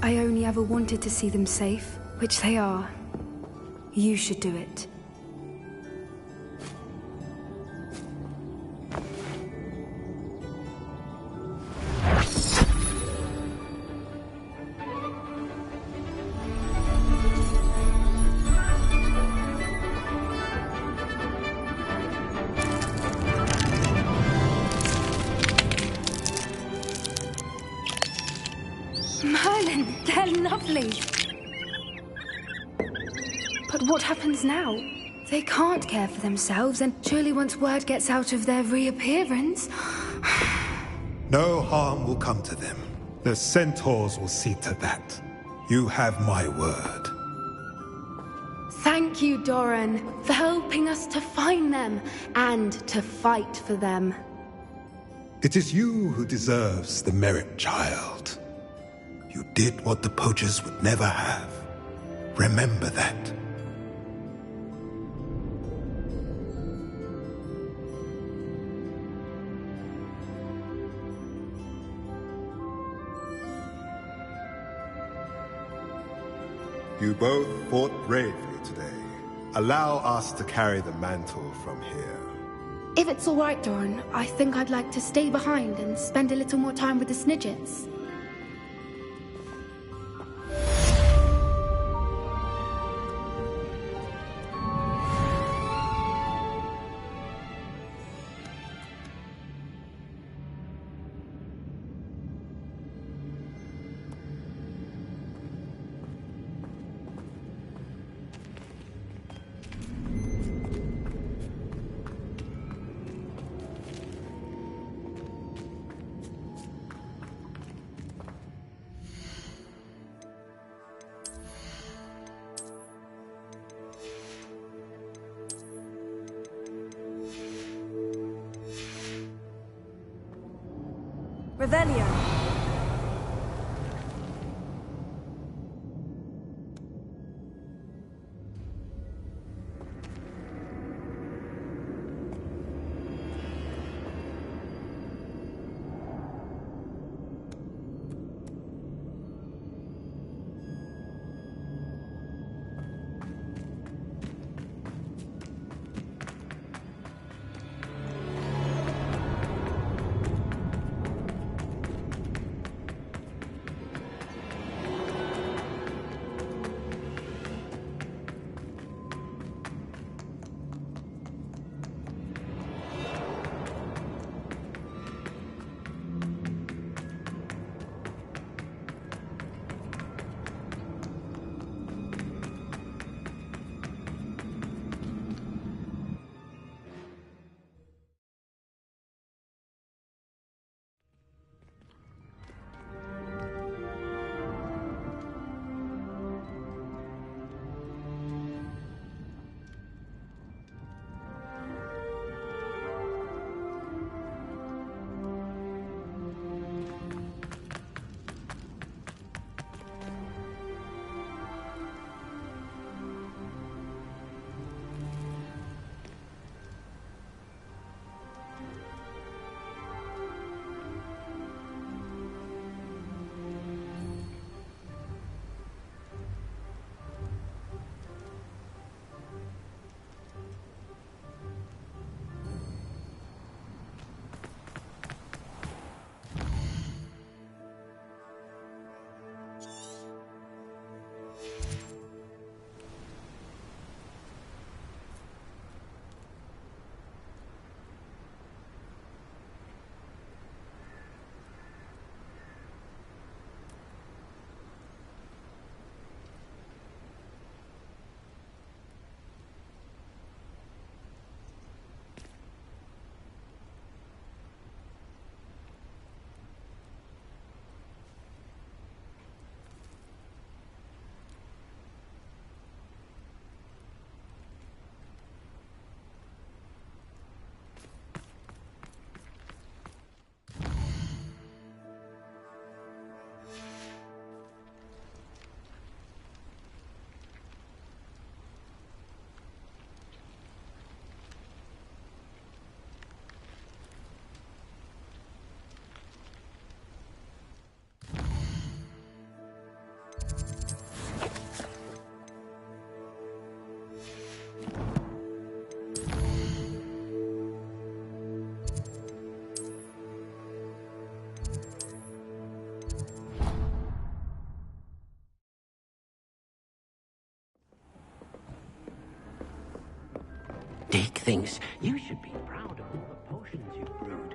I only ever wanted to see them safe, which they are. You should do it. Merlin, they're lovely. But what happens now? They can't care for themselves, and surely once word gets out of their reappearance... No harm will come to them. The centaurs will see to that. You have my word. Thank you, Doran, for helping us to find them, and to fight for them. It is you who deserves the merit, child. You did what the poachers would never have. Remember that. You both fought bravely today. Allow us to carry the mantle from here. If it's all right, Doran, I think I'd like to stay behind and spend a little more time with the Snidgets. Revelio. Dick thinks you should be proud of all the potions you've brewed.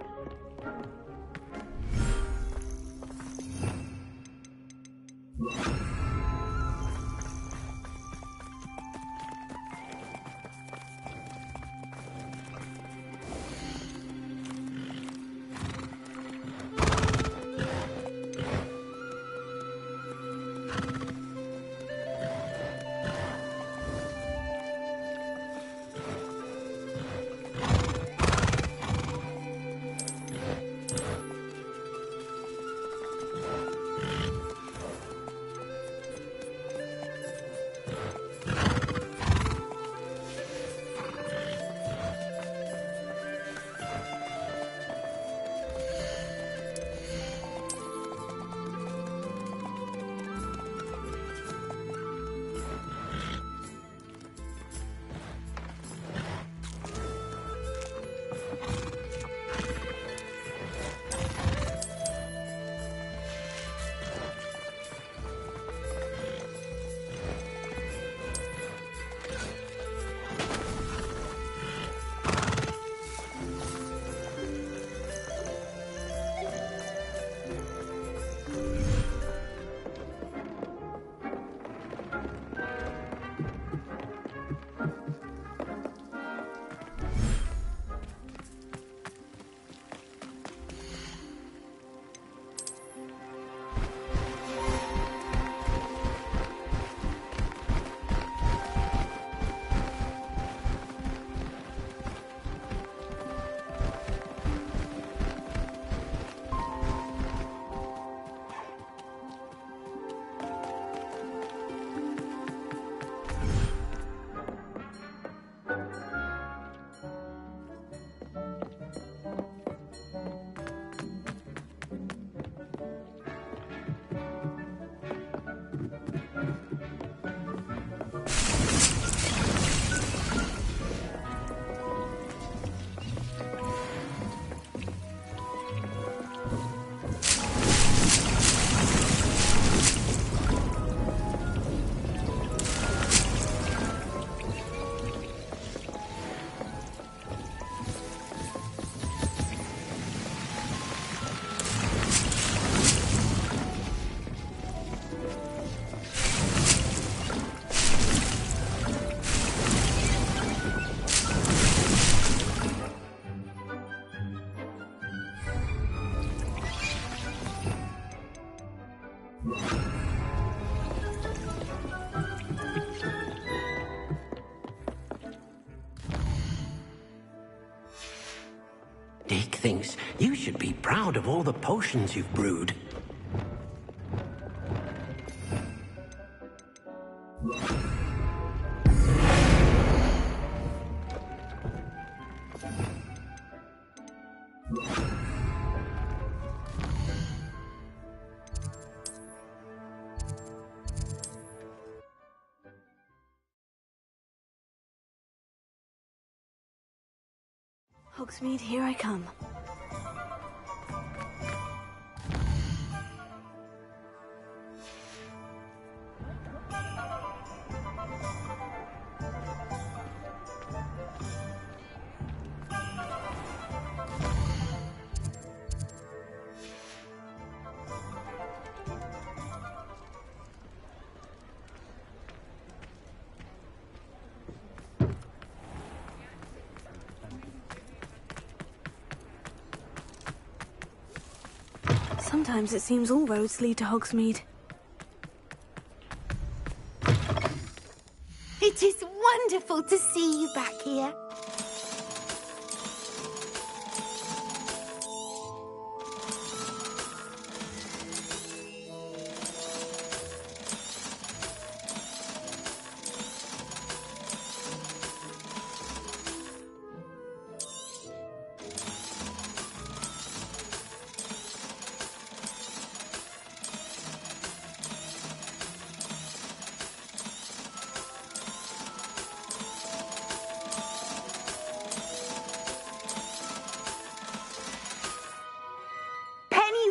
Deke thinks you should be proud of all the potions you've brewed. Hogsmeade, here I come. Sometimes it seems all roads lead to Hogsmeade. It is wonderful to see you back here.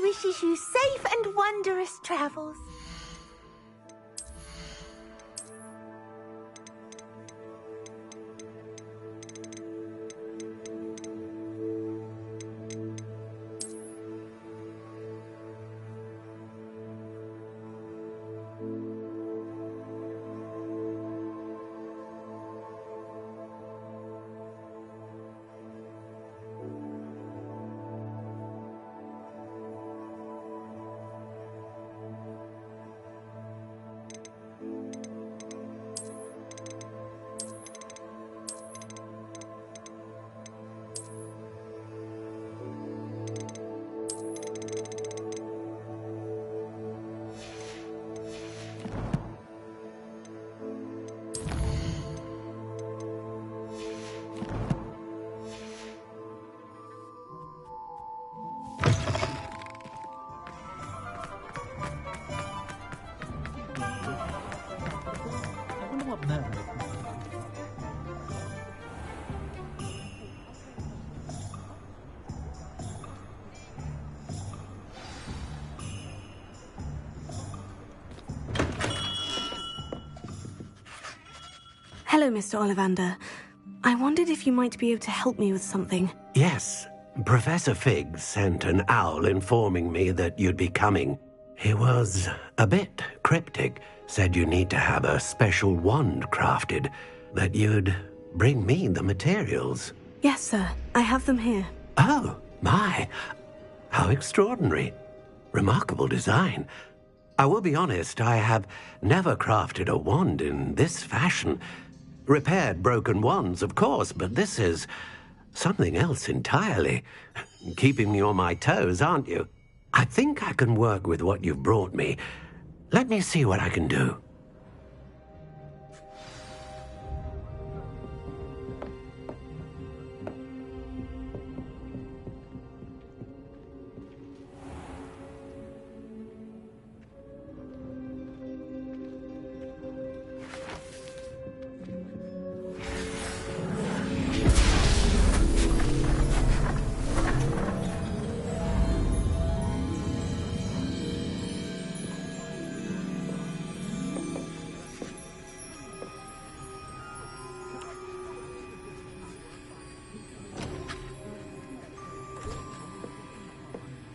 Wishes you safe and wondrous travels. Hello, Mr. Ollivander. I wondered if you might be able to help me with something. Yes, Professor Fig sent an owl informing me that you'd be coming. He was a bit cryptic, said you need to have a special wand crafted, that you'd bring me the materials. Yes, sir. I have them here. Oh, my. How extraordinary. Remarkable design. I will be honest, I have never crafted a wand in this fashion. Repaired broken wands, of course, but this is something else entirely. Keeping me on my toes, aren't you? I think I can work with what you've brought me. Let me see what I can do.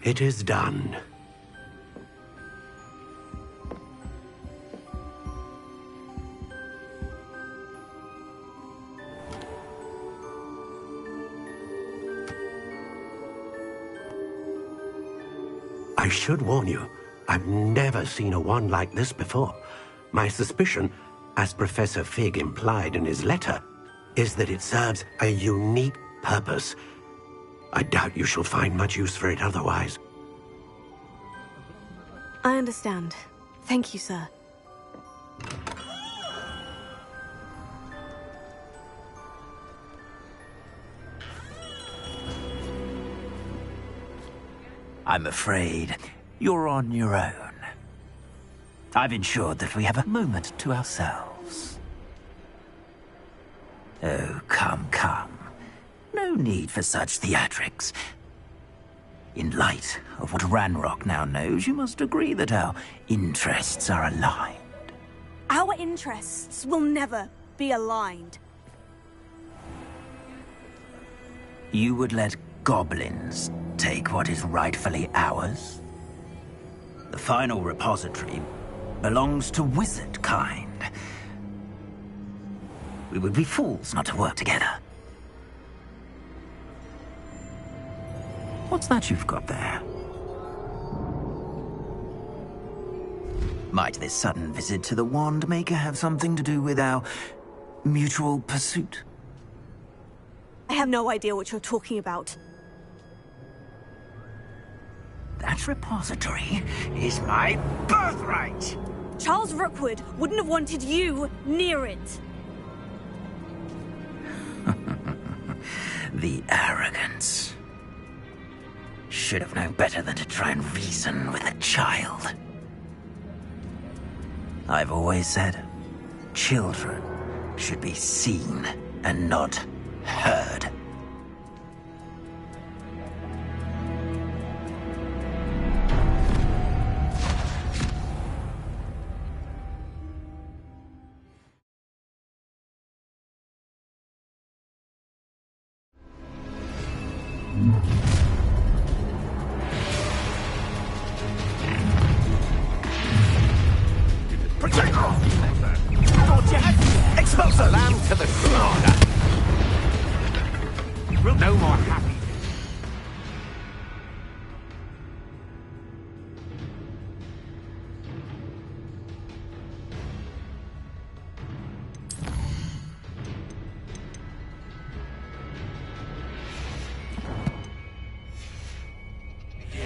It is done. I should warn you, I've never seen a wand like this before. My suspicion, as Professor Fig implied in his letter, is that it serves a unique purpose. I doubt you shall find much use for it otherwise. I understand. Thank you, sir. I'm afraid you're on your own. I've ensured that we have a moment to ourselves. Oh, come, come. No need for such theatrics. In light of what Ranrock now knows, you must agree that our interests are aligned. Our interests will never be aligned. You would let goblins take what is rightfully ours? The final repository belongs to wizard kind. We would be fools not to work together. What's that you've got there? Might this sudden visit to the Wand Maker have something to do with our mutual pursuit? I have no idea what you're talking about. That repository is my birthright! Charles Rookwood wouldn't have wanted you near it. The arrogance. Should have known better than to try and reason with a child. I've always said, children should be seen and not heard. Expulsor! Lamb to the slaughter! No more happy.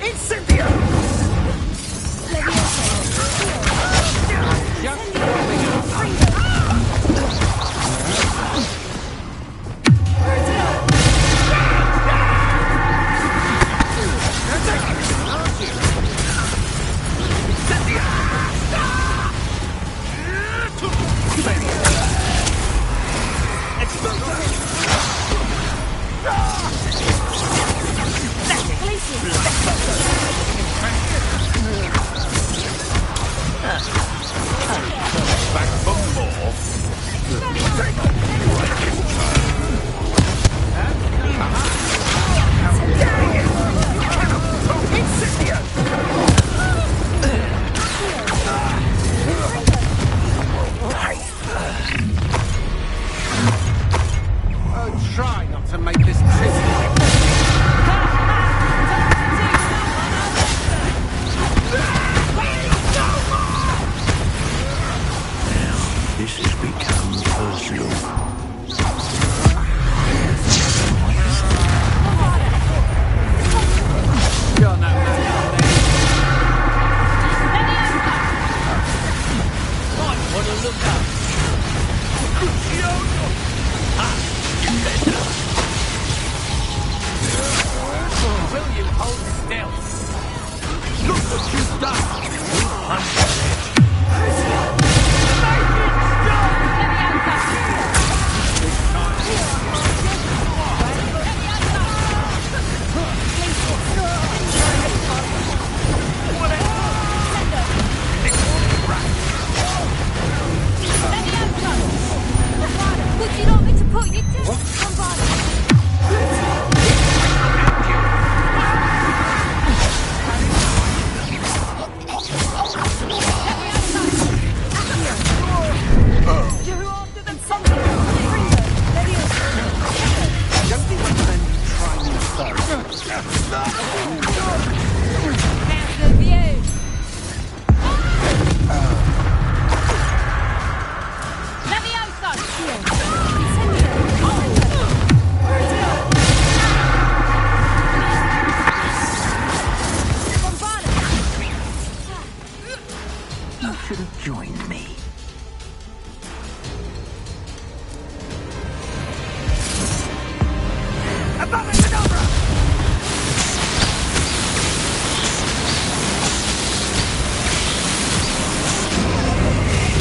Incendio! You should have joined me.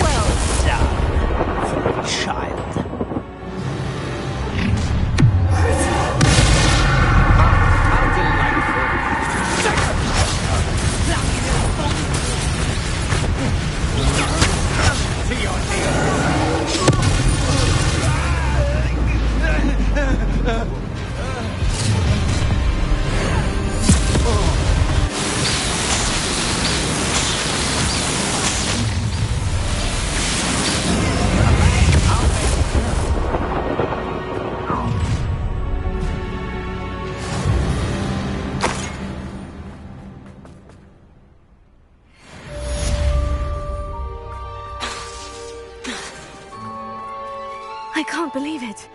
Well done, child. I can't believe it.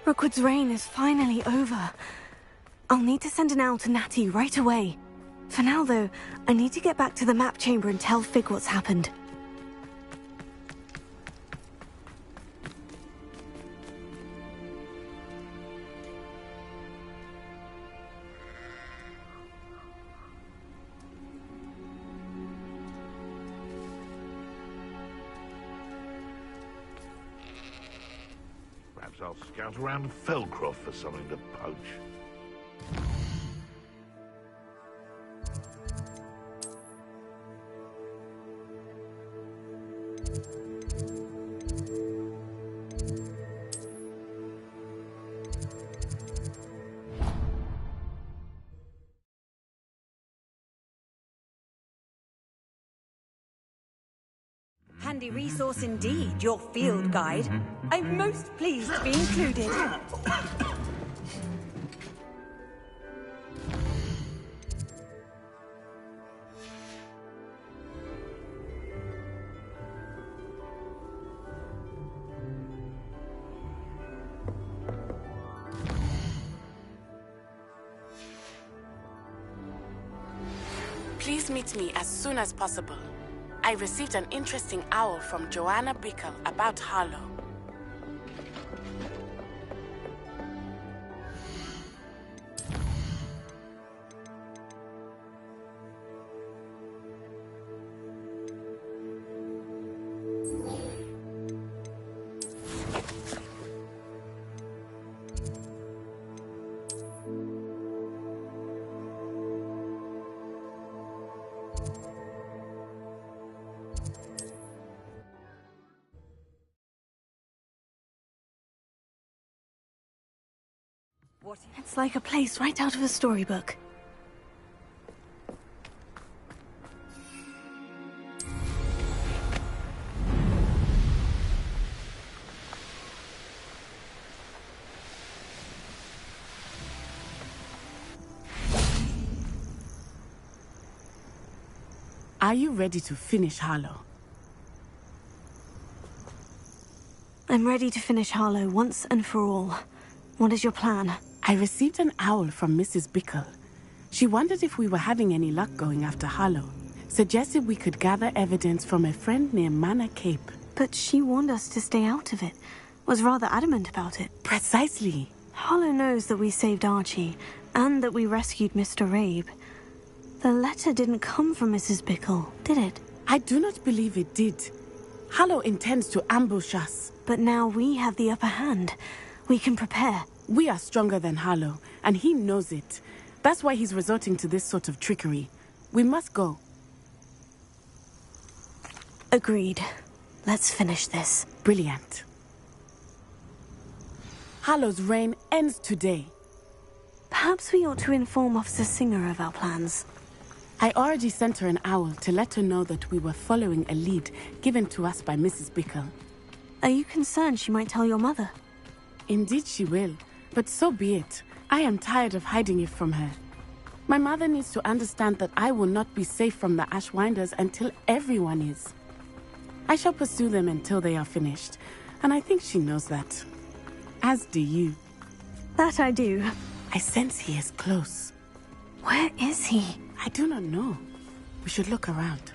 Rookwood's reign is finally over. I'll need to send an owl to Natty right away. For now, though, I need to get back to the map chamber and tell Fig what's happened. Perhaps I'll scout around Felcroft for something to poach. Handy resource indeed, your field guide. I'm most pleased to be included. Please meet me as soon as possible. I received an interesting owl from Joanna Bickle about Harlow. It's like a place right out of a storybook. Are you ready to finish Harlow? I'm ready to finish Harlow once and for all. What is your plan? I received an owl from Mrs. Bickle. She wondered if we were having any luck going after Harlow. Suggested we could gather evidence from a friend near Manor Cape. But she warned us to stay out of it. Was rather adamant about it. Precisely. Harlow knows that we saved Archie, and that we rescued Mr. Rabe. The letter didn't come from Mrs. Bickle, did it? I do not believe it did. Harlow intends to ambush us. But now we have the upper hand. We can prepare. We are stronger than Harlow, and he knows it. That's why he's resorting to this sort of trickery. We must go. Agreed. Let's finish this. Brilliant. Harlow's reign ends today. Perhaps we ought to inform Officer Singer of our plans. I already sent her an owl to let her know that we were following a lead given to us by Mrs. Bickle. Are you concerned she might tell your mother? Indeed she will, but so be it. I am tired of hiding it from her. My mother needs to understand that I will not be safe from the Ashwinders until everyone is. I shall pursue them until they are finished, and I think she knows that. As do you. That I do. I sense he is close. Where is he? I do not know. We should look around.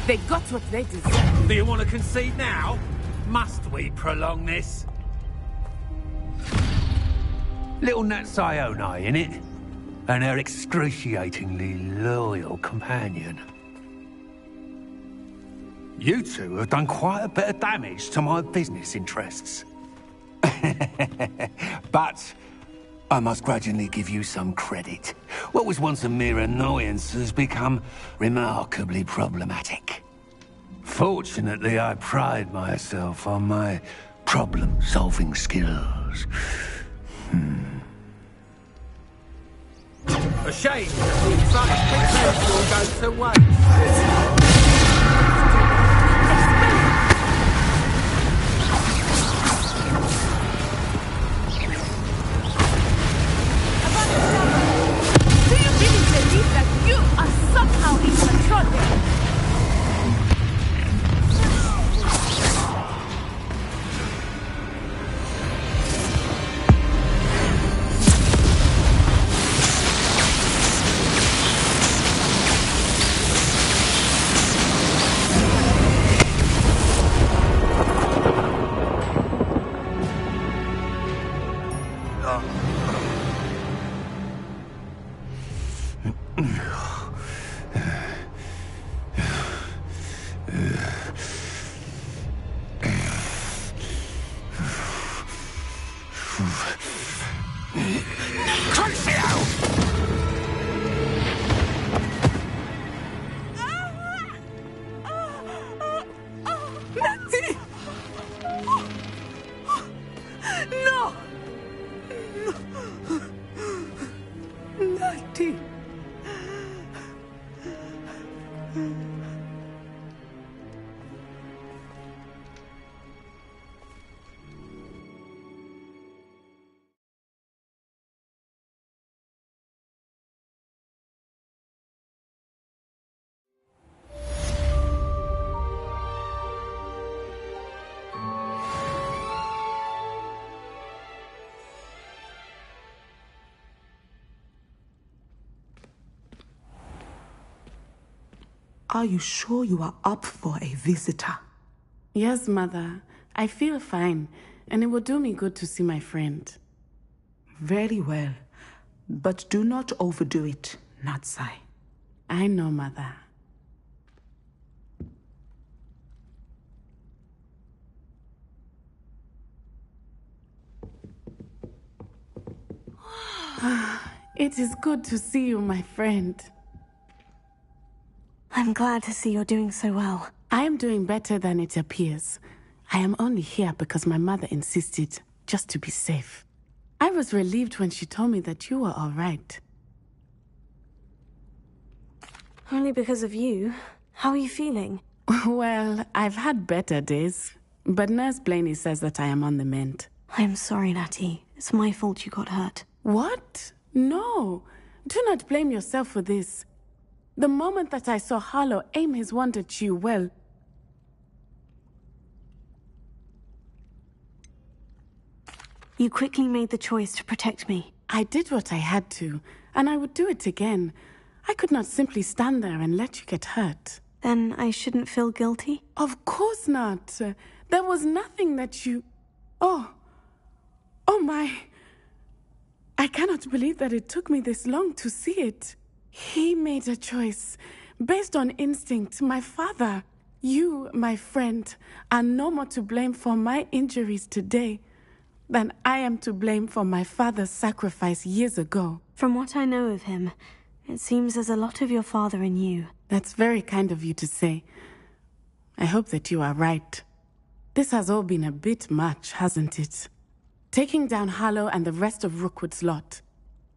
They got what they deserve. Do you want to concede now? Must we prolong this? Little Nat Sione, innit? And her excruciatingly loyal companion. You two have done quite a bit of damage to my business interests. But I must grudgingly give you some credit. What was once a mere annoyance has become remarkably problematic. Fortunately, I pride myself on my problem-solving skills. A shame such potential goes to waste. Do you really believe that you are somehow in control here? Are you sure you are up for a visitor? Yes, Mother. I feel fine, and it will do me good to see my friend. Very well. But do not overdo it, Natsai. I know, Mother. It is good to see you, my friend. I'm glad to see you're doing so well. I am doing better than it appears. I am only here because my mother insisted, just to be safe. I was relieved when she told me that you were all right. Only because of you. How are you feeling? Well, I've had better days, but Nurse Blaney says that I am on the mend. I'm sorry, Natty. It's my fault you got hurt. What? No. Do not blame yourself for this. The moment that I saw Harlow aim his wand at you, well... You quickly made the choice to protect me. I did what I had to, and I would do it again. I could not simply stand there and let you get hurt. Then I shouldn't feel guilty? Of course not. There was nothing that you... Oh my... I cannot believe that it took me this long to see it. He made a choice based on instinct. My father, you, my friend, are no more to blame for my injuries today than I am to blame for my father's sacrifice years ago. From what I know of him, it seems there's a lot of your father in you. That's very kind of you to say. I hope that you are right. This has all been a bit much, hasn't it? Taking down Harlow and the rest of Rookwood's lot.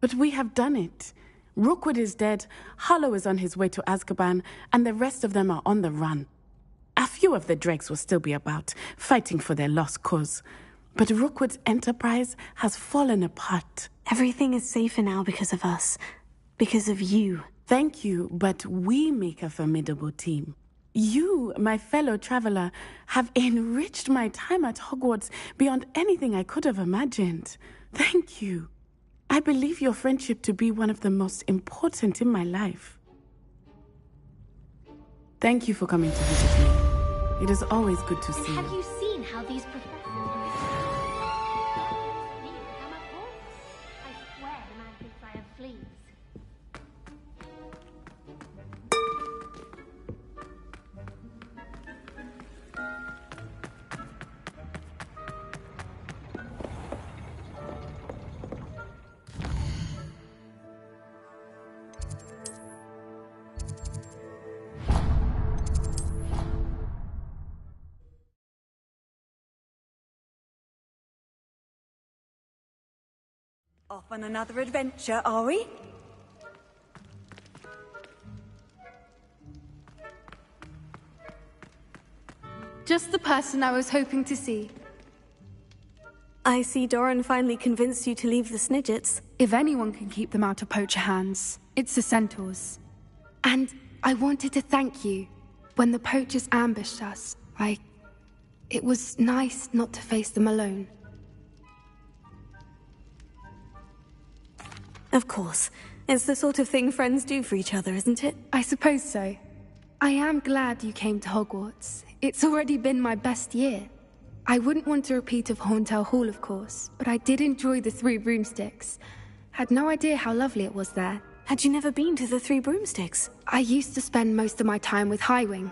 But we have done it. Rookwood is dead, Harlow is on his way to Azkaban, and the rest of them are on the run. A few of the dregs will still be about, fighting for their lost cause. But Rookwood's enterprise has fallen apart. Everything is safer now because of us. Because of you. Thank you, but we make a formidable team. You, my fellow traveler, have enriched my time at Hogwarts beyond anything I could have imagined. Thank you. I believe your friendship to be one of the most important in my life. Thank you for coming to visit me. It is always good to see Have you. you seen how these professors... I swear the man thinks I have fleas. Off on another adventure, are we? Just the person I was hoping to see. I see Doran finally convinced you to leave the Snidgets. If anyone can keep them out of poacher hands, it's the centaurs. And I wanted to thank you. When the poachers ambushed us, it was nice not to face them alone. Of course. It's the sort of thing friends do for each other, isn't it? I suppose so. I am glad you came to Hogwarts. It's already been my best year. I wouldn't want a repeat of Horntail Hall, of course, but I did enjoy the Three Broomsticks. Had no idea how lovely it was there. Had you never been to the Three Broomsticks? I used to spend most of my time with Highwing,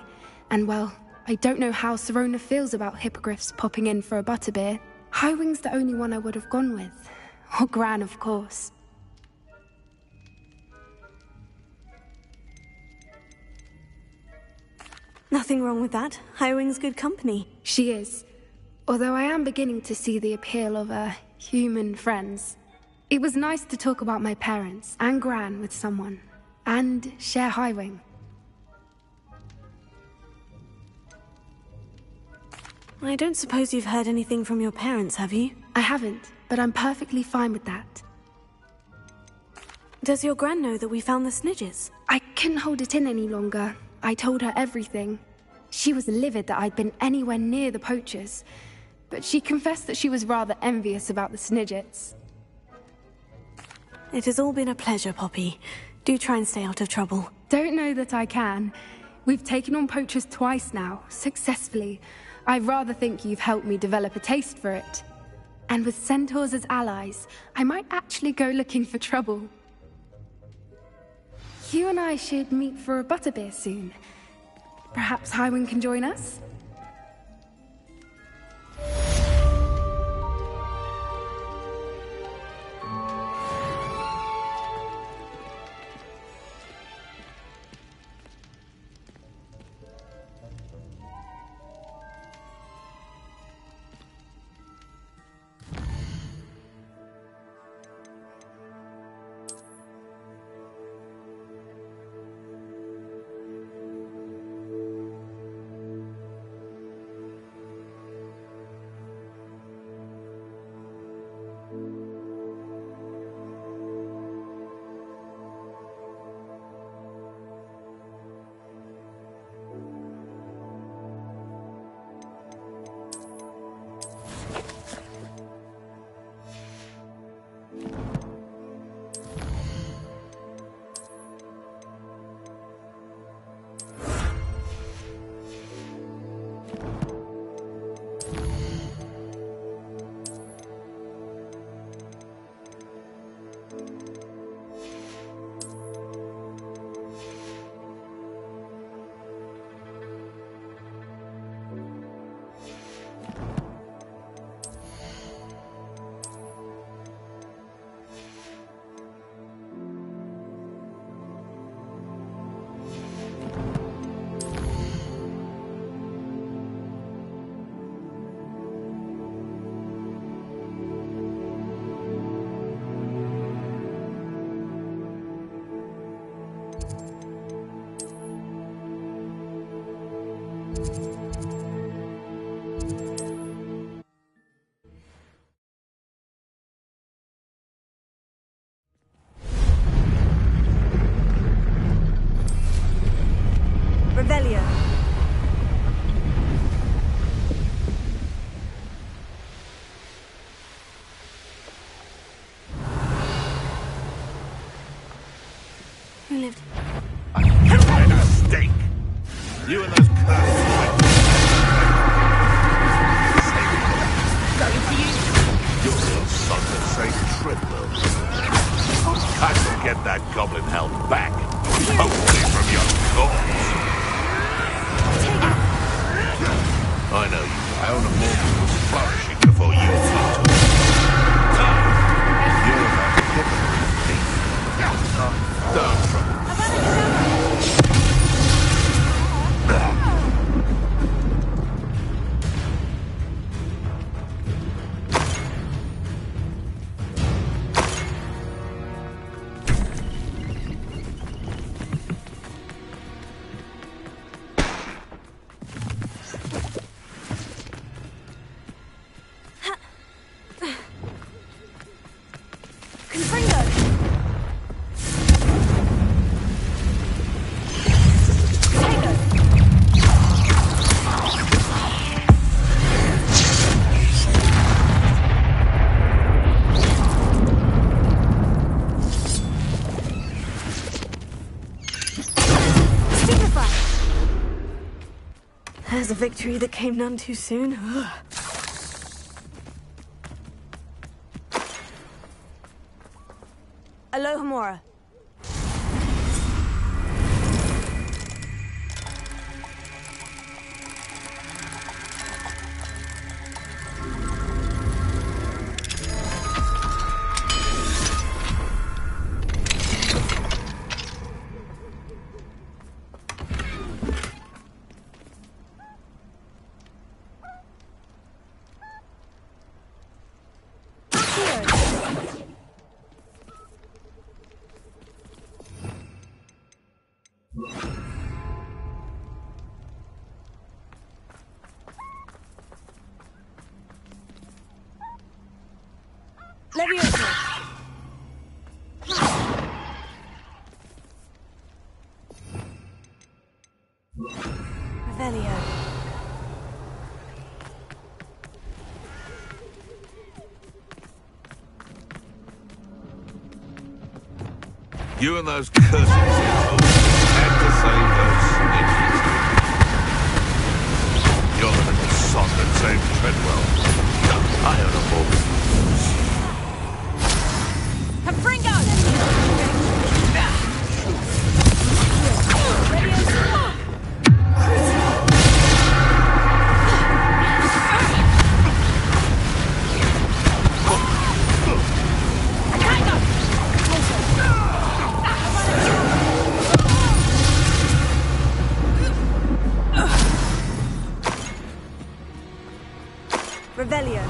and well, I don't know how Serona feels about hippogriffs popping in for a butterbeer. Highwing's the only one I would have gone with. Or Gran, of course. Nothing wrong with that. Highwing's good company. She is. Although I am beginning to see the appeal of human friends. It was nice to talk about my parents and Gran with someone. And share Highwing. I don't suppose you've heard anything from your parents, have you? I haven't, but I'm perfectly fine with that. Does your Gran know that we found the Snidgets? I couldn't hold it in any longer. I told her everything. She was livid that I'd been anywhere near the poachers, but she confessed that she was rather envious about the Snidgets. It has all been a pleasure, Poppy. Do try and stay out of trouble. Don't know that I can. We've taken on poachers twice now, successfully. I rather think you've helped me develop a taste for it. And with centaurs as allies, I might actually go looking for trouble. You and I should meet for a butterbeer soon. Perhaps Highwing can join us? Revelio. Who lived? A stake! You and those cursed Your little son that saved Treadwell. I can get that goblin hound back. Hopefully from your corpse. I know you. Iona Morgan was flourishing before you fucked her. You're about to get the don't trouble. There's a victory that came none too soon. Alohomora. Leviosa. Revelio. You and those cursed had to save those snitches. You're the little son that saved Treadwell. Iona Morgan. Confringo! Revelio.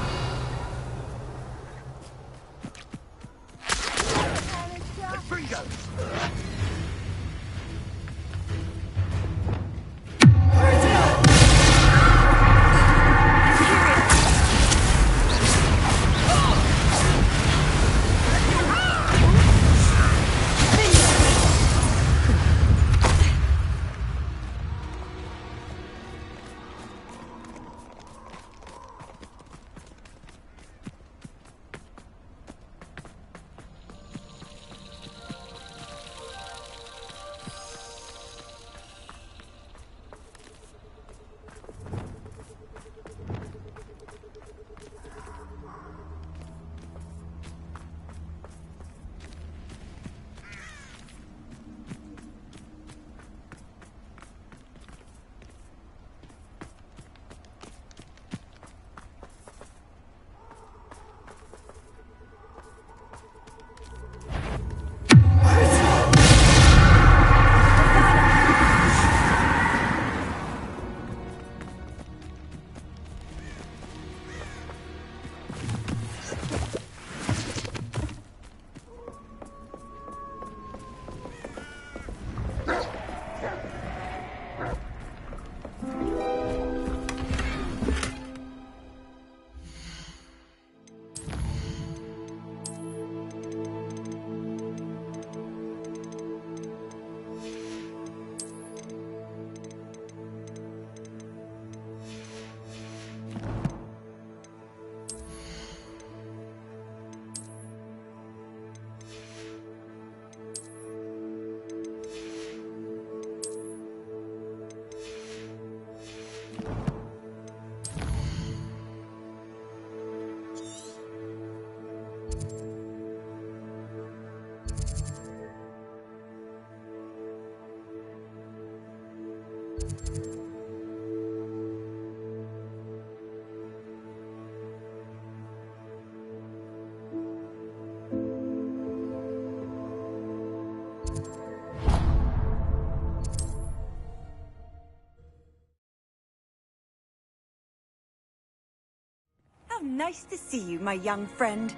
nice to see you, my young friend.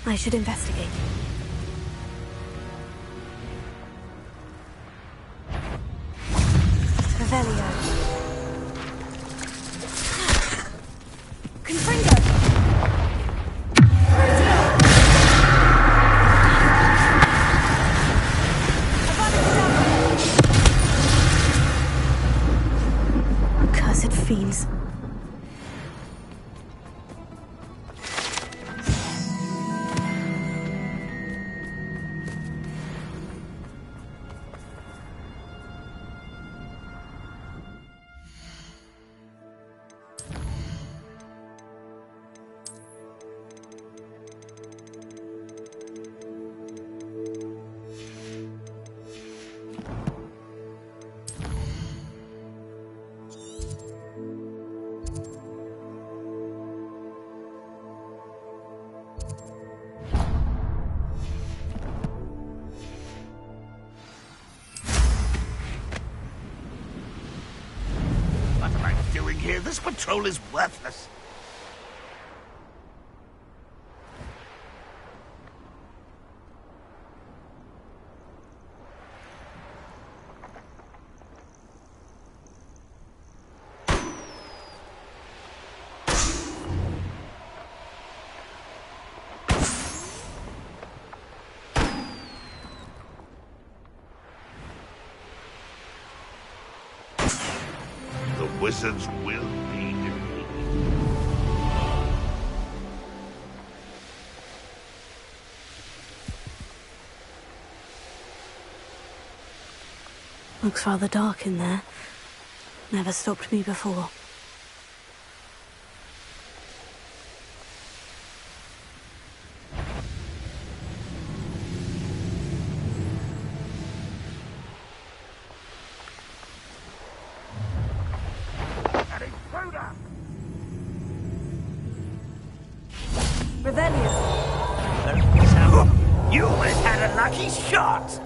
I should investigate. Revelio. Confringo! Cursed fiends. What am I doing here? This patrol is worthless. The wizards will be defeated. Looks rather dark in there. Never stopped me before. Revelio. You always had a lucky shot!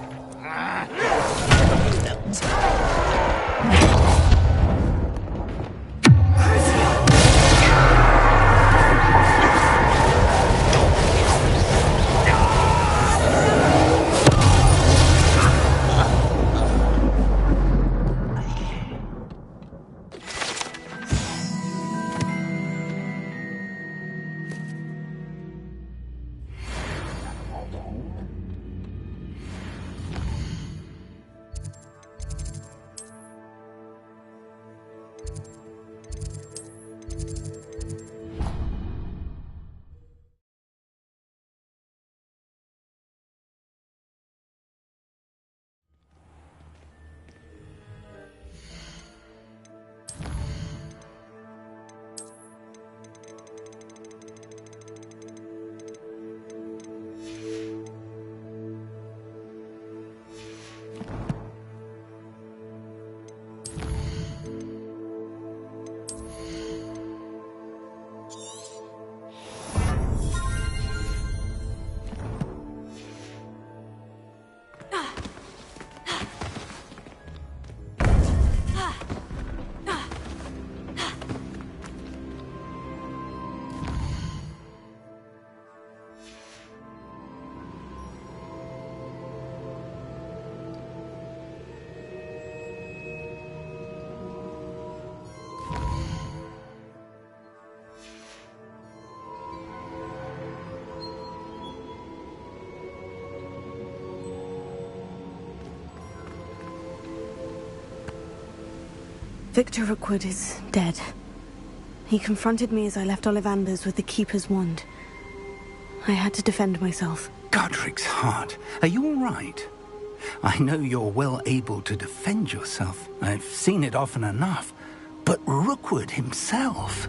Victor Rookwood is dead. He confronted me as I left Ollivanders with the Keeper's wand. I had to defend myself. Godric's heart. Are you all right? I know you're well able to defend yourself. I've seen it often enough. But Rookwood himself...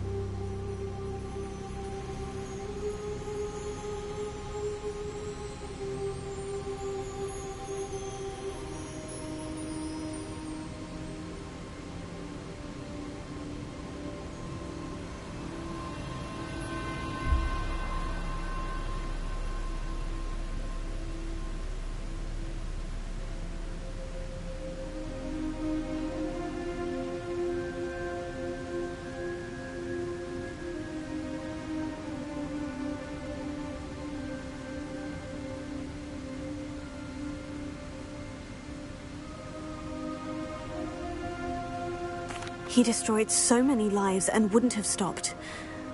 He destroyed so many lives and wouldn't have stopped.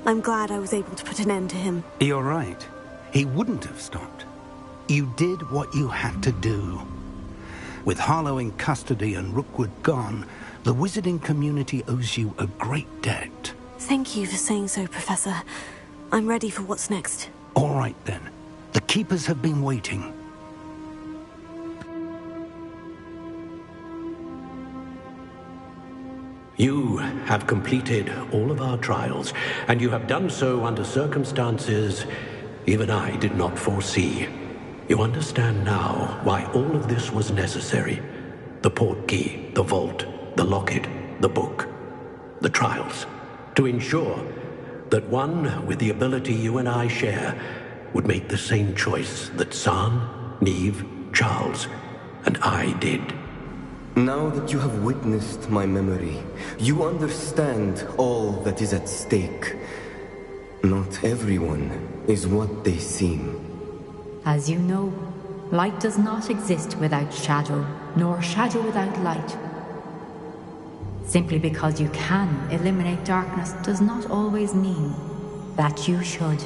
I'm glad I was able to put an end to him. You're right. He wouldn't have stopped. You did what you had to do. With Harlow in custody and Rookwood gone, the wizarding community owes you a great debt. Thank you for saying so, Professor. I'm ready for what's next. All right, then. The Keepers have been waiting. You have completed all of our trials, and you have done so under circumstances even I did not foresee. You understand now why all of this was necessary. The portkey, the vault, the locket, the book, the trials. To ensure that one with the ability you and I share would make the same choice that San, Neve, Charles, and I did. Now that you have witnessed my memory, you understand all that is at stake. Not everyone is what they seem. As you know, light does not exist without shadow, nor shadow without light. Simply because you can eliminate darkness does not always mean that you should.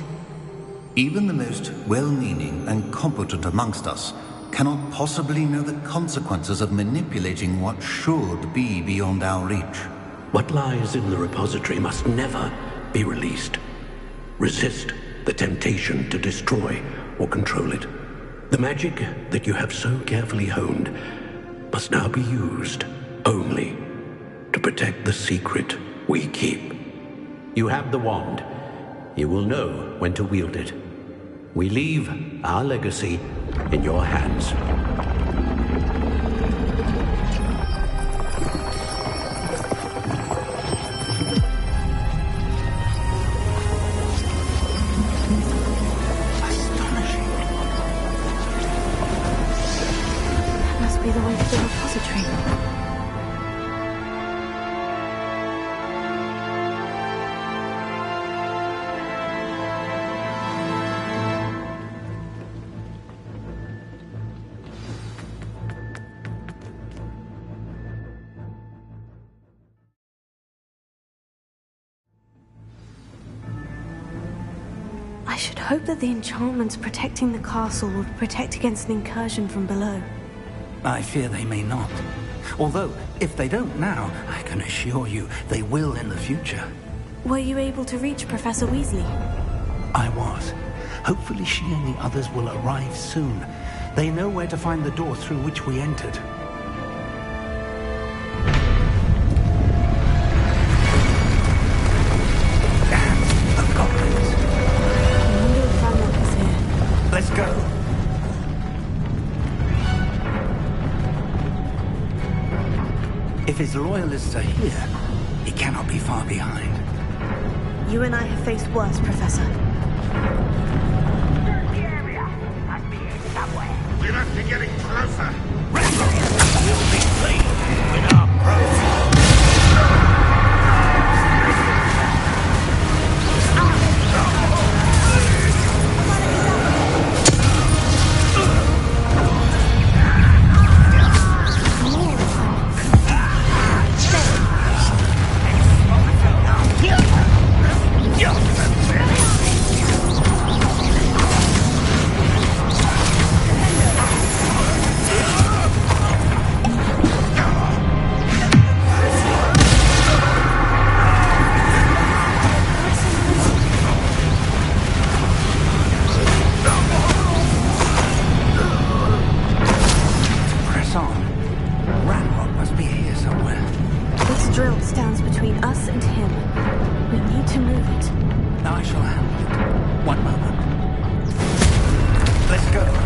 Even the most well-meaning and competent amongst us cannot possibly know the consequences of manipulating what should be beyond our reach. What lies in the repository must never be released. Resist the temptation to destroy or control it. The magic that you have so carefully honed must now be used only to protect the secret we keep. You have the wand. You will know when to wield it. We leave our legacy in your hands. That must be the way to the repository. I should hope that the enchantments protecting the castle will protect against an incursion from below. I fear they may not. Although, if they don't now, I can assure you they will in the future. Were you able to reach Professor Weasley? I was. Hopefully she and the others will arrive soon. They know where to find the door through which we entered. Let's go. If his loyalists are here, he cannot be far behind. You and I have faced worse, Professor. We must be getting closer. We'll be pleased with our progress. drill stands between us and him. We need to move it. I shall handle it. One moment. Let's go.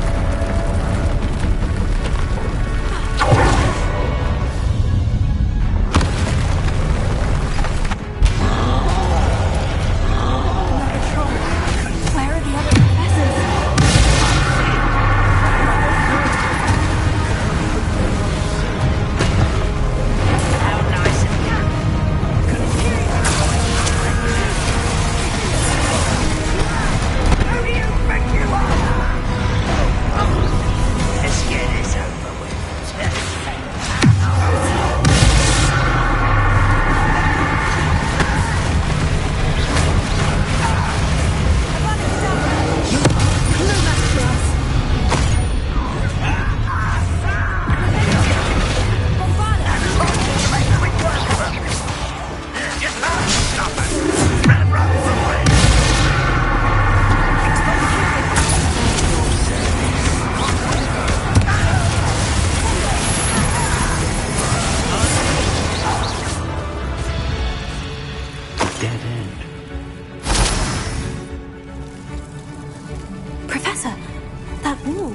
that wall.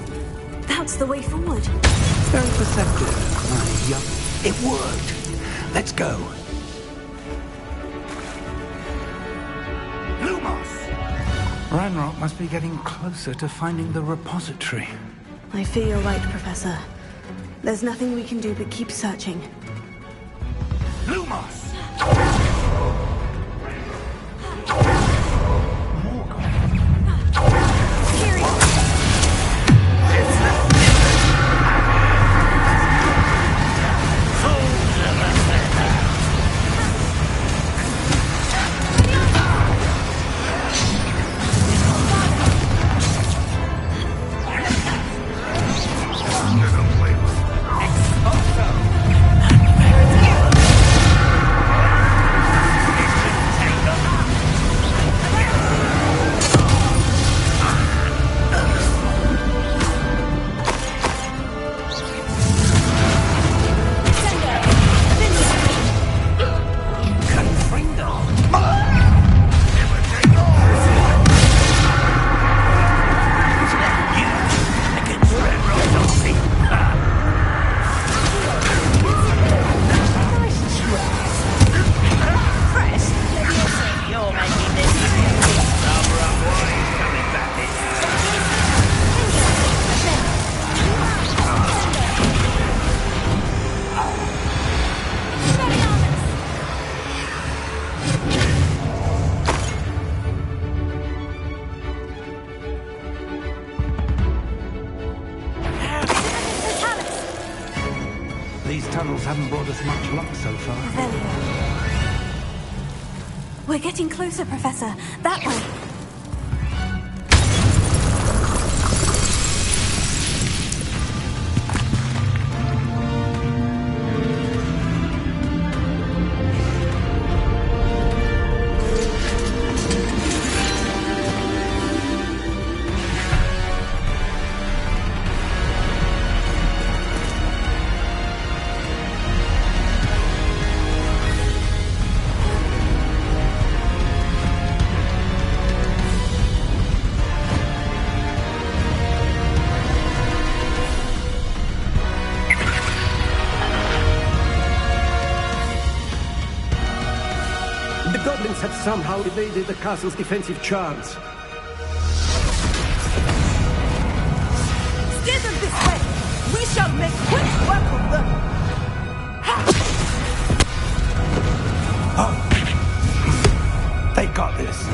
That's the way forward. Very perceptive, my young... It worked. Let's go. Lumos! Ranrock must be getting closer to finding the repository. I fear you're right, Professor. There's nothing we can do but keep searching. Lumos! These tunnels haven't brought us much luck so far. We're getting closer, Professor. That way. The goblins have somehow evaded the castle's defensive charms. Steer them this way! We shall make quick work of them! Oh! They got this.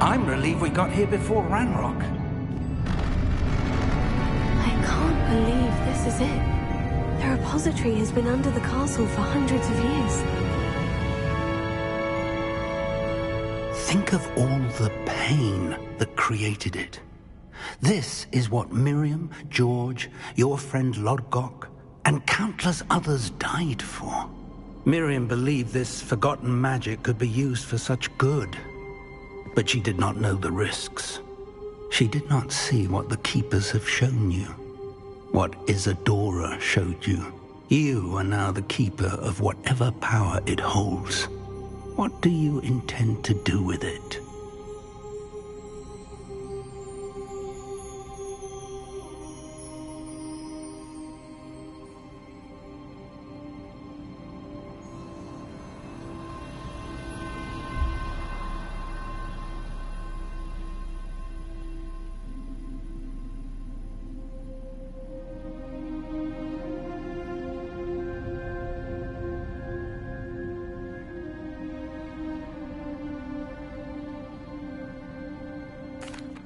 I'm relieved we got here before Ranrock. I can't believe this is it. The repository has been under the castle for hundreds of years. Think of all the pain that created it. This is what Miriam, George, your friend Lodgok, and countless others died for. Miriam believed this forgotten magic could be used for such good. But she did not know the risks. She did not see what the Keepers have shown you. What Isadora showed you. You are now the Keeper of whatever power it holds. What do you intend to do with it?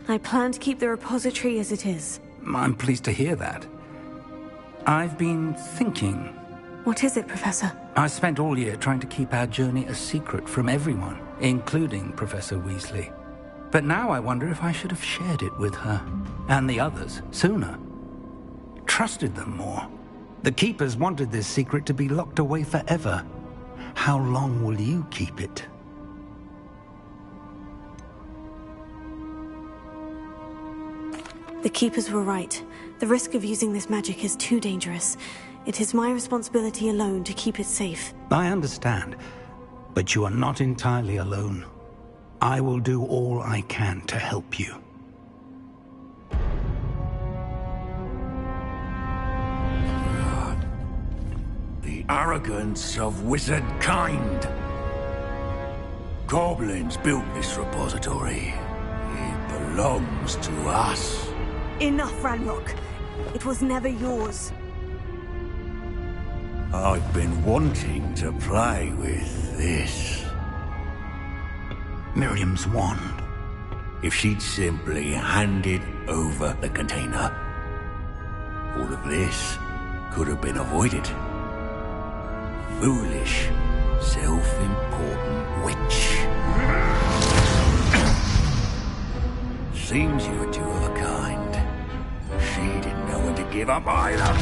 I plan to keep the repository as it is. I'm pleased to hear that. I've been thinking. What is it, Professor? I spent all year trying to keep our journey a secret from everyone, including Professor Weasley. But now I wonder if I should have shared it with her, and the others, sooner. Trusted them more. The Keepers wanted this secret to be locked away forever. How long will you keep it? The Keepers were right. The risk of using this magic is too dangerous. It is my responsibility alone to keep it safe. I understand, but you are not entirely alone. I will do all I can to help you. God. The arrogance of wizard kind. Goblins built this repository. It belongs to us. Enough, Ranrock. It was never yours. I've been wanting to play with this. Miriam's wand. If she'd simply handed over the container, all of this could have been avoided. Foolish, self-important witch. Seems you're two of a kind. She didn't know when to give up either.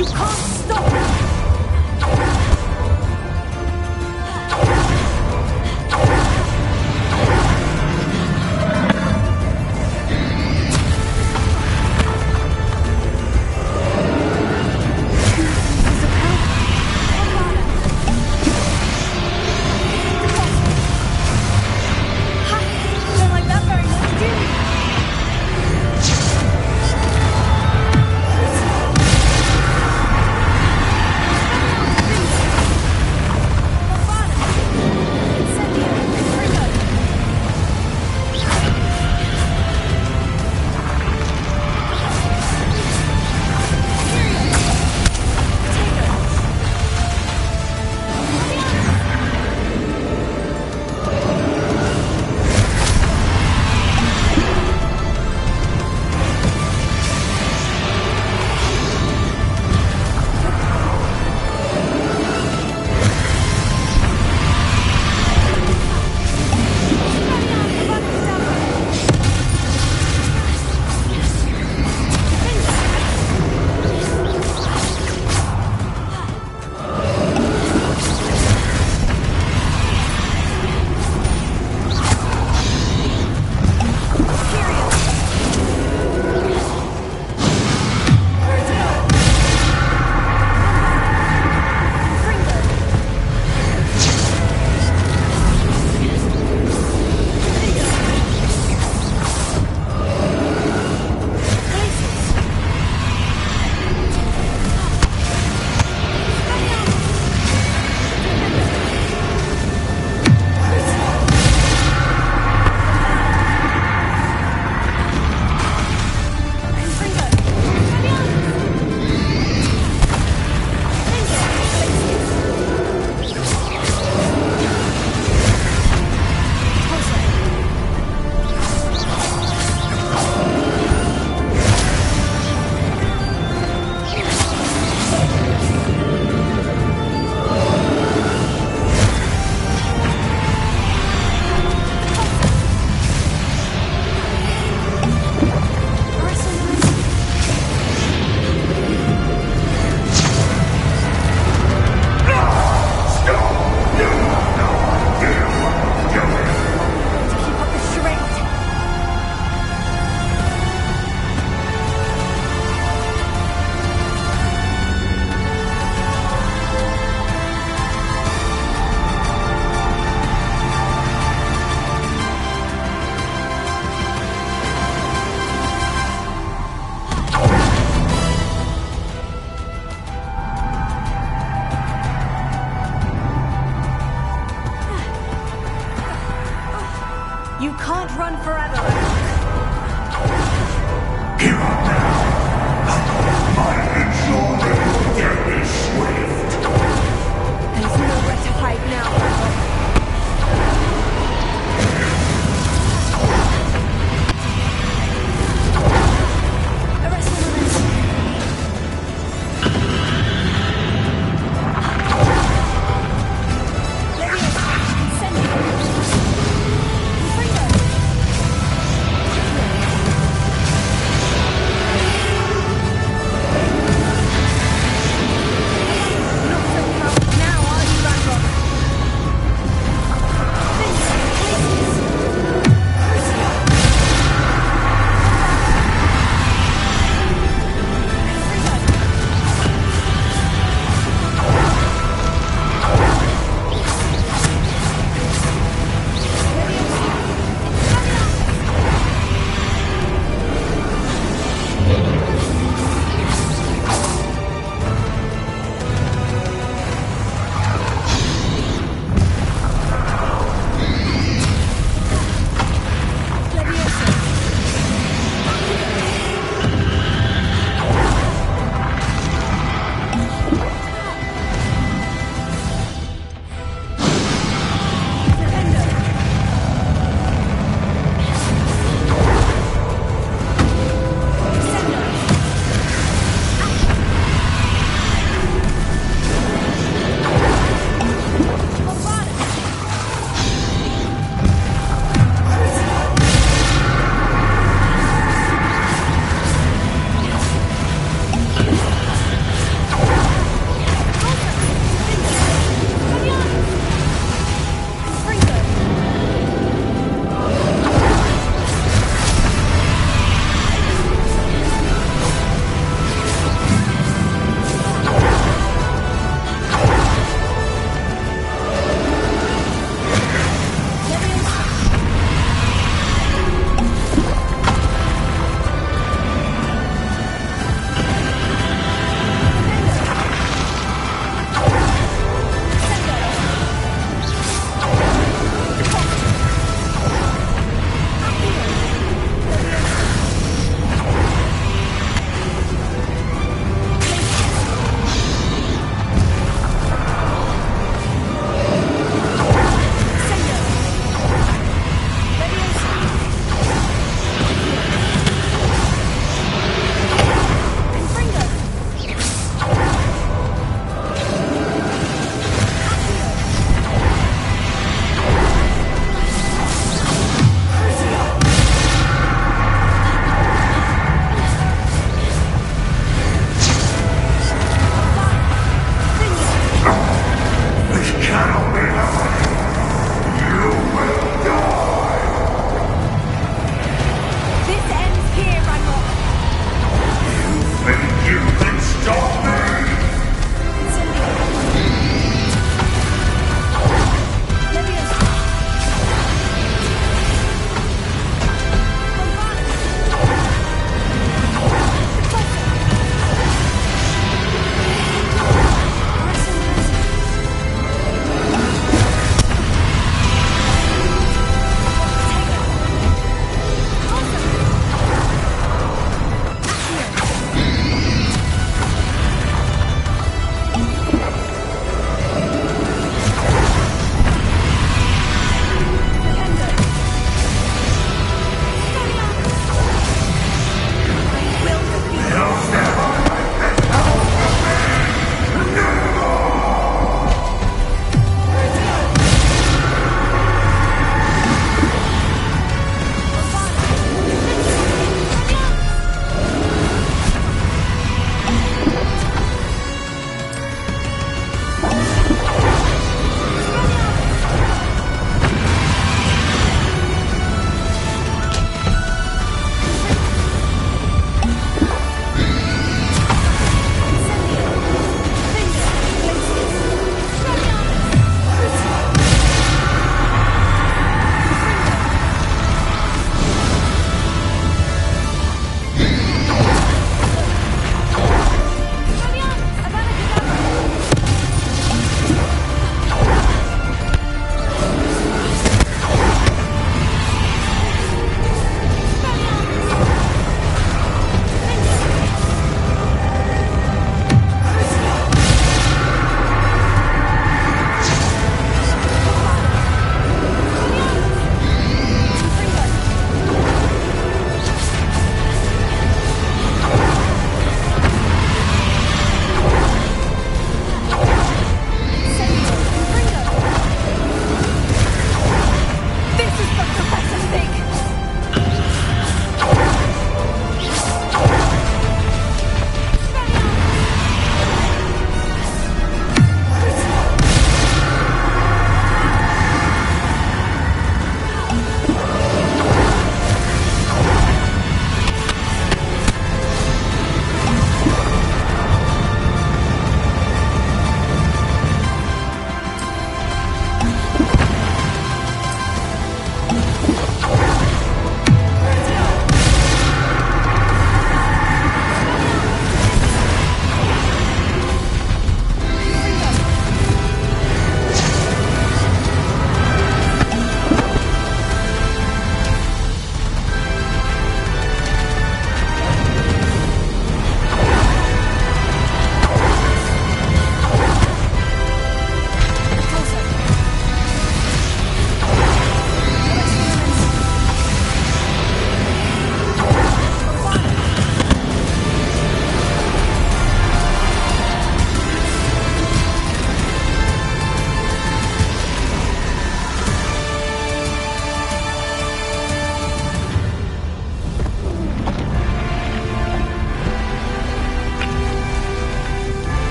You can't stop! Don't like that very much, do you?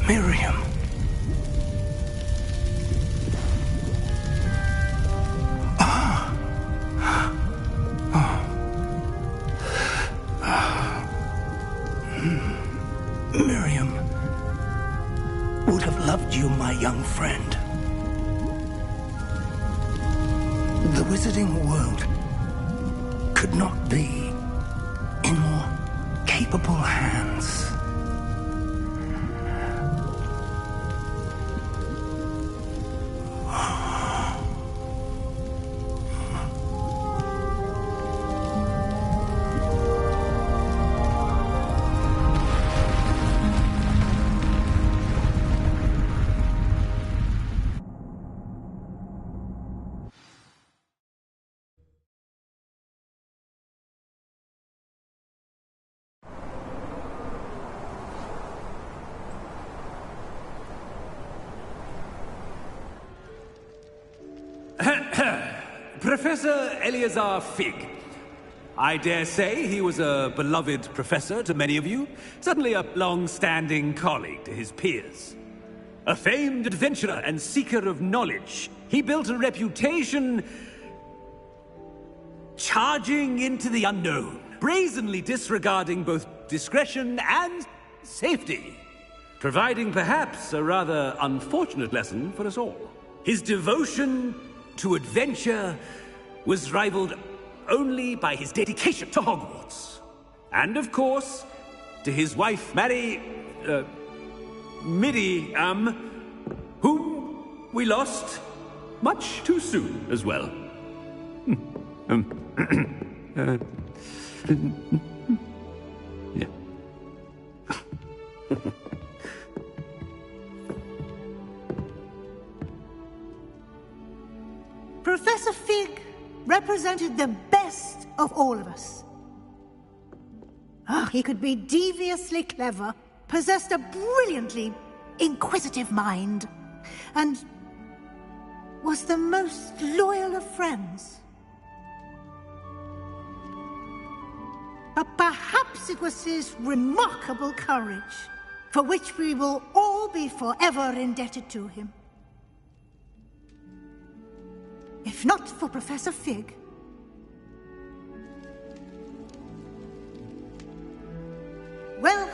Miriam. Miriam would have loved you, my young friend. The wizarding world could not be in more capable hands. Professor Eleazar Fig. I dare say he was a beloved professor to many of you, certainly a long-standing colleague to his peers. A famed adventurer and seeker of knowledge, he built a reputation charging into the unknown, brazenly disregarding both discretion and safety, providing perhaps a rather unfortunate lesson for us all. His devotion to adventure was rivaled only by his dedication to Hogwarts. And of course, to his wife, Miriam, whom we lost much too soon as well. Yeah. Professor Fig represented the best of all of us. He could be deviously clever, possessed a brilliantly inquisitive mind, and was the most loyal of friends. But perhaps it was his remarkable courage, for which we will all be forever indebted to him. If not for Professor Fig, well,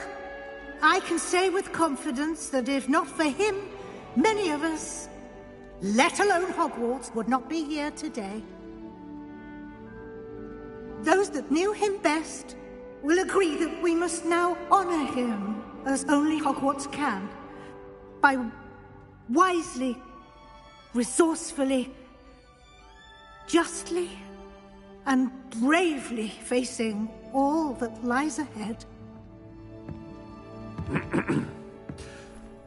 I can say with confidence that if not for him, many of us, let alone Hogwarts, would not be here today. Those that knew him best will agree that we must now honor him as only Hogwarts can, by wisely, resourcefully, justly and bravely facing all that lies ahead.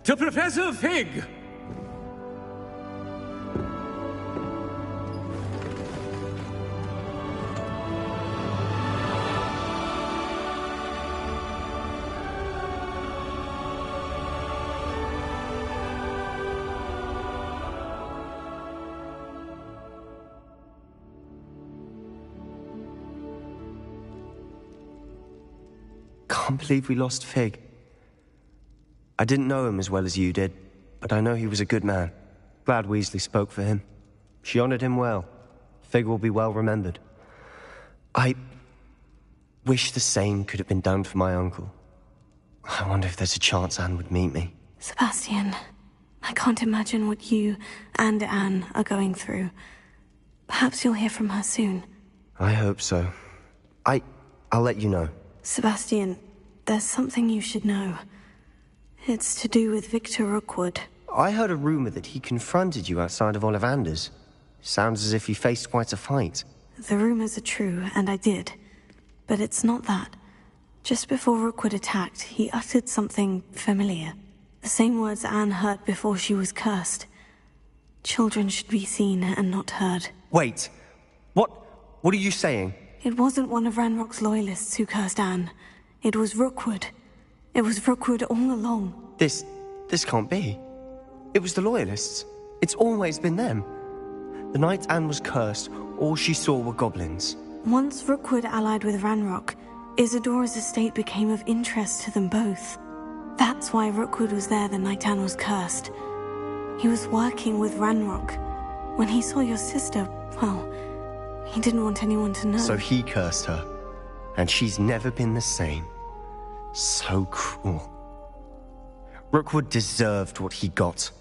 To Professor Fig! Can't believe we lost Fig. I didn't know him as well as you did, but I know he was a good man. Glad Weasley spoke for him. She honored him well. Fig will be well remembered. I wish the same could have been done for my uncle. I wonder if there's a chance Anne would meet me. Sebastian, I can't imagine what you and Anne are going through. Perhaps you'll hear from her soon. I hope so. I'll let you know. Sebastian, there's something you should know. It's to do with Victor Rookwood. I heard a rumor that he confronted you outside of Ollivander's. Sounds as if he faced quite a fight. The rumors are true, and I did. But it's not that. Just before Rookwood attacked, he uttered something familiar. The same words Anne heard before she was cursed. Children should be seen and not heard. Wait. What are you saying? It wasn't one of Ranrock's loyalists who cursed Anne. It was Rookwood. It was Rookwood all along. This can't be. It was the Loyalists. It's always been them. The night Anne was cursed, all she saw were goblins. Once Rookwood allied with Ranrock, Isadora's estate became of interest to them both. That's why Rookwood was there the night Anne was cursed. He was working with Ranrock. When he saw your sister, well, he didn't want anyone to know. So he cursed her, and she's never been the same. So cruel. Rookwood deserved what he got.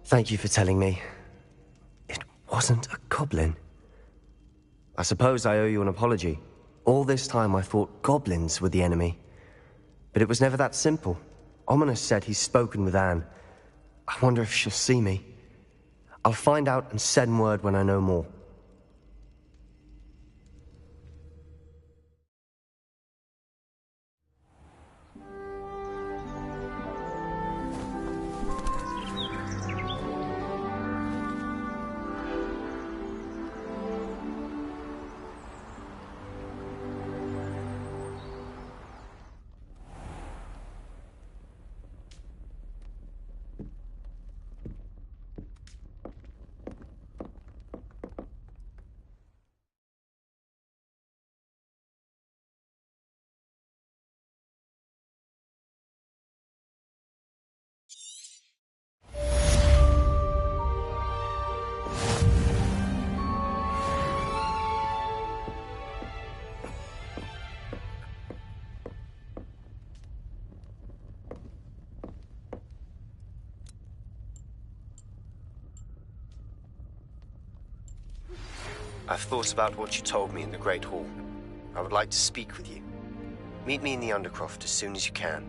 Thank you for telling me. It wasn't a goblin. I suppose I owe you an apology. All this time I thought goblins were the enemy. But it was never that simple. Ominous said he's spoken with Anne. I wonder if she'll see me. I'll find out and send word when I know more. I've thought about what you told me in the Great Hall. I would like to speak with you. Meet me in the Undercroft as soon as you can.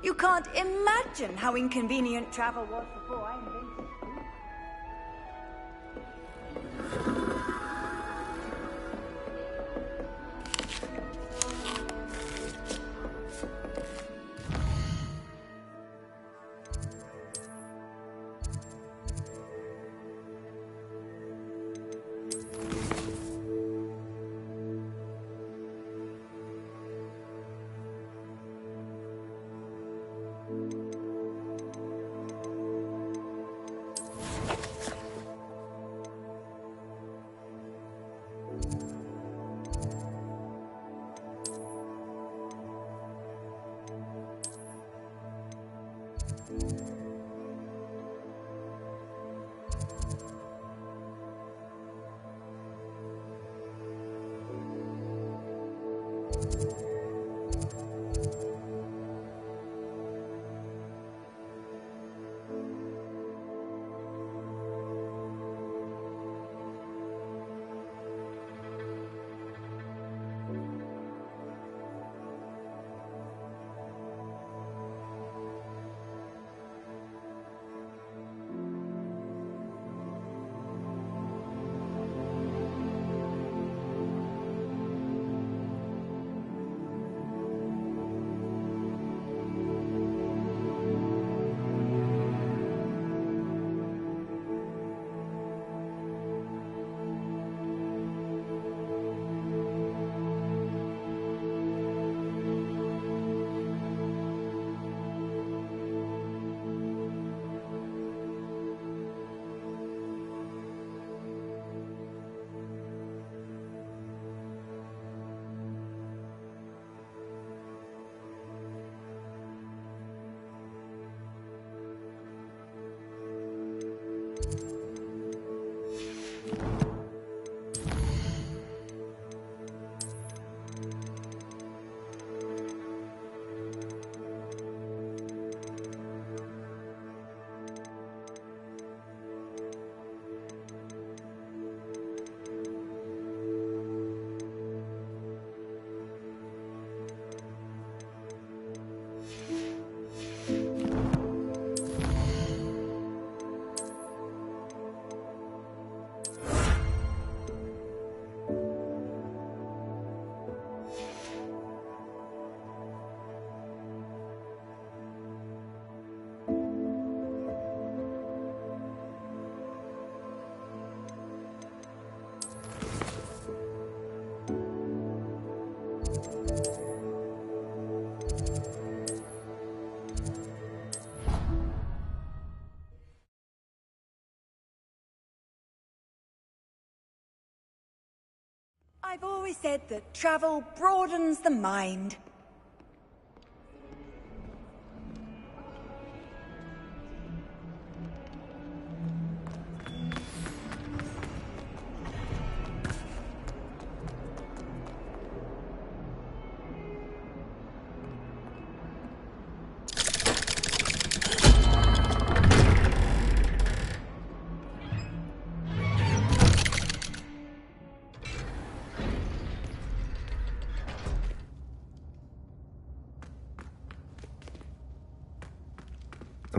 You can't imagine how inconvenient travel was before I invented it. I've always said that travel broadens the mind.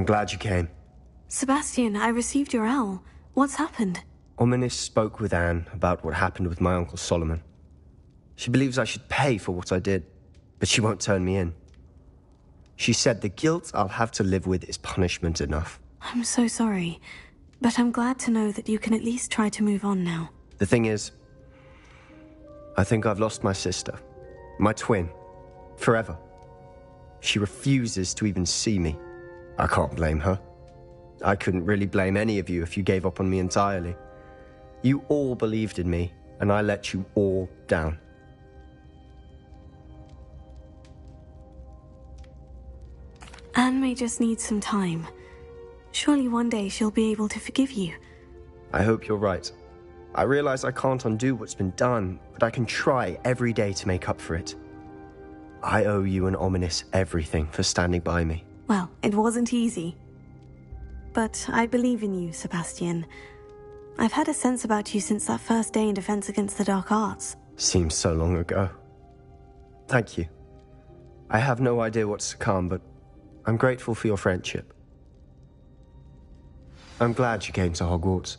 I'm glad you came. Sebastian, I received your owl. What's happened? Ominis spoke with Anne about what happened with my Uncle Solomon. She believes I should pay for what I did, but she won't turn me in. She said the guilt I'll have to live with is punishment enough. I'm so sorry, but I'm glad to know that you can at least try to move on now. The thing is, I think I've lost my sister, my twin, forever. She refuses to even see me. I can't blame her. I couldn't really blame any of you if you gave up on me entirely. You all believed in me, and I let you all down. Anne may just need some time. Surely one day she'll be able to forgive you. I hope you're right. I realize I can't undo what's been done, but I can try every day to make up for it. I owe you and Ominis everything for standing by me. Well, it wasn't easy. But I believe in you, Sebastian. I've had a sense about you since that first day in Defense Against the Dark Arts. Seems so long ago. Thank you. I have no idea what's to come, but I'm grateful for your friendship. I'm glad you came to Hogwarts.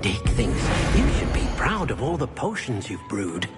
Dick thinks you should be proud of all the potions you've brewed.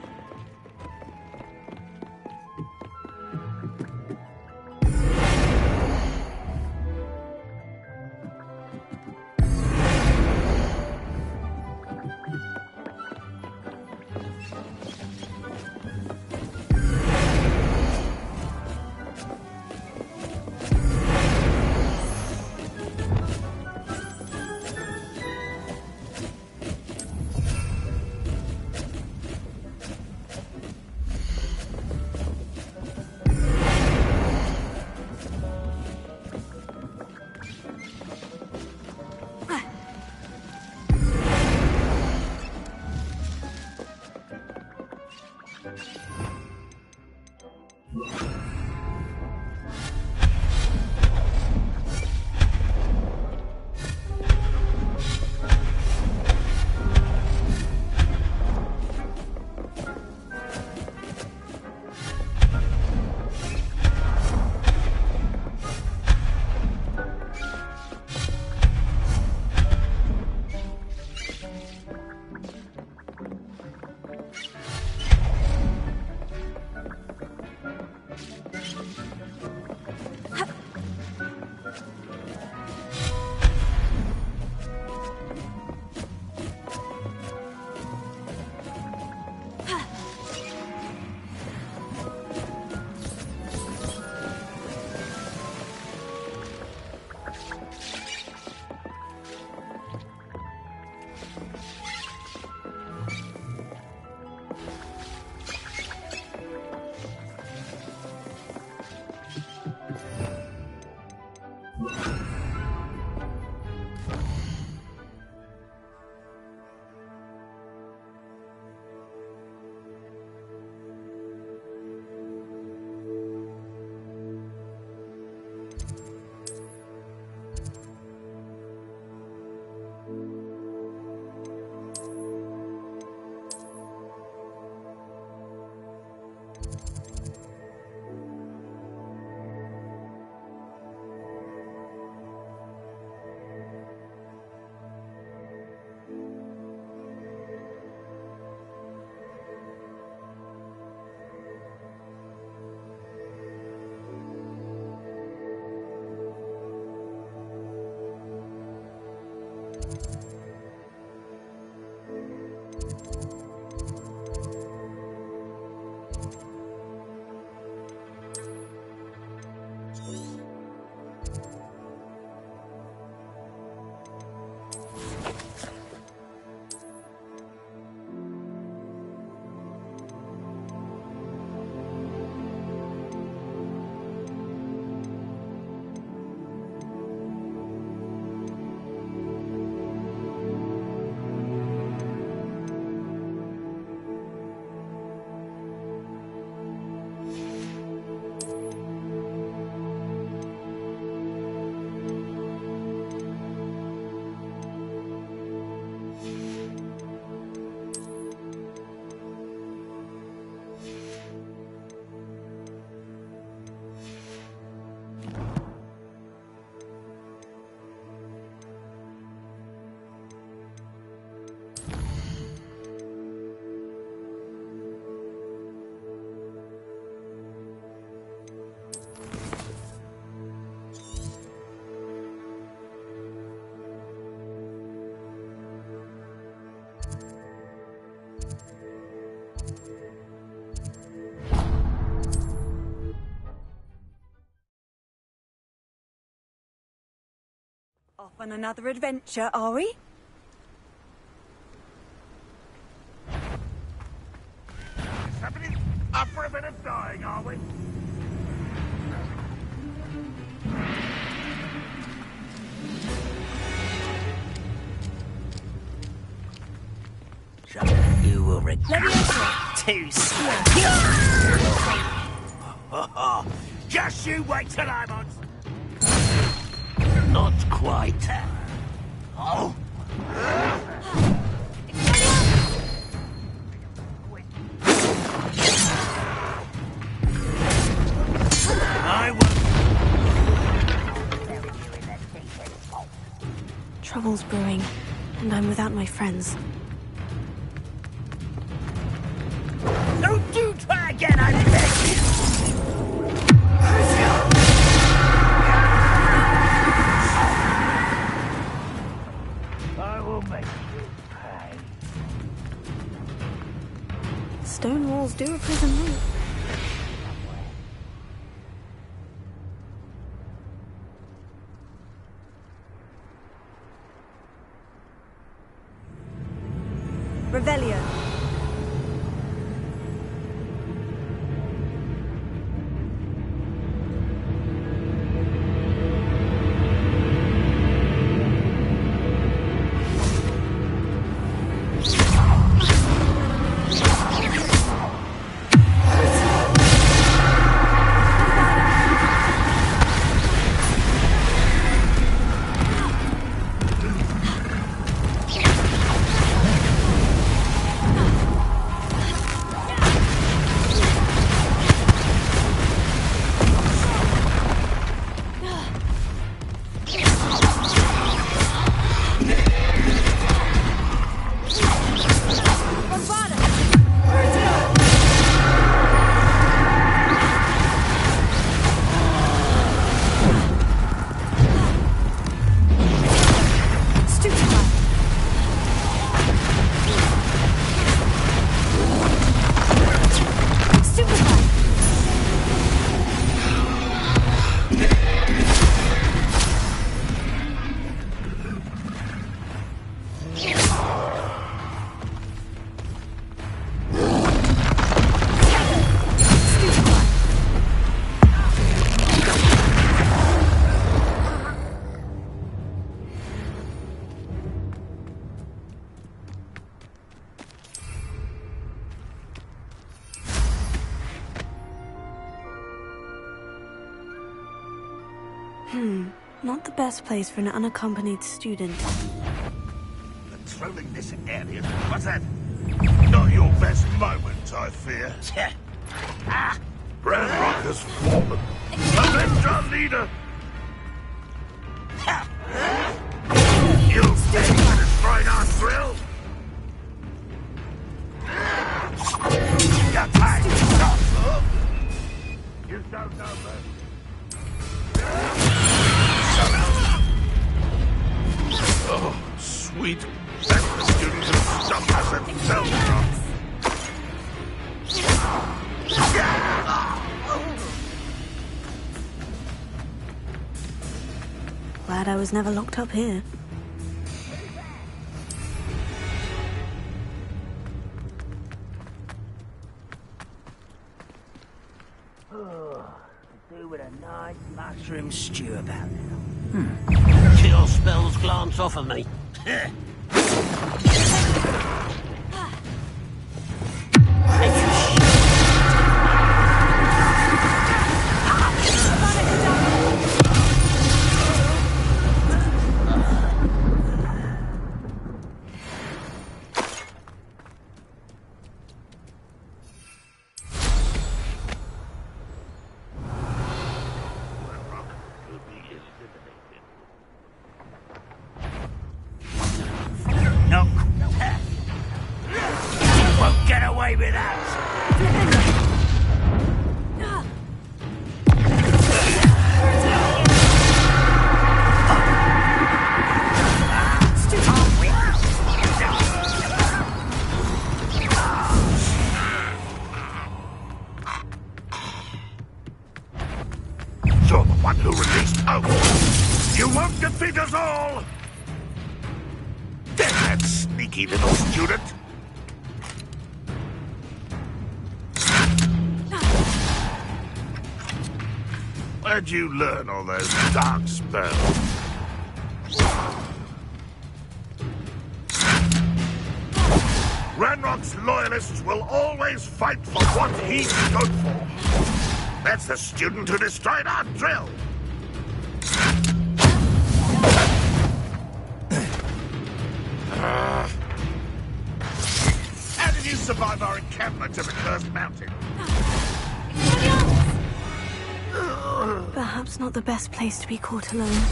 Off on another adventure, are we? Somebody up for a bit of dying, are we? You will regret too soon. Just you wait till I'm on. Not quite. Oh. I will. Trouble's brewing. and I'm without my friends. Don't you try again, I beg you! I will make you pay. Stone walls do imprison me. Revelio. Not the best place for an unaccompanied student. Patrolling this area? What's that? Not your best moment, I fear. Ranrock has fallen. Avenge our leader! You'll pay for destroying our thrill! Your time is up, huh? You don't know that. Oh, sweet. That's the students who stopped us themselves from. Glad I was never locked up here. Do with a nice mushroom stew about now. Chill spells glance off of me. Little student. Where'd you learn all those dark spells? Ranrock's loyalists will always fight for what he stood for. That's the student who destroyed our drill. How did you survive our encampment at the Cursed Mountain? Perhaps not the best place to be caught alone.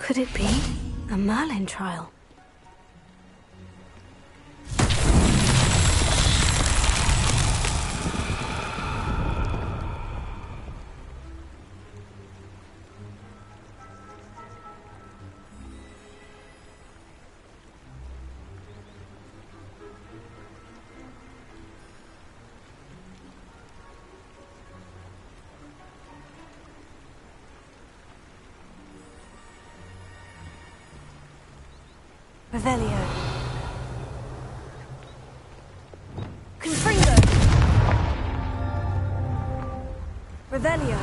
Could it be a Merlin trial? Revelio. Confringo. Revelio.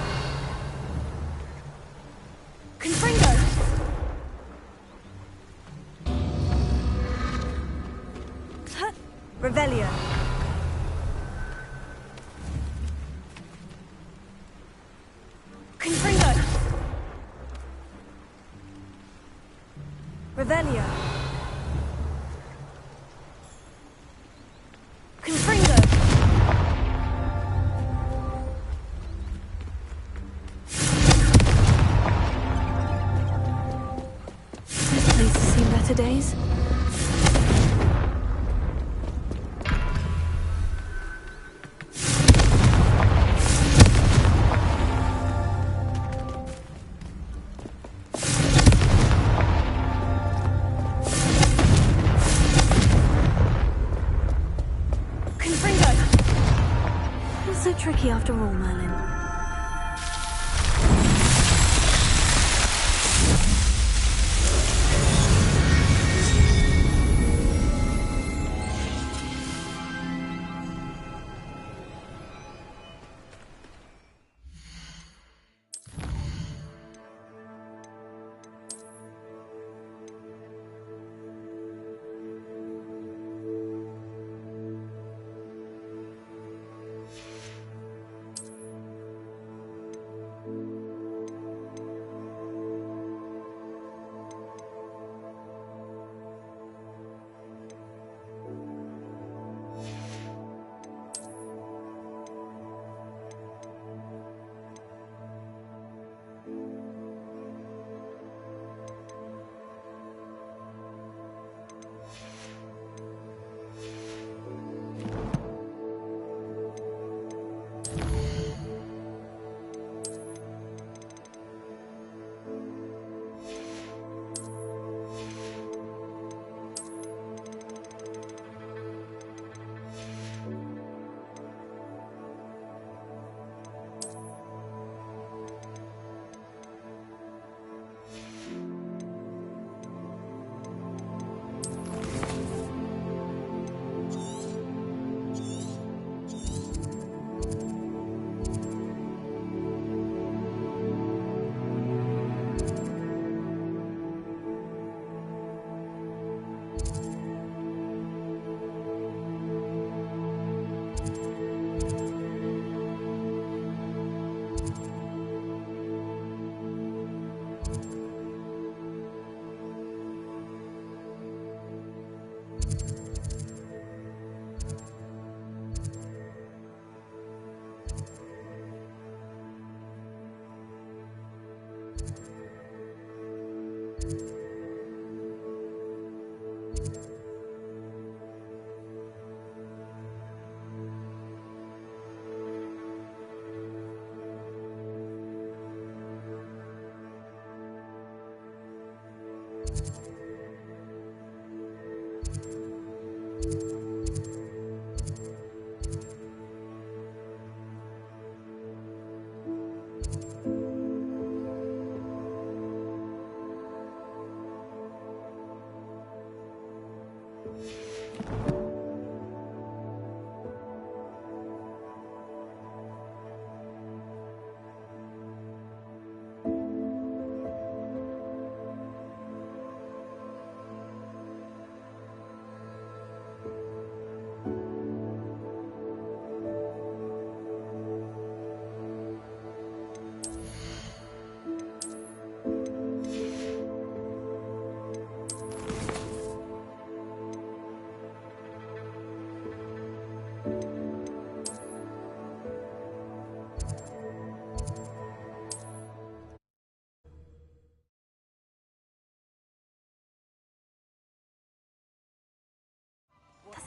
Confringo. Revelio. Confringo. Revelio. Confringo. This place has seen better days. So tricky after all, Merlin.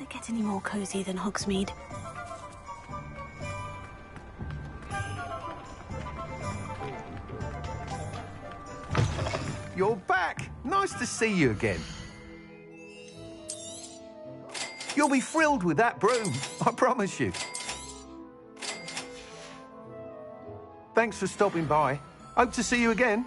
it get any more cozy than Hogsmeade? You're back! Nice to see you again. You'll be thrilled with that broom, I promise you. Thanks for stopping by. Hope to see you again.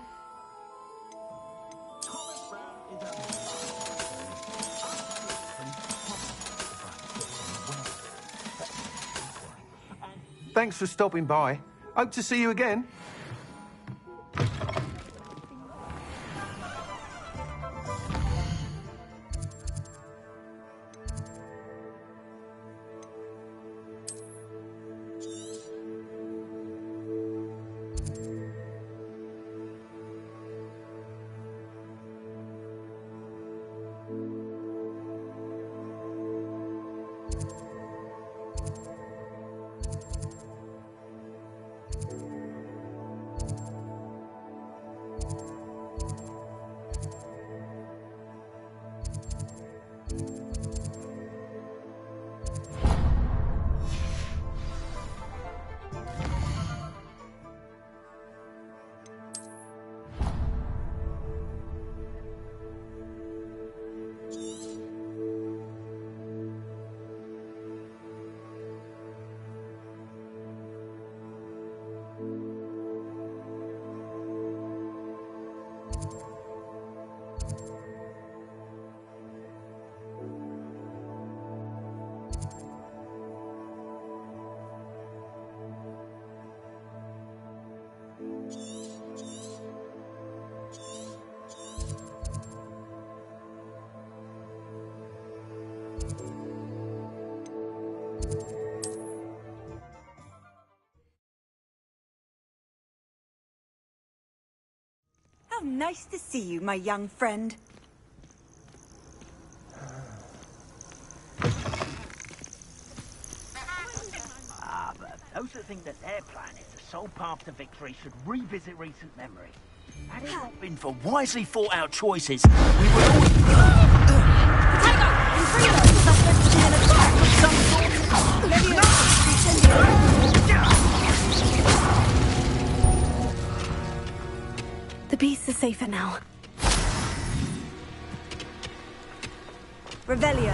Thanks for stopping by. Hope to see you again. How nice to see you, my young friend. But those who think that their plan is the sole path to victory should revisit recent memory. Had it not been for wisely thought out choices, we would all... The beasts are safer now. Revelio.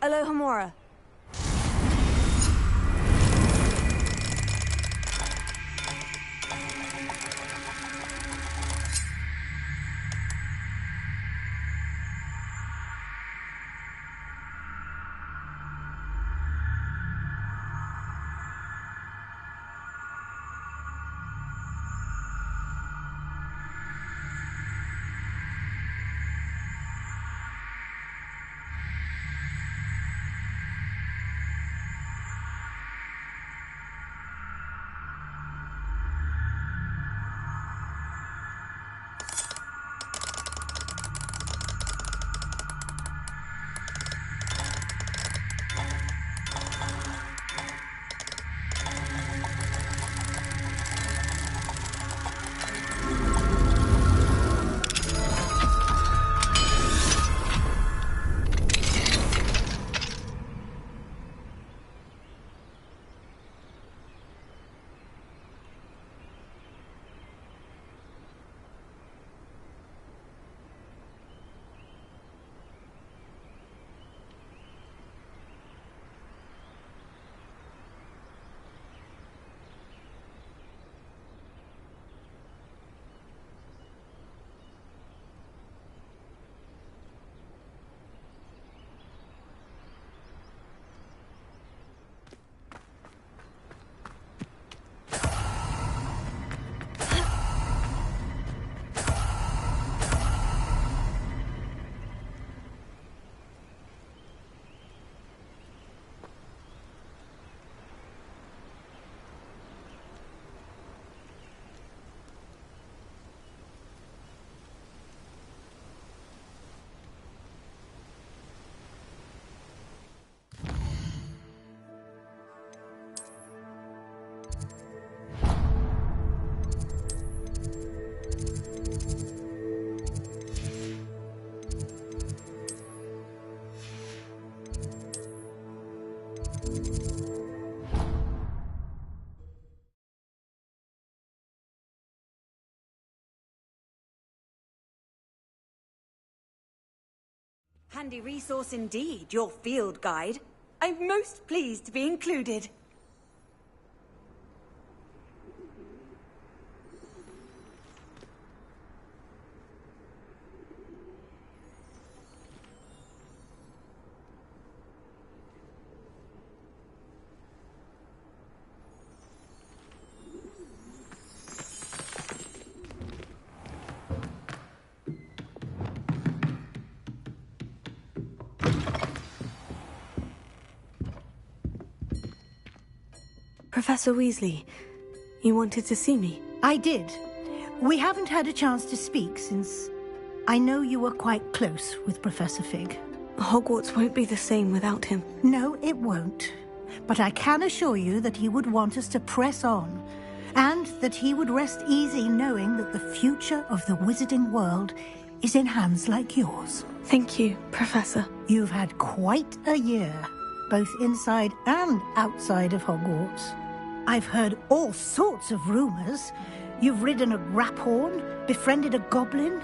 Alohomora. Handy resource indeed, your field guide. I'm most pleased to be included. Professor Weasley, you wanted to see me? I did. We haven't had a chance to speak since I know you were quite close with Professor Fig. Hogwarts won't be the same without him. No, it won't. But I can assure you that he would want us to press on, and that he would rest easy knowing that the future of the wizarding world is in hands like yours. Thank you, Professor. You've had quite a year, both inside and outside of Hogwarts. I've heard all sorts of rumors. You've ridden a graphorn, befriended a goblin,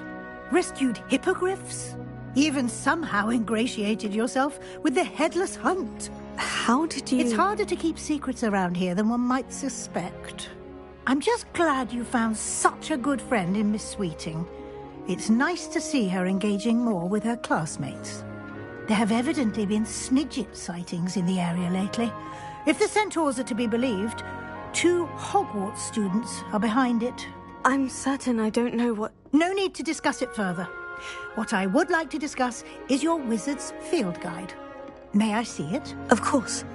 rescued hippogriffs, even somehow ingratiated yourself with the Headless Hunt. How did you... It's harder to keep secrets around here than one might suspect. I'm just glad you found such a good friend in Miss Sweeting. It's nice to see her engaging more with her classmates. There have evidently been Snidget sightings in the area lately. If the centaurs are to be believed, 2 Hogwarts students are behind it. I'm certain I don't know what... No need to discuss it further. What I would like to discuss is your wizard's field guide. May I see it? Of course.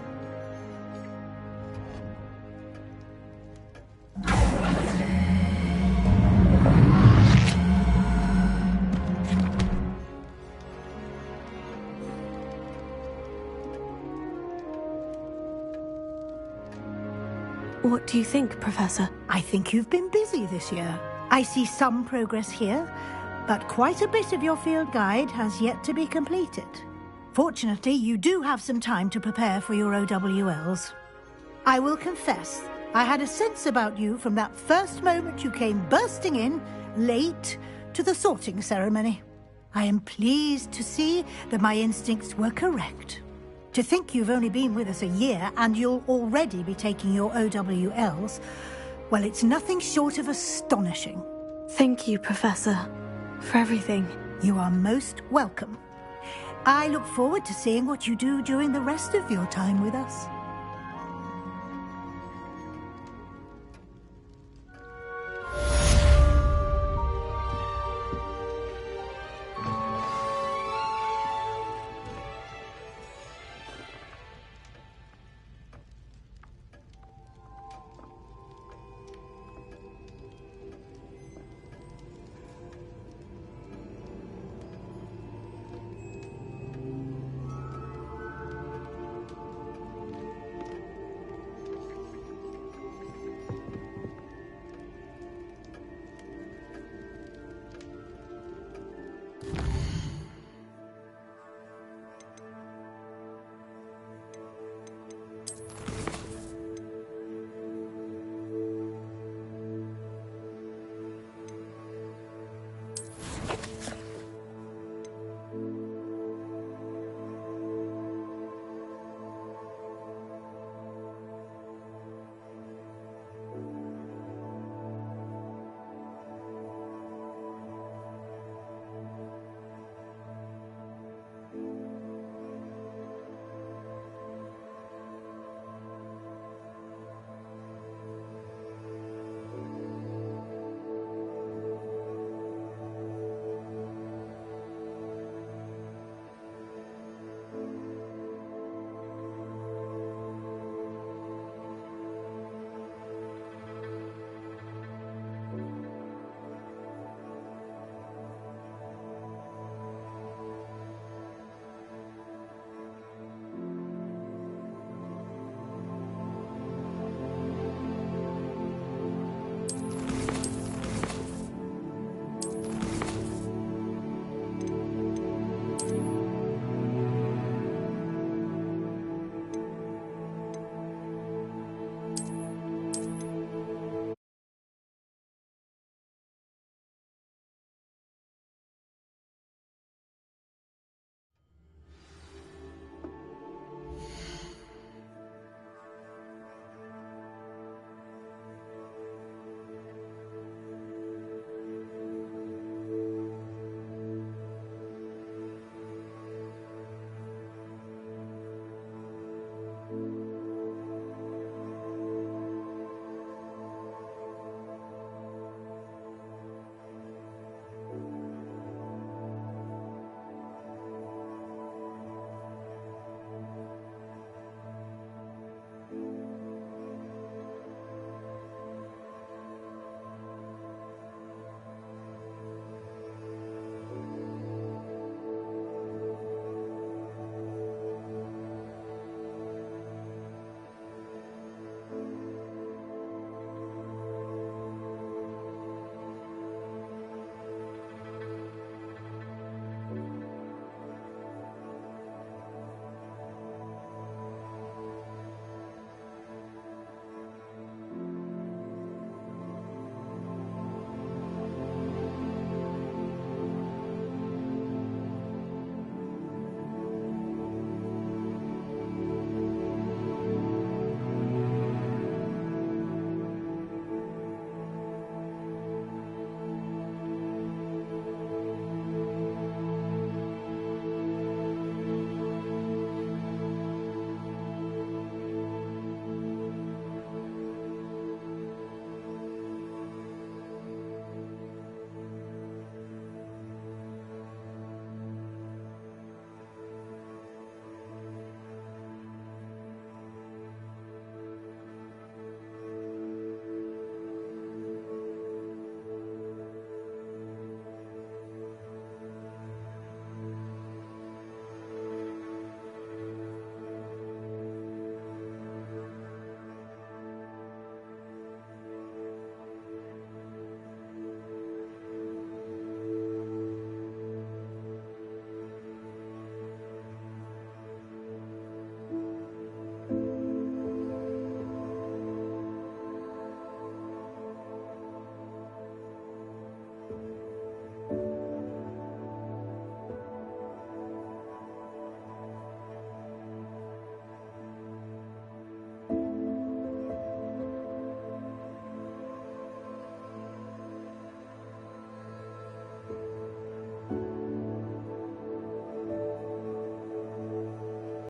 What do you think, Professor? I think you've been busy this year. I see some progress here, but quite a bit of your field guide has yet to be completed. Fortunately, you do have some time to prepare for your OWLs. I will confess, I had a sense about you from that first moment you came bursting in, late, to the sorting ceremony. I am pleased to see that my instincts were correct. To think you've only been with us a year and you'll already be taking your OWLs, well, it's nothing short of astonishing. Thank you, Professor, for everything. You are most welcome. I look forward to seeing what you do during the rest of your time with us.